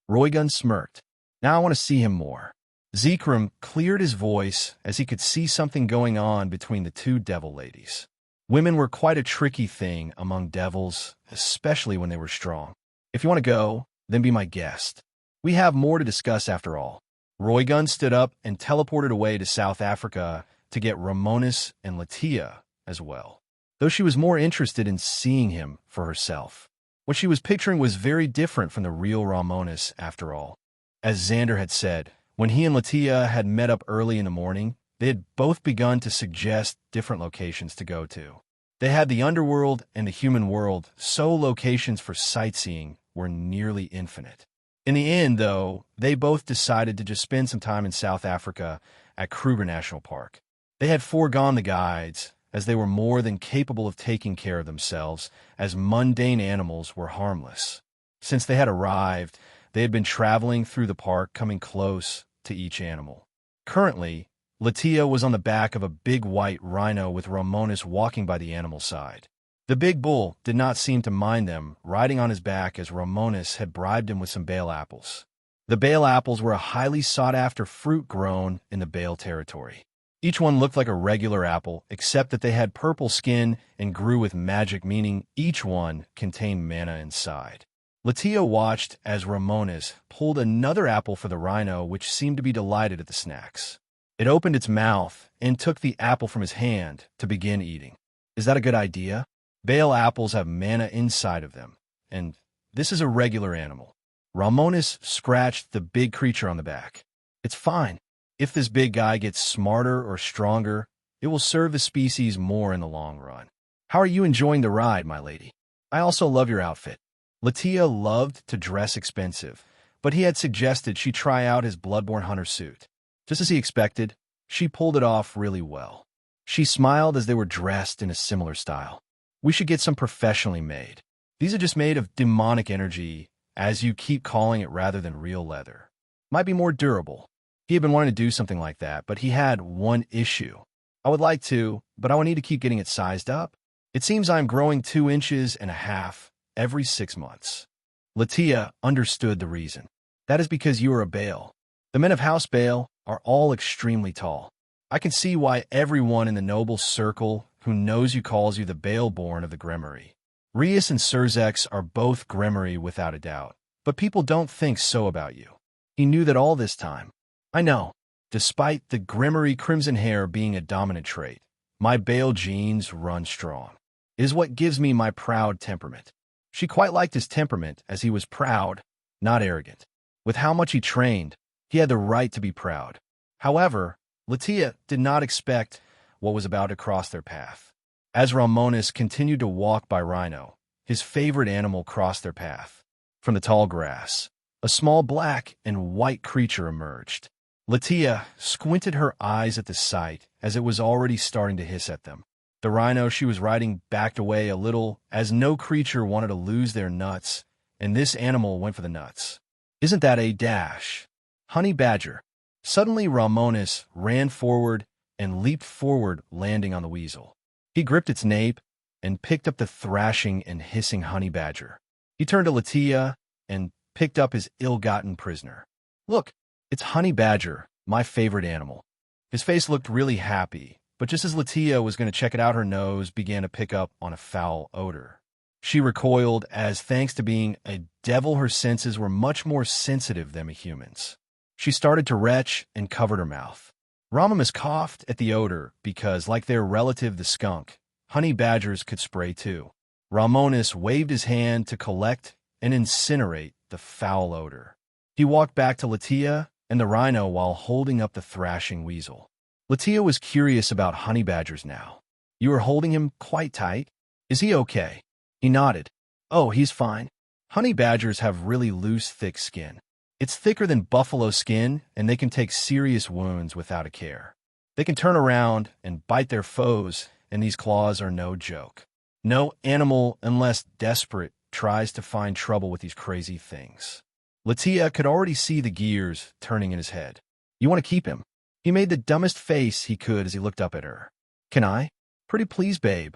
Roygun smirked. Now I want to see him more. Zekrom cleared his voice as he could see something going on between the two devil ladies. Women were quite a tricky thing among devils, especially when they were strong. If you want to go, then be my guest. We have more to discuss after all. Roygun stood up and teleported away to South Africa to get Romonus and Latia as well, though she was more interested in seeing him for herself. What she was picturing was very different from the real Romonus after all. As Xander had said, when he and Latia had met up early in the morning, they had both begun to suggest different locations to go to. They had the underworld and the human world, so locations for sightseeing were nearly infinite. In the end, though, they both decided to just spend some time in South Africa at Kruger National Park. They had foregone the guides, as they were more than capable of taking care of themselves, as mundane animals were harmless. Since they had arrived, they had been traveling through the park, coming close to each animal. Currently, Latia was on the back of a big white rhino with Romonus walking by the animal's side. The big bull did not seem to mind them riding on his back, as Romonus had bribed him with some Baal apples. The Baal apples were a highly sought-after fruit grown in the Baal territory. Each one looked like a regular apple, except that they had purple skin and grew with magic, meaning each one contained mana inside. Latia watched as Romonus pulled another apple for the rhino, which seemed to be delighted at the snacks. It opened its mouth and took the apple from his hand to begin eating. Is that a good idea? Baal apples have mana inside of them, and this is a regular animal. Romonus scratched the big creature on the back. It's fine. If this big guy gets smarter or stronger, it will serve the species more in the long run. How are you enjoying the ride, my lady? I also love your outfit. Latia loved to dress expensive, but he had suggested she try out his Bloodborne hunter suit. Just as he expected, she pulled it off really well. She smiled as they were dressed in a similar style. We should get some professionally made. These are just made of demonic energy, as you keep calling it, rather than real leather. Might be more durable. He had been wanting to do something like that, but he had one issue. I would like to, but I will need to keep getting it sized up. It seems I am growing 2.5 inches every 6 months. Latia understood the reason. That is because you are a Baal. The men of House Baal are all extremely tall. I can see why everyone in the noble circle who knows you calls you the Baal-born of the Gremory. Rias and Surzex are both Gremory without a doubt, but people don't think so about you. He knew that all this time. I know. Despite the Gremory crimson hair being a dominant trait, my Bale genes run strong. It is what gives me my proud temperament. She quite liked his temperament as he was proud, not arrogant. With how much he trained, he had the right to be proud. However, Latia did not expect what was about to cross their path. As Romonus continued to walk by Rhino, his favorite animal crossed their path. From the tall grass, a small black and white creature emerged. Latia squinted her eyes at the sight as it was already starting to hiss at them. The rhino she was riding backed away a little as no creature wanted to lose their nuts, and this animal went for the nuts. Isn't that a dash? Honey badger. Suddenly Romonus ran forward and leaped forward, landing on the weasel. He gripped its nape and picked up the thrashing and hissing honey badger. He turned to Latia and picked up his ill-gotten prisoner. Look, it's Honey Badger, my favorite animal. His face looked really happy, but just as Latia was going to check it out, her nose began to pick up on a foul odor. She recoiled as, thanks to being a devil, her senses were much more sensitive than a human's. She started to retch and covered her mouth. Romonus coughed at the odor because, like their relative the skunk, honey badgers could spray too. Romonus waved his hand to collect and incinerate the foul odor. He walked back to Latia and the rhino while holding up the thrashing weasel. Latia was curious about honey badgers now. You are holding him quite tight? Is he okay? He nodded. Oh, he's fine. Honey badgers have really loose, thick skin. It's thicker than buffalo skin, and they can take serious wounds without a care. They can turn around and bite their foes, and these claws are no joke. No animal, unless desperate, tries to find trouble with these crazy things. Latia could already see the gears turning in his head. You want to keep him? He made the dumbest face he could as he looked up at her. Can I? Pretty please, babe.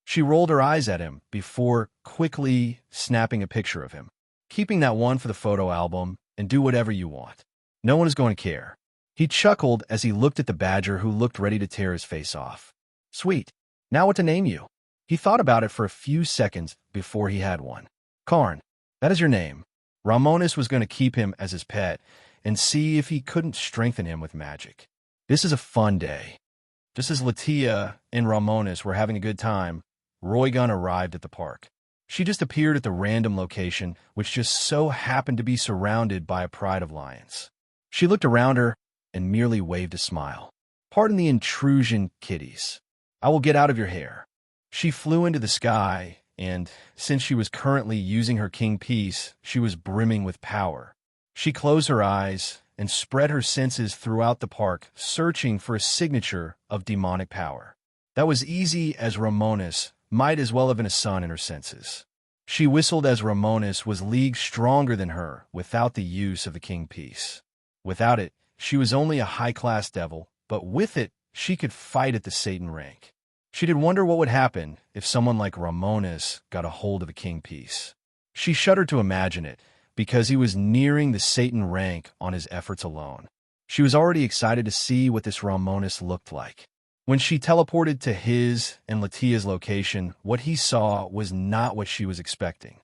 She rolled her eyes at him before quickly snapping a picture of him. Keeping that one for the photo album and do whatever you want. No one is going to care. He chuckled as he looked at the badger who looked ready to tear his face off. Sweet. Now what to name you? He thought about it for a few seconds before he had one. Karn. That is your name. Romonus was going to keep him as his pet and see if he couldn't strengthen him with magic. This is a fun day. Just as Latia and Romonus were having a good time, Roygun arrived at the park. She just appeared at the random location, which just so happened to be surrounded by a pride of lions. She looked around her and merely waved a smile. Pardon the intrusion, kitties. I will get out of your hair. She flew into the sky, and since she was currently using her king piece, she was brimming with power. She closed her eyes and spread her senses throughout the park, searching for a signature of demonic power. That was easy, as Romonus might as well have been a son in her senses. She whistled as Romonus was leagues stronger than her without the use of the king piece. Without it, she was only a high-class devil, but with it, she could fight at the Satan rank. She did wonder what would happen if someone like Romonus got a hold of a king piece. She shuddered to imagine it, because he was nearing the Satan rank on his efforts alone. She was already excited to see what this Romonus looked like. When she teleported to his and Latia's location, what he saw was not what she was expecting.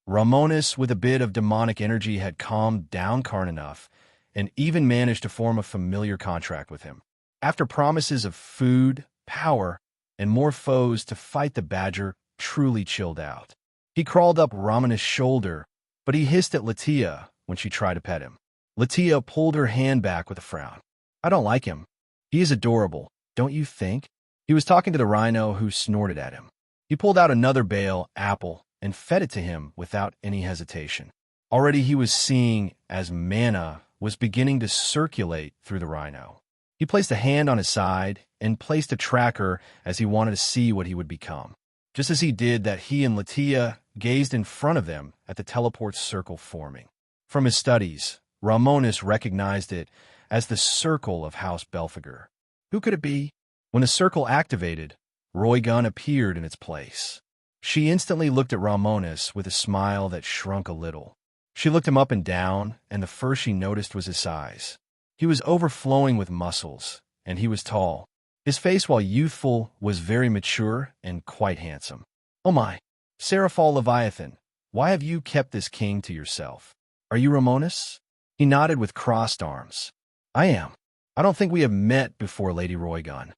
Romonus, with a bit of demonic energy, had calmed down Karn enough and even managed to form a familiar contract with him. After promises of food, power, and more foes to fight, the badger truly chilled out. He crawled up Romonus' shoulder, but he hissed at Latia when she tried to pet him. Latia pulled her hand back with a frown. I don't like him. He is adorable, don't you think? He was talking to the rhino, who snorted at him. He pulled out another bale apple and fed it to him without any hesitation. Already he was seeing as mana was beginning to circulate through the rhino. He placed a hand on his side and placed a tracker as he wanted to see what he would become. Just as he did that, he and Latia gazed in front of them at the teleport circle forming. From his studies, Romonus recognized it as the circle of House Belphegor. Who could it be? When the circle activated, Roygun appeared in its place. She instantly looked at Romonus with a smile that shrunk a little. She looked him up and down, and the first she noticed was his size. He was overflowing with muscles, and he was tall. His face, while youthful, was very mature and quite handsome. Oh my, Seraphal Leviathan, why have you kept this king to yourself? Are you Romonus? He nodded with crossed arms. I am. I don't think we have met before, Lady Roygon.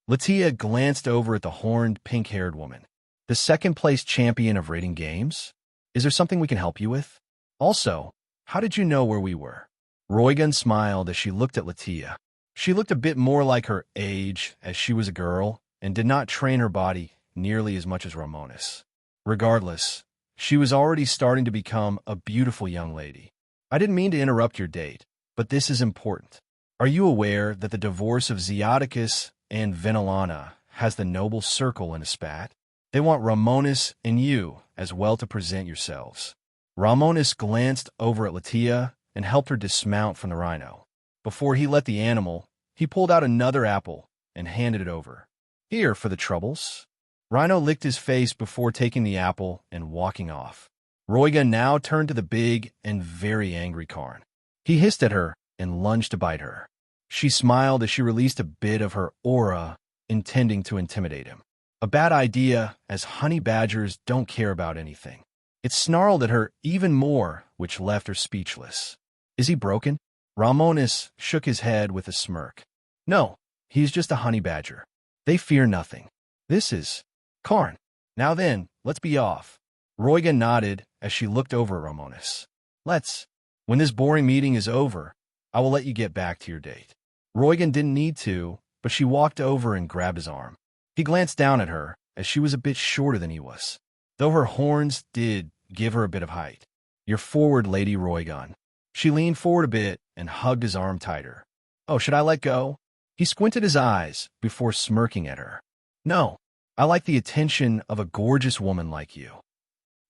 Latia glanced over at the horned, pink-haired woman. The second-place champion of raiding games? Is there something we can help you with? Also, how did you know where we were? Roygon smiled as she looked at Latia. She looked a bit more like her age, as she was a girl, and did not train her body nearly as much as Romonus. Regardless, she was already starting to become a beautiful young lady. I didn't mean to interrupt your date, but this is important. Are you aware that the divorce of Zeoticus and Venelana has the noble circle in a spat? They want Romonus and you as well to present yourselves. Romonus glanced over at Latia and helped her dismount from the rhino. Before he let the animal, he pulled out another apple and handed it over. Here for the troubles. Rhino licked his face before taking the apple and walking off. Roygon now turned to the big and very angry Karn. He hissed at her and lunged to bite her. She smiled as she released a bit of her aura, intending to intimidate him. A bad idea, as honey badgers don't care about anything. It snarled at her even more, which left her speechless. Is he broken? Romonus shook his head with a smirk. No, he's just a honey badger. They fear nothing. This is Karn. Now then, let's be off. Roygon nodded as she looked over at Romonus. Let's. When this boring meeting is over, I will let you get back to your date. Roygon didn't need to, but she walked over and grabbed his arm. He glanced down at her, as she was a bit shorter than he was, though her horns did give her a bit of height. You're forward, Lady Roygon. She leaned forward a bit and hugged his arm tighter. Oh, should I let go? He squinted his eyes before smirking at her. No, I like the attention of a gorgeous woman like you.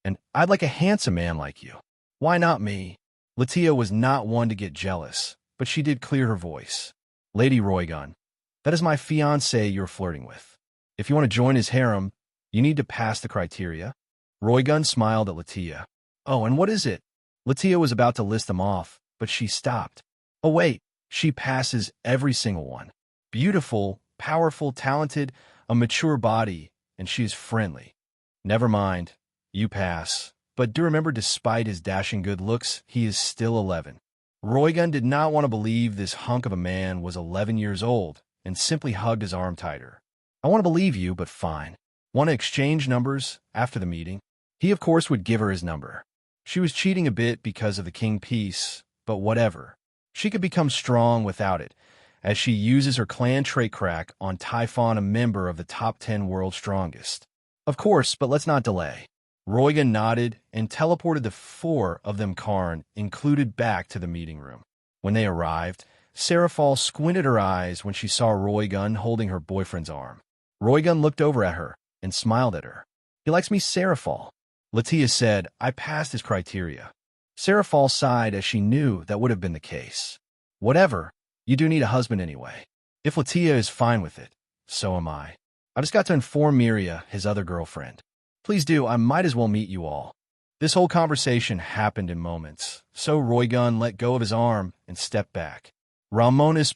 And I'd like a handsome man like you. Why not me? Latia was not one to get jealous, but she did clear her voice. Lady Roygon, that is my fiancé you're flirting with. If you want to join his harem, you need to pass the criteria. Roygon smiled at Latia. Oh, and what is it? Latia was about to list them off, but she stopped. Oh, wait, she passes every single one. Beautiful, powerful, talented, a mature body, and she is friendly. Never mind, you pass. But do remember, despite his dashing good looks, he is still 11. Roygon did not want to believe this hunk of a man was 11 years old, and simply hugged his arm tighter. I want to believe you, but fine. Want to exchange numbers after the meeting? He, of course, would give her his number. She was cheating a bit because of the king piece, but whatever. She could become strong without it, as she uses her clan trait crack on Typhon, a member of the top 10 world's strongest. Of course, but let's not delay. Roygon nodded and teleported the 4 of them Karn included back to the meeting room. When they arrived, Seraphal squinted her eyes when she saw Roygon holding her boyfriend's arm. Roygon looked over at her and smiled at her. He likes me, Seraphal. Latia said, I passed his criteria. Seraphal sighed as she knew that would have been the case. Whatever, you do need a husband anyway. If Latia is fine with it, so am I. I just got to inform Miria, his other girlfriend. Please do, I might as well meet you all. This whole conversation happened in moments, so Roygon let go of his arm and stepped back. Romonus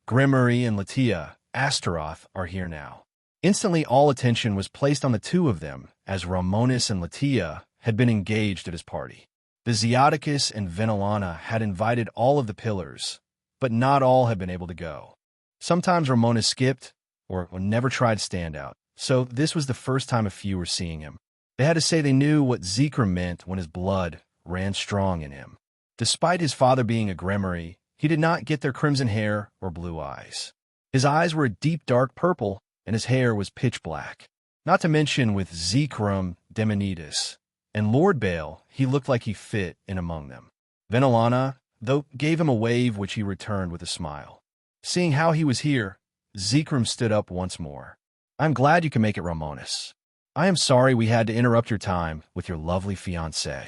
Gremory and Latia Astaroth are here now. Instantly, all attention was placed on the 2 of them, as Romonus and Latia had been engaged at his party. The Zeoticus and Venelana had invited all of the pillars, but not all had been able to go. Sometimes Romonus skipped, or never tried to stand out, so this was the first time a few were seeing him. They had to say they knew what Zekrom meant when his blood ran strong in him. Despite his father being a Gremory, he did not get their crimson hair or blue eyes. His eyes were a deep dark purple, and his hair was pitch black. Not to mention with Zekrom Demonidas and Lord Bale, he looked like he fit in among them. Venelana, though, gave him a wave which he returned with a smile. Seeing how he was here, Zekrom stood up once more. I'm glad you can make it, Romonus. I am sorry we had to interrupt your time with your lovely fiancé.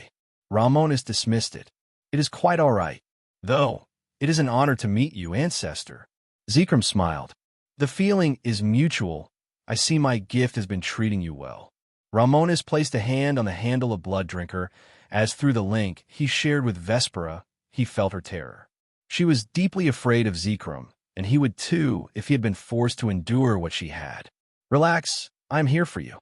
Romonus dismissed it. It is quite all right. Though, it is an honor to meet you, ancestor. Zekrom smiled. The feeling is mutual. I see my gift has been treating you well. Romonus placed a hand on the handle of Blood Drinker, as through the link he shared with Vespera, he felt her terror. She was deeply afraid of Zekrom, and he would too if he had been forced to endure what she had. Relax, I am here for you.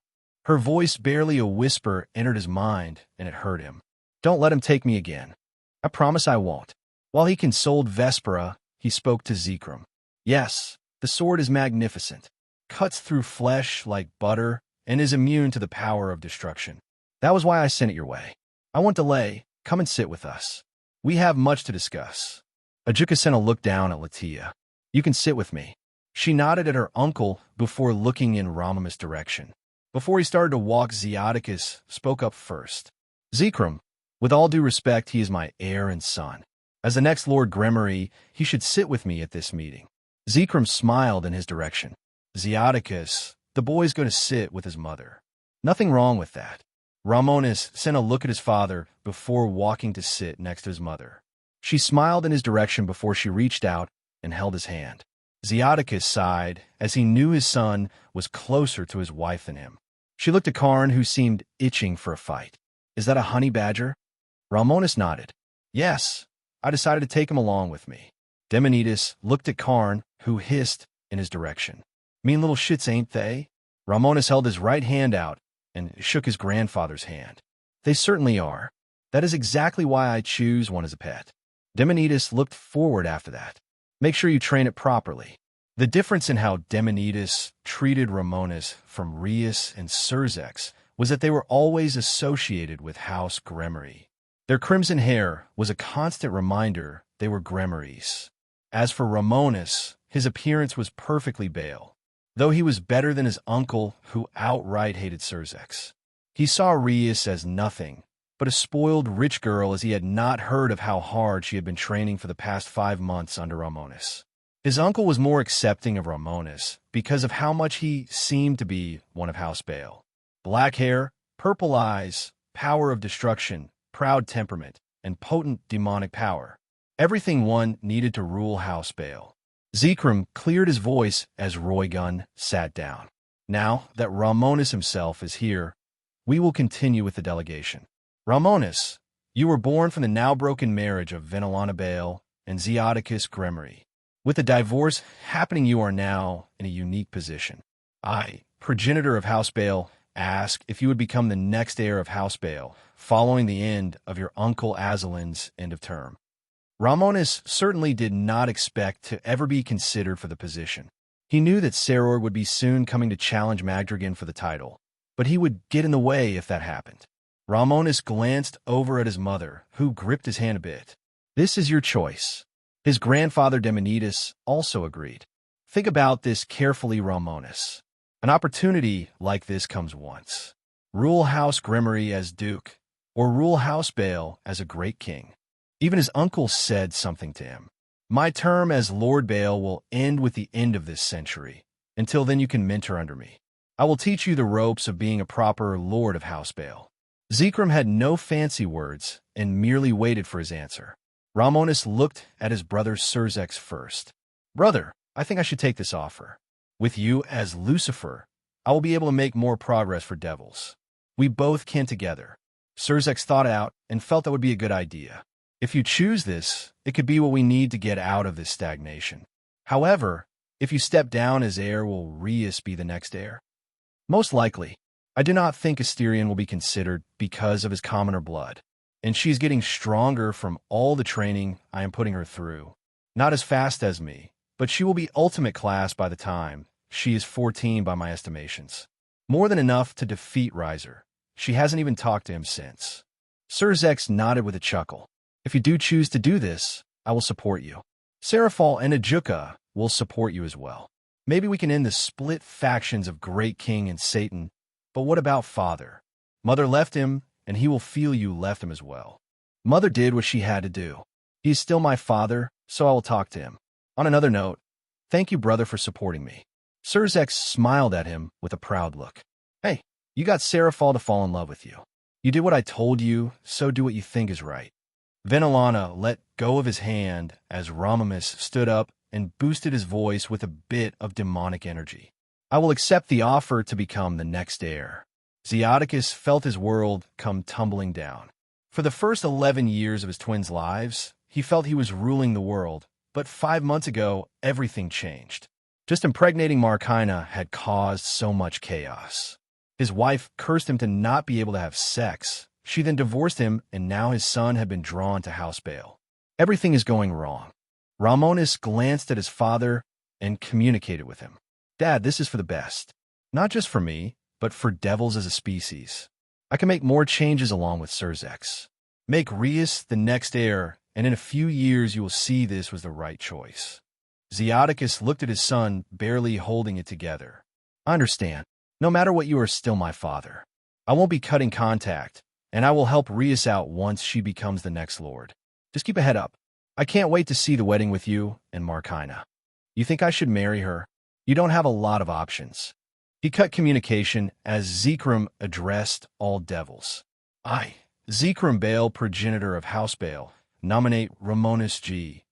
Her voice, barely a whisper, entered his mind, and it hurt him. Don't let him take me again. I promise I won't. While he consoled Vespera, he spoke to Zekrom. Yes, the sword is magnificent, cuts through flesh like butter, and is immune to the power of destruction. That was why I sent it your way. I won't delay. Come and sit with us. We have much to discuss. Ajukasena looked down at Latia. You can sit with me. She nodded at her uncle before looking in Romonus' direction. Before he started to walk, Zeoticus spoke up first. Zekrom, with all due respect, he is my heir and son. As the next Lord Gremory, he should sit with me at this meeting. Zekrom smiled in his direction. Zeoticus, the boy's going to sit with his mother. Nothing wrong with that. Romonus sent a look at his father before walking to sit next to his mother. She smiled in his direction before she reached out and held his hand. Zeoticus sighed as he knew his son was closer to his wife than him. She looked at Karn, who seemed itching for a fight. Is that a honey badger? Romonus nodded. Yes, I decided to take him along with me. Demonidas looked at Karn, who hissed in his direction. Mean little shits, ain't they? Romonus held his right hand out and shook his grandfather's hand. They certainly are. That is exactly why I choose one as a pet. Demonidas looked forward after that. Make sure you train it properly. The difference in how Demonidas treated Romonus from Rias and Surzex was that they were always associated with House Gremory. Their crimson hair was a constant reminder they were Gremorys. As for Romonus, his appearance was perfectly pale, though he was better than his uncle, who outright hated Surzex. He saw Rias as nothing but a spoiled rich girl, as he had not heard of how hard she had been training for the past 5 months under Romonus. His uncle was more accepting of Romonus because of how much he seemed to be one of House Bale. Black hair, purple eyes, power of destruction, proud temperament, and potent demonic power. Everything one needed to rule House Bale. Zekrom cleared his voice as Roygun sat down. Now that Romonus himself is here, we will continue with the delegation. Romonus, you were born from the now-broken marriage of Venelana Bale and Zeoticus Gremory. With the divorce happening, you are now in a unique position. I, progenitor of House Bale, ask if you would become the next heir of House Bale, following the end of your uncle Azalin's end of term. Romonus certainly did not expect to ever be considered for the position. He knew that Saror would be soon coming to challenge Magdragon for the title, but he would get in the way if that happened. Romonus glanced over at his mother, who gripped his hand a bit. This is your choice. His grandfather Demonidas also agreed. Think about this carefully, Romonus. An opportunity like this comes once. Rule House Gremory as Duke, or rule House Bale as a great king. Even his uncle said something to him. My term as Lord Bale will end with the end of this century. Until then, you can mentor under me. I will teach you the ropes of being a proper Lord of House Bale. Zekrom had no fancy words and merely waited for his answer. Romonus looked at his brother Surzex first. Brother, I think I should take this offer. With you as Lucifer, I will be able to make more progress for devils. We both can together. Surzex thought out and felt that would be a good idea. If you choose this, it could be what we need to get out of this stagnation. However, if you step down as heir, will Rias be the next heir? Most likely. I do not think Asterion will be considered because of his commoner blood, and she's getting stronger from all the training I am putting her through. Not as fast as me, but she will be ultimate class by the time she is 14 by my estimations. More than enough to defeat Riser. She hasn't even talked to him since. Surzex nodded with a chuckle. If you do choose to do this, I will support you. Serafal and Ajuka will support you as well. Maybe we can end the split factions of Great King and Satan. But what about Father? Mother left him, and he will feel you left him as well. Mother did what she had to do. He is still my father, so I will talk to him. On another note, thank you, brother, for supporting me. Surzex smiled at him with a proud look. Hey, you got Serafal to fall in love with you. You did what I told you, so do what you think is right. Venelana let go of his hand as Romonus stood up and boosted his voice with a bit of demonic energy. I will accept the offer to become the next heir. Zeoticus felt his world come tumbling down. For the first 11 years of his twins' lives, he felt he was ruling the world, but 5 months ago, everything changed. Just impregnating Markina had caused so much chaos. His wife cursed him to not be able to have sex. She then divorced him, and now his son had been drawn to house bail. Everything is going wrong. Romonus glanced at his father and communicated with him. Dad, this is for the best. Not just for me, but for devils as a species. I can make more changes along with Surzex. Make Rias the next heir, and in a few years you will see this was the right choice. Zeodicus looked at his son, barely holding it together. I understand. No matter what, you are still my father. I won't be cutting contact, and I will help Rias out once she becomes the next lord. Just keep a head up. I can't wait to see the wedding with you and Markina. You think I should marry her? You don't have a lot of options. He cut communication as Zekrom addressed all devils. I, Zekrom Baal, progenitor of House Baal, nominate Romonus G.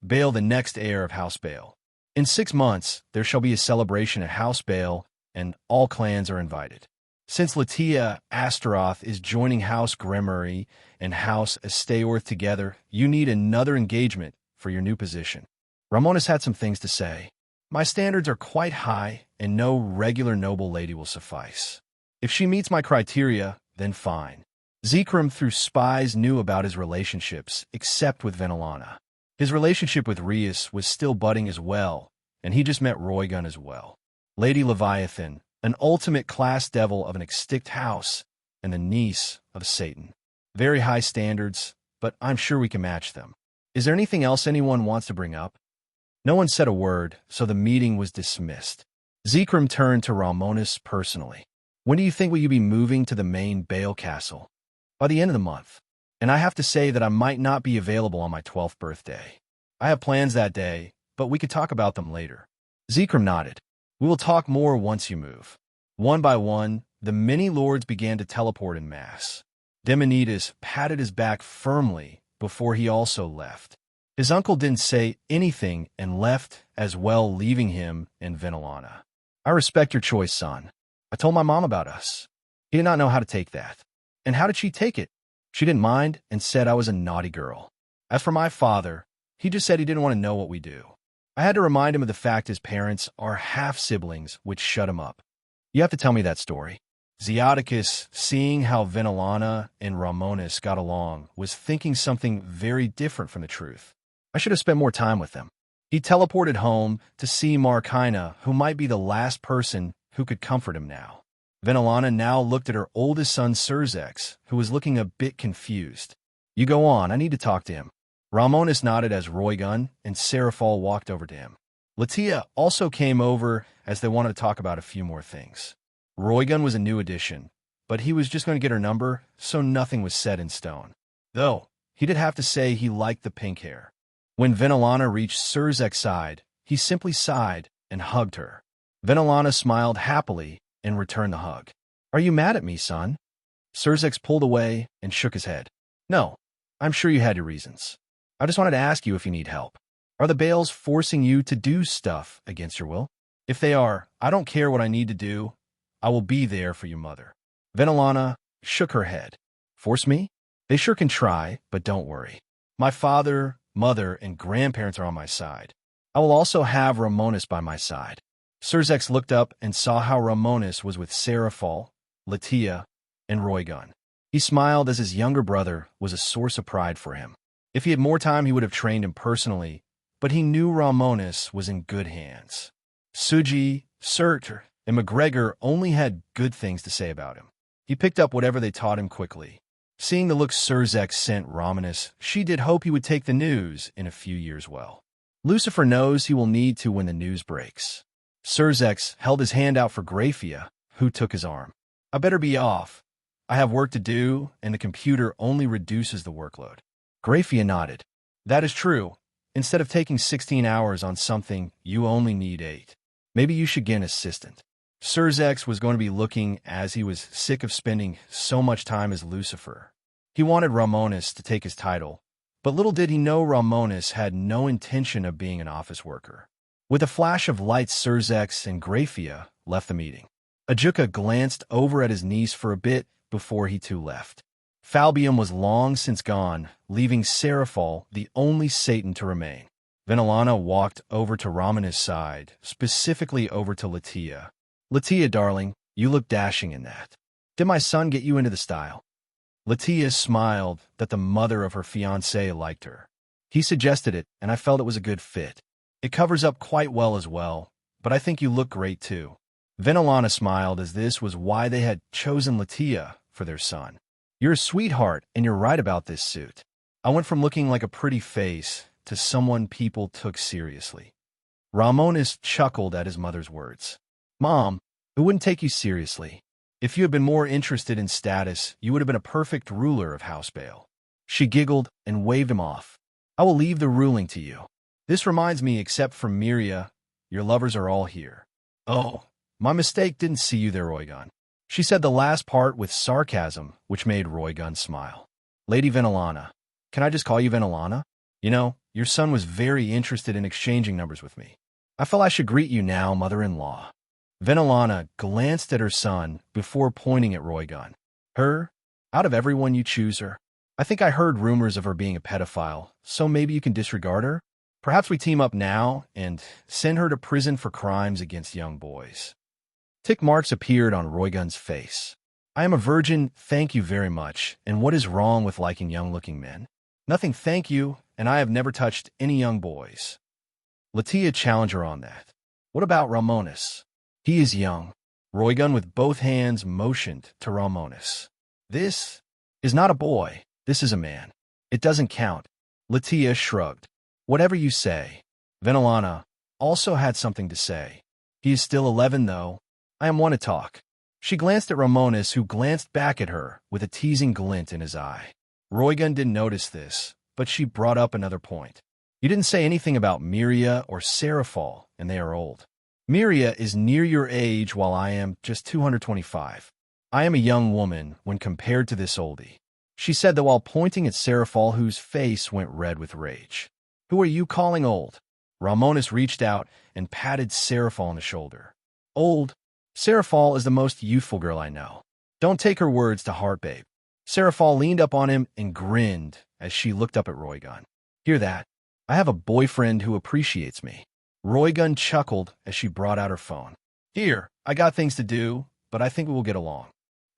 Baal the next heir of House Baal. In 6 months, there shall be a celebration at House Baal, and all clans are invited. Since Latia Astaroth is joining House Gremory and House Estaorth together, you need another engagement for your new position. Romonus had some things to say. My standards are quite high, and no regular noble lady will suffice. If she meets my criteria, then fine. Zekrom, through spies, knew about his relationships, except with Venelana. His relationship with Rias was still budding as well, and he just met Roygun as well. Lady Leviathan, an ultimate class devil of an extinct house, and the niece of Satan. Very high standards, but I'm sure we can match them. Is there anything else anyone wants to bring up? No one said a word, so the meeting was dismissed. Zekrom turned to Romonus personally. When do you think will you be moving to the main Baal castle? By the end of the month. And I have to say that I might not be available on my 12th birthday. I have plans that day, but we could talk about them later. Zekrom nodded. We will talk more once you move. One by one, the many lords began to teleport in mass. Demonidas patted his back firmly before he also left. His uncle didn't say anything and left as well, leaving him and Venelana. I respect your choice, son. I told my mom about us. He did not know how to take that. And how did she take it? She didn't mind and said I was a naughty girl. As for my father, he just said he didn't want to know what we do. I had to remind him of the fact his parents are half-siblings, which shut him up. You have to tell me that story. Zeodicus, seeing how Venelana and Romonus got along, was thinking something very different from the truth. I should have spent more time with them. He teleported home to see Markina, who might be the last person who could comfort him now. Venelana now looked at her oldest son Surzex, who was looking a bit confused. You go on, I need to talk to him. Romonus nodded as Roygun and Seraphol walked over to him. Latia also came over as they wanted to talk about a few more things. Roygun was a new addition, but he was just going to get her number, so nothing was set in stone. Though, he did have to say he liked the pink hair. When Venelana reached Surzek's side, he simply sighed and hugged her. Venelana smiled happily and returned the hug. Are you mad at me, son? Surzex pulled away and shook his head. No, I'm sure you had your reasons. I just wanted to ask you if you need help. Are the Baals forcing you to do stuff against your will? If they are, I don't care what I need to do. I will be there for your mother. Venelana shook her head. Force me? They sure can try, but don't worry. My father, mother, and grandparents are on my side. I will also have Romonus by my side. Surzex looked up and saw how Romonus was with Seraphol, Latia, and Roygun. He smiled as his younger brother was a source of pride for him. If he had more time, he would have trained him personally, but he knew Romonus was in good hands. Suji, Surtur, and McGregor only had good things to say about him. He picked up whatever they taught him quickly. Seeing the look Surzex sent Romonus, she did hope he would take the news in a few years well. Lucifer knows he will need to when the news breaks. Surzex held his hand out for Graphia, who took his arm. I better be off. I have work to do, and the computer only reduces the workload. Graphia nodded. That is true. Instead of taking 16 hours on something, you only need 8. Maybe you should get an assistant. Surzex was going to be looking as he was sick of spending so much time as Lucifer. He wanted Romonus to take his title, but little did he know Romonus had no intention of being an office worker. With a flash of light, Surzex and Graphia left the meeting. Ajuka glanced over at his niece for a bit before he too left. Falbium was long since gone, leaving Seraphol the only Satan to remain. Venelana walked over to Romonus' side, specifically over to Latia. Latia, darling, You look dashing in that. Did my son get you into the style? Latia smiled that the mother of her fiancé liked her. He suggested it, and I felt it was a good fit. It covers up quite well as well, but I think you look great too. Venelana smiled as this was why they had chosen Latia for their son. You're a sweetheart, and you're right about this suit. I went from looking like a pretty face to someone people took seriously. Romonus chuckled at his mother's words. Mom, it wouldn't take you seriously. If you had been more interested in status, you would have been a perfect ruler of House Bale. She giggled and waved him off. I will leave the ruling to you. This reminds me, except for Miria, your lovers are all here. Oh, my mistake, didn't see you there, Roygun. She said the last part with sarcasm, which made Roygun smile. Lady Venelana. Can I just call you Venelana? You know, your son was very interested in exchanging numbers with me. I felt I should greet you now, mother-in-law. Venelana glanced at her son before pointing at Roygun. Her? Out of everyone you choose her? I think I heard rumors of her being a pedophile, so maybe you can disregard her? Perhaps we team up now and send her to prison for crimes against young boys. Tick marks appeared on Roygun's face. I am a virgin, thank you very much, and what is wrong with liking young-looking men? Nothing, thank you, and I have never touched any young boys. Latia challenged her on that. What about Romonus? He is young. Roygun with both hands motioned to Romonus. This is not a boy. This is a man. It doesn't count. Latia shrugged. Whatever you say. Venelana also had something to say. He is still 11, though. I am one to talk. She glanced at Romonus, who glanced back at her with a teasing glint in his eye. Roygun didn't notice this, but she brought up another point. You didn't say anything about Miria or Seraphal, and they are old. Miria is near your age, while I am just 225. I am a young woman when compared to this oldie. She said that while pointing at Seraphal, whose face went red with rage. Who are you calling old? Romonus reached out and patted Seraphal on the shoulder. Old? Seraphal is the most youthful girl I know. Don't take her words to heart, babe. Seraphal leaned up on him and grinned as she looked up at Roygun. Hear that? I have a boyfriend who appreciates me. Roygun chuckled as she brought out her phone. Here, I got things to do, but I think we will get along.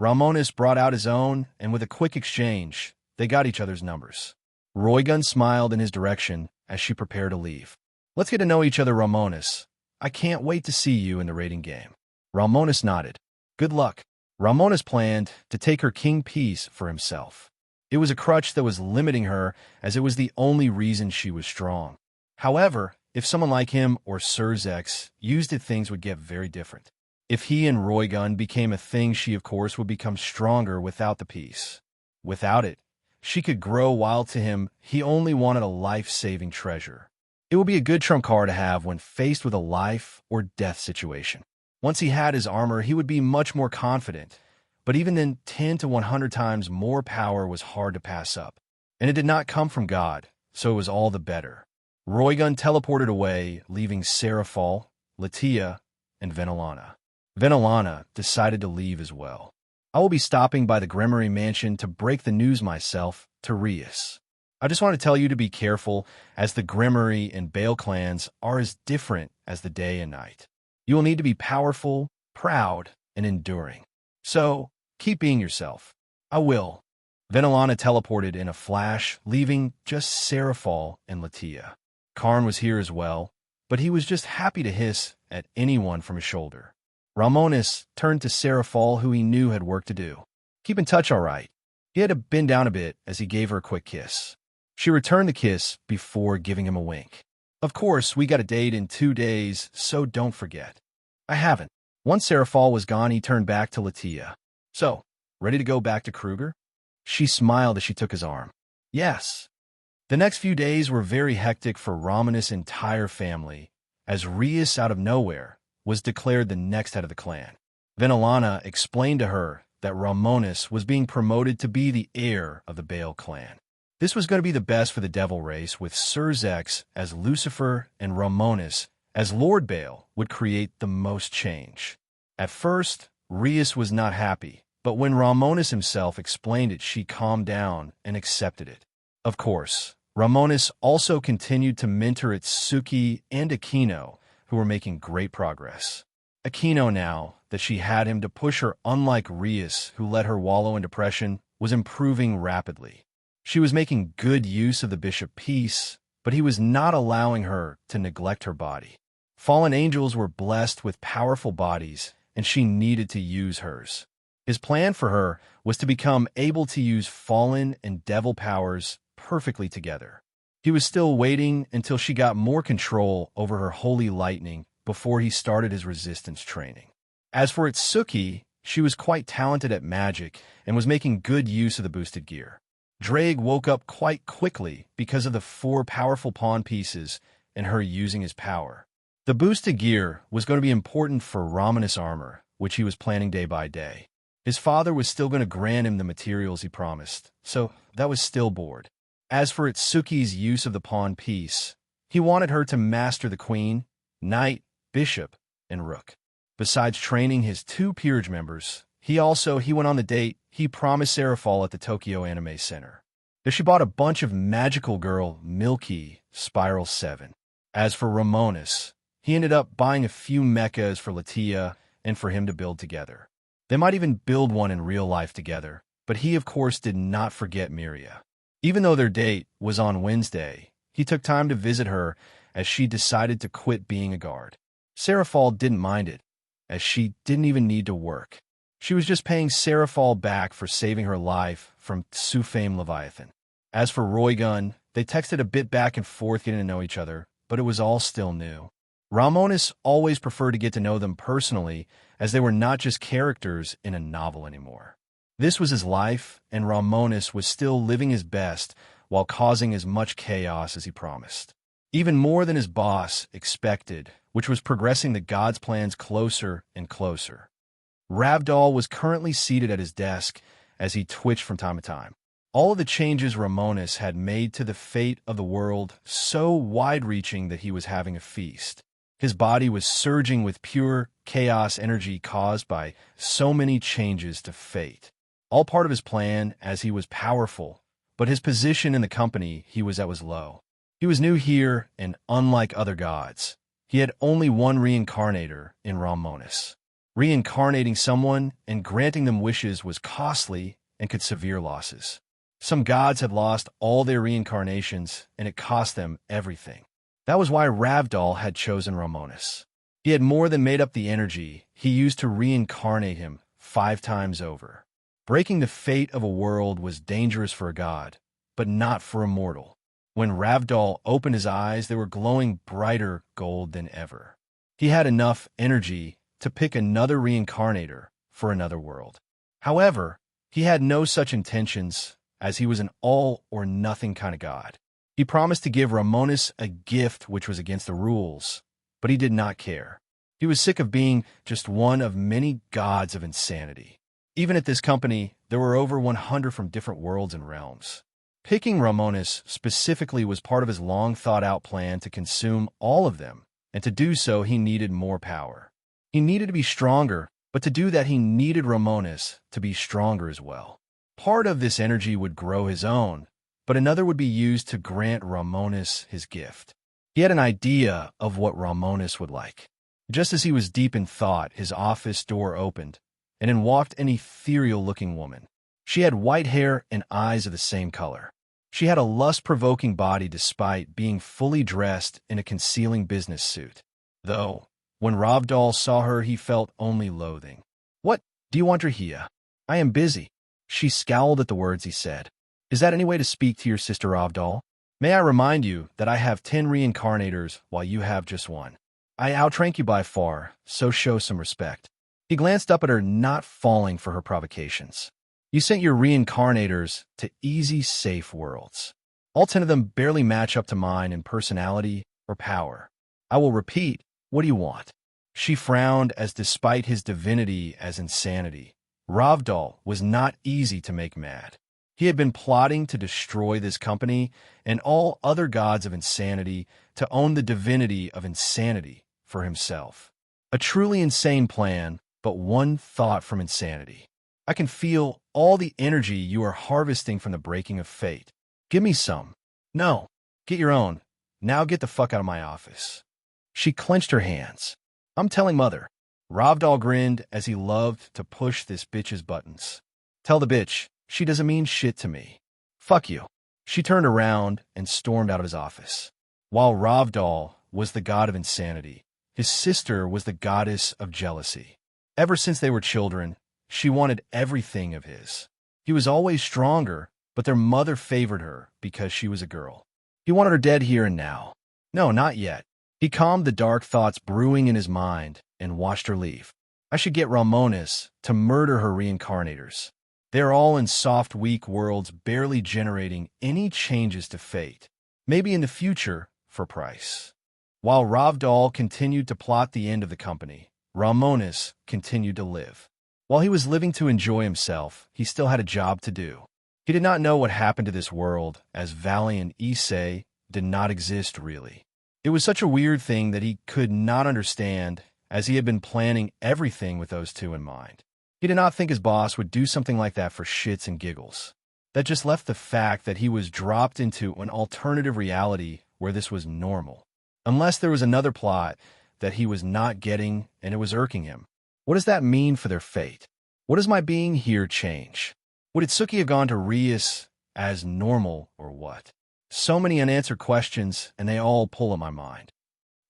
Romonus brought out his own, and with a quick exchange, they got each other's numbers. Roygun smiled in his direction as she prepared to leave. Let's get to know each other, Romonus. I can't wait to see you in the raiding game. Romonus nodded. Good luck. Romonus planned to take her king piece for himself. It was a crutch that was limiting her, as it was the only reason she was strong. However, if someone like him or Surzex used it, things would get very different. If he and Roygun became a thing, she of course would become stronger without the piece. Without it, she could grow, while to him, he only wanted a life-saving treasure. It would be a good trump card to have when faced with a life or death situation. Once he had his armor, he would be much more confident, but even then 10 to 100 times more power was hard to pass up. And it did not come from God, so it was all the better. Roygun teleported away, leaving Seraphal, Latia, and Venelana. Venelana decided to leave as well. I will be stopping by the Gremory mansion to break the news myself to Rias. I just want to tell you to be careful, as the Gremory and Bale clans are as different as the day and night. You will need to be powerful, proud, and enduring. So, keep being yourself. I will. Venelana teleported in a flash, leaving just Seraphal and Latia. Karn was here as well, but he was just happy to hiss at anyone from his shoulder. Romonus turned to Seraphal, who he knew had work to do. Keep in touch, all right. He had to bend down a bit as he gave her a quick kiss. She returned the kiss before giving him a wink. Of course, we got a date in 2 days, so don't forget. I haven't. Once Seraphal was gone, he turned back to Latia. So, ready to go back to Kruger? She smiled as she took his arm. Yes. The next few days were very hectic for Romonus' entire family, as Rias, out of nowhere, was declared the next head of the clan. Venelana explained to her that Romonus was being promoted to be the heir of the Bale clan. This was going to be the best for the Devil race, with Surzex as Lucifer and Romonus as Lord Bale would create the most change. At first, Rias was not happy, but when Romonus himself explained it, she calmed down and accepted it. Of course, Romonus also continued to mentor Itsuki and Aquino, who were making great progress. Aquino, now that she had him to push her, unlike Rias, who let her wallow in depression, was improving rapidly. She was making good use of the bishop piece, but he was not allowing her to neglect her body. Fallen angels were blessed with powerful bodies, and she needed to use hers. His plan for her was to become able to use fallen and devil powers perfectly together. He was still waiting until she got more control over her holy lightning before he started his resistance training. As for Itsuki, she was quite talented at magic and was making good use of the boosted gear. Drake woke up quite quickly because of the 4 powerful pawn pieces and her using his power. The boosted gear was going to be important for Romonus armor, which he was planning day by day. His father was still going to grant him the materials he promised, so that was still bored. As for Itsuki's use of the pawn piece, he wanted her to master the queen, knight, bishop, and rook. Besides training his 2 peerage members, he went on the date he promised Serafal at the Tokyo Anime Center. There she bought a bunch of magical girl Milky Spiral 7. As for Romonus, he ended up buying a few mechas for Latia and for him to build together. They might even build one in real life together, but he of course did not forget Miria. Even though their date was on Wednesday, he took time to visit her as she decided to quit being a guard. Serafal didn't mind it, as she didn't even need to work. She was just paying Serafal back for saving her life from Sufame Leviathan. As for Roygun, they texted a bit back and forth getting to know each other, but it was all still new. Romonus always preferred to get to know them personally, as they were not just characters in a novel anymore. This was his life, and Romonus was still living his best while causing as much chaos as he promised. Even more than his boss expected, which was progressing the gods' plans closer and closer. Ravdal was currently seated at his desk as he twitched from time to time. All of the changes Romonus had made to the fate of the world so wide-reaching that he was having a feast. His body was surging with pure chaos energy caused by so many changes to fate. All part of his plan, as he was powerful, but his position in the company he was at was low. He was new here, and unlike other gods, he had only one reincarnator in Romonus. Reincarnating someone and granting them wishes was costly and could severe losses. Some gods had lost all their reincarnations, and it cost them everything. That was why Ravdal had chosen Romonus. He had more than made up the energy he used to reincarnate him 5 times over. Breaking the fate of a world was dangerous for a god, but not for a mortal. When Ravdal opened his eyes, they were glowing brighter gold than ever. He had enough energy to pick another reincarnator for another world. However, he had no such intentions, as he was an all-or-nothing kind of god. He promised to give Romonus a gift which was against the rules, but he did not care. He was sick of being just one of many gods of insanity. Even at this company, there were over 100 from different worlds and realms. Picking Romonus specifically was part of his long-thought-out plan to consume all of them, and to do so he needed more power. He needed to be stronger, but to do that he needed Romonus to be stronger as well. Part of this energy would grow his own, but another would be used to grant Romonus his gift. He had an idea of what Romonus would like. Just as he was deep in thought, his office door opened, and in walked an ethereal-looking woman. She had white hair and eyes of the same color. She had a lust-provoking body despite being fully dressed in a concealing business suit. Though, when Ravdal saw her, he felt only loathing. "What, do you want her here? I am busy." She scowled at the words he said. "Is that any way to speak to your sister Ravdal? May I remind you that I have 10 reincarnators while you have just 1. I outrank you by far, so show some respect." He glanced up at her, not falling for her provocations. "You sent your reincarnators to easy, safe worlds. All 10 of them barely match up to mine in personality or power. I will repeat, what do you want?" She frowned, as despite his divinity as insanity, Ravdal was not easy to make mad. He had been plotting to destroy this company and all other gods of insanity to own the divinity of insanity for himself. A truly insane plan, but one thought from insanity. "I can feel all the energy you are harvesting from the breaking of fate. Give me some." "No, get your own. Now get the fuck out of my office." She clenched her hands. "I'm telling Mother." Ravdal grinned as he loved to push this bitch's buttons. Tell the bitch, she doesn't mean shit to me. Fuck you. She turned around and stormed out of his office. While Ravdal was the god of insanity, his sister was the goddess of jealousy. Ever since they were children, she wanted everything of his. He was always stronger, but their mother favored her because she was a girl. He wanted her dead here and now. No, not yet. He calmed the dark thoughts brewing in his mind and watched her leave. I should get Romonus to murder her reincarnators. They're all in soft, weak worlds, barely generating any changes to fate. Maybe in the future, for price. While Ravdal continued to plot the end of the company, Romonus continued to live. While he was living to enjoy himself, he still had a job to do. He did not know what happened to this world, as Valley and Issei did not exist really. It was such a weird thing that he could not understand, as he had been planning everything with those two in mind. He did not think his boss would do something like that for shits and giggles. That just left the fact that he was dropped into an alternative reality where this was normal. Unless there was another plot that he was not getting and it was irking him. What does that mean for their fate? What does my being here change? Would Itsuki have gone to Rias as normal or what? So many unanswered questions, and they all pull at my mind.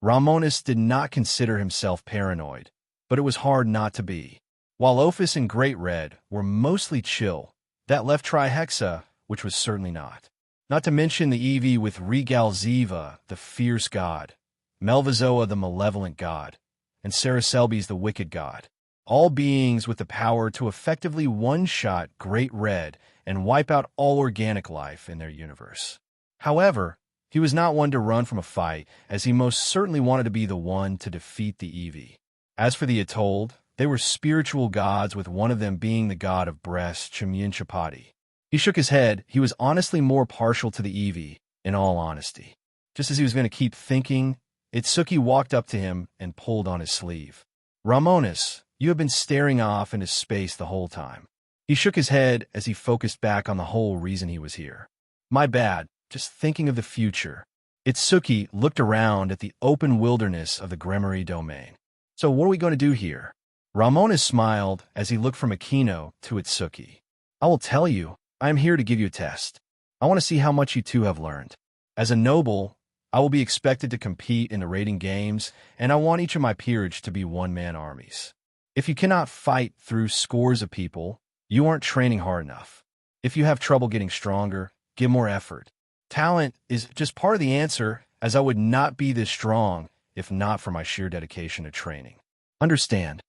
Romonus did not consider himself paranoid, but it was hard not to be. While Ophis and Great Red were mostly chill, that left Trihexa, which was certainly not. Not to mention the Eevee with Regalziva, the fierce god, Melvazoa, the malevolent god, and Saraselbes, the wicked god. All beings with the power to effectively one-shot Great Red and wipe out all organic life in their universe. However, he was not one to run from a fight, as he most certainly wanted to be the one to defeat the Eevee. As for the Atolled, they were spiritual gods, with one of them being the god of breast, Chimyin Chapati. He shook his head. He was honestly more partial to the Eevee, in all honesty. Just as he was going to keep thinking, Itsuki walked up to him and pulled on his sleeve. Romonus, you have been staring off into space the whole time. He shook his head as he focused back on the whole reason he was here. My bad, just thinking of the future. Itsuki looked around at the open wilderness of the Gremory domain. So what are we going to do here? Romonus smiled as he looked from Aquino to Itsuki. I will tell you, I am here to give you a test. I want to see how much you two have learned. As a noble, I will be expected to compete in the raiding games, and I want each of my peerage to be one-man armies. If you cannot fight through scores of people, you aren't training hard enough. If you have trouble getting stronger, give more effort. Talent is just part of the answer, as I would not be this strong if not for my sheer dedication to training. Understand?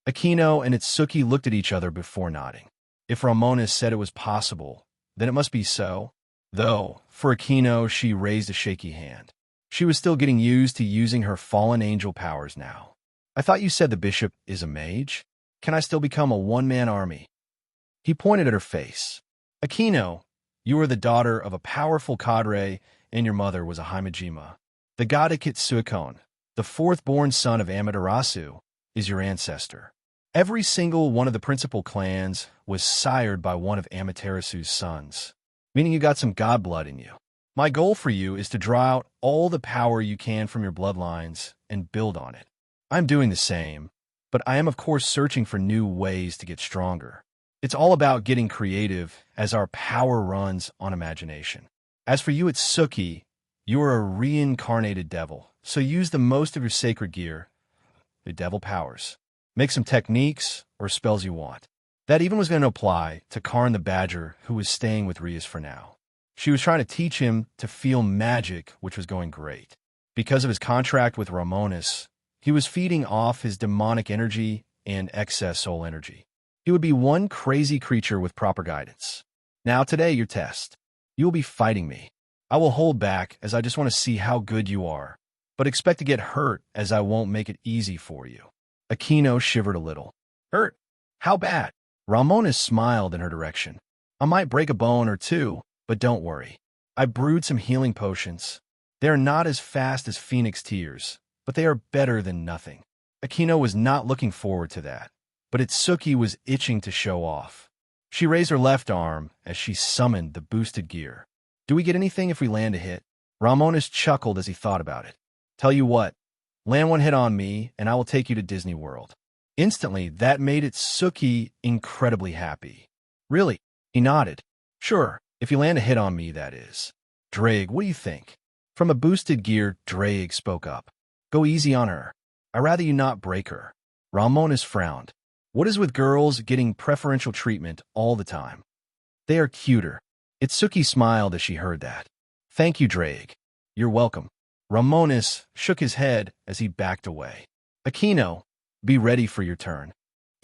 Aquino and Itsuki looked at each other before nodding. If Romonus said it was possible, then it must be so. Though, for Aquino, she raised a shaky hand. She was still getting used to using her fallen angel powers now. I thought you said the bishop is a mage? Can I still become a one-man army? He pointed at her face. Aquino, you are the daughter of a powerful cadre, and your mother was a Himejima. The god Akitsuikon, the fourth-born son of Amaterasu, is your ancestor. Every single one of the principal clans was sired by one of Amaterasu's sons, meaning you got some god blood in you. My goal for you is to draw out all the power you can from your bloodlines and build on it. I'm doing the same, but I am of course searching for new ways to get stronger. It's all about getting creative, as our power runs on imagination. As for you, Itsuki, you are a reincarnated devil, so use the most of your sacred gear, the devil powers. Make some techniques or spells you want. That even was going to apply to Karn the Badger, who was staying with Rias for now. She was trying to teach him to feel magic, which was going great. Because of his contract with Romonus, he was feeding off his demonic energy and excess soul energy. He would be one crazy creature with proper guidance. Now today, your test. You will be fighting me. I will hold back, as I just want to see how good you are, but expect to get hurt, as I won't make it easy for you. Aquino shivered a little. Hurt? How bad? Romonus smiled in her direction. I might break a bone or two, but don't worry. I brewed some healing potions. They are not as fast as Phoenix Tears, but they are better than nothing. Aquino was not looking forward to that, but Itsuki was itching to show off. She raised her left arm as she summoned the boosted gear. Do we get anything if we land a hit? Romonus chuckled as he thought about it. Tell you what, land one hit on me, and I will take you to Disney World. Instantly, that made Itsuki incredibly happy. Really? He nodded. Sure, if you land a hit on me, that is. Drake, what do you think? From a boosted gear, Drake spoke up. Go easy on her. I'd rather you not break her. Ramonus frowned. What is with girls getting preferential treatment all the time? They are cuter. Itsuki smiled as she heard that. Thank you, Drake. You're welcome. Ramonus shook his head as he backed away. Akino, be ready for your turn.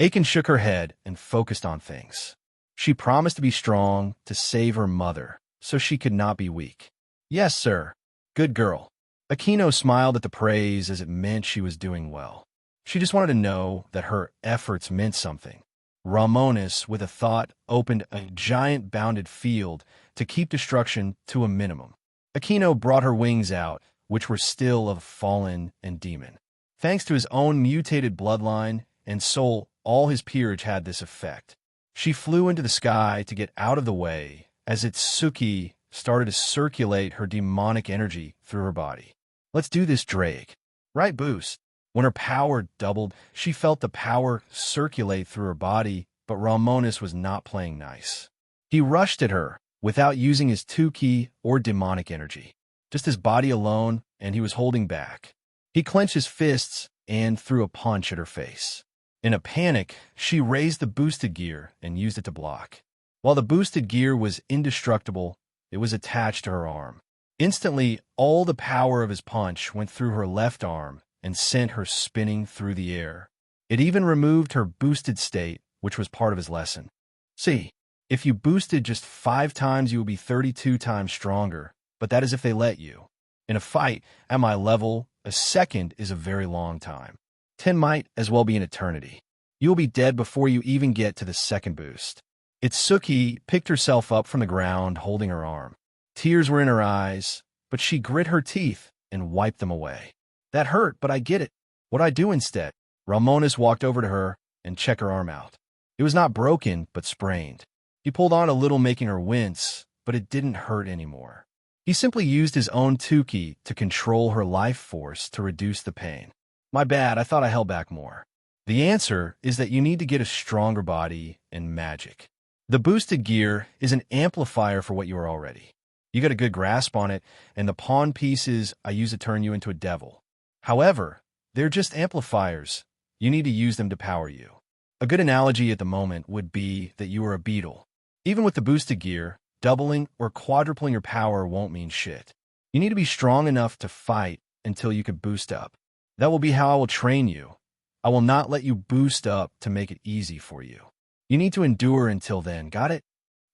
Aiken shook her head and focused on things. She promised to be strong to save her mother, so she could not be weak. Yes, sir. Good girl. Akino smiled at the praise as it meant she was doing well. She just wanted to know that her efforts meant something. Romonus, with a thought, opened a giant bounded field to keep destruction to a minimum. Akino brought her wings out, which were still of fallen and demon. Thanks to his own mutated bloodline and soul, all his peerage had this effect. She flew into the sky to get out of the way as Itsuki started to circulate her demonic energy through her body. Let's do this, Drake. Right boost. When her power doubled, she felt the power circulate through her body, but Romonus was not playing nice. He rushed at her without using his 2-key or demonic energy. Just his body alone, and he was holding back. He clenched his fists and threw a punch at her face. In a panic, she raised the boosted gear and used it to block. While the boosted gear was indestructible, it was attached to her arm. Instantly, all the power of his punch went through her left arm and sent her spinning through the air. It even removed her boosted state, which was part of his lesson. See, if you boosted just 5 times, you would be 32 times stronger, but that is if they let you. In a fight, at my level, a second is a very long time. 10 might as well be an eternity. You will be dead before you even get to the second boost. Itsuki picked herself up from the ground, holding her arm. Tears were in her eyes, but she grit her teeth and wiped them away. That hurt, but I get it. What do I do instead? Ramonus walked over to her and checked her arm out. It was not broken, but sprained. He pulled on a little, making her wince, but it didn't hurt anymore. He simply used his own 2-key to control her life force to reduce the pain. My bad, I thought I held back more. The answer is that you need to get a stronger body and magic. The boosted gear is an amplifier for what you are already. You got a good grasp on it, and the pawn pieces I use to turn you into a devil. However, they're just amplifiers. You need to use them to power you. A good analogy at the moment would be that you are a beetle. Even with the boosted gear, doubling or quadrupling your power won't mean shit. You need to be strong enough to fight until you can boost up. That will be how I will train you. I will not let you boost up to make it easy for you. You need to endure until then, got it?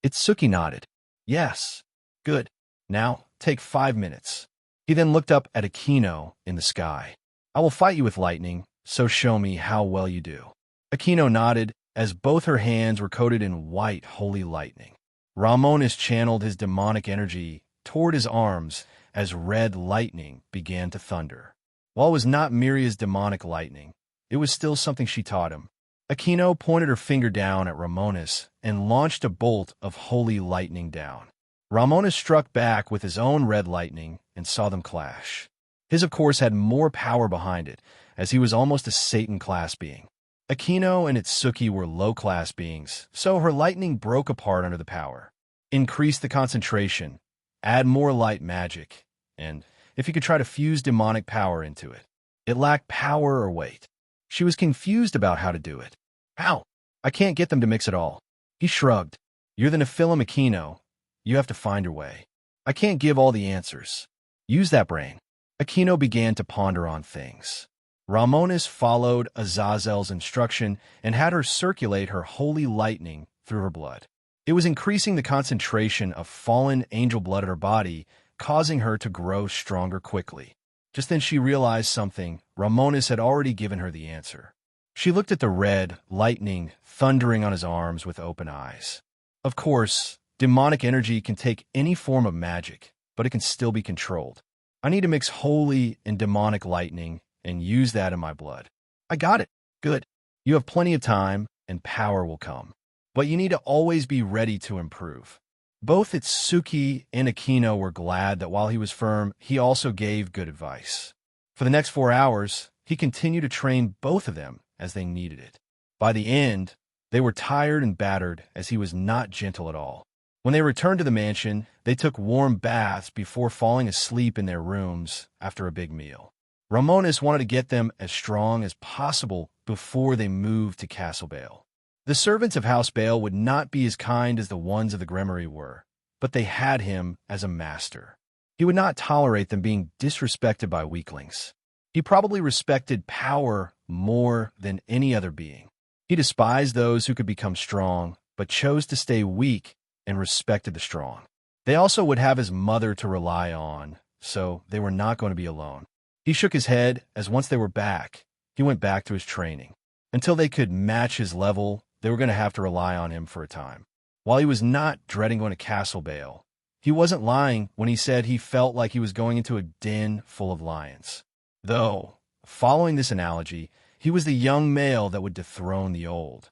Itsuki nodded. Yes. Good. Now, take 5 minutes. He then looked up at Akino in the sky. I will fight you with lightning, so show me how well you do. Akino nodded as both her hands were coated in white holy lightning. Ramonus channeled his demonic energy toward his arms as red lightning began to thunder. While it was not Miria's demonic lightning, it was still something she taught him. Akino pointed her finger down at Ramonus and launched a bolt of holy lightning down. Ramonus struck back with his own red lightning and saw them clash. His, of course, had more power behind it, as he was almost a Satan-class being. Akino and Itsuki were low-class beings, so her lightning broke apart under the power. Increase the concentration, add more light magic, and if you could try to fuse demonic power into it. It lacked power or weight. She was confused about how to do it. How? I can't get them to mix it all. He shrugged. You're the Nephilim Akino. You have to find your way. I can't give all the answers. Use that brain. Akino began to ponder on things. Ramonus followed Azazel's instruction and had her circulate her holy lightning through her blood. It was increasing the concentration of fallen angel blood in her body, causing her to grow stronger quickly. Just then she realized something. Ramonus had already given her the answer. She looked at the red lightning thundering on his arms with open eyes. Of course, demonic energy can take any form of magic, but it can still be controlled. I need to mix holy and demonic lightning and use that in my blood. I got it. Good. You have plenty of time, and power will come. But you need to always be ready to improve. Both Itsuki and Akino were glad that while he was firm, he also gave good advice. For the next 4 hours, he continued to train both of them as they needed it. By the end, they were tired and battered as he was not gentle at all. When they returned to the mansion, they took warm baths before falling asleep in their rooms after a big meal. Romonus wanted to get them as strong as possible before they moved to Castle Bale. The servants of House Bale would not be as kind as the ones of the Gremory were, but they had him as a master. He would not tolerate them being disrespected by weaklings. He probably respected power more than any other being. He despised those who could become strong, but chose to stay weak and respected the strong. They also would have his mother to rely on, so they were not going to be alone. He shook his head as once they were back, he went back to his training. Until they could match his level, they were going to have to rely on him for a time. While he was not dreading going to Castle Bale, he wasn't lying when he said he felt like he was going into a den full of lions. Though, following this analogy, he was the young male that would dethrone the old.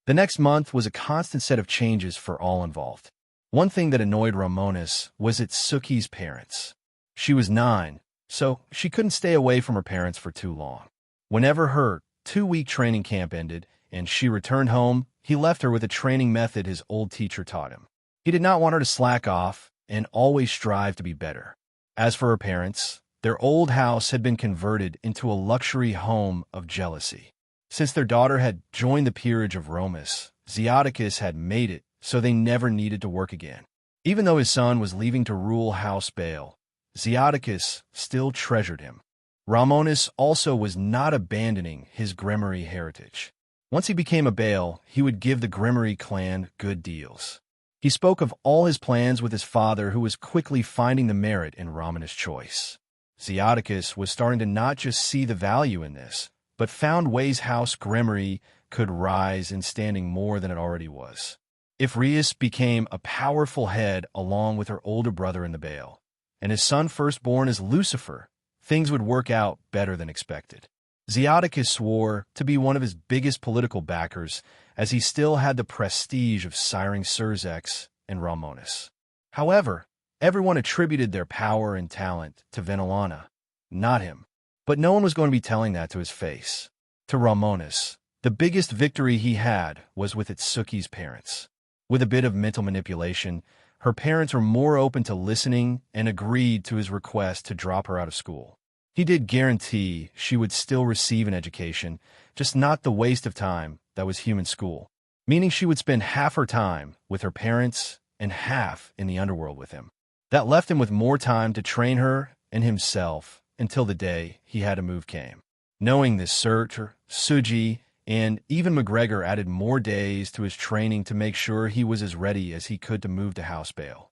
The next month was a constant set of changes for all involved. One thing that annoyed Romonus was Itsuki's parents. She was 9, so she couldn't stay away from her parents for too long. Whenever her 2-week training camp ended and she returned home, he left her with a training method his old teacher taught him. He did not want her to slack off and always strive to be better. As for her parents, their old house had been converted into a luxury home of jealousy. Since their daughter had joined the peerage of Romus, Zeodicus had made it so they never needed to work again. Even though his son was leaving to rule House Bale, Zeodicus still treasured him. Romonus also was not abandoning his Gremory heritage. Once he became a Bale, he would give the Gremory clan good deals. He spoke of all his plans with his father, who was quickly finding the merit in Romonus' choice. Zeodicus was starting to not just see the value in this, but found ways House Gremory could rise in standing more than it already was. If Rias became a powerful head along with her older brother in the Bale, and his son firstborn is Lucifer, things would work out better than expected. Zeodicus swore to be one of his biggest political backers, as he still had the prestige of siring Cerzex and Romonus. However, everyone attributed their power and talent to Venelana, not him. But no one was going to be telling that to his face. To Romonus, the biggest victory he had was with Itsuki's parents. With a bit of mental manipulation, her parents were more open to listening and agreed to his request to drop her out of school. He did guarantee she would still receive an education, just not the waste of time that was human school, meaning she would spend half her time with her parents and half in the underworld with him. That left him with more time to train her and himself until the day he had to move came. Knowing this, Surtur, Suji, and even McGregor added more days to his training to make sure he was as ready as he could to move to House Bale.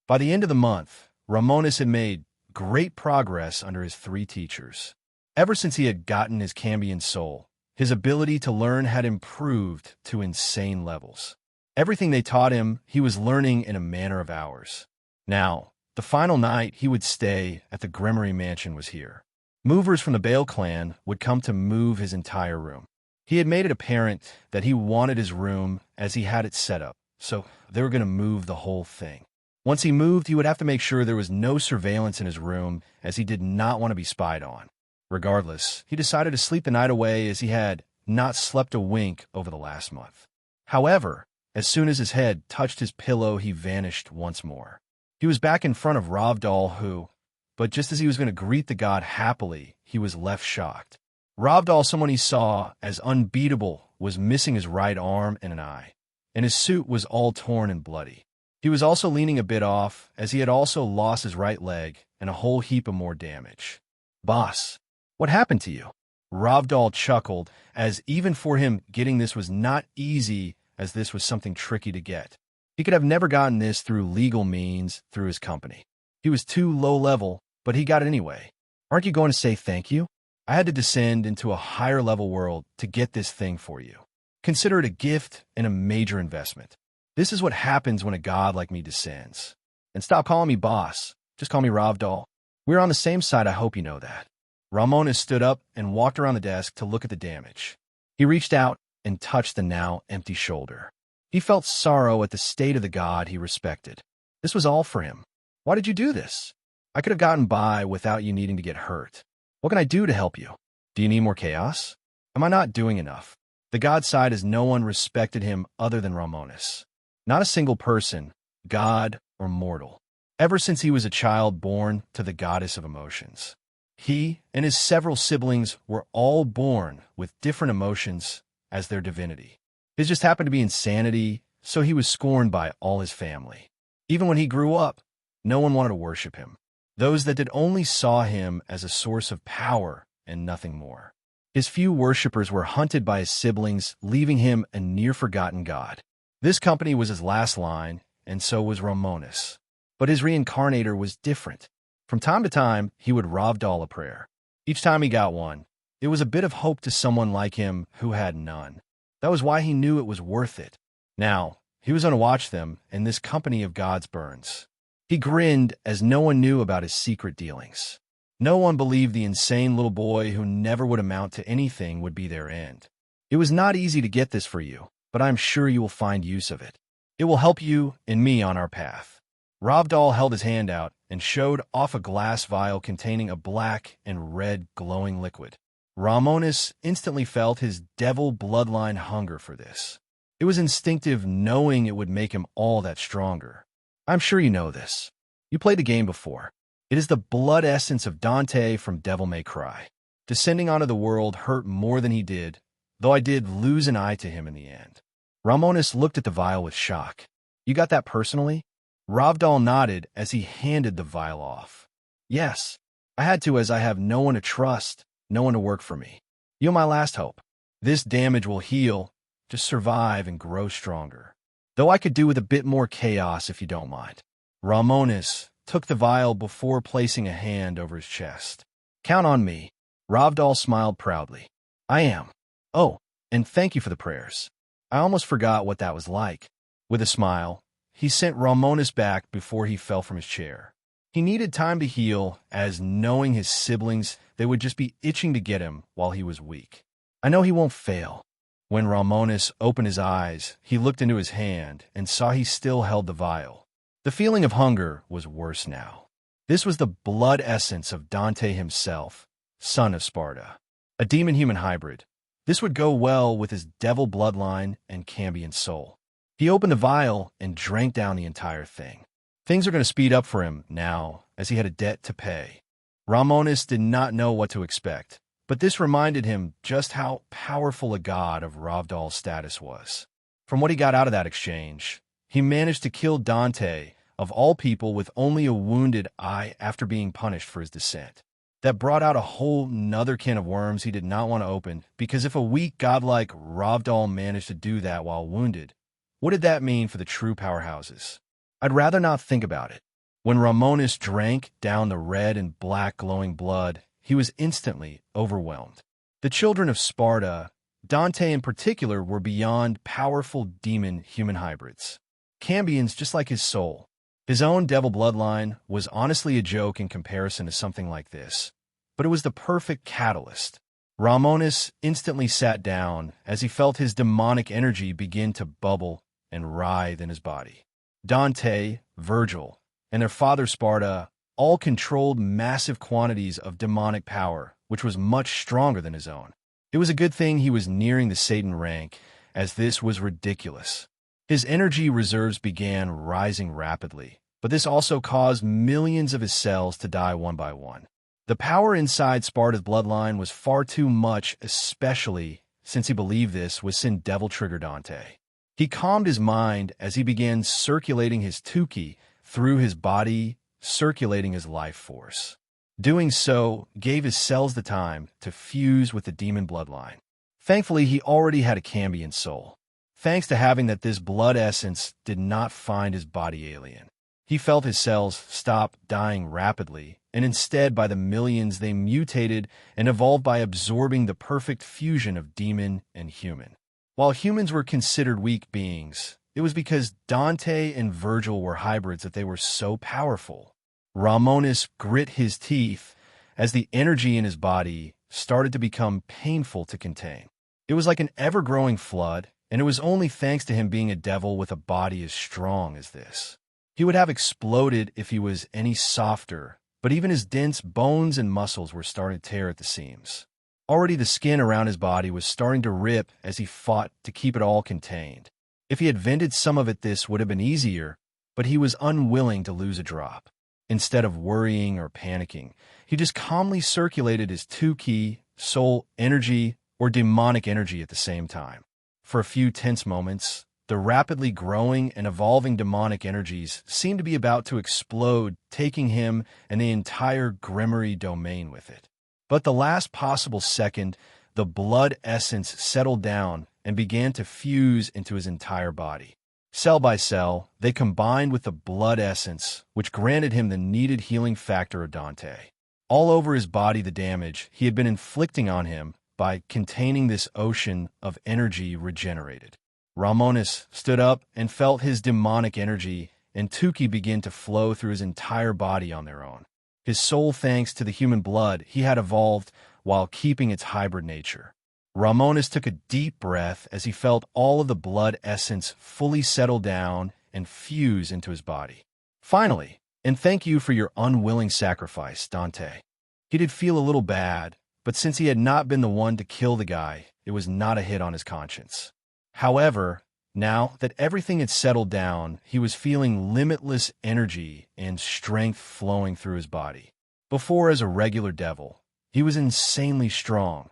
By the end of the month, Romonus had made great progress under his 3 teachers. Ever since he had gotten his Cambion soul, his ability to learn had improved to insane levels. Everything they taught him, he was learning in a matter of hours. Now, the final night he would stay at the Gremory mansion was here. Movers from the Bale clan would come to move his entire room. He had made it apparent that he wanted his room as he had it set up, so they were going to move the whole thing. Once he moved, he would have to make sure there was no surveillance in his room, as he did not want to be spied on. Regardless, he decided to sleep the night away, as he had not slept a wink over the last month. However, as soon as his head touched his pillow, he vanished once more. He was back in front of Ravdal, but just as he was going to greet the god happily, he was left shocked. Ravdal, someone he saw as unbeatable, was missing his right arm and an eye, and his suit was all torn and bloody. He was also leaning a bit off, as he had also lost his right leg and a whole heap of more damage. "Boss, what happened to you?" Ravdal chuckled, as even for him getting this was not easy, as this was something tricky to get. He could have never gotten this through legal means through his company. He was too low level, but he got it anyway. "Aren't you going to say thank you? I had to descend into a higher level world to get this thing for you. Consider it a gift and a major investment. This is what happens when a god like me descends. And stop calling me boss. Just call me Ravdal. We're on the same side, I hope you know that." Romonus stood up and walked around the desk to look at the damage. He reached out and touched the now empty shoulder. He felt sorrow at the state of the god he respected. This was all for him. "Why did you do this? I could have gotten by without you needing to get hurt. What can I do to help you? Do you need more chaos?" Am I not doing enough? The god side as no one respected him other than Romonus. Not a single person, god or mortal, ever since he was a child born to the goddess of emotions. He and his several siblings were all born with different emotions as their divinity. His just happened to be insanity, so he was scorned by all his family. Even when he grew up, no one wanted to worship him. Those that did only saw him as a source of power and nothing more. His few worshippers were hunted by his siblings, leaving him a near-forgotten god. This company was his last line, and so was Romonus. But his reincarnator was different. From time to time, he would Ravdal a prayer. Each time he got one, it was a bit of hope to someone like him who had none. That was why he knew it was worth it. Now, he was going to watch them in this company of gods' burns. He grinned as no one knew about his secret dealings. No one believed the insane little boy who never would amount to anything would be their end. It was not easy to get this for you, but I'm sure you will find use of it. It will help you and me on our path. Ravdal held his hand out and showed off a glass vial containing a black and red glowing liquid. Romonus instantly felt his devil bloodline hunger for this. It was instinctive, knowing it would make him all that stronger. I'm sure you know this. You played the game before. It is the blood essence of Dante from Devil May Cry. Descending onto the world hurt more than he did, though I did lose an eye to him in the end. Romonus looked at the vial with shock. You got that personally? Ravdal nodded as he handed the vial off. Yes, I had to, as I have no one to trust, no one to work for me. You're my last hope. This damage will heal, just survive and grow stronger. Though I could do with a bit more chaos if you don't mind. Romonus took the vial before placing a hand over his chest. Count on me. Ravdal smiled proudly. I am. Oh, and thank you for the prayers. I almost forgot what that was like. With a smile, he sent Romonus back before he fell from his chair. He needed time to heal, as knowing his siblings, they would just be itching to get him while he was weak. I know he won't fail. When Romonus opened his eyes, he looked into his hand and saw he still held the vial. The feeling of hunger was worse now. This was the blood essence of Dante himself, son of Sparta, a demon-human hybrid. This would go well with his devil bloodline and Cambion soul. He opened the vial and drank down the entire thing. Things are going to speed up for him now, as he had a debt to pay. Romonus did not know what to expect, but this reminded him just how powerful a god of Ravdal's status was. From what he got out of that exchange, he managed to kill Dante, of all people, with only a wounded eye after being punished for his descent. That brought out a whole nother can of worms he did not want to open, because if a weak godlike Ravdal managed to do that while wounded, what did that mean for the true powerhouses? I'd rather not think about it. When Romonus drank down the red and black glowing blood, he was instantly overwhelmed. The children of Sparta, Dante in particular, were beyond powerful demon-human hybrids. Cambions just like his soul. His own devil bloodline was honestly a joke in comparison to something like this, but it was the perfect catalyst. Romonus instantly sat down as he felt his demonic energy begin to bubble and writhe in his body. Dante, Virgil, and their father Sparta all controlled massive quantities of demonic power, which was much stronger than his own. It was a good thing he was nearing the Satan rank, as this was ridiculous. His energy reserves began rising rapidly, but this also caused millions of his cells to die one by one. The power inside Sparta's bloodline was far too much, especially since he believed this would send Devil Trigger Dante. He calmed his mind as he began circulating his Tuki through his body, circulating his life force. Doing so gave his cells the time to fuse with the demon bloodline. Thankfully, he already had a Cambion soul. Thanks to having that, this blood essence did not find his body alien. He felt his cells stop dying rapidly, and instead by the millions they mutated and evolved by absorbing the perfect fusion of demon and human. While humans were considered weak beings, it was because Dante and Virgil were hybrids that they were so powerful. Romonus grit his teeth as the energy in his body started to become painful to contain. It was like an ever-growing flood, and it was only thanks to him being a devil with a body as strong as this. He would have exploded if he was any softer, but even his dense bones and muscles were starting to tear at the seams. Already the skin around his body was starting to rip as he fought to keep it all contained. If he had vented some of it, this would have been easier, but he was unwilling to lose a drop. Instead of worrying or panicking, he just calmly circulated his two-key, soul energy, or demonic energy at the same time. For a few tense moments, the rapidly growing and evolving demonic energies seemed to be about to explode, taking him and the entire Gremory domain with it. But the last possible second, the blood essence settled down and began to fuse into his entire body. Cell by cell, they combined with the blood essence, which granted him the needed healing factor of Dante. All over his body, the damage he had been inflicting on him by containing this ocean of energy regenerated. Romonus stood up and felt his demonic energy and Tuki begin to flow through his entire body on their own. His soul, thanks to the human blood he had evolved while keeping its hybrid nature. Romonus took a deep breath as he felt all of the blood essence fully settle down and fuse into his body. Finally, and thank you for your unwilling sacrifice, Dante. He did feel a little bad, but since he had not been the one to kill the guy, it was not a hit on his conscience. However, now that everything had settled down, he was feeling limitless energy and strength flowing through his body. Before, as a regular devil, he was insanely strong,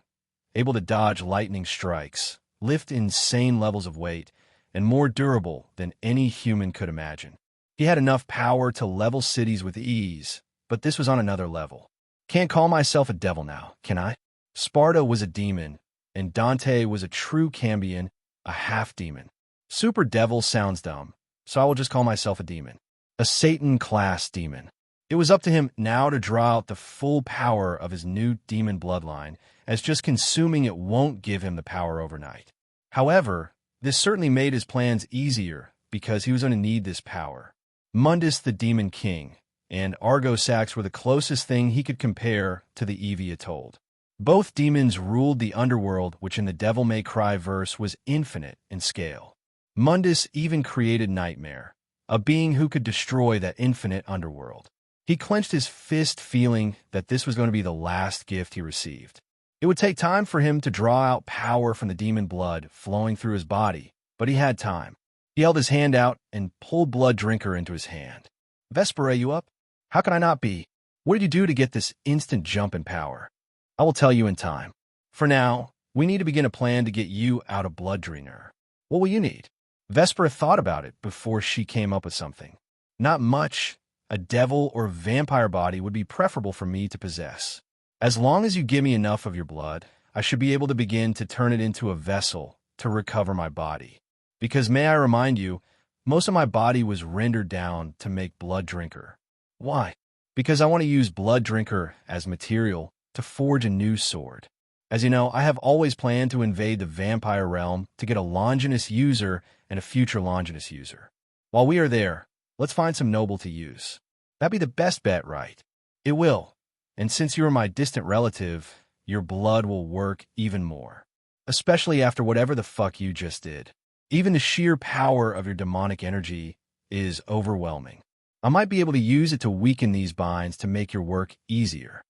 able to dodge lightning strikes, lift insane levels of weight, and more durable than any human could imagine. He had enough power to level cities with ease, but this was on another level. Can't call myself a devil now, can I? Sparta was a demon, and Dante was a true Cambion, a half-demon. Super devil sounds dumb, so I will just call myself a demon. A Satan-class demon. It was up to him now to draw out the full power of his new demon bloodline, as just consuming it won't give him the power overnight. However, this certainly made his plans easier because he was going to need this power. Mundus the Demon King and Argosax were the closest thing he could compare to the Evia told. Both demons ruled the underworld, which in the Devil May Cry verse was infinite in scale. Mundus even created Nightmare, a being who could destroy that infinite underworld. He clenched his fist, feeling that this was going to be the last gift he received. It would take time for him to draw out power from the demon blood flowing through his body, but he had time. He held his hand out and pulled Blood Drinker into his hand. Vespera, you up? How can I not be? What did you do to get this instant jump in power? I will tell you in time. For now, we need to begin a plan to get you out of Blood Drinker. What will you need? Vespera thought about it before she came up with something. Not much. A devil or vampire body would be preferable for me to possess. As long as you give me enough of your blood, I should be able to begin to turn it into a vessel to recover my body. Because may I remind you, most of my body was rendered down to make Blood Drinker. Why? Because I want to use Blood Drinker as material to forge a new sword. As you know, I have always planned to invade the vampire realm to get a Longinus user and a future Longinus user. While we are there, let's find some noble to use. That'd be the best bet, right? It will. And since you are my distant relative, your blood will work even more. Especially after whatever the fuck you just did. Even the sheer power of your demonic energy is overwhelming. I might be able to use it to weaken these binds to make your work easier.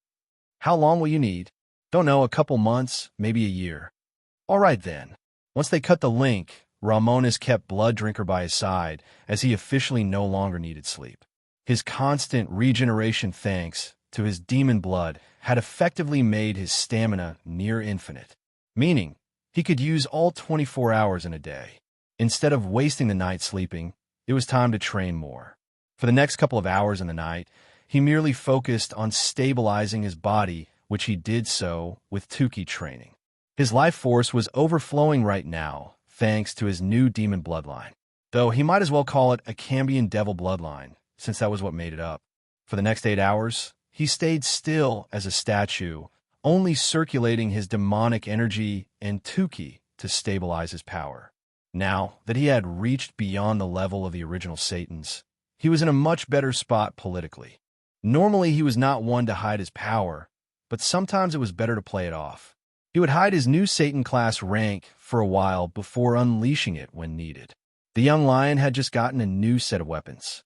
How long will you need? Don't know, a couple months, maybe a year. All right then. Once they cut the link, Romonus kept Blood Drinker by his side as he officially no longer needed sleep. His constant regeneration thanks to his demon blood had effectively made his stamina near infinite, meaning he could use all 24 hours in a day. Instead of wasting the night sleeping, it was time to train more. For the next couple of hours in the night, he merely focused on stabilizing his body, which he did so with Tuki training. His life force was overflowing right now, thanks to his new demon bloodline. Though he might as well call it a Cambion devil bloodline, since that was what made it up. For the next 8 hours, he stayed still as a statue, only circulating his demonic energy and Tuki to stabilize his power. Now that he had reached beyond the level of the original Satans, he was in a much better spot politically. Normally, he was not one to hide his power, but sometimes it was better to play it off. He would hide his new Satan-class rank for a while before unleashing it when needed. The young lion had just gotten a new set of weapons.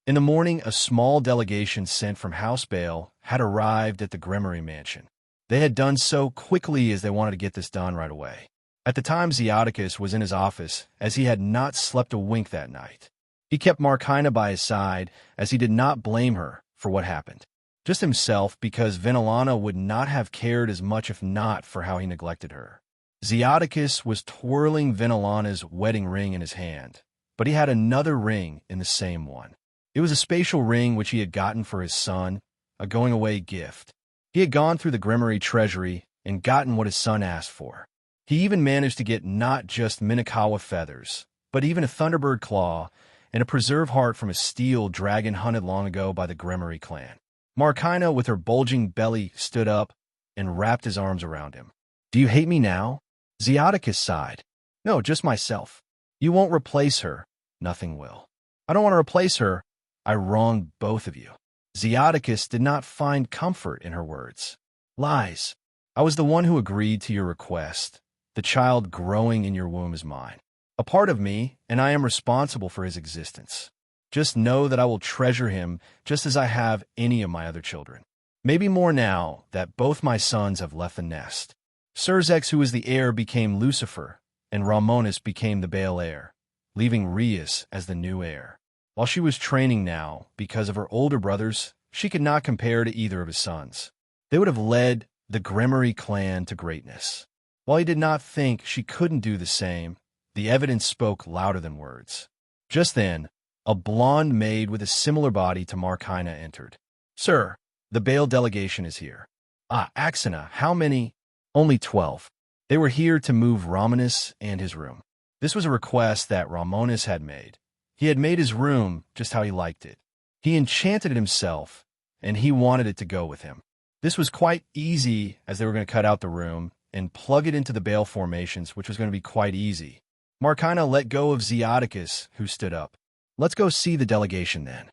In the morning, a small delegation sent from House Bale had arrived at the Gremory mansion. They had done so quickly as they wanted to get this done right away. At the time, Zeodicus was in his office, as he had not slept a wink that night. He kept Markina by his side, as he did not blame her for what happened. Just himself, because Vinalana would not have cared as much if not for how he neglected her. Zeodicus was twirling Vinalana's wedding ring in his hand, but he had another ring in the same one. It was a spatial ring which he had gotten for his son, a going-away gift. He had gone through the Gremory treasury and gotten what his son asked for. He even managed to get not just Minakawa feathers, but even a Thunderbird claw and a preserve heart from a steel dragon hunted long ago by the Gremory clan. Markina, with her bulging belly, stood up and wrapped his arms around him. "Do you hate me now?" Zeodicus sighed. "No, just myself. You won't replace her. Nothing will. I don't want to replace her. I wronged both of you." Zeodicus did not find comfort in her words. "Lies. I was the one who agreed to your request. The child growing in your womb is mine. A part of me, and I am responsible for his existence. Just know that I will treasure him just as I have any of my other children. Maybe more now that both my sons have left the nest." Surzex, who was the heir, became Lucifer, and Romonus became the Baal heir, leaving Rias as the new heir. While she was training now, because of her older brothers, she could not compare to either of his sons. They would have led the Gremory clan to greatness. While he did not think she couldn't do the same, the evidence spoke louder than words. Just then, a blonde maid with a similar body to Markina entered. "Sir, the Baal delegation is here." "Ah, Axana, how many?" "Only 12. They were here to move Romonus and his room." This was a request that Romonus had made. He had made his room just how he liked it. He enchanted it himself, and he wanted it to go with him. This was quite easy, as they were going to cut out the room and plug it into the Baal formations, which was going to be quite easy. Markina let go of Zeodicus, who stood up. "Let's go see the delegation then."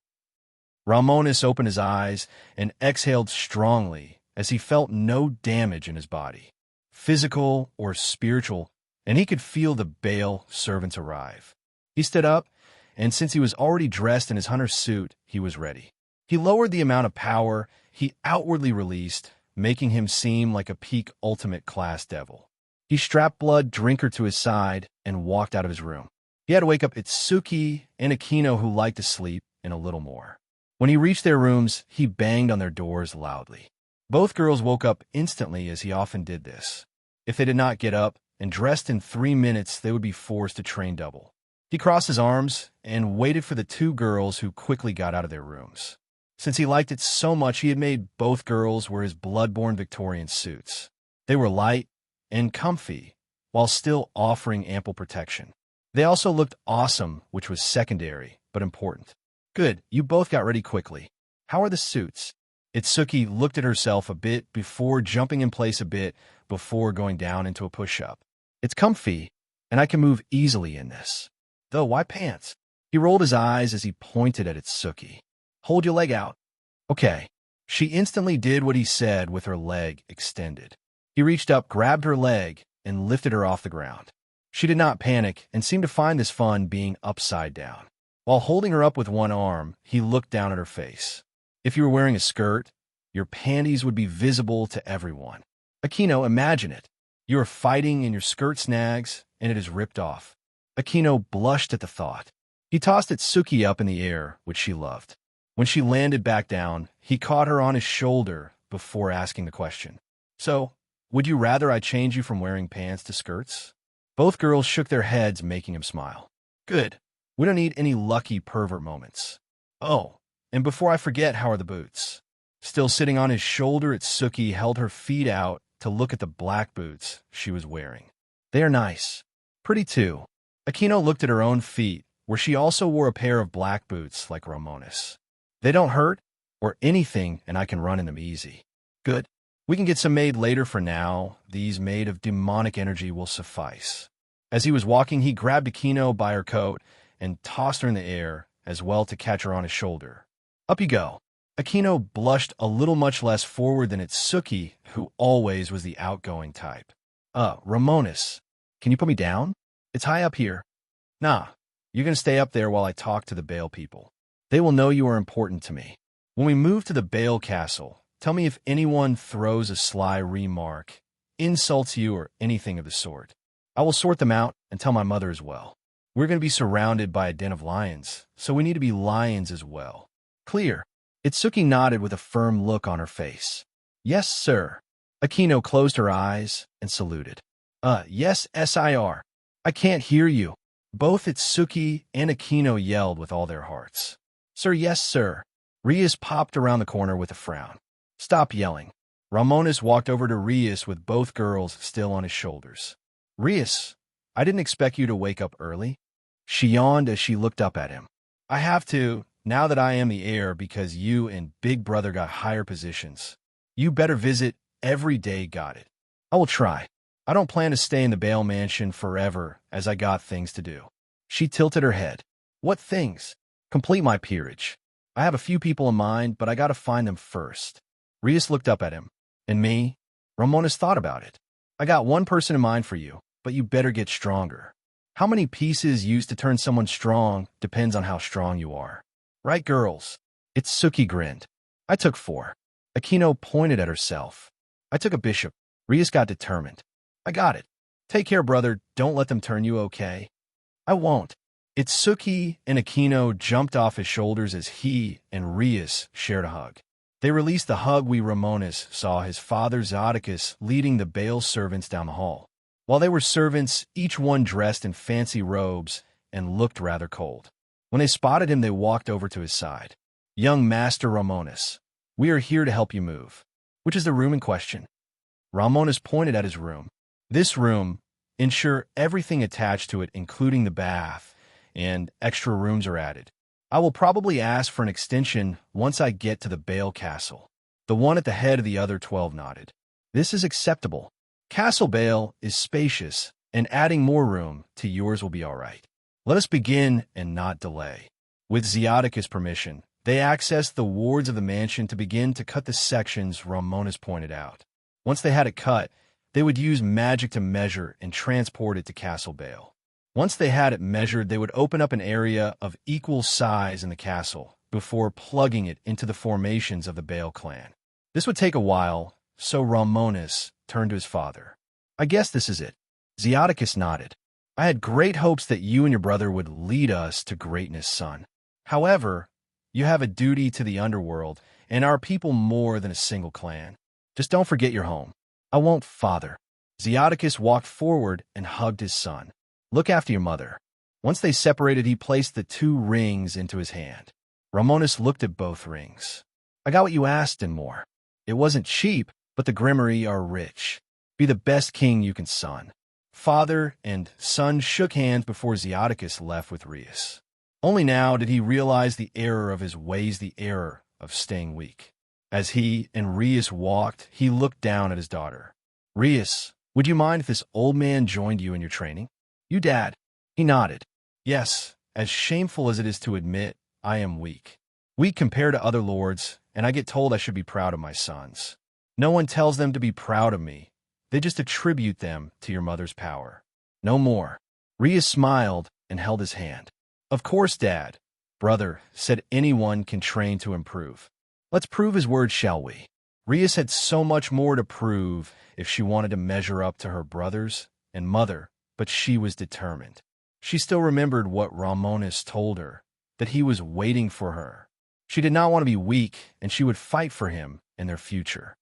Romonus opened his eyes and exhaled strongly as he felt no damage in his body, physical or spiritual, and he could feel the Baal servants arrive. He stood up, and since he was already dressed in his hunter's suit, he was ready. He lowered the amount of power he outwardly released, making him seem like a peak ultimate class devil. He strapped Blood Drinker to his side and walked out of his room. He had to wake up Itsuki and Akino, who liked to sleep, and a little more. When he reached their rooms, he banged on their doors loudly. Both girls woke up instantly, as he often did this. If they did not get up and dressed in 3 minutes, they would be forced to train double. He crossed his arms and waited for the 2 girls, who quickly got out of their rooms. Since he liked it so much, he had made both girls wear his bloodborne Victorian suits. They were light and comfy, while still offering ample protection. They also looked awesome, which was secondary, but important. "Good, you both got ready quickly. How are the suits?" Itsuki looked at herself a bit before jumping in place a bit before going down into a push-up. "It's comfy, and I can move easily in this. Though, why pants?" He rolled his eyes as he pointed at Itsuki. "Hold your leg out." "Okay." She instantly did what he said with her leg extended. He reached up, grabbed her leg, and lifted her off the ground. She did not panic and seemed to find this fun being upside down. While holding her up with one arm, he looked down at her face. If you were wearing a skirt, your panties would be visible to everyone. Akino, imagine it. You are fighting and your skirt snags, and it is ripped off. Akino blushed at the thought. He tossed Itsuki up in the air, which she loved. When she landed back down, he caught her on his shoulder before asking the question. "So, would you rather I change you from wearing pants to skirts?" Both girls shook their heads, making him smile. "Good. We don't need any lucky pervert moments. Oh, and before I forget, how are the boots?" Still sitting on his shoulder, Itsuki held her feet out to look at the black boots she was wearing. "They are nice. Pretty too." Akino looked at her own feet, where she also wore a pair of black boots like Romonus. "They don't hurt or anything, and I can run in them easy." "Good. We can get some made later. For now, these made of demonic energy will suffice." As he was walking, he grabbed Akino by her coat and tossed her in the air, as well to catch her on his shoulder. "Up you go." Akino blushed a little, much less forward than Itsuki, who always was the outgoing type. Romonus, can you put me down? It's high up here." "Nah, you're going to stay up there while I talk to the Baal people. They will know you are important to me. When we move to the Baal castle, Tell me if anyone throws a sly remark, insults you, or anything of the sort. I will sort them out and tell my mother as well. We're going to be surrounded by a den of lions, so we need to be lions as well. Clear. Itsuki nodded with a firm look on her face. Yes, sir. Akino closed her eyes and saluted. Yes, sir. I can't hear you. Both Itsuki and Akino yelled with all their hearts. Sir, yes, sir. Rias popped around the corner with a frown. Stop yelling. Romonus walked over to Rias with both girls still on his shoulders. Rias, I didn't expect you to wake up early. She yawned as she looked up at him. I have to, now that I am the heir, because you and Big Brother got higher positions. You better visit every day, got it? I will try. I don't plan to stay in the Bale Mansion forever, as I got things to do. She tilted her head. What things? Complete my peerage. I have a few people in mind, but I gotta find them first. Rias looked up at him. And me? Romonus thought about it. I got one person in mind for you, but you better get stronger. How many pieces used to turn someone strong depends on how strong you are. Right, girls? Itsuki grinned. I took 4. Akino pointed at herself. I took a bishop. Rias got determined. I got it. Take care, brother. Don't let them turn you, okay? I won't. Itsuki and Akino jumped off his shoulders as he and Rias shared a hug. They released the hug when Romonus saw his father Zodicus leading the Bale servants down the hall. While they were servants, each one dressed in fancy robes and looked rather cold. When they spotted him, they walked over to his side. Young Master Romonus, we are here to help you move. Which is the room in question? Romonus pointed at his room. This room, ensure everything attached to it, including the bath, and extra rooms are added. I will probably ask for an extension once I get to the Bale Castle. The one at the head of the other 12 nodded. This is acceptable. Castle Bale is spacious, and adding more room to yours will be all right. Let us begin and not delay. With Zodicus' permission, they accessed the wards of the mansion to begin to cut the sections Romonus pointed out. Once they had it cut, they would use magic to measure and transport it to Castle Bale. Once they had it measured, they would open up an area of equal size in the castle before plugging it into the formations of the Bale clan. This would take a while, so Romonus turned to his father. I guess this is it. Zodicus nodded. I had great hopes that you and your brother would lead us to greatness, son. However, you have a duty to the underworld and our people more than a single clan. Just don't forget your home. I won't, father. Zodicus walked forward and hugged his son. Look after your mother. Once they separated, he placed the 2 rings into his hand. Romonus looked at both rings. I got what you asked and more. It wasn't cheap, but the Gremory are rich. Be the best king you can, son. Father and son shook hands before Zodicus left with Rias. Only now did he realize the error of his ways, the error of staying weak. As he and Rias walked, he looked down at his daughter. Rias, would you mind if this old man joined you in your training? You, Dad. He nodded. Yes, as shameful as it is to admit, I am weak. Weak compared to other lords, and I get told I should be proud of my sons. No one tells them to be proud of me. They just attribute them to your mother's power. No more. Rias smiled and held his hand. Of course, Dad. Brother said anyone can train to improve. Let's prove his word, shall we? Rias had so much more to prove if she wanted to measure up to her brothers and mother, but she was determined. She still remembered what Romonus told her, that he was waiting for her. She did not want to be weak, and she would fight for him in their future.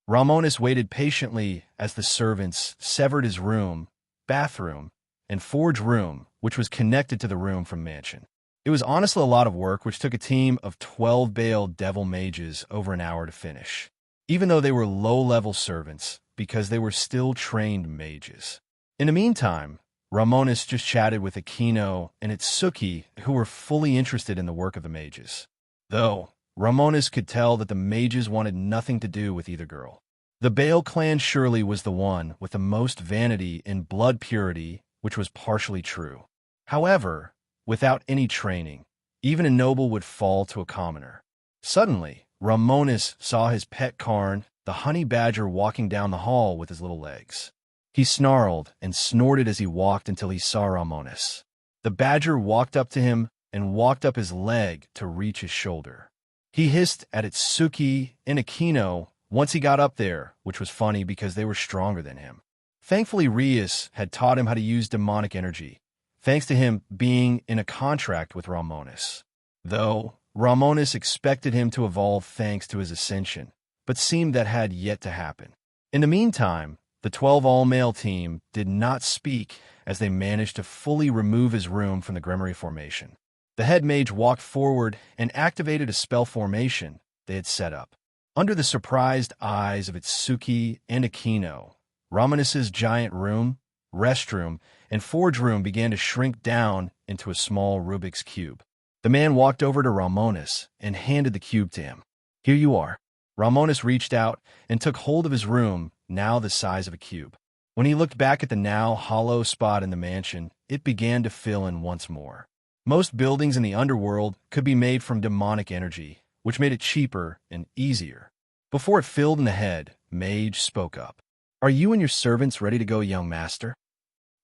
Romonus waited patiently as the servants severed his room, bathroom, and forge room, which was connected to the room from mansion. It was honestly a lot of work, which took a team of 12 Bale devil mages over an hour to finish, even though they were low-level servants, because they were still trained mages. In the meantime, Romonus just chatted with Akino and Itsuki, who were fully interested in the work of the mages. Though, Romonus could tell that the mages wanted nothing to do with either girl. The Bale clan surely was the one with the most vanity and blood purity, which was partially true. However, without any training, even a noble would fall to a commoner. Suddenly, Romonus saw his pet Karn, the honey badger, walking down the hall with his little legs. He snarled and snorted as he walked until he saw Romonus. The badger walked up to him and walked up his leg to reach his shoulder. He hissed at Itsuki and Akino once he got up there, which was funny because they were stronger than him. Thankfully, Rias had taught him how to use demonic energy, thanks to him being in a contract with Romonus. Though Romonus expected him to evolve thanks to his ascension, but seemed that had yet to happen. In the meantime, the 12 all-male team did not speak as they managed to fully remove his room from the Gremory formation. The head mage walked forward and activated a spell formation they had set up. Under the surprised eyes of Itsuki and Akino, Romonus's giant room, restroom, and forge room began to shrink down into a small Rubik's Cube. The man walked over to Romonus and handed the cube to him. "Here you are." Romonus reached out and took hold of his room, now the size of a cube. When he looked back at the now hollow spot in the mansion, it began to fill in once more. Most buildings in the underworld could be made from demonic energy, which made it cheaper and easier. Before it filled in the head, Mage spoke up. "Are you and your servants ready to go, young master?"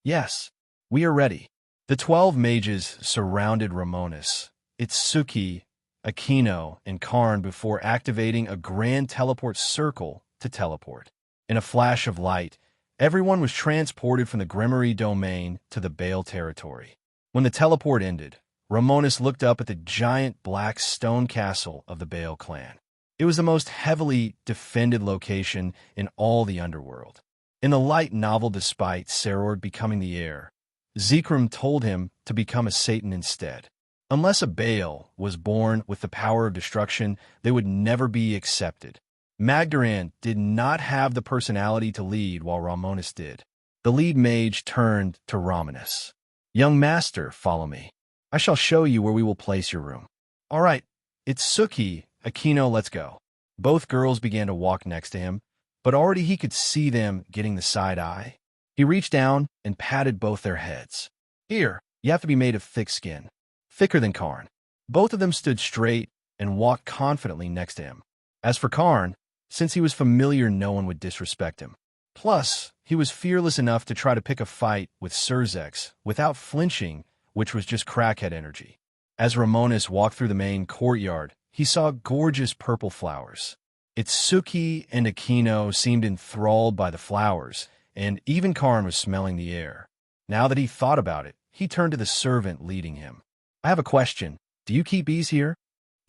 "Yes, we are ready." The 12 mages surrounded Romonus, Itsuki, Akino, and Karn before activating a grand teleport circle to teleport. In a flash of light, everyone was transported from the Gremory domain to the Bale territory. When the teleport ended, Romonus looked up at the giant black stone castle of the Bale clan. It was the most heavily defended location in all the underworld. In the light novel despite Sarord becoming the heir, Zekrom told him to become a Satan instead. Unless a Bale was born with the power of destruction, they would never be accepted. Magdaran did not have the personality to lead while Romonus did. The lead mage turned to Romonus. "Young master, follow me. I shall show you where we will place your room." "All right, Itsuki, Akino, let's go." Both girls began to walk next to him, but already he could see them getting the side eye. He reached down and patted both their heads. "Here, you have to be made of thick skin, thicker than Karn." Both of them stood straight and walked confidently next to him. As for Karn, since he was familiar, no one would disrespect him. Plus, he was fearless enough to try to pick a fight with Surzex without flinching, which was just crackhead energy. As Romonus walked through the main courtyard, he saw gorgeous purple flowers. Itsuki and Akino seemed enthralled by the flowers, and even Karn was smelling the air. Now that he thought about it, he turned to the servant leading him. "I have a question. Do you keep bees here?"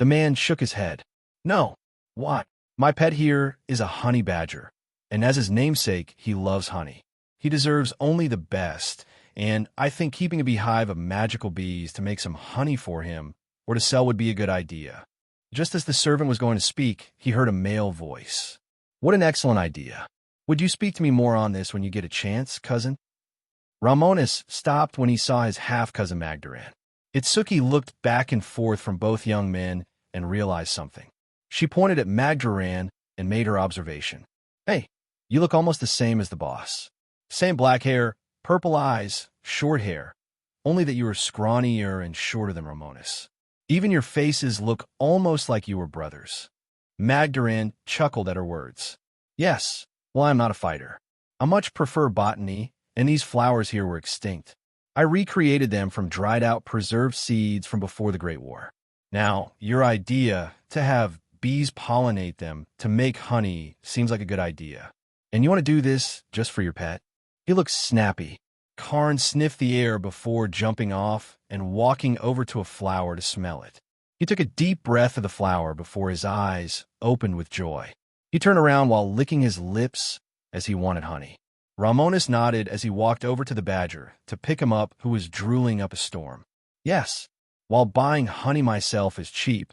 The man shook his head. "No. What? My pet here is a honey badger, and as his namesake, he loves honey. He deserves only the best, and I think keeping a beehive of magical bees to make some honey for him or to sell would be a good idea." Just as the servant was going to speak, he heard a male voice. "What an excellent idea. Would you speak to me more on this when you get a chance, cousin?" Romonus stopped when he saw his half-cousin Magdaran. Itsuki looked back and forth from both young men and realized something. She pointed at Magdaran and made her observation. "Hey, you look almost the same as the boss. Same black hair, purple eyes, short hair, only that you are scrawnier and shorter than Romonus. Even your faces look almost like you were brothers." Magdaran chuckled at her words. "Yes, well, I'm not a fighter. I much prefer botany, and these flowers here were extinct. I recreated them from dried-out preserved seeds from before the Great War. Now, your idea to have bees pollinate them to make honey seems like a good idea. And you want to do this just for your pet?" He looked snappy. Karn sniffed the air before jumping off and walking over to a flower to smell it. He took a deep breath of the flower before his eyes opened with joy. He turned around while licking his lips as he wanted honey. Romonus nodded as he walked over to the badger to pick him up, who was drooling up a storm. "Yes, while buying honey myself is cheap,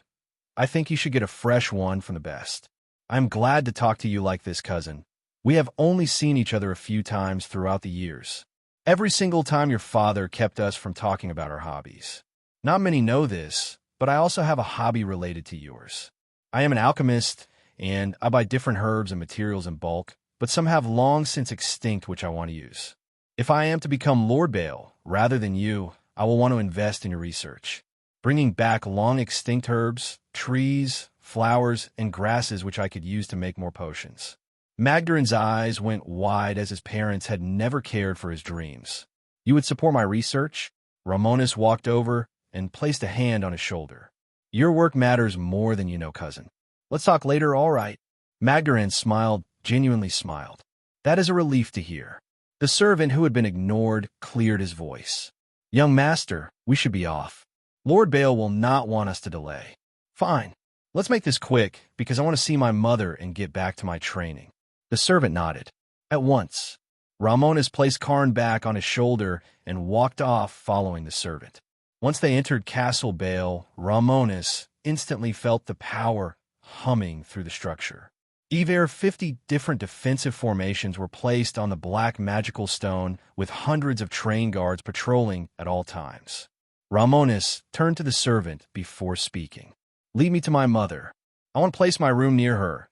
I think you should get a fresh one from the best. I'm glad to talk to you like this, cousin. We have only seen each other a few times throughout the years. Every single time your father kept us from talking about our hobbies. Not many know this, but I also have a hobby related to yours. I am an alchemist, and I buy different herbs and materials in bulk, but some have long since extinct which I want to use. If I am to become Lord Bale, rather than you, I will want to invest in your research, bringing back long extinct herbs, trees, flowers, and grasses which I could use to make more potions." Magdaran's eyes went wide as his parents had never cared for his dreams. "You would support my research?" Romonus walked over and placed a hand on his shoulder. "Your work matters more than you know, cousin. Let's talk later, all right." Magdalene smiled, genuinely smiled. That is a relief to hear. The servant who had been ignored cleared his voice. Young master, we should be off. Lord Bale will not want us to delay. Fine. Let's make this quick, because I want to see my mother and get back to my training. The servant nodded. At once, Romonus placed Karn back on his shoulder and walked off following the servant. Once they entered Castle Bale, Romonus instantly felt the power humming through the structure. Over 50 different defensive formations were placed on the black magical stone with hundreds of train guards patrolling at all times. Romonus turned to the servant before speaking. Lead me to my mother. I want to place my room near her.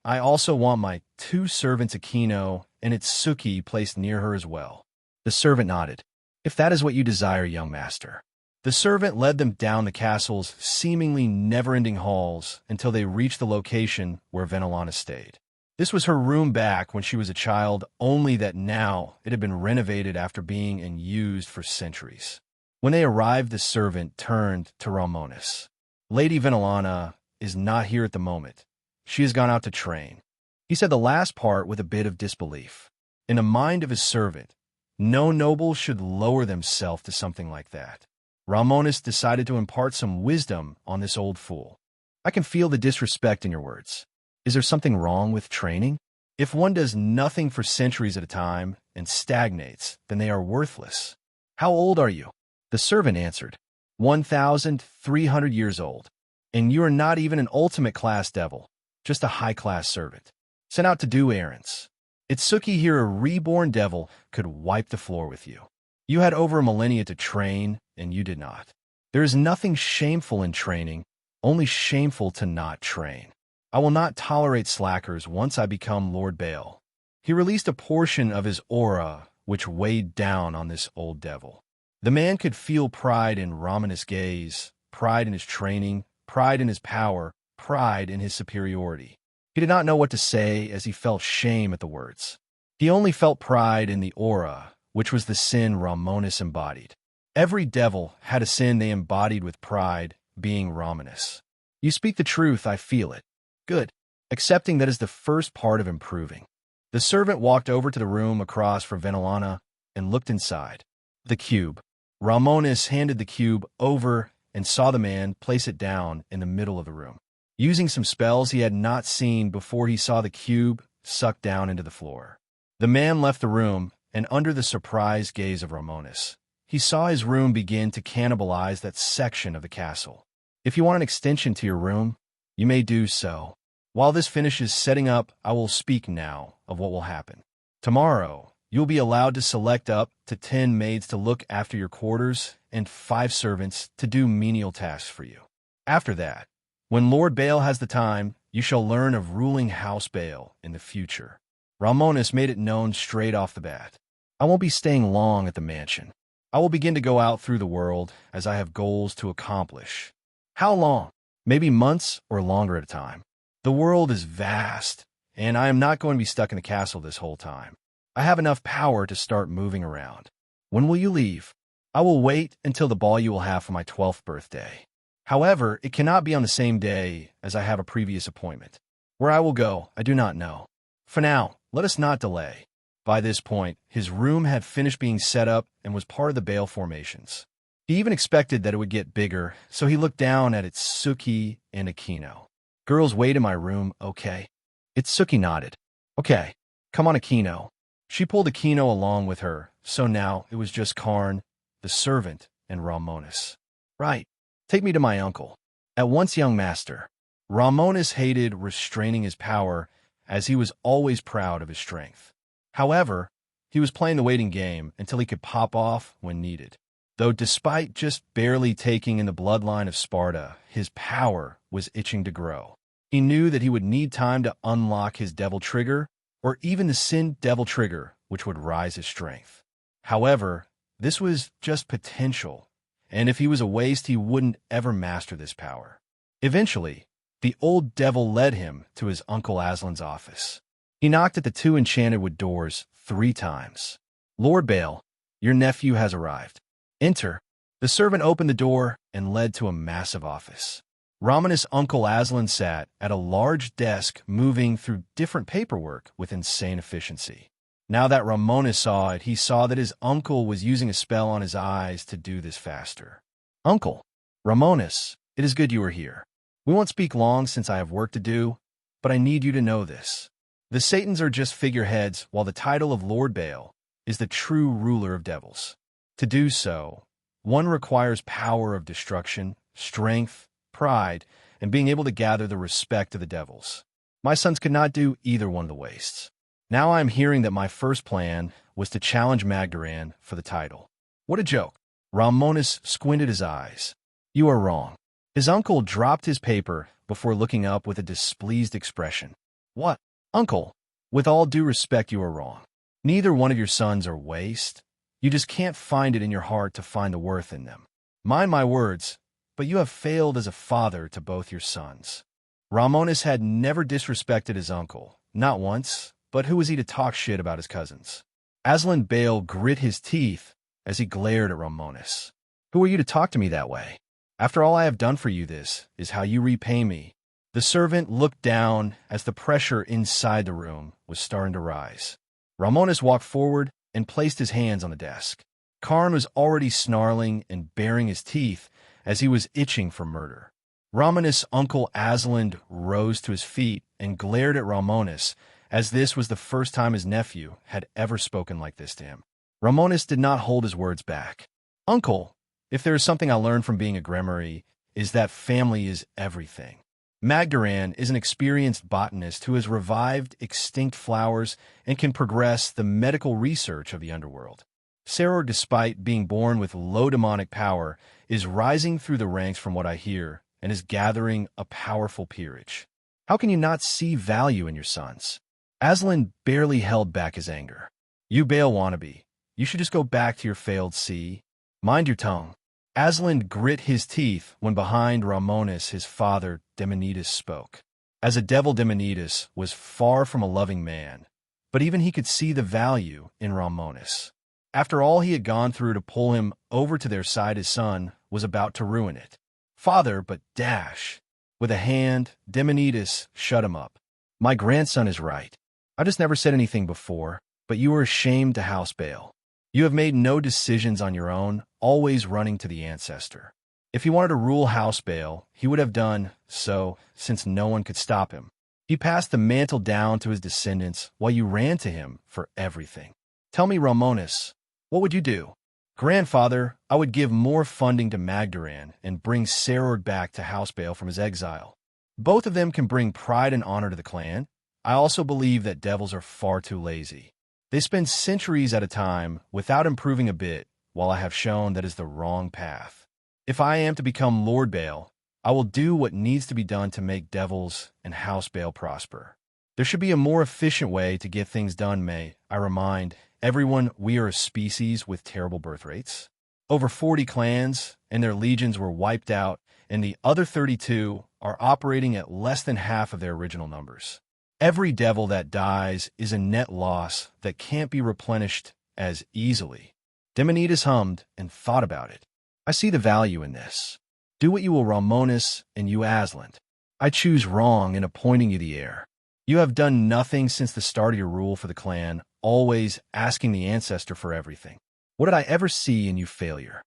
I also want my 2 servants Aquino and Itsuki placed near her as well. The servant nodded. If that is what you desire, young master. The servant led them down the castle's seemingly never-ending halls until they reached the location where Venelana stayed. This was her room back when she was a child, only that now it had been renovated after being unused for centuries. When they arrived, the servant turned to Romonus. Lady Venelana is not here at the moment. She has gone out to train. He said the last part with a bit of disbelief. In the mind of his servant, no noble should lower themselves to something like that. Romonus decided to impart some wisdom on this old fool. I can feel the disrespect in your words. Is there something wrong with training? If one does nothing for centuries at a time and stagnates, then they are worthless. How old are you? The servant answered, 1,300 years old. And you are not even an ultimate class devil, just a high-class servant. Sent out to do errands. Itsuki here, a reborn devil, could wipe the floor with you. You had over a millennia to train, and you did not. There is nothing shameful in training, only shameful to not train. I will not tolerate slackers once I become Lord Bale. He released a portion of his aura, which weighed down on this old devil. The man could feel pride in Romonus' gaze, pride in his training, pride in his power, pride in his superiority. He did not know what to say as he felt shame at the words. He only felt pride in the aura, which was the sin Romonus embodied. Every devil had a sin they embodied with pride, being Romonus. You speak the truth, I feel it. Good. Accepting that is the first part of improving. The servant walked over to the room across from Venelana and looked inside. The cube. Romonus handed the cube over and saw the man place it down in the middle of the room. Using some spells he had not seen before, he saw the cube sucked down into the floor. The man left the room, and under the surprised gaze of Romonus, he saw his room begin to cannibalize that section of the castle. If you want an extension to your room, you may do so. While this finishes setting up, I will speak now of what will happen. Tomorrow, you'll be allowed to select up to 10 maids to look after your quarters and 5 servants to do menial tasks for you. After that, when Lord Bale has the time, you shall learn of ruling House Bale in the future. Romonus made it known straight off the bat. I won't be staying long at the mansion. I will begin to go out through the world as I have goals to accomplish. How long? Maybe months or longer at a time. The world is vast, and I am not going to be stuck in the castle this whole time. I have enough power to start moving around. When will you leave? I will wait until the ball you will have for my 12th birthday. However, it cannot be on the same day as I have a previous appointment. Where I will go, I do not know. For now, let us not delay. By this point, his room had finished being set up and was part of the Bale formations. He even expected that it would get bigger, so he looked down at Itsuki and Aquino. Girls, wait in my room, okay? Itsuki nodded. Okay, come on, Aquino. She pulled Aquino along with her, so now it was just Karn, the servant, and Romonus. Right. Take me to my uncle. At once, young master. Romonus hated restraining his power, as he was always proud of his strength. However, he was playing the waiting game until he could pop off when needed. Though despite just barely taking in the bloodline of Sparta, his power was itching to grow. He knew that he would need time to unlock his devil trigger, or even the sin devil trigger, which would rise his strength. However, this was just potential, and if he was a waste, he wouldn't ever master this power. Eventually, the old devil led him to his Uncle Aslan's office. He knocked at the 2 enchanted wood doors 3 times. Lord Bale, your nephew has arrived. Enter. The servant opened the door and led to a massive office. Romonus' uncle Aslan sat at a large desk moving through different paperwork with insane efficiency. Now that Romonus saw it, he saw that his uncle was using a spell on his eyes to do this faster. "Uncle, Romonus, it is good you are here. We won't speak long since I have work to do, but I need you to know this. The Satans are just figureheads, while the title of Lord Baal is the true ruler of devils. To do so, one requires power of destruction, strength, pride, and being able to gather the respect of the devils. My sons could not do either one of the wastes. Now I am hearing that my first plan was to challenge Magdaran for the title." "What a joke." Romonus squinted his eyes. "You are wrong." His uncle dropped his paper before looking up with a displeased expression. "What? Uncle, with all due respect, you are wrong. Neither one of your sons are waste. You just can't find it in your heart to find the worth in them. Mind my words, but you have failed as a father to both your sons." Romonus had never disrespected his uncle, not once, but who was he to talk shit about his cousins? Aslan Bale grit his teeth as he glared at Romonus. "Who are you to talk to me that way? After all I have done for you, this is how you repay me." The servant looked down as the pressure inside the room was starting to rise. Romonus walked forward and placed his hands on the desk. Karn was already snarling and baring his teeth as he was itching for murder. Romonus' uncle Aslan rose to his feet and glared at Romonus, as this was the first time his nephew had ever spoken like this to him. Romonus did not hold his words back. "Uncle, if there is something I learned from being a Gremory, is that family is everything. Magdaran is an experienced botanist who has revived extinct flowers and can progress the medical research of the underworld. Saror, despite being born with low demonic power, is rising through the ranks from what I hear and is gathering a powerful peerage. How can you not see value in your sons?" Aslan barely held back his anger. "You Baal wannabe. You should just go back to your failed sea. Mind your tongue." Aslan grit his teeth when behind Romonus his father Demonidas spoke. As a devil, Demonidas was far from a loving man, but even he could see the value in Romonus. After all he had gone through to pull him over to their side, his son was about to ruin it. "Father, but dash." With a hand, Demonidas shut him up. "My grandson is right. I just never said anything before, but you are ashamed to house Baal. You have made no decisions on your own, always running to the ancestor. If he wanted to rule House Baal, he would have done so, since no one could stop him. He passed the mantle down to his descendants while you ran to him for everything. Tell me, Romonus, what would you do?" "Grandfather, I would give more funding to Magdaran and bring Saror back to House Baal from his exile. Both of them can bring pride and honor to the clan. I also believe that devils are far too lazy. They spend centuries at a time without improving a bit, while I have shown that is the wrong path. If I am to become Lord Baal, I will do what needs to be done to make devils and House Baal prosper. There should be a more efficient way to get things done, may I remind everyone we are a species with terrible birth rates. Over 40 clans and their legions were wiped out, and the other 32 are operating at less than half of their original numbers. Every devil that dies is a net loss that can't be replenished as easily." Demonidas hummed and thought about it. "I see the value in this. Do what you will, Romonus, and you, Aslan. I choose wrong in appointing you the heir. You have done nothing since the start of your rule for the clan, always asking the ancestor for everything. What did I ever see in you failure?"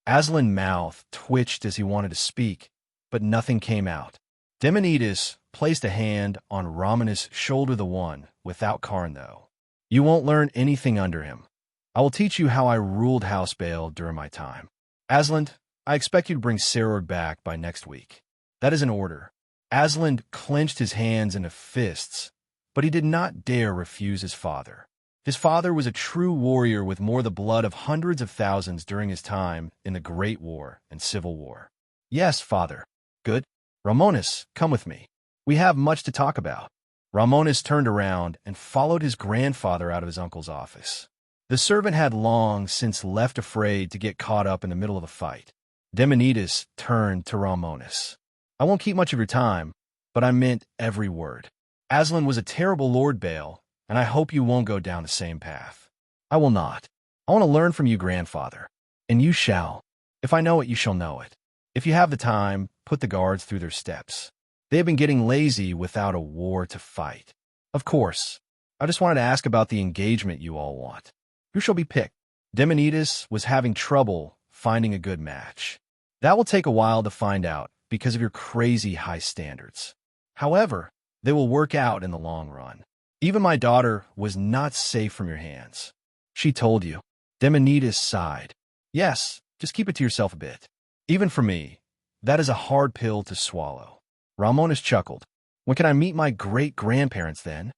Aslan's mouth twitched as he wanted to speak, but nothing came out. Demonidas placed a hand on Romonus' shoulder, the one without Karn, though. "You won't learn anything under him. I will teach you how I ruled House Baal during my time. Aslan, I expect you to bring Saror back by next week." "That is an order." Aslan clenched his hands into fists, but he did not dare refuse his father. His father was a true warrior with more the blood of hundreds of thousands during his time in the Great War and Civil War. "Yes, father." "Good. Romonus, come with me. We have much to talk about." Romonus turned around and followed his grandfather out of his uncle's office. The servant had long since left, afraid to get caught up in the middle of the fight. Demonidas turned to Romonus. "I won't keep much of your time, but I meant every word. Aslan was a terrible Lord Baal, and I hope you won't go down the same path." "I will not. I want to learn from you, grandfather. And you shall. If I know it, you shall know it." If you have the time, put the guards through their steps. They have been getting lazy without a war to fight. Of course, I just wanted to ask about the engagement you all want. Who shall be picked? Demonidas was having trouble finding a good match. That will take a while to find out because of your crazy high standards. However, they will work out in the long run. Even my daughter was not safe from your hands. She told you. Demonidas sighed. Yes, just keep it to yourself a bit. Even for me, that is a hard pill to swallow. Romonus chuckled. When can I meet my great-grandparents then?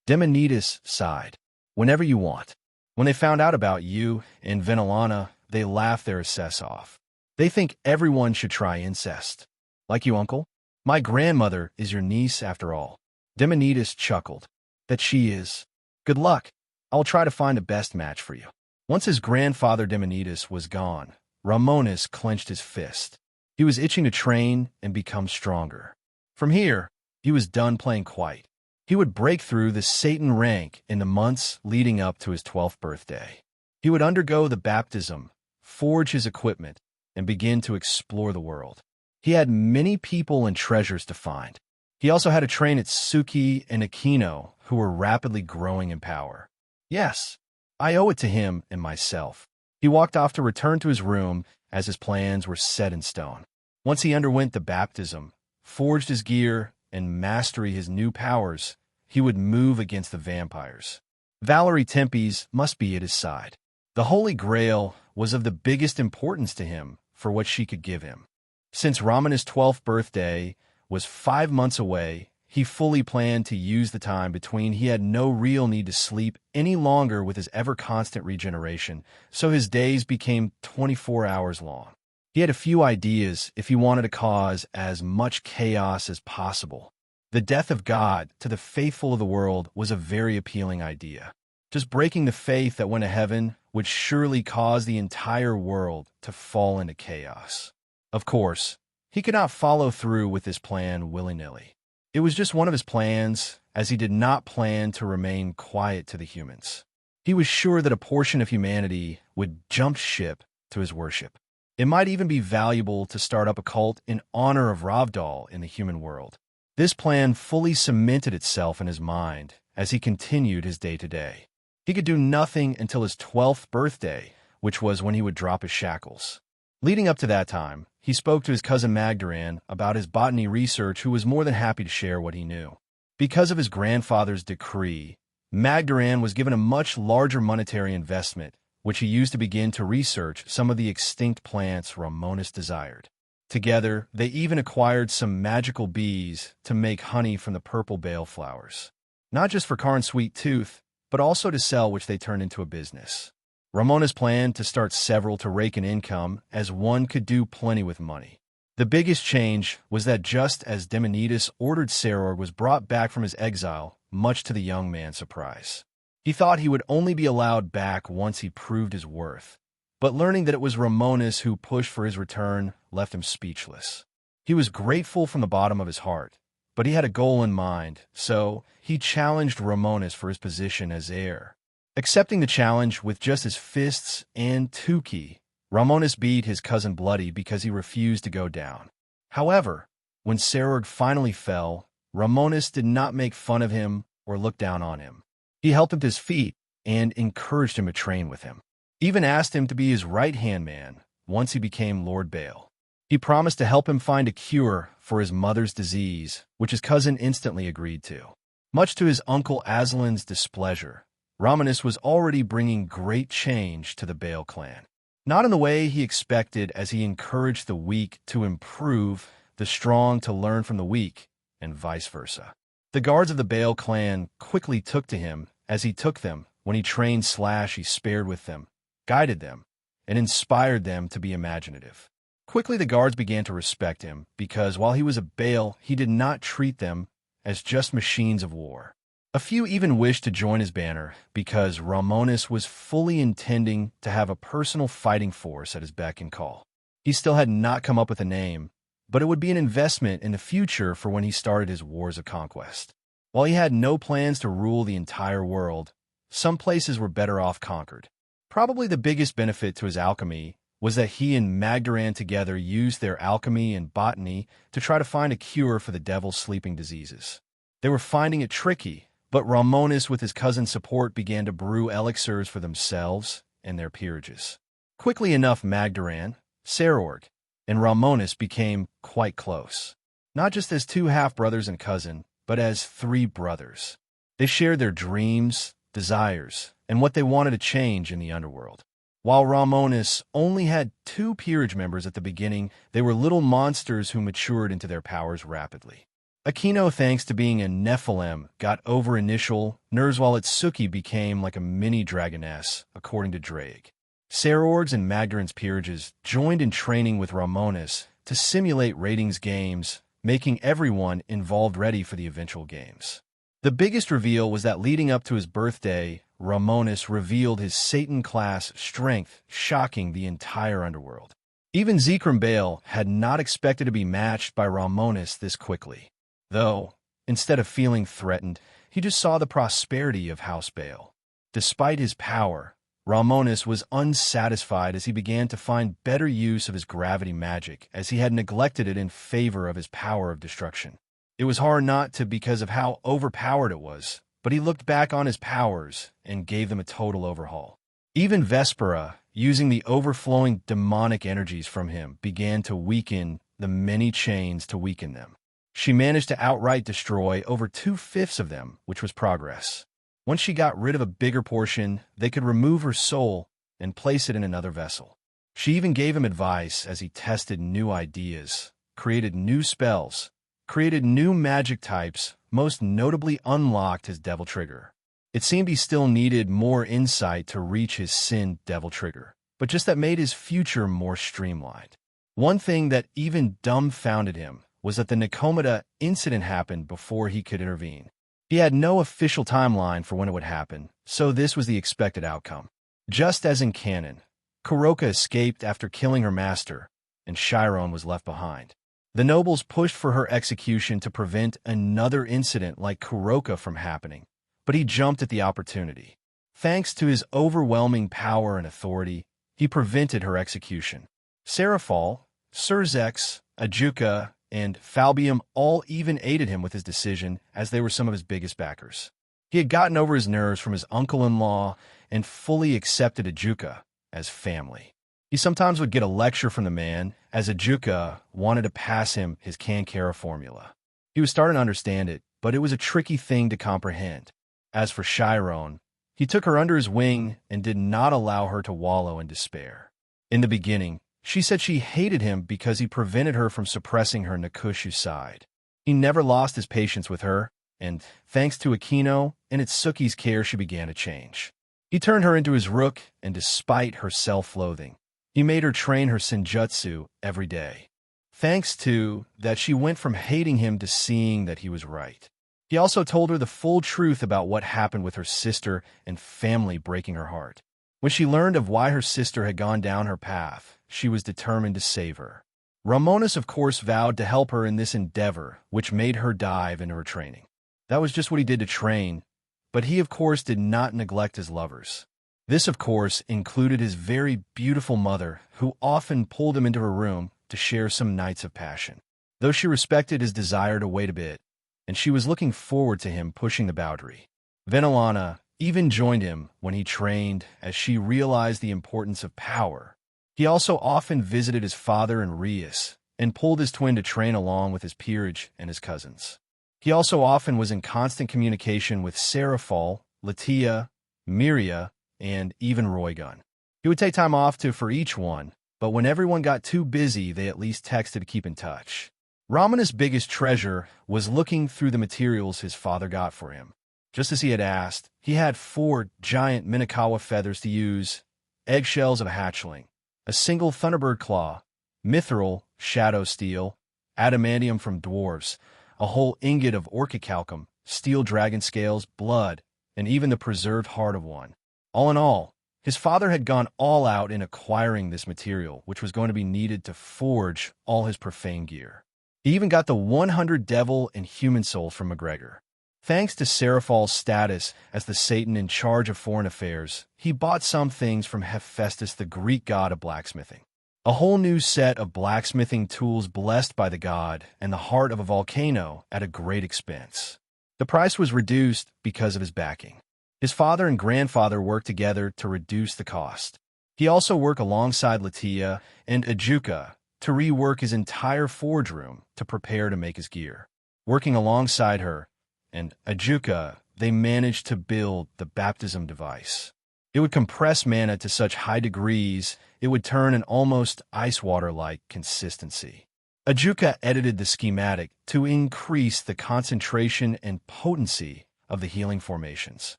Demonidas sighed. Whenever you want. When they found out about you in Venelana, they laughed their assess off. They think everyone should try incest. Like you, uncle? My grandmother is your niece after all. Demonidas chuckled. That she is. Good luck. I will try to find the best match for you. Once his grandfather Demonidas was gone, Romonus clenched his fist. He was itching to train and become stronger. From here, he was done playing quite. He would break through the Satan rank in the months leading up to his 12th birthday. He would undergo the baptism, forge his equipment, and begin to explore the world. He had many people and treasures to find. He also had to train at Suki and Aquino, who were rapidly growing in power. Yes, I owe it to him and myself. He walked off to return to his room as his plans were set in stone. Once he underwent the baptism, forged his gear, and mastery his new powers, he would move against the vampires. Valerie Tempes must be at his side. The Holy Grail was of the biggest importance to him for what she could give him. Since Romanus' 12th birthday was 5 months away, he fully planned to use the time between. He had no real need to sleep any longer with his ever-constant regeneration, so his days became 24 hours long. He had a few ideas if he wanted to cause as much chaos as possible. The death of God to the faithful of the world was a very appealing idea. Just breaking the faith that went to heaven would surely cause the entire world to fall into chaos. Of course, he could not follow through with this plan willy-nilly. It was just one of his plans, as he did not plan to remain quiet to the humans. He was sure that a portion of humanity would jump ship to his worship. It might even be valuable to start up a cult in honor of Ravdal in the human world. This plan fully cemented itself in his mind as he continued his day-to-day. He could do nothing until his 12th birthday, which was when he would drop his shackles. Leading up to that time, he spoke to his cousin Magdaran about his botany research, who was more than happy to share what he knew. Because of his grandfather's decree, Magdaran was given a much larger monetary investment, which he used to begin to research some of the extinct plants Romonus desired. Together, they even acquired some magical bees to make honey from the purple bale flowers. Not just for Karn's sweet tooth, but also to sell, which they turned into a business. Romonus planned to start several to rake an income, as one could do plenty with money. The biggest change was that just as Demonidas ordered, Seror was brought back from his exile, much to the young man's surprise. He thought he would only be allowed back once he proved his worth, but learning that it was Romonus who pushed for his return left him speechless. He was grateful from the bottom of his heart, but he had a goal in mind, so he challenged Romonus for his position as heir. Accepting the challenge with just his fists and Tuki, Romonus beat his cousin bloody because he refused to go down. However, when Seror finally fell, Romonus did not make fun of him or look down on him. He helped him to his feet and encouraged him to train with him. Even asked him to be his right-hand man once he became Lord Baal. He promised to help him find a cure for his mother's disease, which his cousin instantly agreed to. Much to his uncle Aslan's displeasure, Romonus was already bringing great change to the Baal clan. Not in the way he expected, as he encouraged the weak to improve, the strong to learn from the weak, and vice versa. The guards of the Baal clan quickly took to him, as he took them when he trained / he spared with them, guided them, and inspired them to be imaginative. Quickly the guards began to respect him, because while he was a Baal, he did not treat them as just machines of war. A few even wished to join his banner, because Romonus was fully intending to have a personal fighting force at his beck and call. He still had not come up with a name, but it would be an investment in the future for when he started his wars of conquest. While he had no plans to rule the entire world, some places were better off conquered. Probably the biggest benefit to his alchemy was that he and Magdaran together used their alchemy and botany to try to find a cure for the devil's sleeping diseases. They were finding it tricky, but Romonus with his cousin's support began to brew elixirs for themselves and their peerages. Quickly enough, Magdaran, Serorg, and Romonus became quite close, not just as two half-brothers and cousin, but as three brothers. They shared their dreams, desires, and what they wanted to change in the underworld. While Romonus only had two peerage members at the beginning, they were little monsters who matured into their powers rapidly. Aquino, thanks to being a Nephilim, got over initial nerves while Itsuki became like a mini dragoness, according to Drake. Serorg's and Magdaran's peerages joined in training with Romonus to simulate ratings games, making everyone involved ready for the eventual games. The biggest reveal was that leading up to his birthday, Romonus revealed his Satan-class strength, shocking the entire underworld. Even Zekrom Bale had not expected to be matched by Romonus this quickly. Though, instead of feeling threatened, he just saw the prosperity of House Bale. Despite his power, Romonus was unsatisfied as he began to find better use of his gravity magic, as he had neglected it in favor of his power of destruction. It was hard not to because of how overpowered it was, but he looked back on his powers and gave them a total overhaul. Even Vespera, using the overflowing demonic energies from him, began to weaken the many chains to weaken them. She managed to outright destroy over 2/5 of them, which was progress. Once she got rid of a bigger portion, they could remove her soul and place it in another vessel. She even gave him advice as he tested new ideas, created new spells, created new magic types, most notably unlocked his Devil Trigger. It seemed he still needed more insight to reach his Sin Devil Trigger, but just that made his future more streamlined. One thing that even dumbfounded him was that the Nicomeda incident happened before he could intervene. He had no official timeline for when it would happen, so this was the expected outcome. Just as in Canon, Kuroka escaped after killing her master, and Chiron was left behind. The nobles pushed for her execution to prevent another incident like Kuroka from happening, but he jumped at the opportunity. Thanks to his overwhelming power and authority, he prevented her execution. Seraphal, Surzex, Ajuka, and Falbium all even aided him with his decision, as they were some of his biggest backers. He had gotten over his nerves from his uncle-in-law and fully accepted Ajuka as family. He sometimes would get a lecture from the man, as Ajuka wanted to pass him his Kankara formula. He was starting to understand it, but it was a tricky thing to comprehend. As for Chiron, he took her under his wing and did not allow her to wallow in despair. In the beginning, she said she hated him because he prevented her from suppressing her Nakushu side. He never lost his patience with her, and thanks to Aquino and Itsuki's care, she began to change. He turned her into his rook, and despite her self-loathing, he made her train her Senjutsu every day. Thanks to that, she went from hating him to seeing that he was right. He also told her the full truth about what happened with her sister and family, breaking her heart. When she learned of why her sister had gone down her path, she was determined to save her. Romonus, of course, vowed to help her in this endeavor, which made her dive into her training. That was just what he did to train, but he, of course, did not neglect his lovers. This, of course, included his very beautiful mother, who often pulled him into her room to share some nights of passion. Though she respected his desire to wait a bit, and she was looking forward to him pushing the boundary. Venelana even joined him when he trained, as she realized the importance of power. He also often visited his father and Rias, and pulled his twin to train along with his peerage and his cousins. He also often was in constant communication with Seraphal, Latia, Miria, and even Roygun. He would take time off for each one, but when everyone got too busy, they at least texted to keep in touch. Romonus' biggest treasure was looking through the materials his father got for him. Just as he had asked, he had 4 giant Minakawa feathers to use, eggshells of a hatchling, a single Thunderbird claw, mithril, shadow steel, adamantium from dwarves, a whole ingot of orchichalcum, steel dragon scales, blood, and even the preserved heart of one. All in all, his father had gone all out in acquiring this material, which was going to be needed to forge all his profane gear. He even got the 100 devil and human souls from McGregor. Thanks to Seraphal's status as the Satan in charge of foreign affairs, he bought some things from Hephaestus, the Greek god of blacksmithing. A whole new set of blacksmithing tools blessed by the god and the heart of a volcano at a great expense. The price was reduced because of his backing. His father and grandfather worked together to reduce the cost. He also worked alongside Latia and Ajuka to rework his entire forge room to prepare to make his gear. Working alongside her and Ajuka, they managed to build the baptism device. It would compress mana to such high degrees it would turn an almost ice water-like consistency. Ajuka edited the schematic to increase the concentration and potency of the healing formations.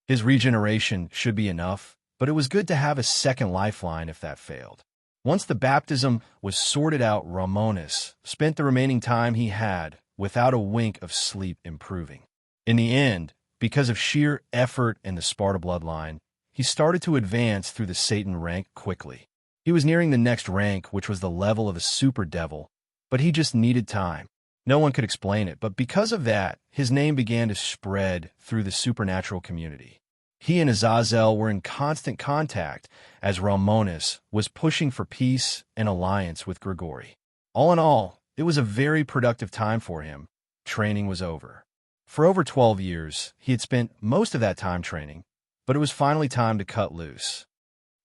His regeneration should be enough, but it was good to have a second lifeline if that failed. Once the baptism was sorted out, Romonus spent the remaining time he had without a wink of sleep improving. In the end, because of sheer effort and the Sparta bloodline, he started to advance through the Satan rank quickly. He was nearing the next rank, which was the level of a super devil, but he just needed time. No one could explain it, but because of that, his name began to spread through the supernatural community. He and Azazel were in constant contact as Romonus was pushing for peace and alliance with Gregory. All in all, it was a very productive time for him. Training was over. For over 12 years, he had spent most of that time training, but it was finally time to cut loose.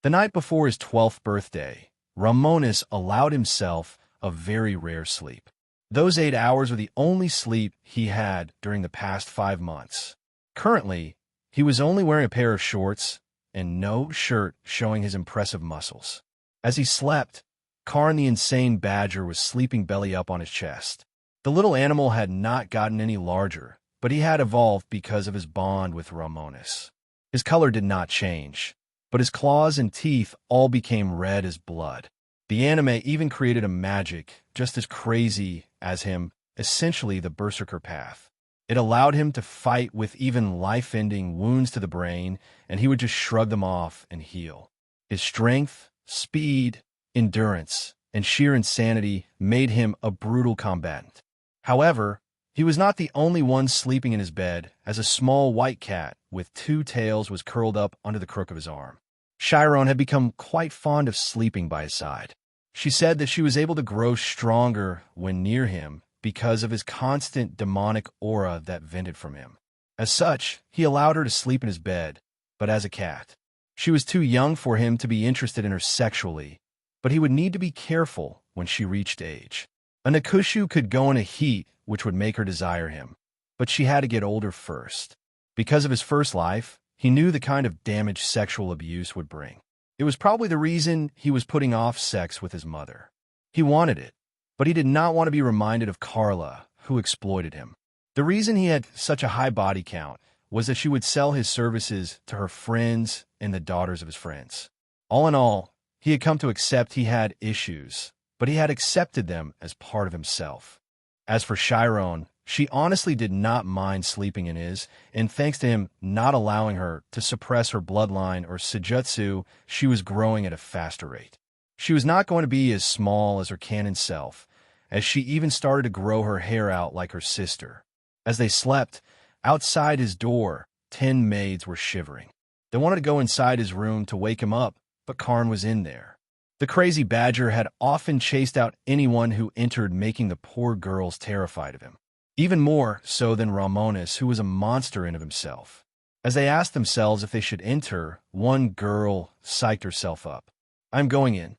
The night before his 12th birthday, Romonus allowed himself a very rare sleep. Those 8 hours were the only sleep he had during the past 5 months. Currently, he was only wearing a pair of shorts and no shirt showing his impressive muscles. As he slept, Karn the insane badger was sleeping belly up on his chest. The little animal had not gotten any larger, but he had evolved because of his bond with Romonus. His color did not change, but his claws and teeth all became red as blood. The anime even created a magic just as crazy as him, essentially the Berserker path. It allowed him to fight with even life-ending wounds to the brain, and he would just shrug them off and heal. His strength, speed, endurance, and sheer insanity made him a brutal combatant. However, he was not the only one sleeping in his bed, as a small white cat with 2 tails was curled up under the crook of his arm. Chiron had become quite fond of sleeping by his side. She said that she was able to grow stronger when near him because of his constant demonic aura that vented from him. As such, he allowed her to sleep in his bed, but as a cat. She was too young for him to be interested in her sexually, but he would need to be careful when she reached age. A Nakushu could go in a heat which would make her desire him, but she had to get older first. Because of his first life, he knew the kind of damage sexual abuse would bring. It was probably the reason he was putting off sex with his mother. He wanted it, but he did not want to be reminded of Carla, who exploited him. The reason he had such a high body count was that she would sell his services to her friends and the daughters of his friends. All in all, he had come to accept he had issues, but he had accepted them as part of himself. As for Chiron, she honestly did not mind sleeping in his, and thanks to him not allowing her to suppress her bloodline or Sujutsu, she was growing at a faster rate. She was not going to be as small as her Canon self, as she even started to grow her hair out like her sister. As they slept, outside his door, 10 maids were shivering. They wanted to go inside his room to wake him up, but Karn was in there. The crazy badger had often chased out anyone who entered, making the poor girls terrified of him. Even more so than Romonus, who was a monster in of himself. As they asked themselves if they should enter, one girl psyched herself up. "I'm going in."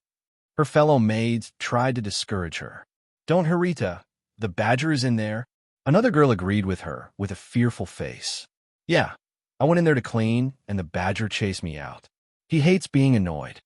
Her fellow maids tried to discourage her. "Don't, Harita. The badger is in there." Another girl agreed with her, with a fearful face. "Yeah, I went in there to clean, and the badger chased me out. He hates being annoyed."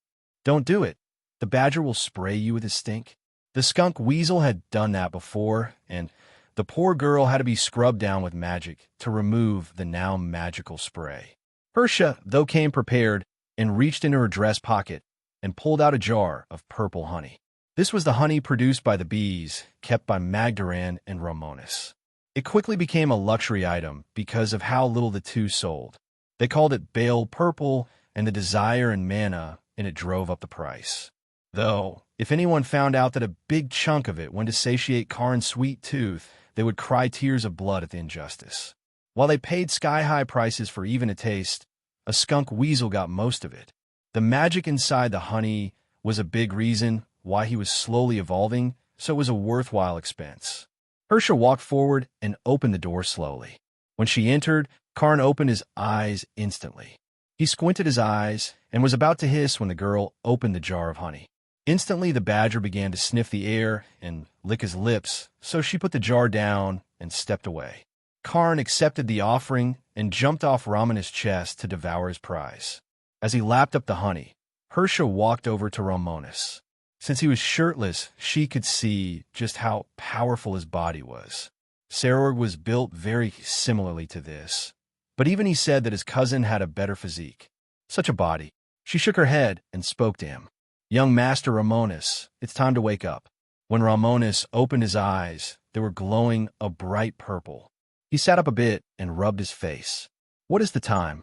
"Don't do it. The badger will spray you with his stink." The skunk weasel had done that before, and the poor girl had to be scrubbed down with magic to remove the now magical spray. Hersha, though, came prepared and reached into her dress pocket and pulled out a jar of purple honey. This was the honey produced by the bees, kept by Magdaran and Romonus. It quickly became a luxury item because of how little the two sold. They called it Bale Purple and the desire and mana, and it drove up the price. Though, if anyone found out that a big chunk of it went to satiate Karn's sweet tooth, they would cry tears of blood at the injustice. While they paid sky-high prices for even a taste, a skunk weasel got most of it. The magic inside the honey was a big reason why he was slowly evolving, so it was a worthwhile expense. Hersha walked forward and opened the door slowly. When she entered, Karn opened his eyes instantly. He squinted his eyes and was about to hiss when the girl opened the jar of honey. Instantly, the badger began to sniff the air and lick his lips, so she put the jar down and stepped away. Karn accepted the offering and jumped off Romonus' chest to devour his prize. As he lapped up the honey, Hersha walked over to Romonus. Since he was shirtless, she could see just how powerful his body was. Sarorg was built very similarly to this, but even he said that his cousin had a better physique. Such a body. She shook her head and spoke to him. "Young Master Romonus, it's time to wake up." When Romonus opened his eyes, they were glowing a bright purple. He sat up a bit and rubbed his face. "What is the time?"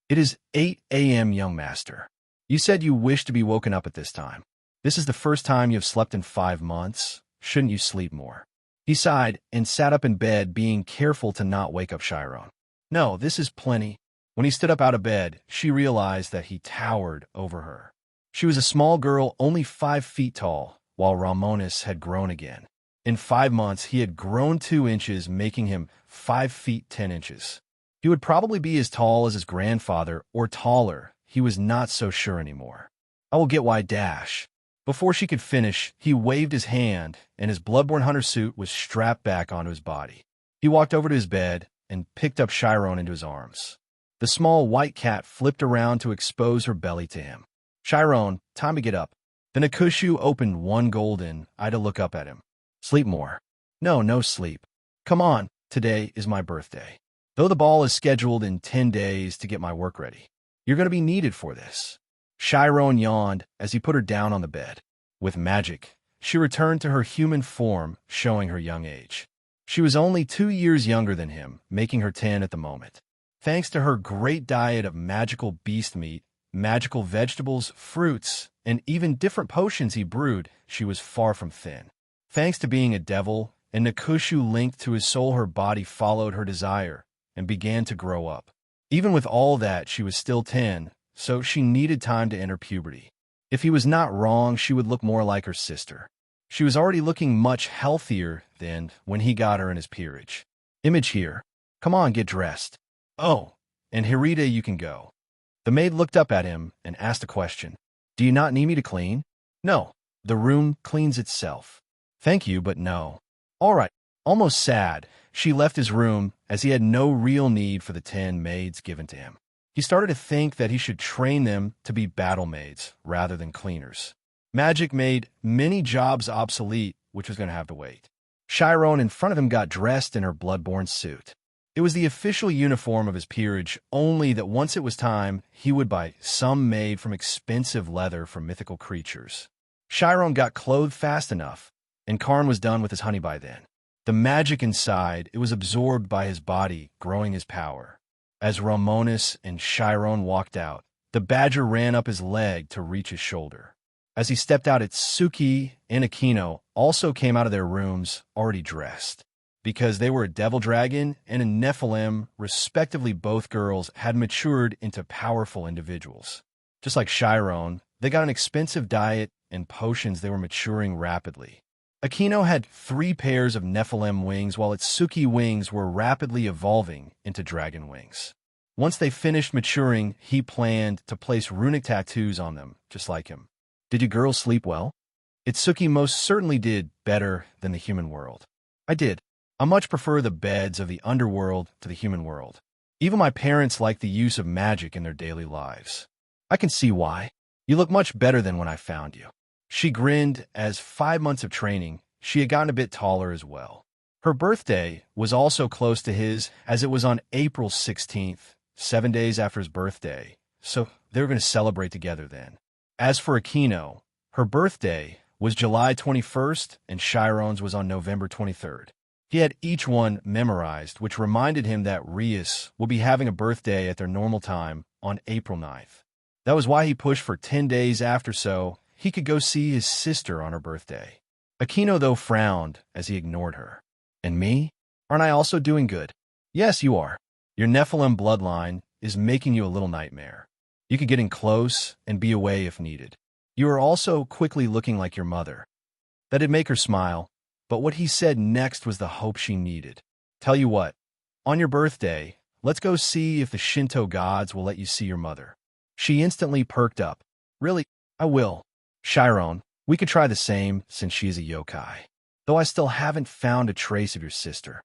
"It is 8 a.m., young master. You said you wished to be woken up at this time. This is the first time you have slept in 5 months. Shouldn't you sleep more?" He sighed and sat up in bed, being careful to not wake up Chiron. "No, this is plenty." When he stood up out of bed, she realized that he towered over her. She was a small girl, only 5 feet tall, while Romonus had grown again. In 5 months, he had grown 2 inches, making him 5 feet 10 inches. He would probably be as tall as his grandfather, or taller. He was not so sure anymore. "I will get why dash." Before she could finish, he waved his hand, and his bloodborne hunter suit was strapped back onto his body. He walked over to his bed and picked up Chiron into his arms. The small white cat flipped around to expose her belly to him. "Chiron, time to get up." The Nakushu opened one golden eye to look up at him. "Sleep more." "No, no sleep. Come on, today is my birthday. Though the ball is scheduled in 10 days to get my work ready. You're going to be needed for this." Chiron yawned as he put her down on the bed. With magic, she returned to her human form, showing her young age. She was only 2 years younger than him, making her 10 at the moment. Thanks to her great diet of magical beast meat, magical vegetables, fruits, and even different potions he brewed, she was far from thin. Thanks to being a devil, and Nakushu linked to his soul, her body followed her desire and began to grow up. Even with all that, she was still 10, so she needed time to enter puberty. If he was not wrong, she would look more like her sister. She was already looking much healthier than when he got her in his peerage. "Image here. Come on, get dressed." "Oh, and Hirita, you can go." The maid looked up at him and asked a question. "Do you not need me to clean?" "No, the room cleans itself." "Thank you, but no." "All right." Almost sad, she left his room as he had no real need for the 10 maids given to him. He started to think that he should train them to be battle maids rather than cleaners. Magic made many jobs obsolete, which was going to have to wait. Chiron in front of him got dressed in her bloodborne suit. It was the official uniform of his peerage, only that once it was time, he would buy some made from expensive leather for mythical creatures. Chiron got clothed fast enough, and Karn was done with his honey by then. The magic inside, it was absorbed by his body, growing his power. As Romonus and Chiron walked out, the badger ran up his leg to reach his shoulder. As he stepped out, Itsuki and Akino also came out of their rooms already dressed. Because they were a devil dragon and a Nephilim, respectively, both girls had matured into powerful individuals. Just like Chiron, they got an expensive diet and potions. They were maturing rapidly. Akino had 3 pairs of Nephilim wings, while Itsuki wings were rapidly evolving into dragon wings. Once they finished maturing, he planned to place runic tattoos on them, just like him. "Did you girls sleep well?" Itsuki most certainly did better than the human world. "I did. I much prefer the beds of the underworld to the human world. Even my parents like the use of magic in their daily lives." "I can see why. You look much better than when I found you." She grinned as 5 months of training, she had gotten a bit taller as well. Her birthday was also close to his, as it was on April 16th, 7 days after his birthday, so they were going to celebrate together then. As for Akino, her birthday was July 21st and Chiron's was on November 23rd. He had each one memorized, which reminded him that Rias will be having a birthday at their normal time on April 9th. That was why he pushed for 10 days after, so he could go see his sister on her birthday. Akino, though, frowned as he ignored her. "And me? Aren't I also doing good?" "Yes, you are. Your Nephilim bloodline is making you a little nightmare. You could get in close and be away if needed." You are also quickly looking like your mother. That'd make her smile, but what he said next was the hope she needed. Tell you what, on your birthday, let's go see if the Shinto gods will let you see your mother. She instantly perked up. Really? I will. Chiron, we could try the same since she is a yokai. Though I still haven't found a trace of your sister.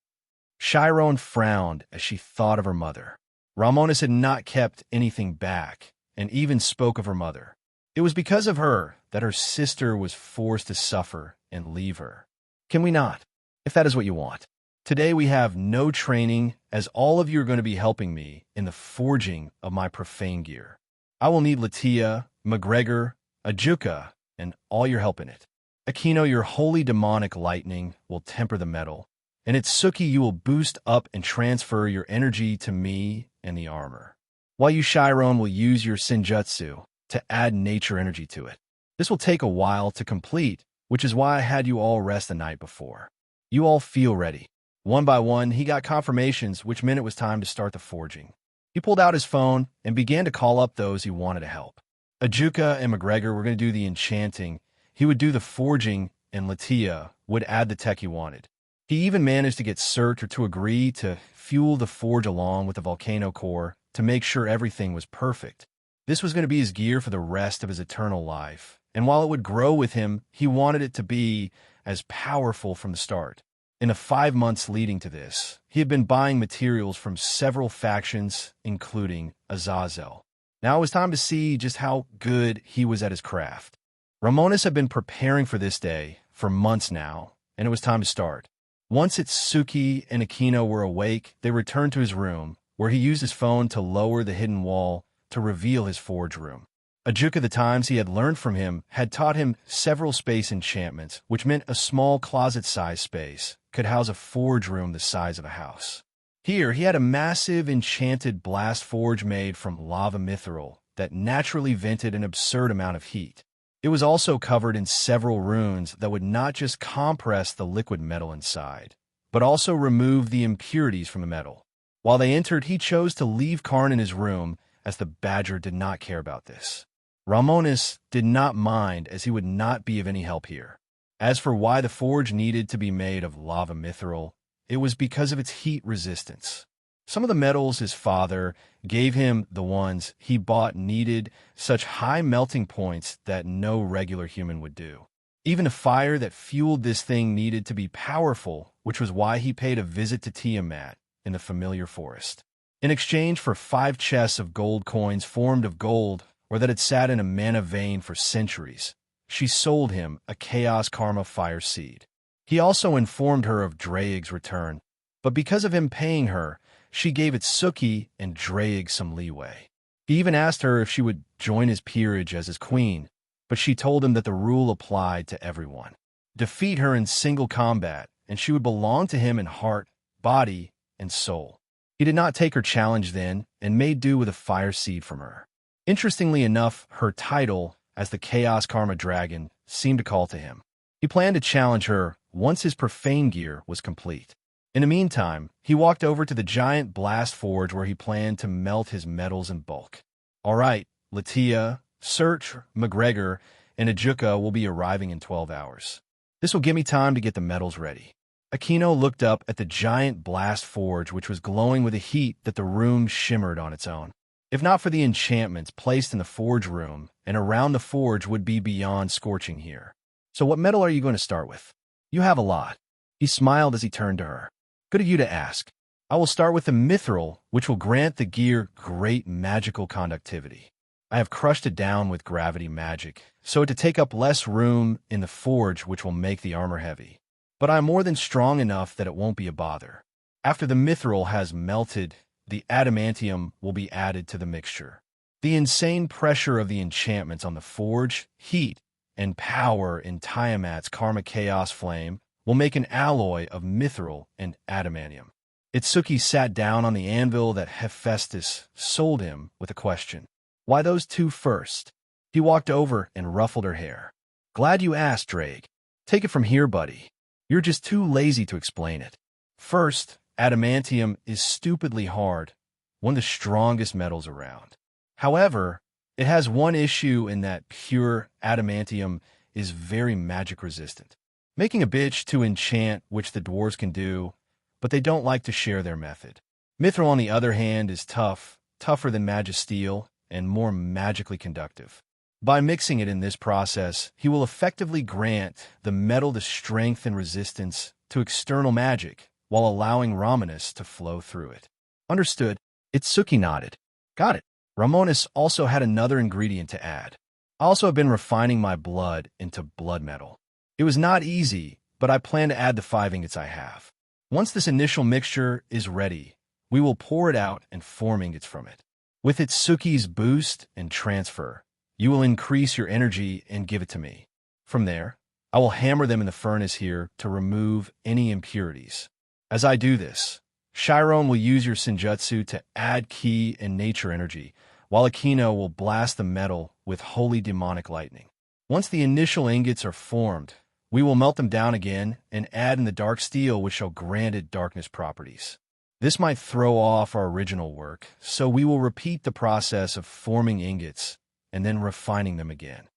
Chiron frowned as she thought of her mother. Romonus had not kept anything back, and even spoke of her mother. It was because of her that her sister was forced to suffer and leave her. Can we not? If that is what you want. Today we have no training, as all of you are going to be helping me in the forging of my profane gear. I will need Latia, McGregor, Ajuka, and all your help in it. Aquino, your holy demonic lightning will temper the metal, and Itsuki, you will boost up and transfer your energy to me and the armor, while you Chiron will use your Senjutsu to add nature energy to it. This will take a while to complete, which is why I had you all rest the night before. You all feel ready. One by one, he got confirmations, which meant it was time to start the forging. He pulled out his phone and began to call up those he wanted to help. Ajuka and McGregor were going to do the enchanting, he would do the forging, and Latia would add the tech he wanted. He even managed to get Surtur to agree to fuel the forge along with the volcano core to make sure everything was perfect. This was going to be his gear for the rest of his eternal life, and while it would grow with him, he wanted it to be as powerful from the start. In the 5 months leading to this, he had been buying materials from several factions, including Azazel. Now it was time to see just how good he was at his craft. Romonus had been preparing for this day for months now, and it was time to start. Once Itsuki and Aquino were awake, they returned to his room, where he used his phone to lower the hidden wall to reveal his forge room. Ajuka, the times he had learned from him, had taught him several space enchantments, which meant a small closet-sized space could house a forge room the size of a house. Here, he had a massive enchanted blast forge made from lava mithril that naturally vented an absurd amount of heat. It was also covered in several runes that would not just compress the liquid metal inside, but also remove the impurities from the metal. While they entered, he chose to leave Karn in his room, as the Badger did not care about this. Romonus did not mind, as he would not be of any help here. As for why the forge needed to be made of lava mithril, it was because of its heat resistance. Some of the metals his father gave him, the ones he bought, needed such high melting points that no regular human would do. Even the fire that fueled this thing needed to be powerful, which was why he paid a visit to Tiamat in the familiar forest. In exchange for 5 chests of gold coins formed of gold, or that had sat in a mana vein for centuries, she sold him a Chaos Karma fire seed. He also informed her of Draig's return, but because of him paying her, she gave Itsuki and Draig some leeway. He even asked her if she would join his peerage as his queen, but she told him that the rule applied to everyone. Defeat her in single combat, and she would belong to him in heart, body, and soul. He did not take her challenge then, and made do with a fire seed from her. Interestingly enough, her title, as the Chaos Karma Dragon, seemed to call to him. He planned to challenge her once his profane gear was complete. In the meantime, he walked over to the giant blast forge where he planned to melt his metals in bulk. All right, Latia, Surtur, McGregor, and Ajuka will be arriving in 12 hours. This will give me time to get the metals ready. Aquino looked up at the giant blast forge, which was glowing with a heat that the room shimmered on its own. If not for the enchantments placed in the forge room and around the forge would be beyond scorching here. So what metal are you going to start with? You have a lot. He smiled as he turned to her. Good of you to ask. I will start with the mithril, which will grant the gear great magical conductivity. I have crushed it down with gravity magic, so to take up less room in the forge, which will make the armor heavy. But I am more than strong enough that it won't be a bother. After the mithril has melted, the adamantium will be added to the mixture. The insane pressure of the enchantments on the forge, heat, and power in Tiamat's Karma Chaos Flame will make an alloy of mithril and adamantium. Itsuki sat down on the anvil that Hephaestus sold him with a question. Why those 2 first? He walked over and ruffled her hair. Glad you asked, Draig. Take it from here, buddy. You're just too lazy to explain it. First, adamantium is stupidly hard, one of the strongest metals around. However, It has one issue in that pure adamantium is very magic resistant, making a bitch to enchant, which the dwarves can do, but they don't like to share their method. Mithril, on the other hand, is tougher than magisteel, and more magically conductive. By mixing it in this process, he will effectively grant the metal the strength and resistance to external magic, while allowing Romonus to flow through it. Understood. Itsuki nodded. Got it. Romonus also had another ingredient to add. I also have been refining my blood into blood metal. It was not easy, but I plan to add the 5 ingots I have. Once this initial mixture is ready, we will pour it out and form ingots from it. With Itsuki's boost and transfer, you will increase your energy and give it to me. From there, I will hammer them in the furnace here to remove any impurities. As I do this, Chiron will use your Senjutsu to add ki and nature energy, while Akino will blast the metal with holy demonic lightning. Once the initial ingots are formed, we will melt them down again and add in the dark steel, which shall grant it darkness properties. This might throw off our original work, so we will repeat the process of forming ingots and then refining them again.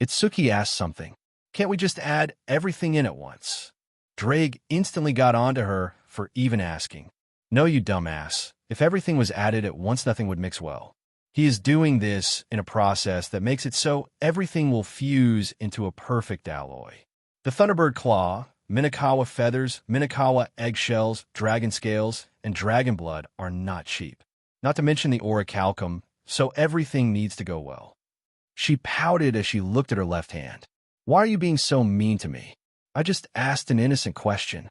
Itsuki asked something. Can't we just add everything in at once? Drake instantly got onto her for even asking. No, you dumbass. If everything was added at once, nothing would mix well. He is doing this in a process that makes it so everything will fuse into a perfect alloy. The Thunderbird Claw, Minakawa feathers, Minakawa eggshells, dragon scales, and dragon blood are not cheap. Not to mention the orichalcum, so everything needs to go well. She pouted as she looked at her left hand. Why are you being so mean to me? I just asked an innocent question.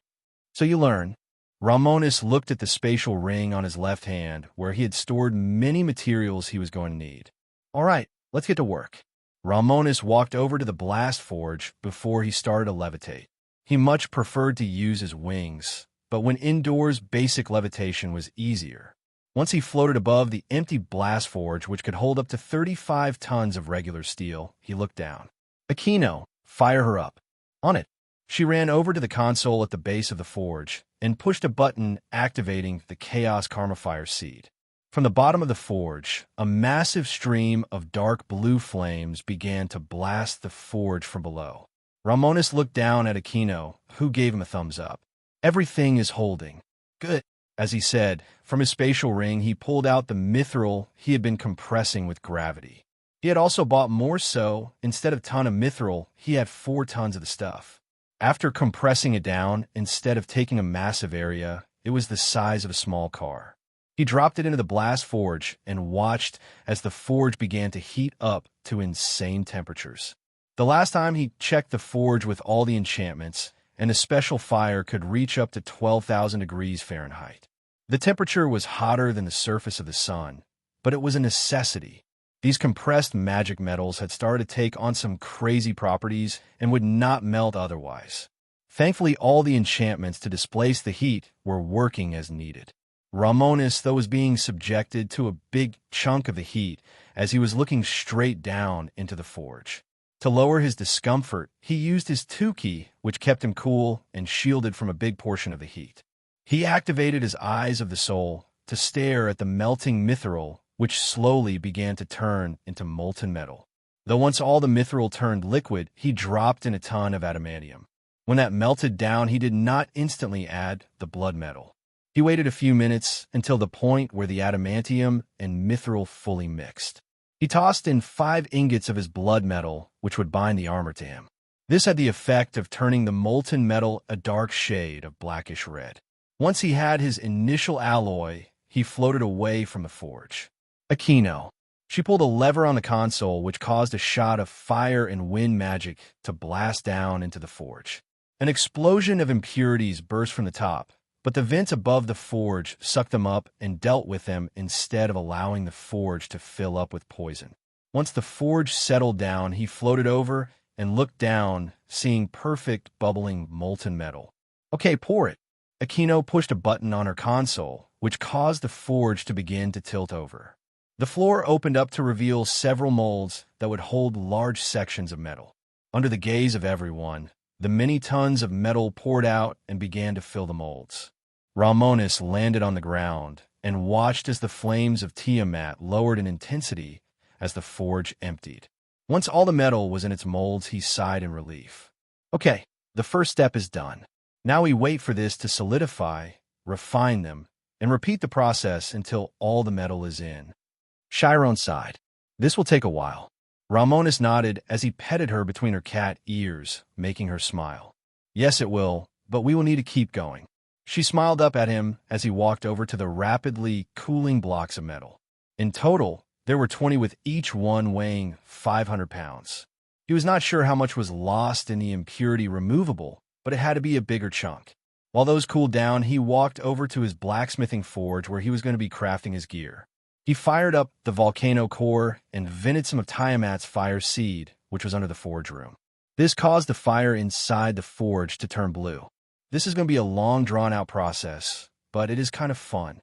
So you learn. Romonus looked at the spatial ring on his left hand, where he had stored many materials he was going to need. All right, let's get to work. Romonus walked over to the blast forge before he started to levitate. He much preferred to use his wings, but when indoors, basic levitation was easier. Once he floated above the empty blast forge, which could hold up to 35 tons of regular steel, he looked down. Akino, fire her up. On it. She ran over to the console at the base of the forge and pushed a button activating the Chaos Karmafire seed. From the bottom of the forge, a massive stream of dark blue flames began to blast the forge from below. Romonus looked down at Akino, who gave him a thumbs up. Everything is holding. Good. As he said, from his spatial ring, he pulled out the mithril he had been compressing with gravity. He had also bought more, so instead of a ton of mithril, he had 4 tons of the stuff. After compressing it down, instead of taking a massive area, it was the size of a small car. He dropped it into the blast forge and watched as the forge began to heat up to insane temperatures. The last time he checked the forge with all the enchantments, and a special fire could reach up to 12,000 degrees Fahrenheit. The temperature was hotter than the surface of the sun, but it was a necessity. These compressed magic metals had started to take on some crazy properties and would not melt otherwise. Thankfully, all the enchantments to displace the heat were working as needed. Romonus, though, was being subjected to a big chunk of the heat as he was looking straight down into the forge. To lower his discomfort, he used his Tuki, which kept him cool and shielded from a big portion of the heat. He activated his eyes of the soul to stare at the melting mithril, which slowly began to turn into molten metal. Though once all the mithril turned liquid, he dropped in a ton of adamantium. When that melted down, he did not instantly add the blood metal. He waited a few minutes until the point where the adamantium and mithril fully mixed. He tossed in 5 ingots of his blood metal, which would bind the armor to him. This had the effect of turning the molten metal a dark shade of blackish red. Once he had his initial alloy, he floated away from the forge. Akino. She pulled a lever on the console, which caused a shot of fire and wind magic to blast down into the forge. An explosion of impurities burst from the top, but the vents above the forge sucked them up and dealt with them instead of allowing the forge to fill up with poison. Once the forge settled down, he floated over and looked down, seeing perfect, bubbling, molten metal. Okay, pour it. Akino pushed a button on her console, which caused the forge to begin to tilt over. The floor opened up to reveal several molds that would hold large sections of metal. Under the gaze of everyone, the many tons of metal poured out and began to fill the molds. Romonus landed on the ground and watched as the flames of Tiamat lowered in intensity as the forge emptied. Once all the metal was in its molds, he sighed in relief. Okay, the first step is done. Now we wait for this to solidify, refine them, and repeat the process until all the metal is in. Chiron sighed. This will take a while. Romonus nodded as he petted her between her cat ears, making her smile. Yes, it will, but we will need to keep going. She smiled up at him as he walked over to the rapidly cooling blocks of metal. In total, there were 20 with each one weighing 500 pounds. He was not sure how much was lost in the impurity removable, but it had to be a bigger chunk. While those cooled down, he walked over to his blacksmithing forge where he was going to be crafting his gear. He fired up the volcano core and vented some of Tiamat's fire seed, which was under the forge room. This caused the fire inside the forge to turn blue. This is going to be a long, drawn-out process, but it is kind of fun.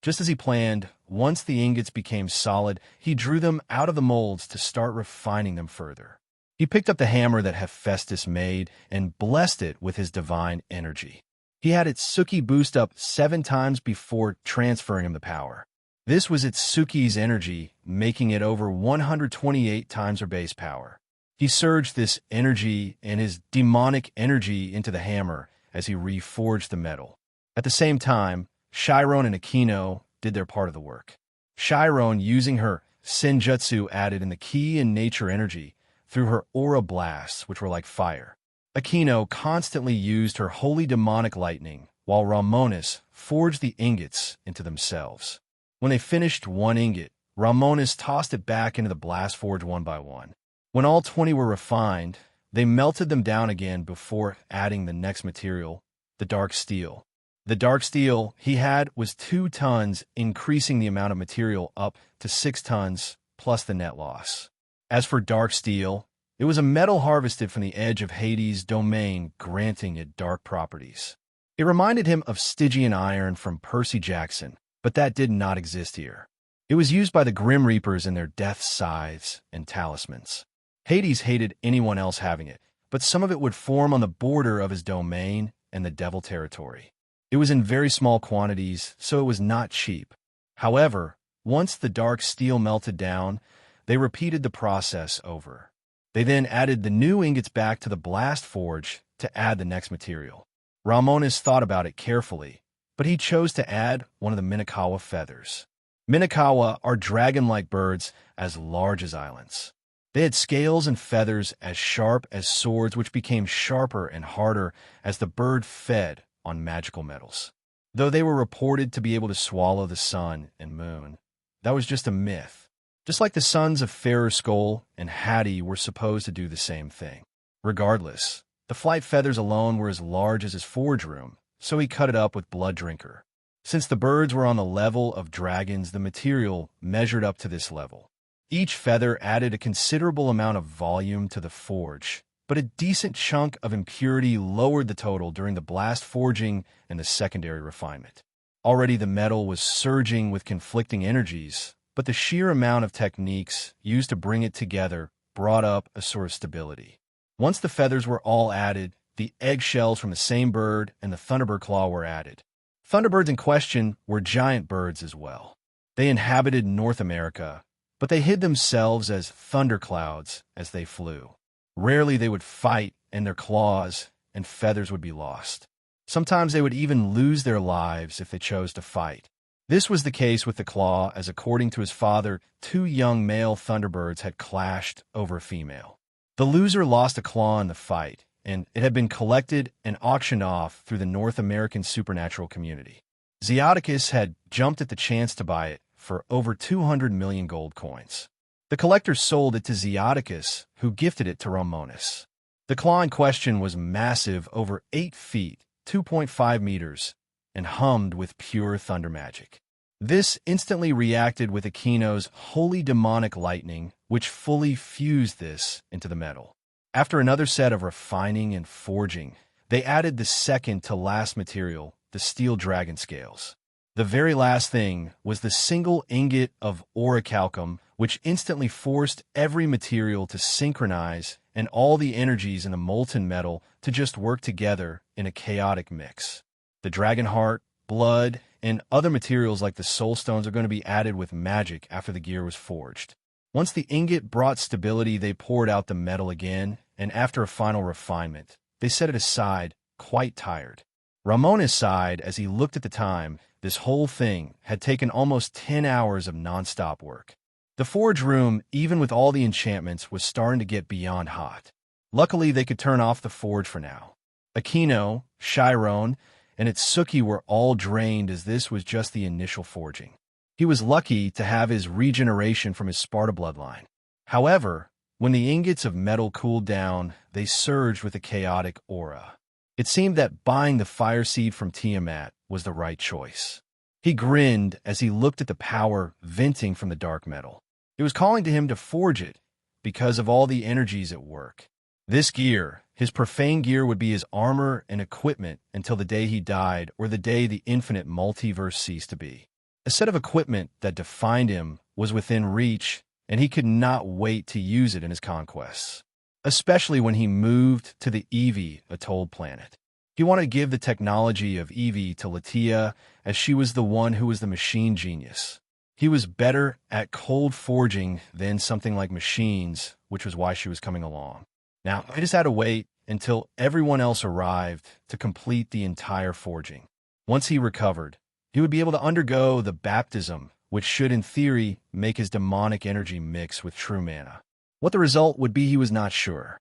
Just as he planned, once the ingots became solid, he drew them out of the molds to start refining them further. He picked up the hammer that Hephaestus made and blessed it with his divine energy. He had Itsuki boost up 7 times before transferring him the power. This was Itsuki's energy, making it over 128 times her base power. He surged this energy and his demonic energy into the hammer as he reforged the metal. At the same time, Chiron and Aquino did their part of the work. Chiron, using her senjutsu, added in the ki and nature energy through her aura blasts, which were like fire. Aquino constantly used her holy demonic lightning, while Romonus forged the ingots into themselves. When they finished one ingot, Romonus tossed it back into the blast forge one by one. When all 20 were refined, they melted them down again before adding the next material, the dark steel. The dark steel he had was 2 tons, increasing the amount of material up to 6 tons, plus the net loss. As for dark steel, it was a metal harvested from the edge of Hades' domain, granting it dark properties. It reminded him of Stygian iron from Percy Jackson, but that did not exist here. It was used by the Grim Reapers in their death scythes and talismans. Hades hated anyone else having it, but some of it would form on the border of his domain and the devil territory. It was in very small quantities, so it was not cheap. However, once the dark steel melted down, they repeated the process over. They then added the new ingots back to the blast forge to add the next material. Romonus thought about it carefully, but he chose to add one of the Minakawa feathers. Minakawa are dragon-like birds as large as islands. They had scales and feathers as sharp as swords, which became sharper and harder as the bird fed on magical metals. Though they were reported to be able to swallow the sun and moon, that was just a myth. Just like the sons of Fairer Skull and Hattie were supposed to do the same thing. Regardless, the flight feathers alone were as large as his forge room, so he cut it up with Blood Drinker. Since the birds were on the level of dragons, the material measured up to this level. Each feather added a considerable amount of volume to the forge, but a decent chunk of impurity lowered the total during the blast forging and the secondary refinement. Already the metal was surging with conflicting energies, but the sheer amount of techniques used to bring it together brought up a sort of stability. Once the feathers were all added, the eggshells from the same bird and the thunderbird claw were added. Thunderbirds in question were giant birds as well. They inhabited North America, but they hid themselves as thunderclouds as they flew. Rarely they would fight, and their claws and feathers would be lost. Sometimes they would even lose their lives if they chose to fight. This was the case with the claw, as according to his father, 2 young male thunderbirds had clashed over a female. The loser lost a claw in the fight, and it had been collected and auctioned off through the North American supernatural community. Zeodicus had jumped at the chance to buy it for over 200 million gold coins. The collector sold it to Zeodicus, who gifted it to Romonus. The claw in question was massive, over 8 feet, 2.5 meters, and hummed with pure thunder magic. This instantly reacted with Aquino's holy demonic lightning, which fully fused this into the metal. After another set of refining and forging, they added the second to last material, the steel dragon scales. The very last thing was the single ingot of orichalcum, which instantly forced every material to synchronize and all the energies in the molten metal to just work together in a chaotic mix. The dragon heart, blood, and other materials like the soul stones are going to be added with magic after the gear was forged. Once the ingot brought stability, they poured out the metal again, and after a final refinement, they set it aside, quite tired. Romonus sighed as he looked at the time. This whole thing had taken almost 10 hours of non-stop work. The forge room, even with all the enchantments, was starting to get beyond hot. Luckily, they could turn off the forge for now. Aquino, Chiron, and Itsuki were all drained as this was just the initial forging. He was lucky to have his regeneration from his Sparta bloodline. However, when the ingots of metal cooled down, they surged with a chaotic aura. It seemed that buying the fire seed from Tiamat was the right choice. He grinned as he looked at the power venting from the dark metal. It was calling to him to forge it because of all the energies at work. This gear, his profane gear, would be his armor and equipment until the day he died or the day the infinite multiverse ceased to be. A set of equipment that defined him was within reach, and he could not wait to use it in his conquests, especially when he moved to the Evie Atoll planet. He wanted to give the technology of Evie to Latia, as she was the one who was the machine genius. He was better at cold forging than something like machines, which was why she was coming along. Now, I just had to wait until everyone else arrived to complete the entire forging. Once he recovered, he would be able to undergo the baptism, which should, in theory, make his demonic energy mix with true mana. What the result would be, he was not sure.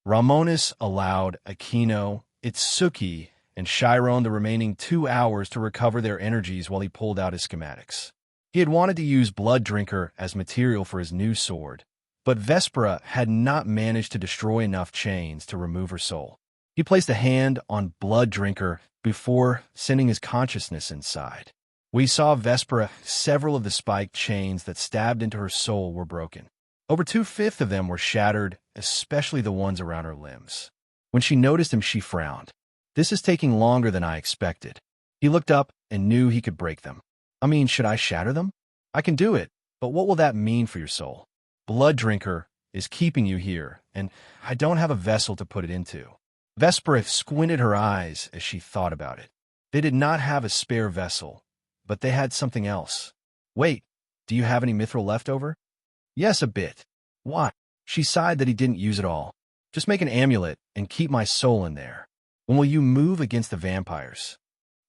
Romonus allowed Aquino, Itsuki, and Chiron the remaining 2 hours to recover their energies while he pulled out his schematics. He had wanted to use Blood Drinker as material for his new sword, but Vespera had not managed to destroy enough chains to remove her soul. He placed a hand on Blood Drinker before sending his consciousness inside. We saw Vespera. Several of the spiked chains that stabbed into her soul were broken. Over 2/5 of them were shattered, especially the ones around her limbs. When she noticed him, she frowned. This is taking longer than I expected. He looked up and knew he could break them. I mean, should I shatter them? I can do it, but what will that mean for your soul? Blood Drinker is keeping you here, and I don't have a vessel to put it into. Vespera squinted her eyes as she thought about it. They did not have a spare vessel, but they had something else. Wait, do you have any mithril left over? Yes, a bit. Why? She sighed that he didn't use it all. Just make an amulet and keep my soul in there. When will you move against the vampires?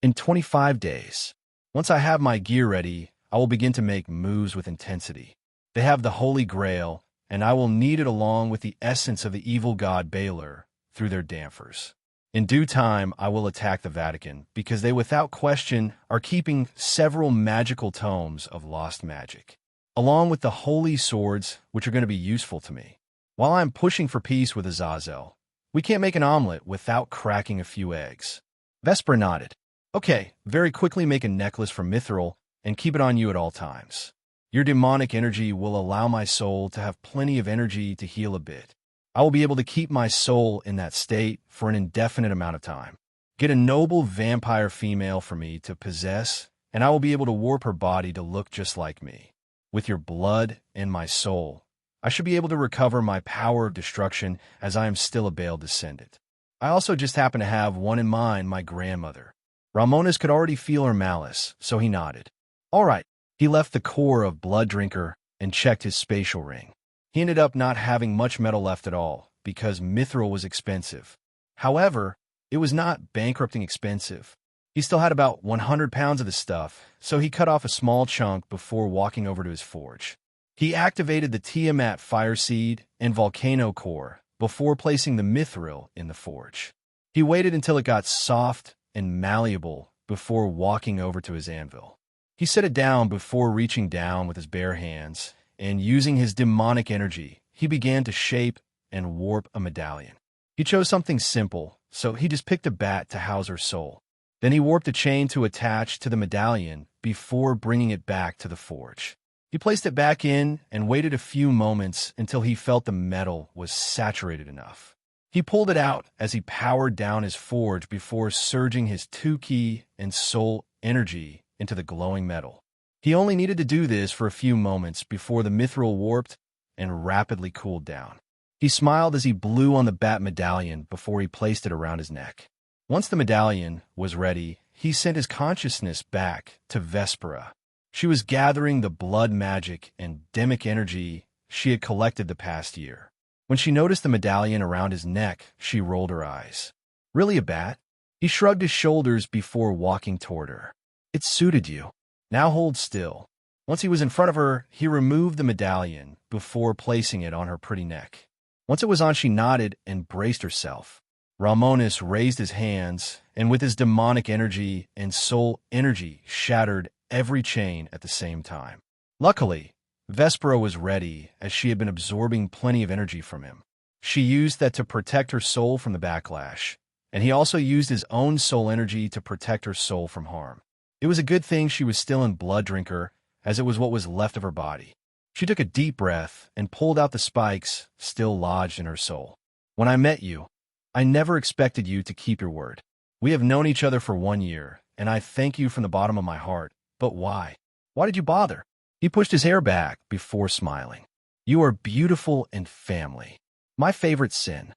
In 25 days. Once I have my gear ready, I will begin to make moves with intensity. They have the Holy Grail, and I will need it along with the essence of the evil god Baylor through their dampers. In due time, I will attack the Vatican, because they without question are keeping several magical tomes of lost magic, along with the holy swords, which are going to be useful to me. While I'm pushing for peace with Azazel, we can't make an omelet without cracking a few eggs. Vesper nodded. Okay, very quickly make a necklace from mithril and keep it on you at all times. Your demonic energy will allow my soul to have plenty of energy to heal a bit. I will be able to keep my soul in that state for an indefinite amount of time. Get a noble vampire female for me to possess, and I will be able to warp her body to look just like me. With your blood and my soul, I should be able to recover my power of destruction as I am still a Baal descendant. I also just happen to have one in mind, my grandmother. Romonus could already feel her malice, so he nodded. All right. He left the core of Blood Drinker and checked his spatial ring. He ended up not having much metal left at all, because mithril was expensive. However, it was not bankrupting expensive. He still had about 100 pounds of the stuff, so he cut off a small chunk before walking over to his forge. He activated the Tiamat fire seed and volcano core before placing the mithril in the forge. He waited until it got soft and malleable before walking over to his anvil. He set it down before reaching down with his bare hands, and using his demonic energy, he began to shape and warp a medallion. He chose something simple, so he just picked a bat to house her soul. Then he warped a chain to attach to the medallion before bringing it back to the forge. He placed it back in and waited a few moments until he felt the metal was saturated enough. He pulled it out as he powered down his forge before surging his 2-key and soul energy into the glowing metal. He only needed to do this for a few moments before the mithril warped and rapidly cooled down. He smiled as he blew on the bat medallion before he placed it around his neck. Once the medallion was ready, he sent his consciousness back to Vespera. She was gathering the blood magic and demic energy she had collected the past year. When she noticed the medallion around his neck, she rolled her eyes. Really a bat? He shrugged his shoulders before walking toward her. It suited you. Now hold still. Once he was in front of her, he removed the medallion before placing it on her pretty neck. Once it was on, she nodded and braced herself. Romonus raised his hands, and with his demonic energy and soul energy, shattered every chain at the same time. Luckily, Vespera was ready, as she had been absorbing plenty of energy from him. She used that to protect her soul from the backlash, and he also used his own soul energy to protect her soul from harm. It was a good thing she was still in Blood Drinker, as it was what was left of her body. She took a deep breath and pulled out the spikes still lodged in her soul. When I met you, I never expected you to keep your word. We have known each other for 1 year, and I thank you from the bottom of my heart. But why? Why did you bother? He pushed his hair back before smiling. You are beautiful and family. My favorite sin.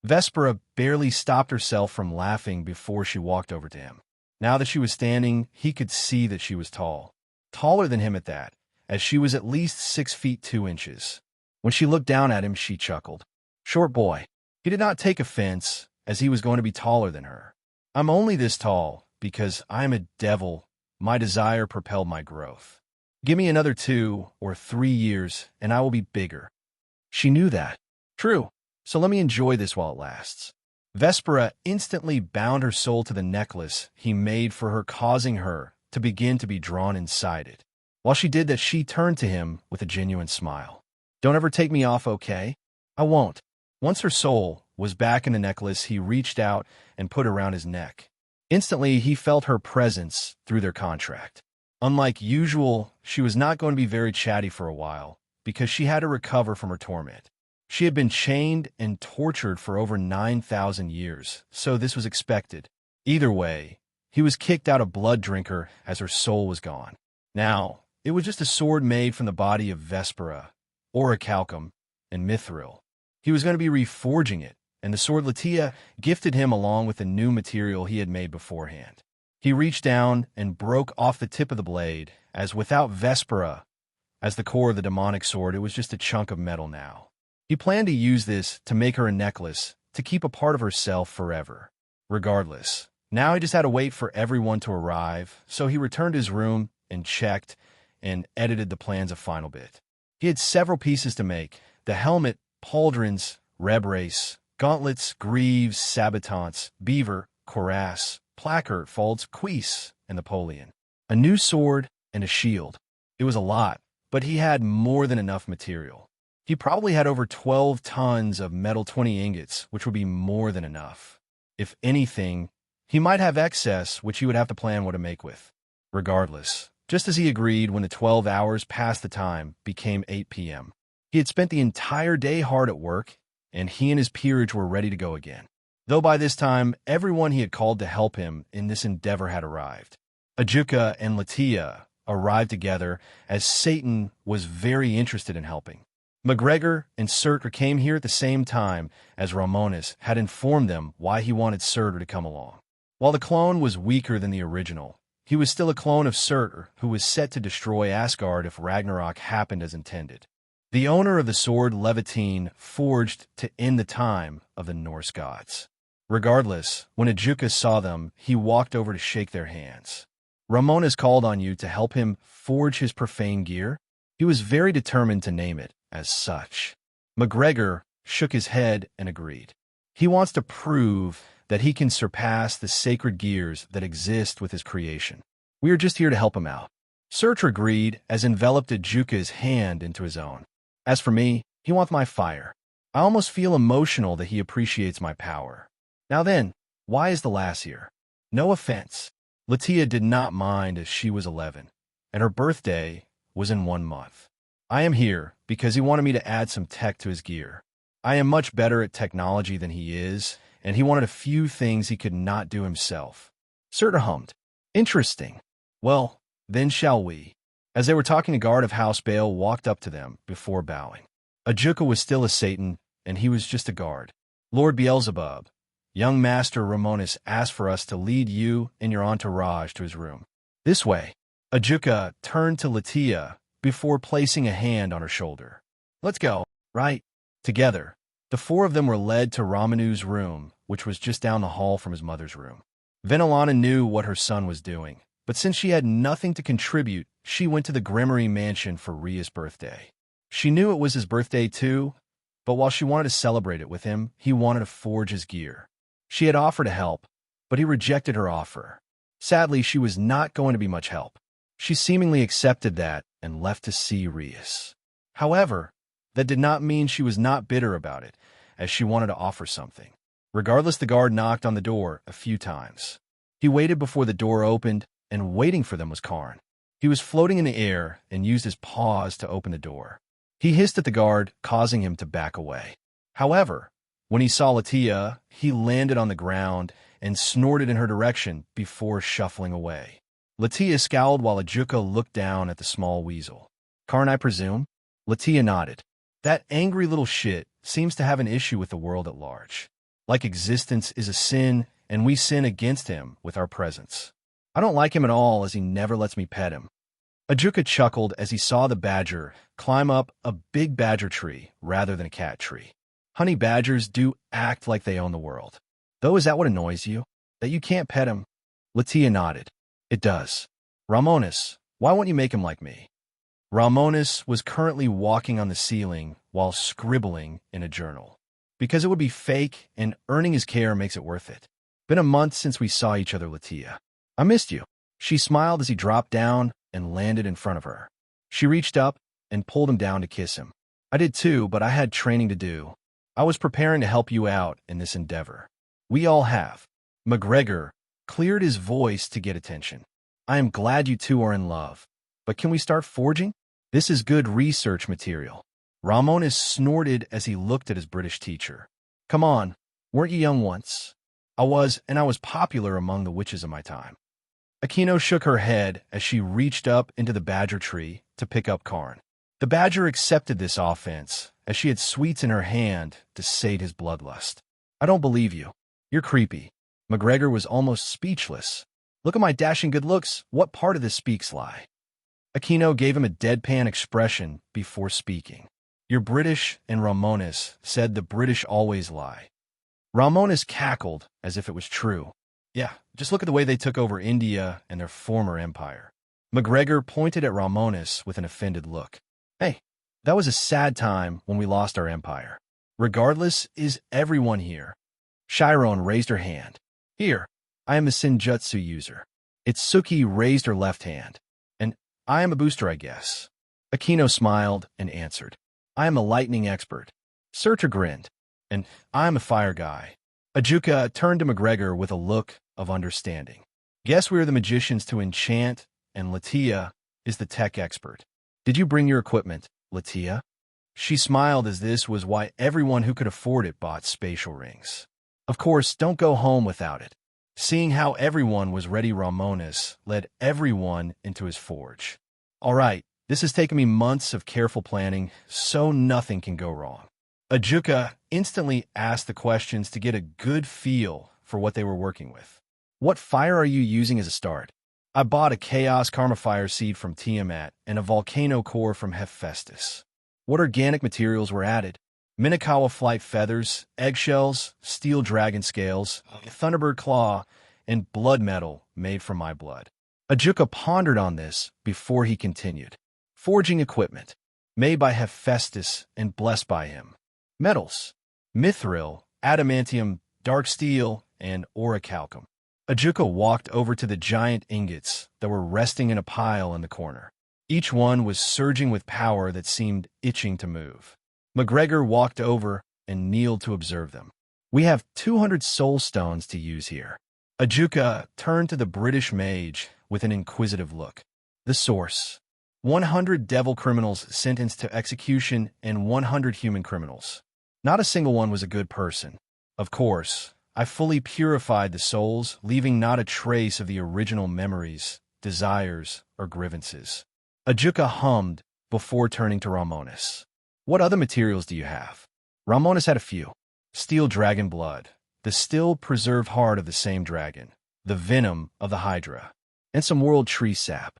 Vespera barely stopped herself from laughing before she walked over to him. Now that she was standing, he could see that she was tall. Taller than him at that, as she was at least 6 feet 2 inches. When she looked down at him, she chuckled. Short boy. He did not take offense, as he was going to be taller than her. I'm only this tall because I am a devil. My desire propelled my growth. Give me another 2 or 3 years, and I will be bigger. She knew that. True. So let me enjoy this while it lasts. Vespera instantly bound her soul to the necklace he made for her, causing her to begin to be drawn inside it. While she did that, she turned to him with a genuine smile. Don't ever take me off, okay? I won't. Once her soul was back in the necklace, he reached out and put around his neck. Instantly, he felt her presence through their contract. Unlike usual, she was not going to be very chatty for a while, because she had to recover from her torment. She had been chained and tortured for over 9,000 years, so this was expected. Either way, he was kicked out of Blood Drinker as her soul was gone. Now, it was just a sword made from the body of Vespera, Orichalcum, and Mithril. He was going to be reforging it, and the sword Latia gifted him along with the new material he had made beforehand. He reached down and broke off the tip of the blade, as without Vespera as the core of the demonic sword, it was just a chunk of metal now. He planned to use this to make her a necklace to keep a part of herself forever. Regardless, now he just had to wait for everyone to arrive, so he returned to his room and checked and edited the plans a final bit. He had several pieces to make: the helmet, pauldrons, rebrace, gauntlets, greaves, sabatons, beaver, cuirass, placard, folds, cuisse, and Napoleon. A new sword and a shield. It was a lot, but he had more than enough material. He probably had over 12 tons of metal 20 ingots, which would be more than enough. If anything, he might have excess, which he would have to plan what to make with. Regardless, just as he agreed, when the 12 hours past the time became 8 p.m. He had spent the entire day hard at work, and he and his peerage were ready to go again. Though by this time, everyone he had called to help him in this endeavor had arrived. Ajuka and Latia arrived together, as Satan was very interested in helping. McGregor and Surtur came here at the same time, as Romonus had informed them why he wanted Surtur to come along. While the clone was weaker than the original, he was still a clone of Surtur, who was set to destroy Asgard if Ragnarok happened as intended. The owner of the sword Levitine forged to end the time of the Norse gods. Regardless, when Ajuka saw them, he walked over to shake their hands. Romonus called on you to help him forge his profane gear. He was very determined to name it as such. McGregor shook his head and agreed. He wants to prove that he can surpass the sacred gears that exist with his creation. We are just here to help him out. Surtur agreed, as enveloped Ajuka's hand into his own. As for me, he wants my fire. I almost feel emotional that he appreciates my power. Now then, why is the lass here? No offense. Latia did not mind, as she was 11, and her birthday was in 1 month. I am here because he wanted me to add some tech to his gear. I am much better at technology than he is, and he wanted a few things he could not do himself. Surtur hummed. Interesting. Well, then shall we? As they were talking, a guard of House Baal walked up to them before bowing. Ajuka was still a Satan, and he was just a guard. Lord Beelzebub, young Master Romonus asked for us to lead you and your entourage to his room. This way. Ajuka turned to Latia before placing a hand on her shoulder. Let's go, right? Together, the four of them were led to Romonus' room, which was just down the hall from his mother's room. Venelana knew what her son was doing, but since she had nothing to contribute, she went to the Gremory mansion for Rias' birthday. She knew it was his birthday too, but while she wanted to celebrate it with him, he wanted to forge his gear. She had offered to help, but he rejected her offer. Sadly, she was not going to be much help. She seemingly accepted that and left to see Rias. However, that did not mean she was not bitter about it, as she wanted to offer something. Regardless, the guard knocked on the door a few times. He waited before the door opened, and waiting for them was Karn. He was floating in the air and used his paws to open the door. He hissed at the guard, causing him to back away. However, when he saw Latia, he landed on the ground and snorted in her direction before shuffling away. Latia scowled while Ajuka looked down at the small weasel. Karn, I presume? Latia nodded. That angry little shit seems to have an issue with the world at large. Like existence is a sin, and we sin against him with our presence. I don't like him at all, as he never lets me pet him. Ajuka chuckled as he saw the badger climb up a big badger tree rather than a cat tree. Honey badgers do act like they own the world. Though, is that what annoys you? That you can't pet him? Latia nodded. It does. Romonus, why won't you make him like me? Romonus was currently walking on the ceiling while scribbling in a journal. Because it would be fake, and earning his care makes it worth it. Been a month since we saw each other, Latia. I missed you. She smiled as he dropped down and landed in front of her. She reached up and pulled him down to kiss him. I did too, but I had training to do. I was preparing to help you out in this endeavor. We all have. McGregor cleared his voice to get attention. I am glad you two are in love. But can we start forging? This is good research material. Romonus snorted as he looked at his British teacher. Come on, weren't you young once? I was, and I was popular among the witches of my time. Aquino shook her head as she reached up into the badger tree to pick up Karn. The badger accepted this offense, as she had sweets in her hand to sate his bloodlust. I don't believe you. You're creepy. McGregor was almost speechless. Look at my dashing good looks. What part of this speaks lie? Aquino gave him a deadpan expression before speaking. You're British, and Romonus said the British always lie. Romonus cackled as if it was true. Yeah, just look at the way they took over India and their former empire. McGregor pointed at Romonus with an offended look. Hey, that was a sad time when we lost our empire. Regardless, is everyone here? Chiron raised her hand. Here, I am a Senjutsu user. Itsuki raised her left hand. And I am a booster, I guess. Aquino smiled and answered. I am a lightning expert. Surtur grinned. And I am a fire guy. Ajuka turned to McGregor with a look of understanding. Guess we are the magicians to enchant, and Latia is the tech expert. Did you bring your equipment, Latia? She smiled as this was why everyone who could afford it bought spatial rings. Of course, don't go home without it. Seeing how everyone was ready, Romonus led everyone into his forge. All right, this has taken me months of careful planning, so nothing can go wrong. Ajuka instantly asked the questions to get a good feel for what they were working with. What fire are you using as a start? I bought a Chaos Karma Fire seed from Tiamat and a Volcano core from Hephaestus. What organic materials were added? Minakawa flight feathers, eggshells, steel dragon scales, thunderbird claw, and blood metal made from my blood. Ajuka pondered on this before he continued. Forging equipment, made by Hephaestus and blessed by him. Metals, mithril, adamantium, dark steel, and orichalcum. Ajuka walked over to the giant ingots that were resting in a pile in the corner. Each one was surging with power that seemed itching to move. McGregor walked over and kneeled to observe them. We have 200 soul stones to use here. Ajuka turned to the British mage with an inquisitive look. The source. 100 devil criminals sentenced to execution and 100 human criminals. Not a single one was a good person. Of course, I fully purified the souls, leaving not a trace of the original memories, desires, or grievances. Ajuka hummed before turning to Romonus. What other materials do you have? Romonus had a few. Steel dragon blood, the still preserved heart of the same dragon, the venom of the Hydra, and some world tree sap.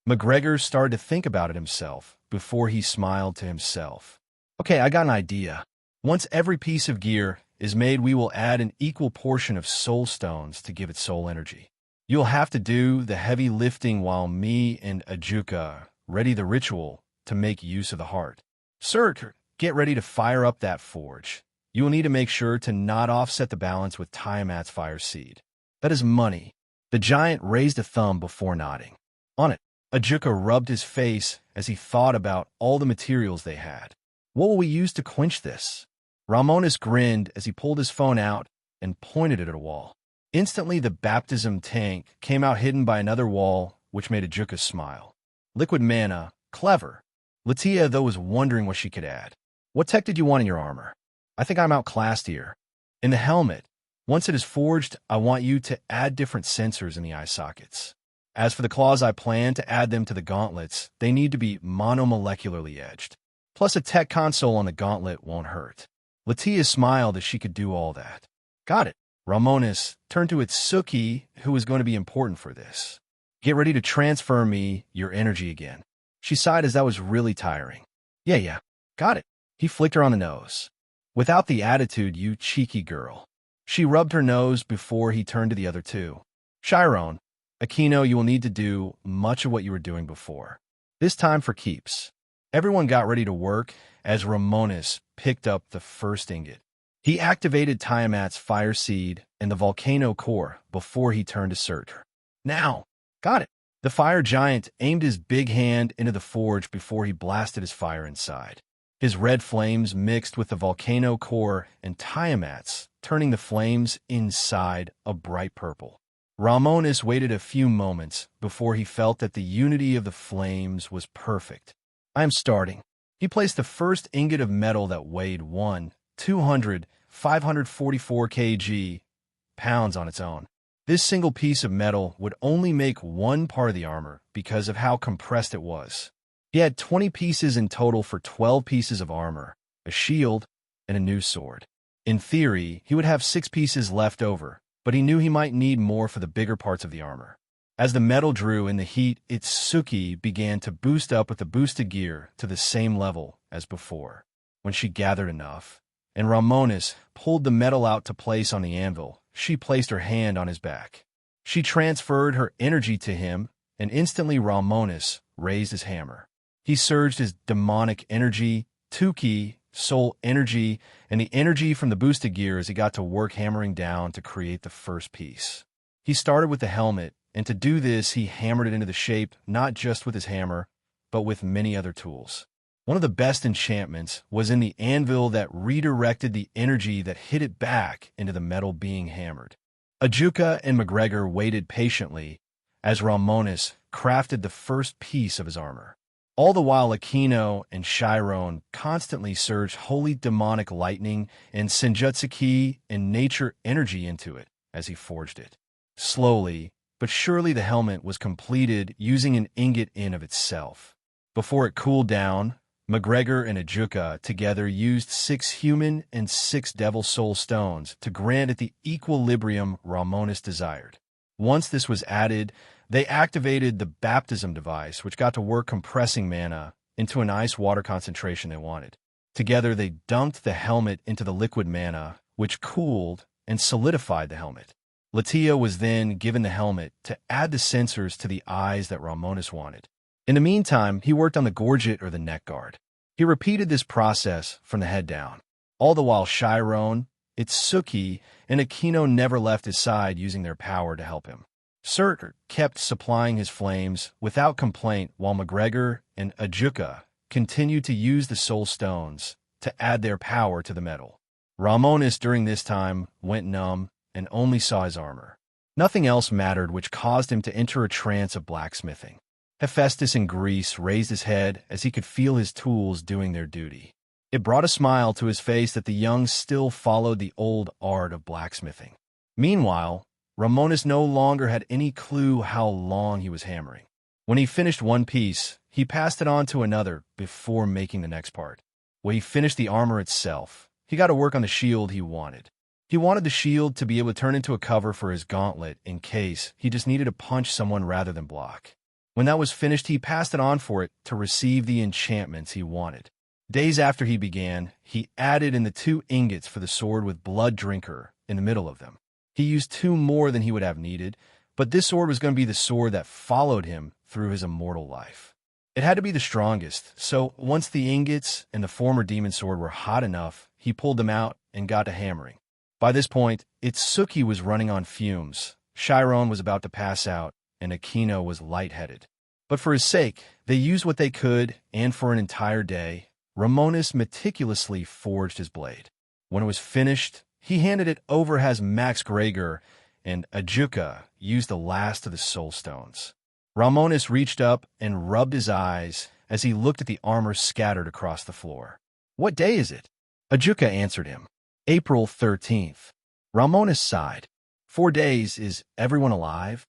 McGregor started to think about it himself before he smiled to himself. Okay, I got an idea. Once every piece of gear is made, we will add an equal portion of soul stones to give it soul energy. You'll have to do the heavy lifting while me and Ajuka ready the ritual to make use of the heart. Sir, get ready to fire up that forge. You will need to make sure to not offset the balance with Tiamat's fire seed. That is money. The giant raised a thumb before nodding. On it, Ajuka rubbed his face as he thought about all the materials they had. What will we use to quench this? Romonus grinned as he pulled his phone out and pointed it at a wall. Instantly, the baptism tank came out hidden by another wall, which made Ajuka smile. Liquid mana, clever. Latia, though, was wondering what she could add. What tech did you want in your armor? I think I'm outclassed here. In the helmet, once it is forged, I want you to add different sensors in the eye sockets. As for the claws, I plan to add them to the gauntlets. They need to be monomolecularly edged. Plus, a tech console on the gauntlet won't hurt. Latia smiled as she could do all that. Got it. Romonus turned to Itsuki, who was going to be important for this. Get ready to transfer me your energy again. She sighed as that was really tiring. Yeah, got it. He flicked her on the nose. Without the attitude, you cheeky girl. She rubbed her nose before he turned to the other two. Chiron, Aquino, you will need to do much of what you were doing before. This time for keeps. Everyone got ready to work as Romonus picked up the first ingot. He activated Tiamat's fire seed and the volcano core before he turned to Surtur. Now, got it. The fire giant aimed his big hand into the forge before he blasted his fire inside. His red flames mixed with the volcano core and Tiamat's, turning the flames inside a bright purple. Romonus waited a few moments before he felt that the unity of the flames was perfect. I am starting. He placed the first ingot of metal that weighed 544 pounds on its own. This single piece of metal would only make one part of the armor because of how compressed it was. He had 20 pieces in total for 12 pieces of armor, a shield, and a new sword. In theory, he would have 6 pieces left over, but he knew he might need more for the bigger parts of the armor. As the metal drew in the heat, Itsuki began to boost up with the boosted gear to the same level as before. When she gathered enough, and Romonus pulled the metal out to place on the anvil, she placed her hand on his back. She transferred her energy to him, and instantly Romonus raised his hammer. He surged his demonic energy, Tuki, soul energy, and the energy from the boosted gear as he got to work hammering down to create the first piece. He started with the helmet, and to do this he hammered it into the shape not just with his hammer, but with many other tools. One of the best enchantments was in the anvil that redirected the energy that hit it back into the metal being hammered. Ajuka and McGregor waited patiently as Romonus crafted the first piece of his armor. All the while, Aquino and Chiron constantly surged holy demonic lightning and Senjutsuki and nature energy into it as he forged it. Slowly, but surely the helmet was completed using an ingot in of itself. Before it cooled down, McGregor and Ajuka together used 6 human and 6 devil soul stones to grant it the equilibrium Romonus desired. Once this was added, they activated the baptism device, which got to work compressing mana into an ice-water concentration they wanted. Together, they dunked the helmet into the liquid mana, which cooled and solidified the helmet. Latia was then given the helmet to add the sensors to the eyes that Romonus wanted. In the meantime, he worked on the gorget or the neck guard. He repeated this process from the head down. All the while Chiron, Itsuki, and Aquino never left his side using their power to help him. Surtur kept supplying his flames without complaint while McGregor and Ajuka continued to use the soul stones to add their power to the metal. Romonus during this time went numb and only saw his armor. Nothing else mattered, which caused him to enter a trance of blacksmithing. Hephaestus in Greece raised his head as he could feel his tools doing their duty. It brought a smile to his face that the young still followed the old art of blacksmithing. Meanwhile, Romonus no longer had any clue how long he was hammering. When he finished one piece, he passed it on to another before making the next part. When he finished the armor itself, he got to work on the shield he wanted. He wanted the shield to be able to turn into a cover for his gauntlet in case he just needed to punch someone rather than block. When that was finished, he passed it on for it to receive the enchantments he wanted. Days after he began, he added in the 2 ingots for the sword with Blood Drinker in the middle of them. He used 2 more than he would have needed, but this sword was going to be the sword that followed him through his immortal life. It had to be the strongest, so once the ingots and the former demon sword were hot enough, he pulled them out and got to hammering. By this point, Itsuki was running on fumes, Chiron was about to pass out, and Akino was lightheaded. But for his sake, they used what they could, and for an entire day, Romonus meticulously forged his blade. When it was finished, he handed it over as Max Gregor, and Ajuka used the last of the soul stones. Romonus reached up and rubbed his eyes as he looked at the armor scattered across the floor. "What day is it?" Ajuka answered him. "April 13th. Romonus sighed. 4 days, is everyone alive?"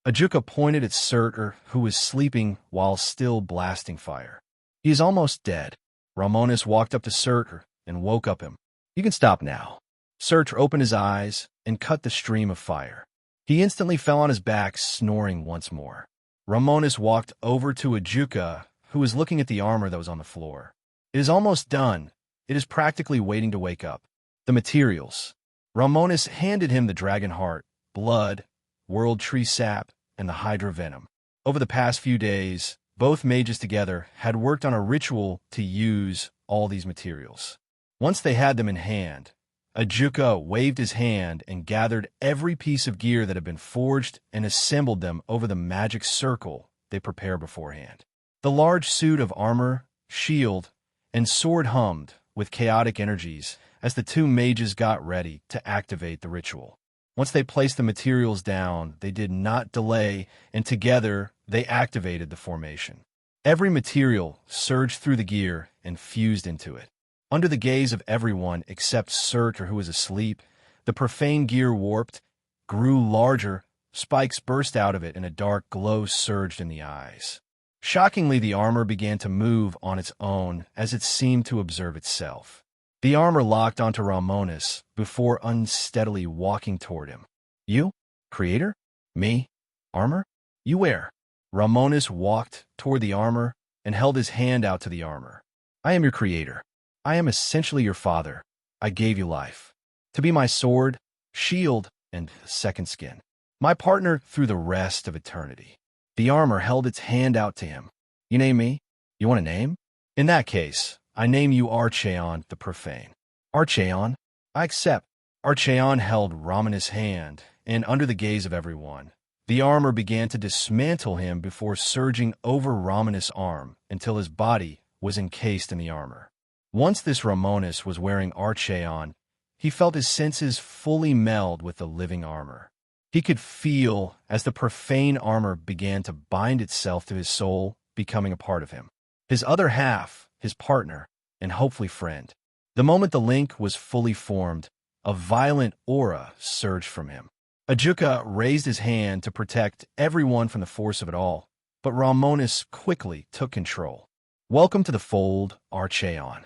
Ajuka pointed at Surtur, who was sleeping while still blasting fire. "He is almost dead." Romonus walked up to Surtur and woke up him. "You can stop now." Surtur opened his eyes and cut the stream of fire. He instantly fell on his back, snoring once more. Romonus walked over to Ajuka, who was looking at the armor that was on the floor. "It is almost done. It is practically waiting to wake up." The materials. Romonus handed him the dragon heart, blood, world tree sap, and the hydra venom. Over the past few days, both mages together had worked on a ritual to use all these materials. Once they had them in hand, Ajuka waved his hand and gathered every piece of gear that had been forged and assembled them over the magic circle they prepared beforehand. The large suit of armor, shield, and sword hummed with chaotic energies as the 2 mages got ready to activate the ritual. Once they placed the materials down, they did not delay, and together they activated the formation. Every material surged through the gear and fused into it. Under the gaze of everyone except Surtur, who was asleep, the profane gear warped, grew larger, spikes burst out of it, and a dark glow surged in the eyes. Shockingly, the armor began to move on its own as it seemed to observe itself. The armor locked onto Romonus before unsteadily walking toward him. "You? Creator? Me? Armor? You where?" Romonus walked toward the armor and held his hand out to the armor. "I am your creator. I am essentially your father. I gave you life. To be my sword, shield, and second skin. My partner through the rest of eternity." The armor held its hand out to him. "You name me? You want a name? In that case, I name you Archeon the Profane." "Archeon? I accept." Archeon held Romonus' hand, and under the gaze of everyone, the armor began to dismantle him before surging over Romonus' arm until his body was encased in the armor. Once this Romonus was wearing Archeon, he felt his senses fully meld with the living armor. He could feel as the profane armor began to bind itself to his soul, becoming a part of him. His other half, his partner, and hopefully friend. The moment the link was fully formed, a violent aura surged from him. Ajuka raised his hand to protect everyone from the force of it all, but Romonus quickly took control. "Welcome to the fold, Archeon.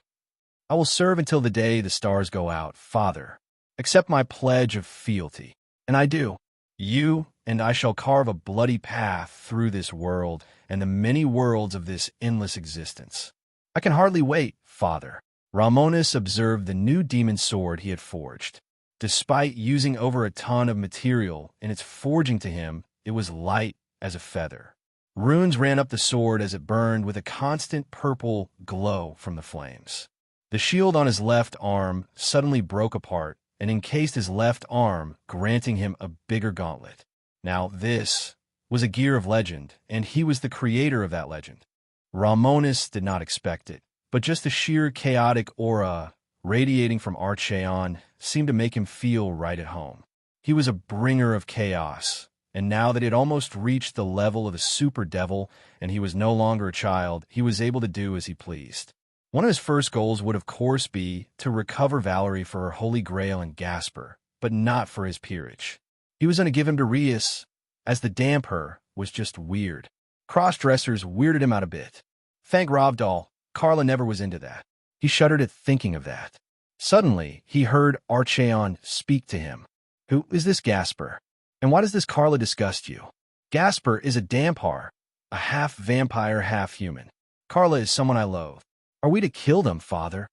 I will serve until the day the stars go out, Father. Accept my pledge of fealty." "And I do. You and I shall carve a bloody path through this world and the many worlds of this endless existence." "I can hardly wait, Father." Romonus observed the new demon sword he had forged. Despite using over a ton of material in its forging to him, it was light as a feather. Runes ran up the sword as it burned with a constant purple glow from the flames. The shield on his left arm suddenly broke apart and encased his left arm, granting him a bigger gauntlet. Now this was a gear of legend, and he was the creator of that legend. Romonus did not expect it, but just the sheer chaotic aura radiating from Archeon seemed to make him feel right at home. He was a bringer of chaos, and now that he had almost reached the level of a super devil and he was no longer a child, he was able to do as he pleased. One of his first goals would of course be to recover Valerie for her Holy Grail and Gasper, but not for his peerage. He was going to give him to Rias, as the damper was just weird. Cross-dressers weirded him out a bit. Thank Ravdal, Carla never was into that. He shuddered at thinking of that. Suddenly, he heard Archeon speak to him. "Who is this Gasper? And why does this Carla disgust you?" "Gasper is a Dampar, a half-vampire, half-human. Carla is someone I loathe." Are we to kill them, father?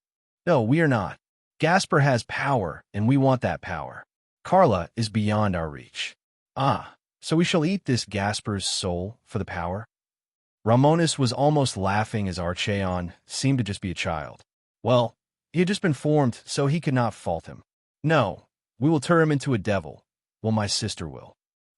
No, we are not. Gasper has power, and we want that power. Carla is beyond our reach. Ah, so we shall eat this Gasper's soul for the power? Romonus was almost laughing as Archeon seemed to just be a child. Well, he had just been formed, so he could not fault him. No, we will turn him into a devil. Well, my sister will.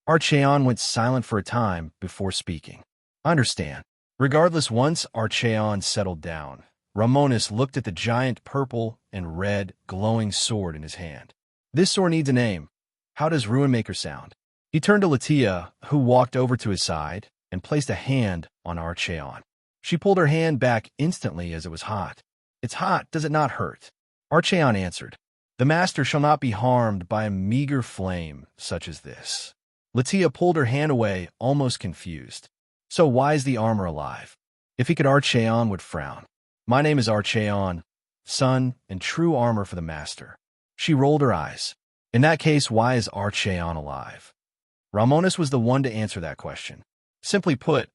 Archeon went silent for a time before speaking. I understand. Regardless, once Archeon settled down, Romonus looked at the giant purple and red glowing sword in his hand. This sword needs a name. How does Ruinmaker sound? He turned to Latia, who walked over to his side and placed a hand on Archeon. She pulled her hand back instantly as it was hot. It's hot, does it not hurt? Archeon answered, The master shall not be harmed by a meager flame such as this. Latia pulled her hand away, almost confused. So why is the armor alive? If he could, Archeon would frown. My name is Archeon, son and true armor for the master. She rolled her eyes. In that case, why is Archeon alive? Romonus was the one to answer that question. Simply put,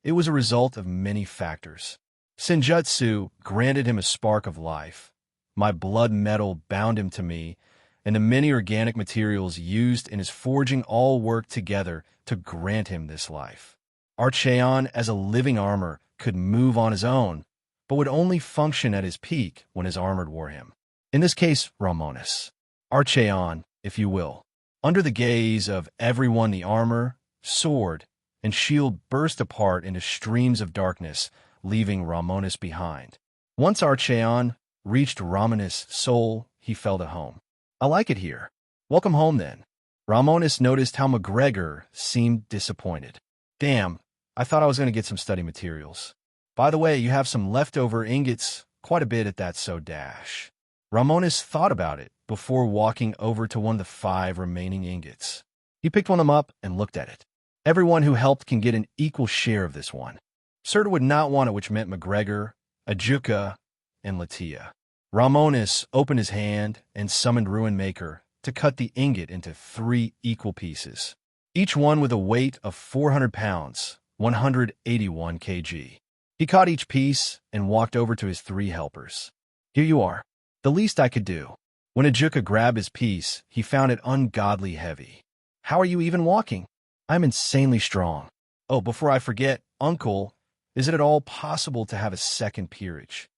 it was a result of many factors. Senjutsu granted him a spark of life. My blood metal bound him to me, and the many organic materials used in his forging all worked together to grant him this life. Archeon, as a living armor, could move on his own, but would only function at his peak when his armor wore him. In this case, Romonus. Archeon, if you will. Under the gaze of everyone, the armor, sword, and shield burst apart into streams of darkness, leaving Romonus behind. Once Archeon reached Romonus' soul, he felt at home. I like it here. Welcome home, then. Romonus noticed how McGregor seemed disappointed. Damn, I thought I was going to get some study materials. By the way, you have some leftover ingots, quite a bit at that, so dash. Romonus thought about it before walking over to one of the 5 remaining ingots. He picked one of them up and looked at it. Everyone who helped can get an equal share of this one. Serta would not want it, which meant McGregor, Ajuka, and Latia. Romonus opened his hand and summoned Ruinmaker to cut the ingot into 3 equal pieces, each one with a weight of 400 pounds, 181 kg. He caught each piece and walked over to his 3 helpers. Here you are. The least I could do. When Ajuka grabbed his piece, he found it ungodly heavy. How are you even walking? I'm insanely strong. Oh, before I forget, Uncle, is it at all possible to have a second peerage?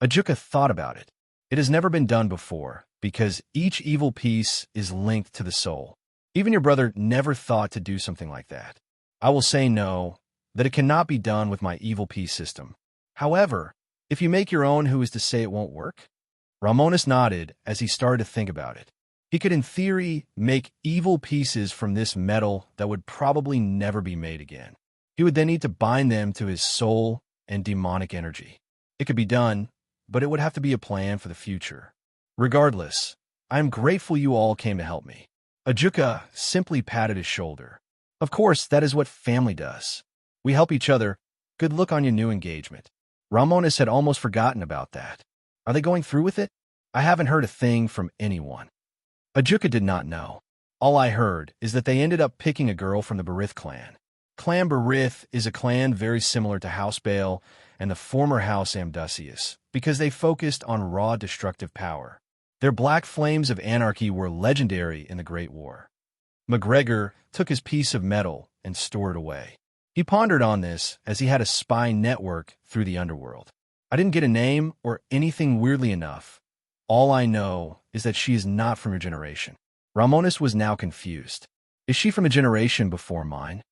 Ajuka thought about it. It has never been done before, because each evil piece is linked to the soul. Even your brother never thought to do something like that. I will say no, that it cannot be done with my evil piece system. However, if you make your own, who is to say it won't work? Romonus nodded as he started to think about it. He could, in theory, make evil pieces from this metal that would probably never be made again. He would then need to bind them to his soul and demonic energy. It could be done, but it would have to be a plan for the future. Regardless, I am grateful you all came to help me. Ajuka simply patted his shoulder. Of course, that is what family does. We help each other. Good luck on your new engagement. Romonus had almost forgotten about that. Are they going through with it? I haven't heard a thing from anyone. Ajuka did not know. All I heard is that they ended up picking a girl from the Barith clan. Clan Barith is a clan very similar to House Bale and the former House Amdusius, because they focused on raw destructive power. Their black flames of anarchy were legendary in the Great War. McGregor took his piece of metal and stored it away. He pondered on this as he had a spy network through the underworld. I didn't get a name or anything, weirdly enough. All I know is that she is not from your generation. Romonus was now confused. Is she from a generation before mine?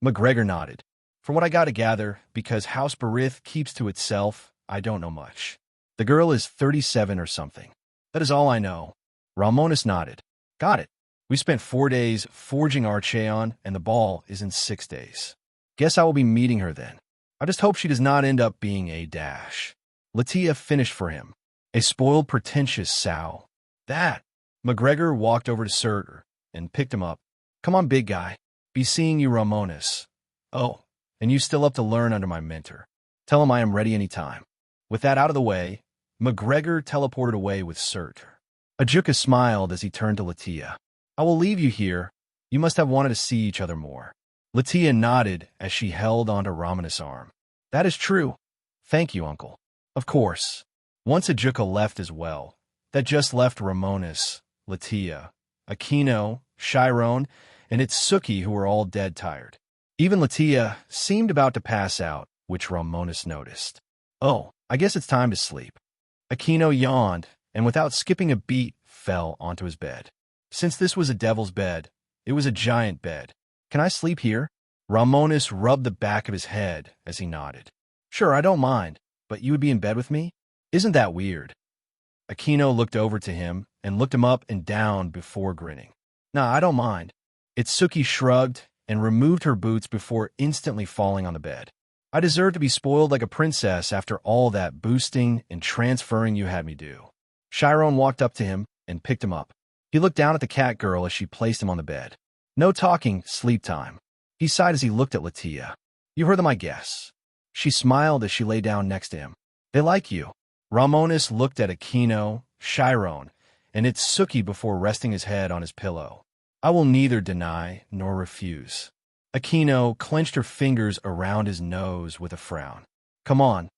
McGregor nodded. From what I got to gather, because House Barith keeps to itself, I don't know much. The girl is 37 or something. That is all I know. Romonus nodded. Got it. We spent 4 days forging Archeon, and the ball is in 6 days. Guess I will be meeting her then. I just hope she does not end up being a dash. Latia finished for him. A spoiled, pretentious sow. That. McGregor walked over to Serta and picked him up. Come on, big guy. Be seeing you, Romonus. Oh, and you still up to learn under my mentor. Tell him I am ready any time. With that out of the way, McGregor teleported away with Serta. Ajuka smiled as he turned to Latia. I will leave you here. You must have wanted to see each other more. Latia nodded as she held onto Romonus' arm. That is true. Thank you, Uncle. Of course. Once Ajuka left as well. That just left Romonus, Latia, Aquino, Chiron, and Itsuki, who were all dead tired. Even Latia seemed about to pass out, which Romonus noticed. Oh, I guess it's time to sleep. Aquino yawned, and without skipping a beat, fell onto his bed. Since this was a devil's bed, it was a giant bed. Can I sleep here? Romonus rubbed the back of his head as he nodded. Sure, I don't mind, but you would be in bed with me? Isn't that weird? Aquino looked over to him and looked him up and down before grinning. Nah, I don't mind. Itsuki shrugged and removed her boots before instantly falling on the bed. I deserve to be spoiled like a princess after all that boosting and transferring you had me do. Chiron walked up to him and picked him up. He looked down at the cat girl as she placed him on the bed. No talking, sleep time. He sighed as he looked at Latia. You heard them, I guess. She smiled as she lay down next to him. They like you. Romonus looked at Aquino, Chiron, and Itsuki before resting his head on his pillow. I will neither deny nor refuse. Aquino clenched her fingers around his nose with a frown. Come on,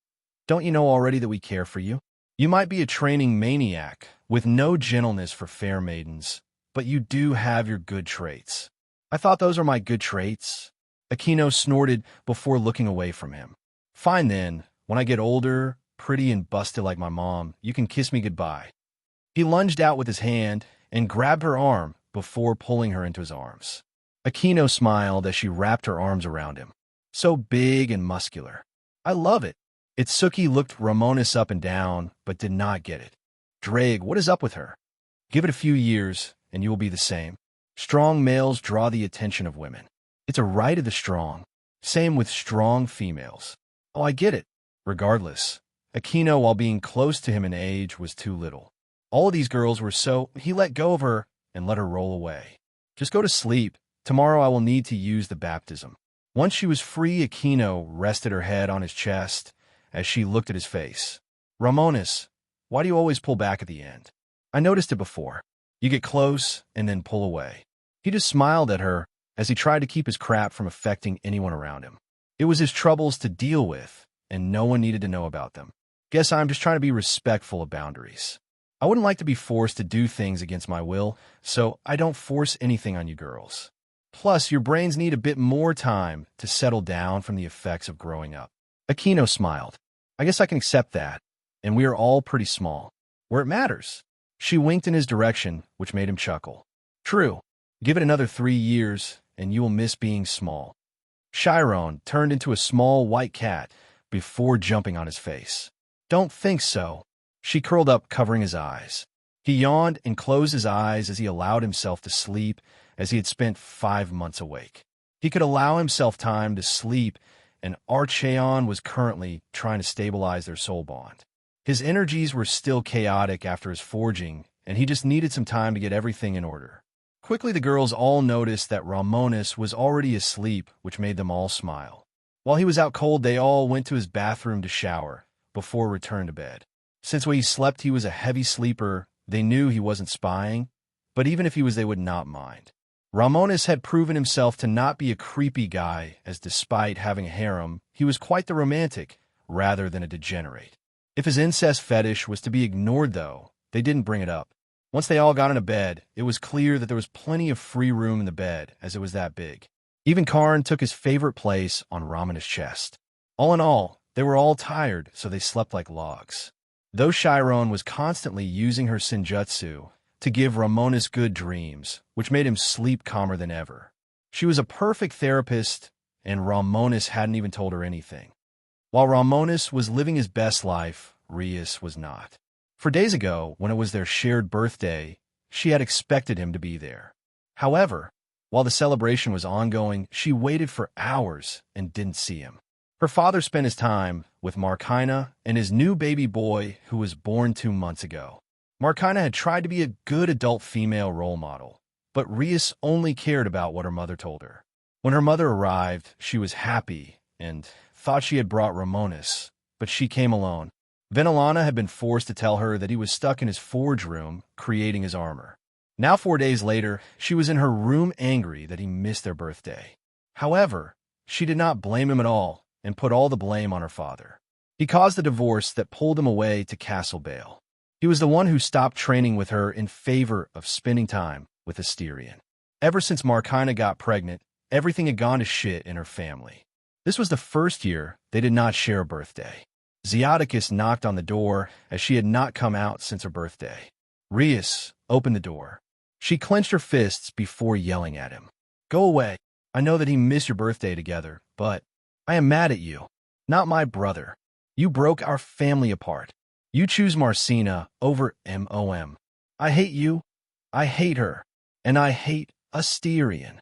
don't you know already that we care for you? You might be a training maniac with no gentleness for fair maidens, but you do have your good traits. I thought those are my good traits. Aquino snorted before looking away from him. Fine then, when I get older, pretty and busted like my mom, you can kiss me goodbye. He lunged out with his hand and grabbed her arm before pulling her into his arms. Aquino smiled as she wrapped her arms around him. So big and muscular. I love it. Itsuki looked Romonus up and down, but did not get it. Drake, what is up with her? Give it a few years, and you will be the same. Strong males draw the attention of women. It's a right of the strong. Same with strong females. Oh, I get it. Regardless, Aquino, while being close to him in age, was too little. All of these girls were so he let go of her and let her roll away. Just go to sleep. Tomorrow I will need to use the baptism. Once she was free, Aquino rested her head on his chest as she looked at his face. Romonus, why do you always pull back at the end? I noticed it before. You get close and then pull away. He just smiled at her as he tried to keep his crap from affecting anyone around him. It was his troubles to deal with, and no one needed to know about them. Guess I'm just trying to be respectful of boundaries. I wouldn't like to be forced to do things against my will, so I don't force anything on you girls. Plus, your brains need a bit more time to settle down from the effects of growing up. Aquino smiled. I guess I can accept that, and we are all pretty small. Where it matters. She winked in his direction, which made him chuckle. True. Give it another 3 years, and you will miss being small. Chiron turned into a small white cat before jumping on his face. Don't think so. She curled up, covering his eyes. He yawned and closed his eyes as he allowed himself to sleep, as he had spent 5 months awake. He could allow himself time to sleep, and Archeon was currently trying to stabilize their soul bond. His energies were still chaotic after his forging, and he just needed some time to get everything in order. Quickly, the girls all noticed that Romonus was already asleep, which made them all smile. While he was out cold, they all went to his bathroom to shower before returning to bed. Since when he slept, he was a heavy sleeper. They knew he wasn't spying, but even if he was, they would not mind. Romonus had proven himself to not be a creepy guy, as despite having a harem, he was quite the romantic, rather than a degenerate. If his incest fetish was to be ignored, though, they didn't bring it up. Once they all got into bed, it was clear that there was plenty of free room in the bed, as it was that big. Even Karn took his favorite place on Romonus' chest. All in all, they were all tired, so they slept like logs. Though Chiron was constantly using her senjutsu to give Romonus good dreams, which made him sleep calmer than ever. She was a perfect therapist, and Romonus hadn't even told her anything. While Romonus was living his best life, Rias was not. For days ago, when it was their shared birthday, she had expected him to be there. However, while the celebration was ongoing, she waited for hours and didn't see him. Her father spent his time with Markina and his new baby boy who was born 2 months ago. Markina had tried to be a good adult female role model, but Rias only cared about what her mother told her. When her mother arrived, she was happy and thought she had brought Romonus, but she came alone. Venelana had been forced to tell her that he was stuck in his forge room creating his armor. Now 4 days later, she was in her room angry that he missed their birthday. However, she did not blame him at all and put all the blame on her father. He caused the divorce that pulled him away to Castle Bale. He was the one who stopped training with her in favor of spending time with Asterion. Ever since Markina got pregnant, everything had gone to shit in her family. This was the first year they did not share a birthday. Zeoticus knocked on the door as she had not come out since her birthday. Rias opened the door. She clenched her fists before yelling at him. "Go away. I know that he missed your birthday together, but I am mad at you. Not my brother. You broke our family apart. You choose Marcina over Mom. I hate you. I hate her. And I hate Asterion."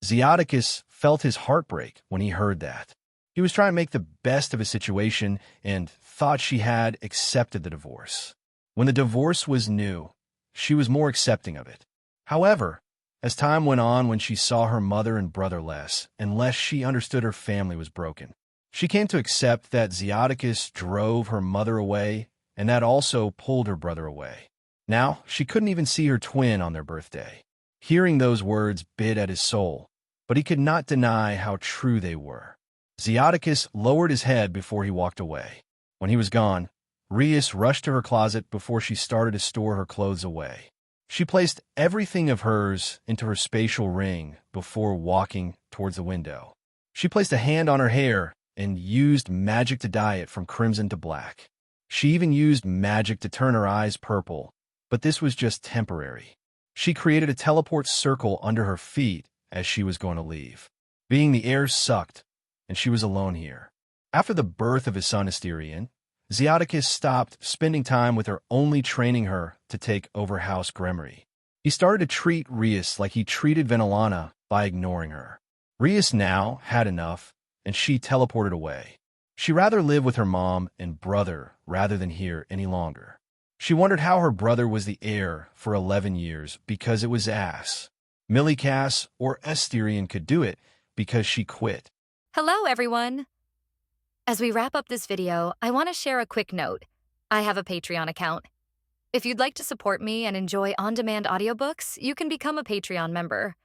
Zeoticus felt his heart break when he heard that. He was trying to make the best of his situation and thought she had accepted the divorce. When the divorce was new, she was more accepting of it. However, as time went on, when she saw her mother and brother less, and less she understood her family was broken, she came to accept that Zeoticus drove her mother away, and that also pulled her brother away. Now, she couldn't even see her twin on their birthday. Hearing those words bit at his soul, but he could not deny how true they were. Zeoticus lowered his head before he walked away. When he was gone, Rias rushed to her closet before she started to store her clothes away. She placed everything of hers into her spatial ring before walking towards the window. She placed a hand on her hair and used magic to dye it from crimson to black. She even used magic to turn her eyes purple, but this was just temporary. She created a teleport circle under her feet as she was going to leave. Being the air sucked, and she was alone here. After the birth of his son Asterion, Zeoticus stopped spending time with her, only training her to take over House Gremory. He started to treat Rias like he treated Venelana by ignoring her. Rias now had enough, and she teleported away. She'd rather live with her mom and brother rather than here any longer. She wondered how her brother was the heir for 11 years because it was ass. Millicass or Asterion could do it because she quit. Hello, everyone. As we wrap up this video, I want to share a quick note. I have a Patreon account. If you'd like to support me and enjoy on-demand audiobooks, you can become a Patreon member.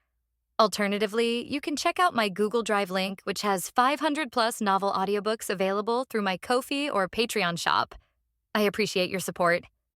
Alternatively, you can check out my Google Drive link, which has 500-plus novel audiobooks available through my Ko-fi or Patreon shop. I appreciate your support.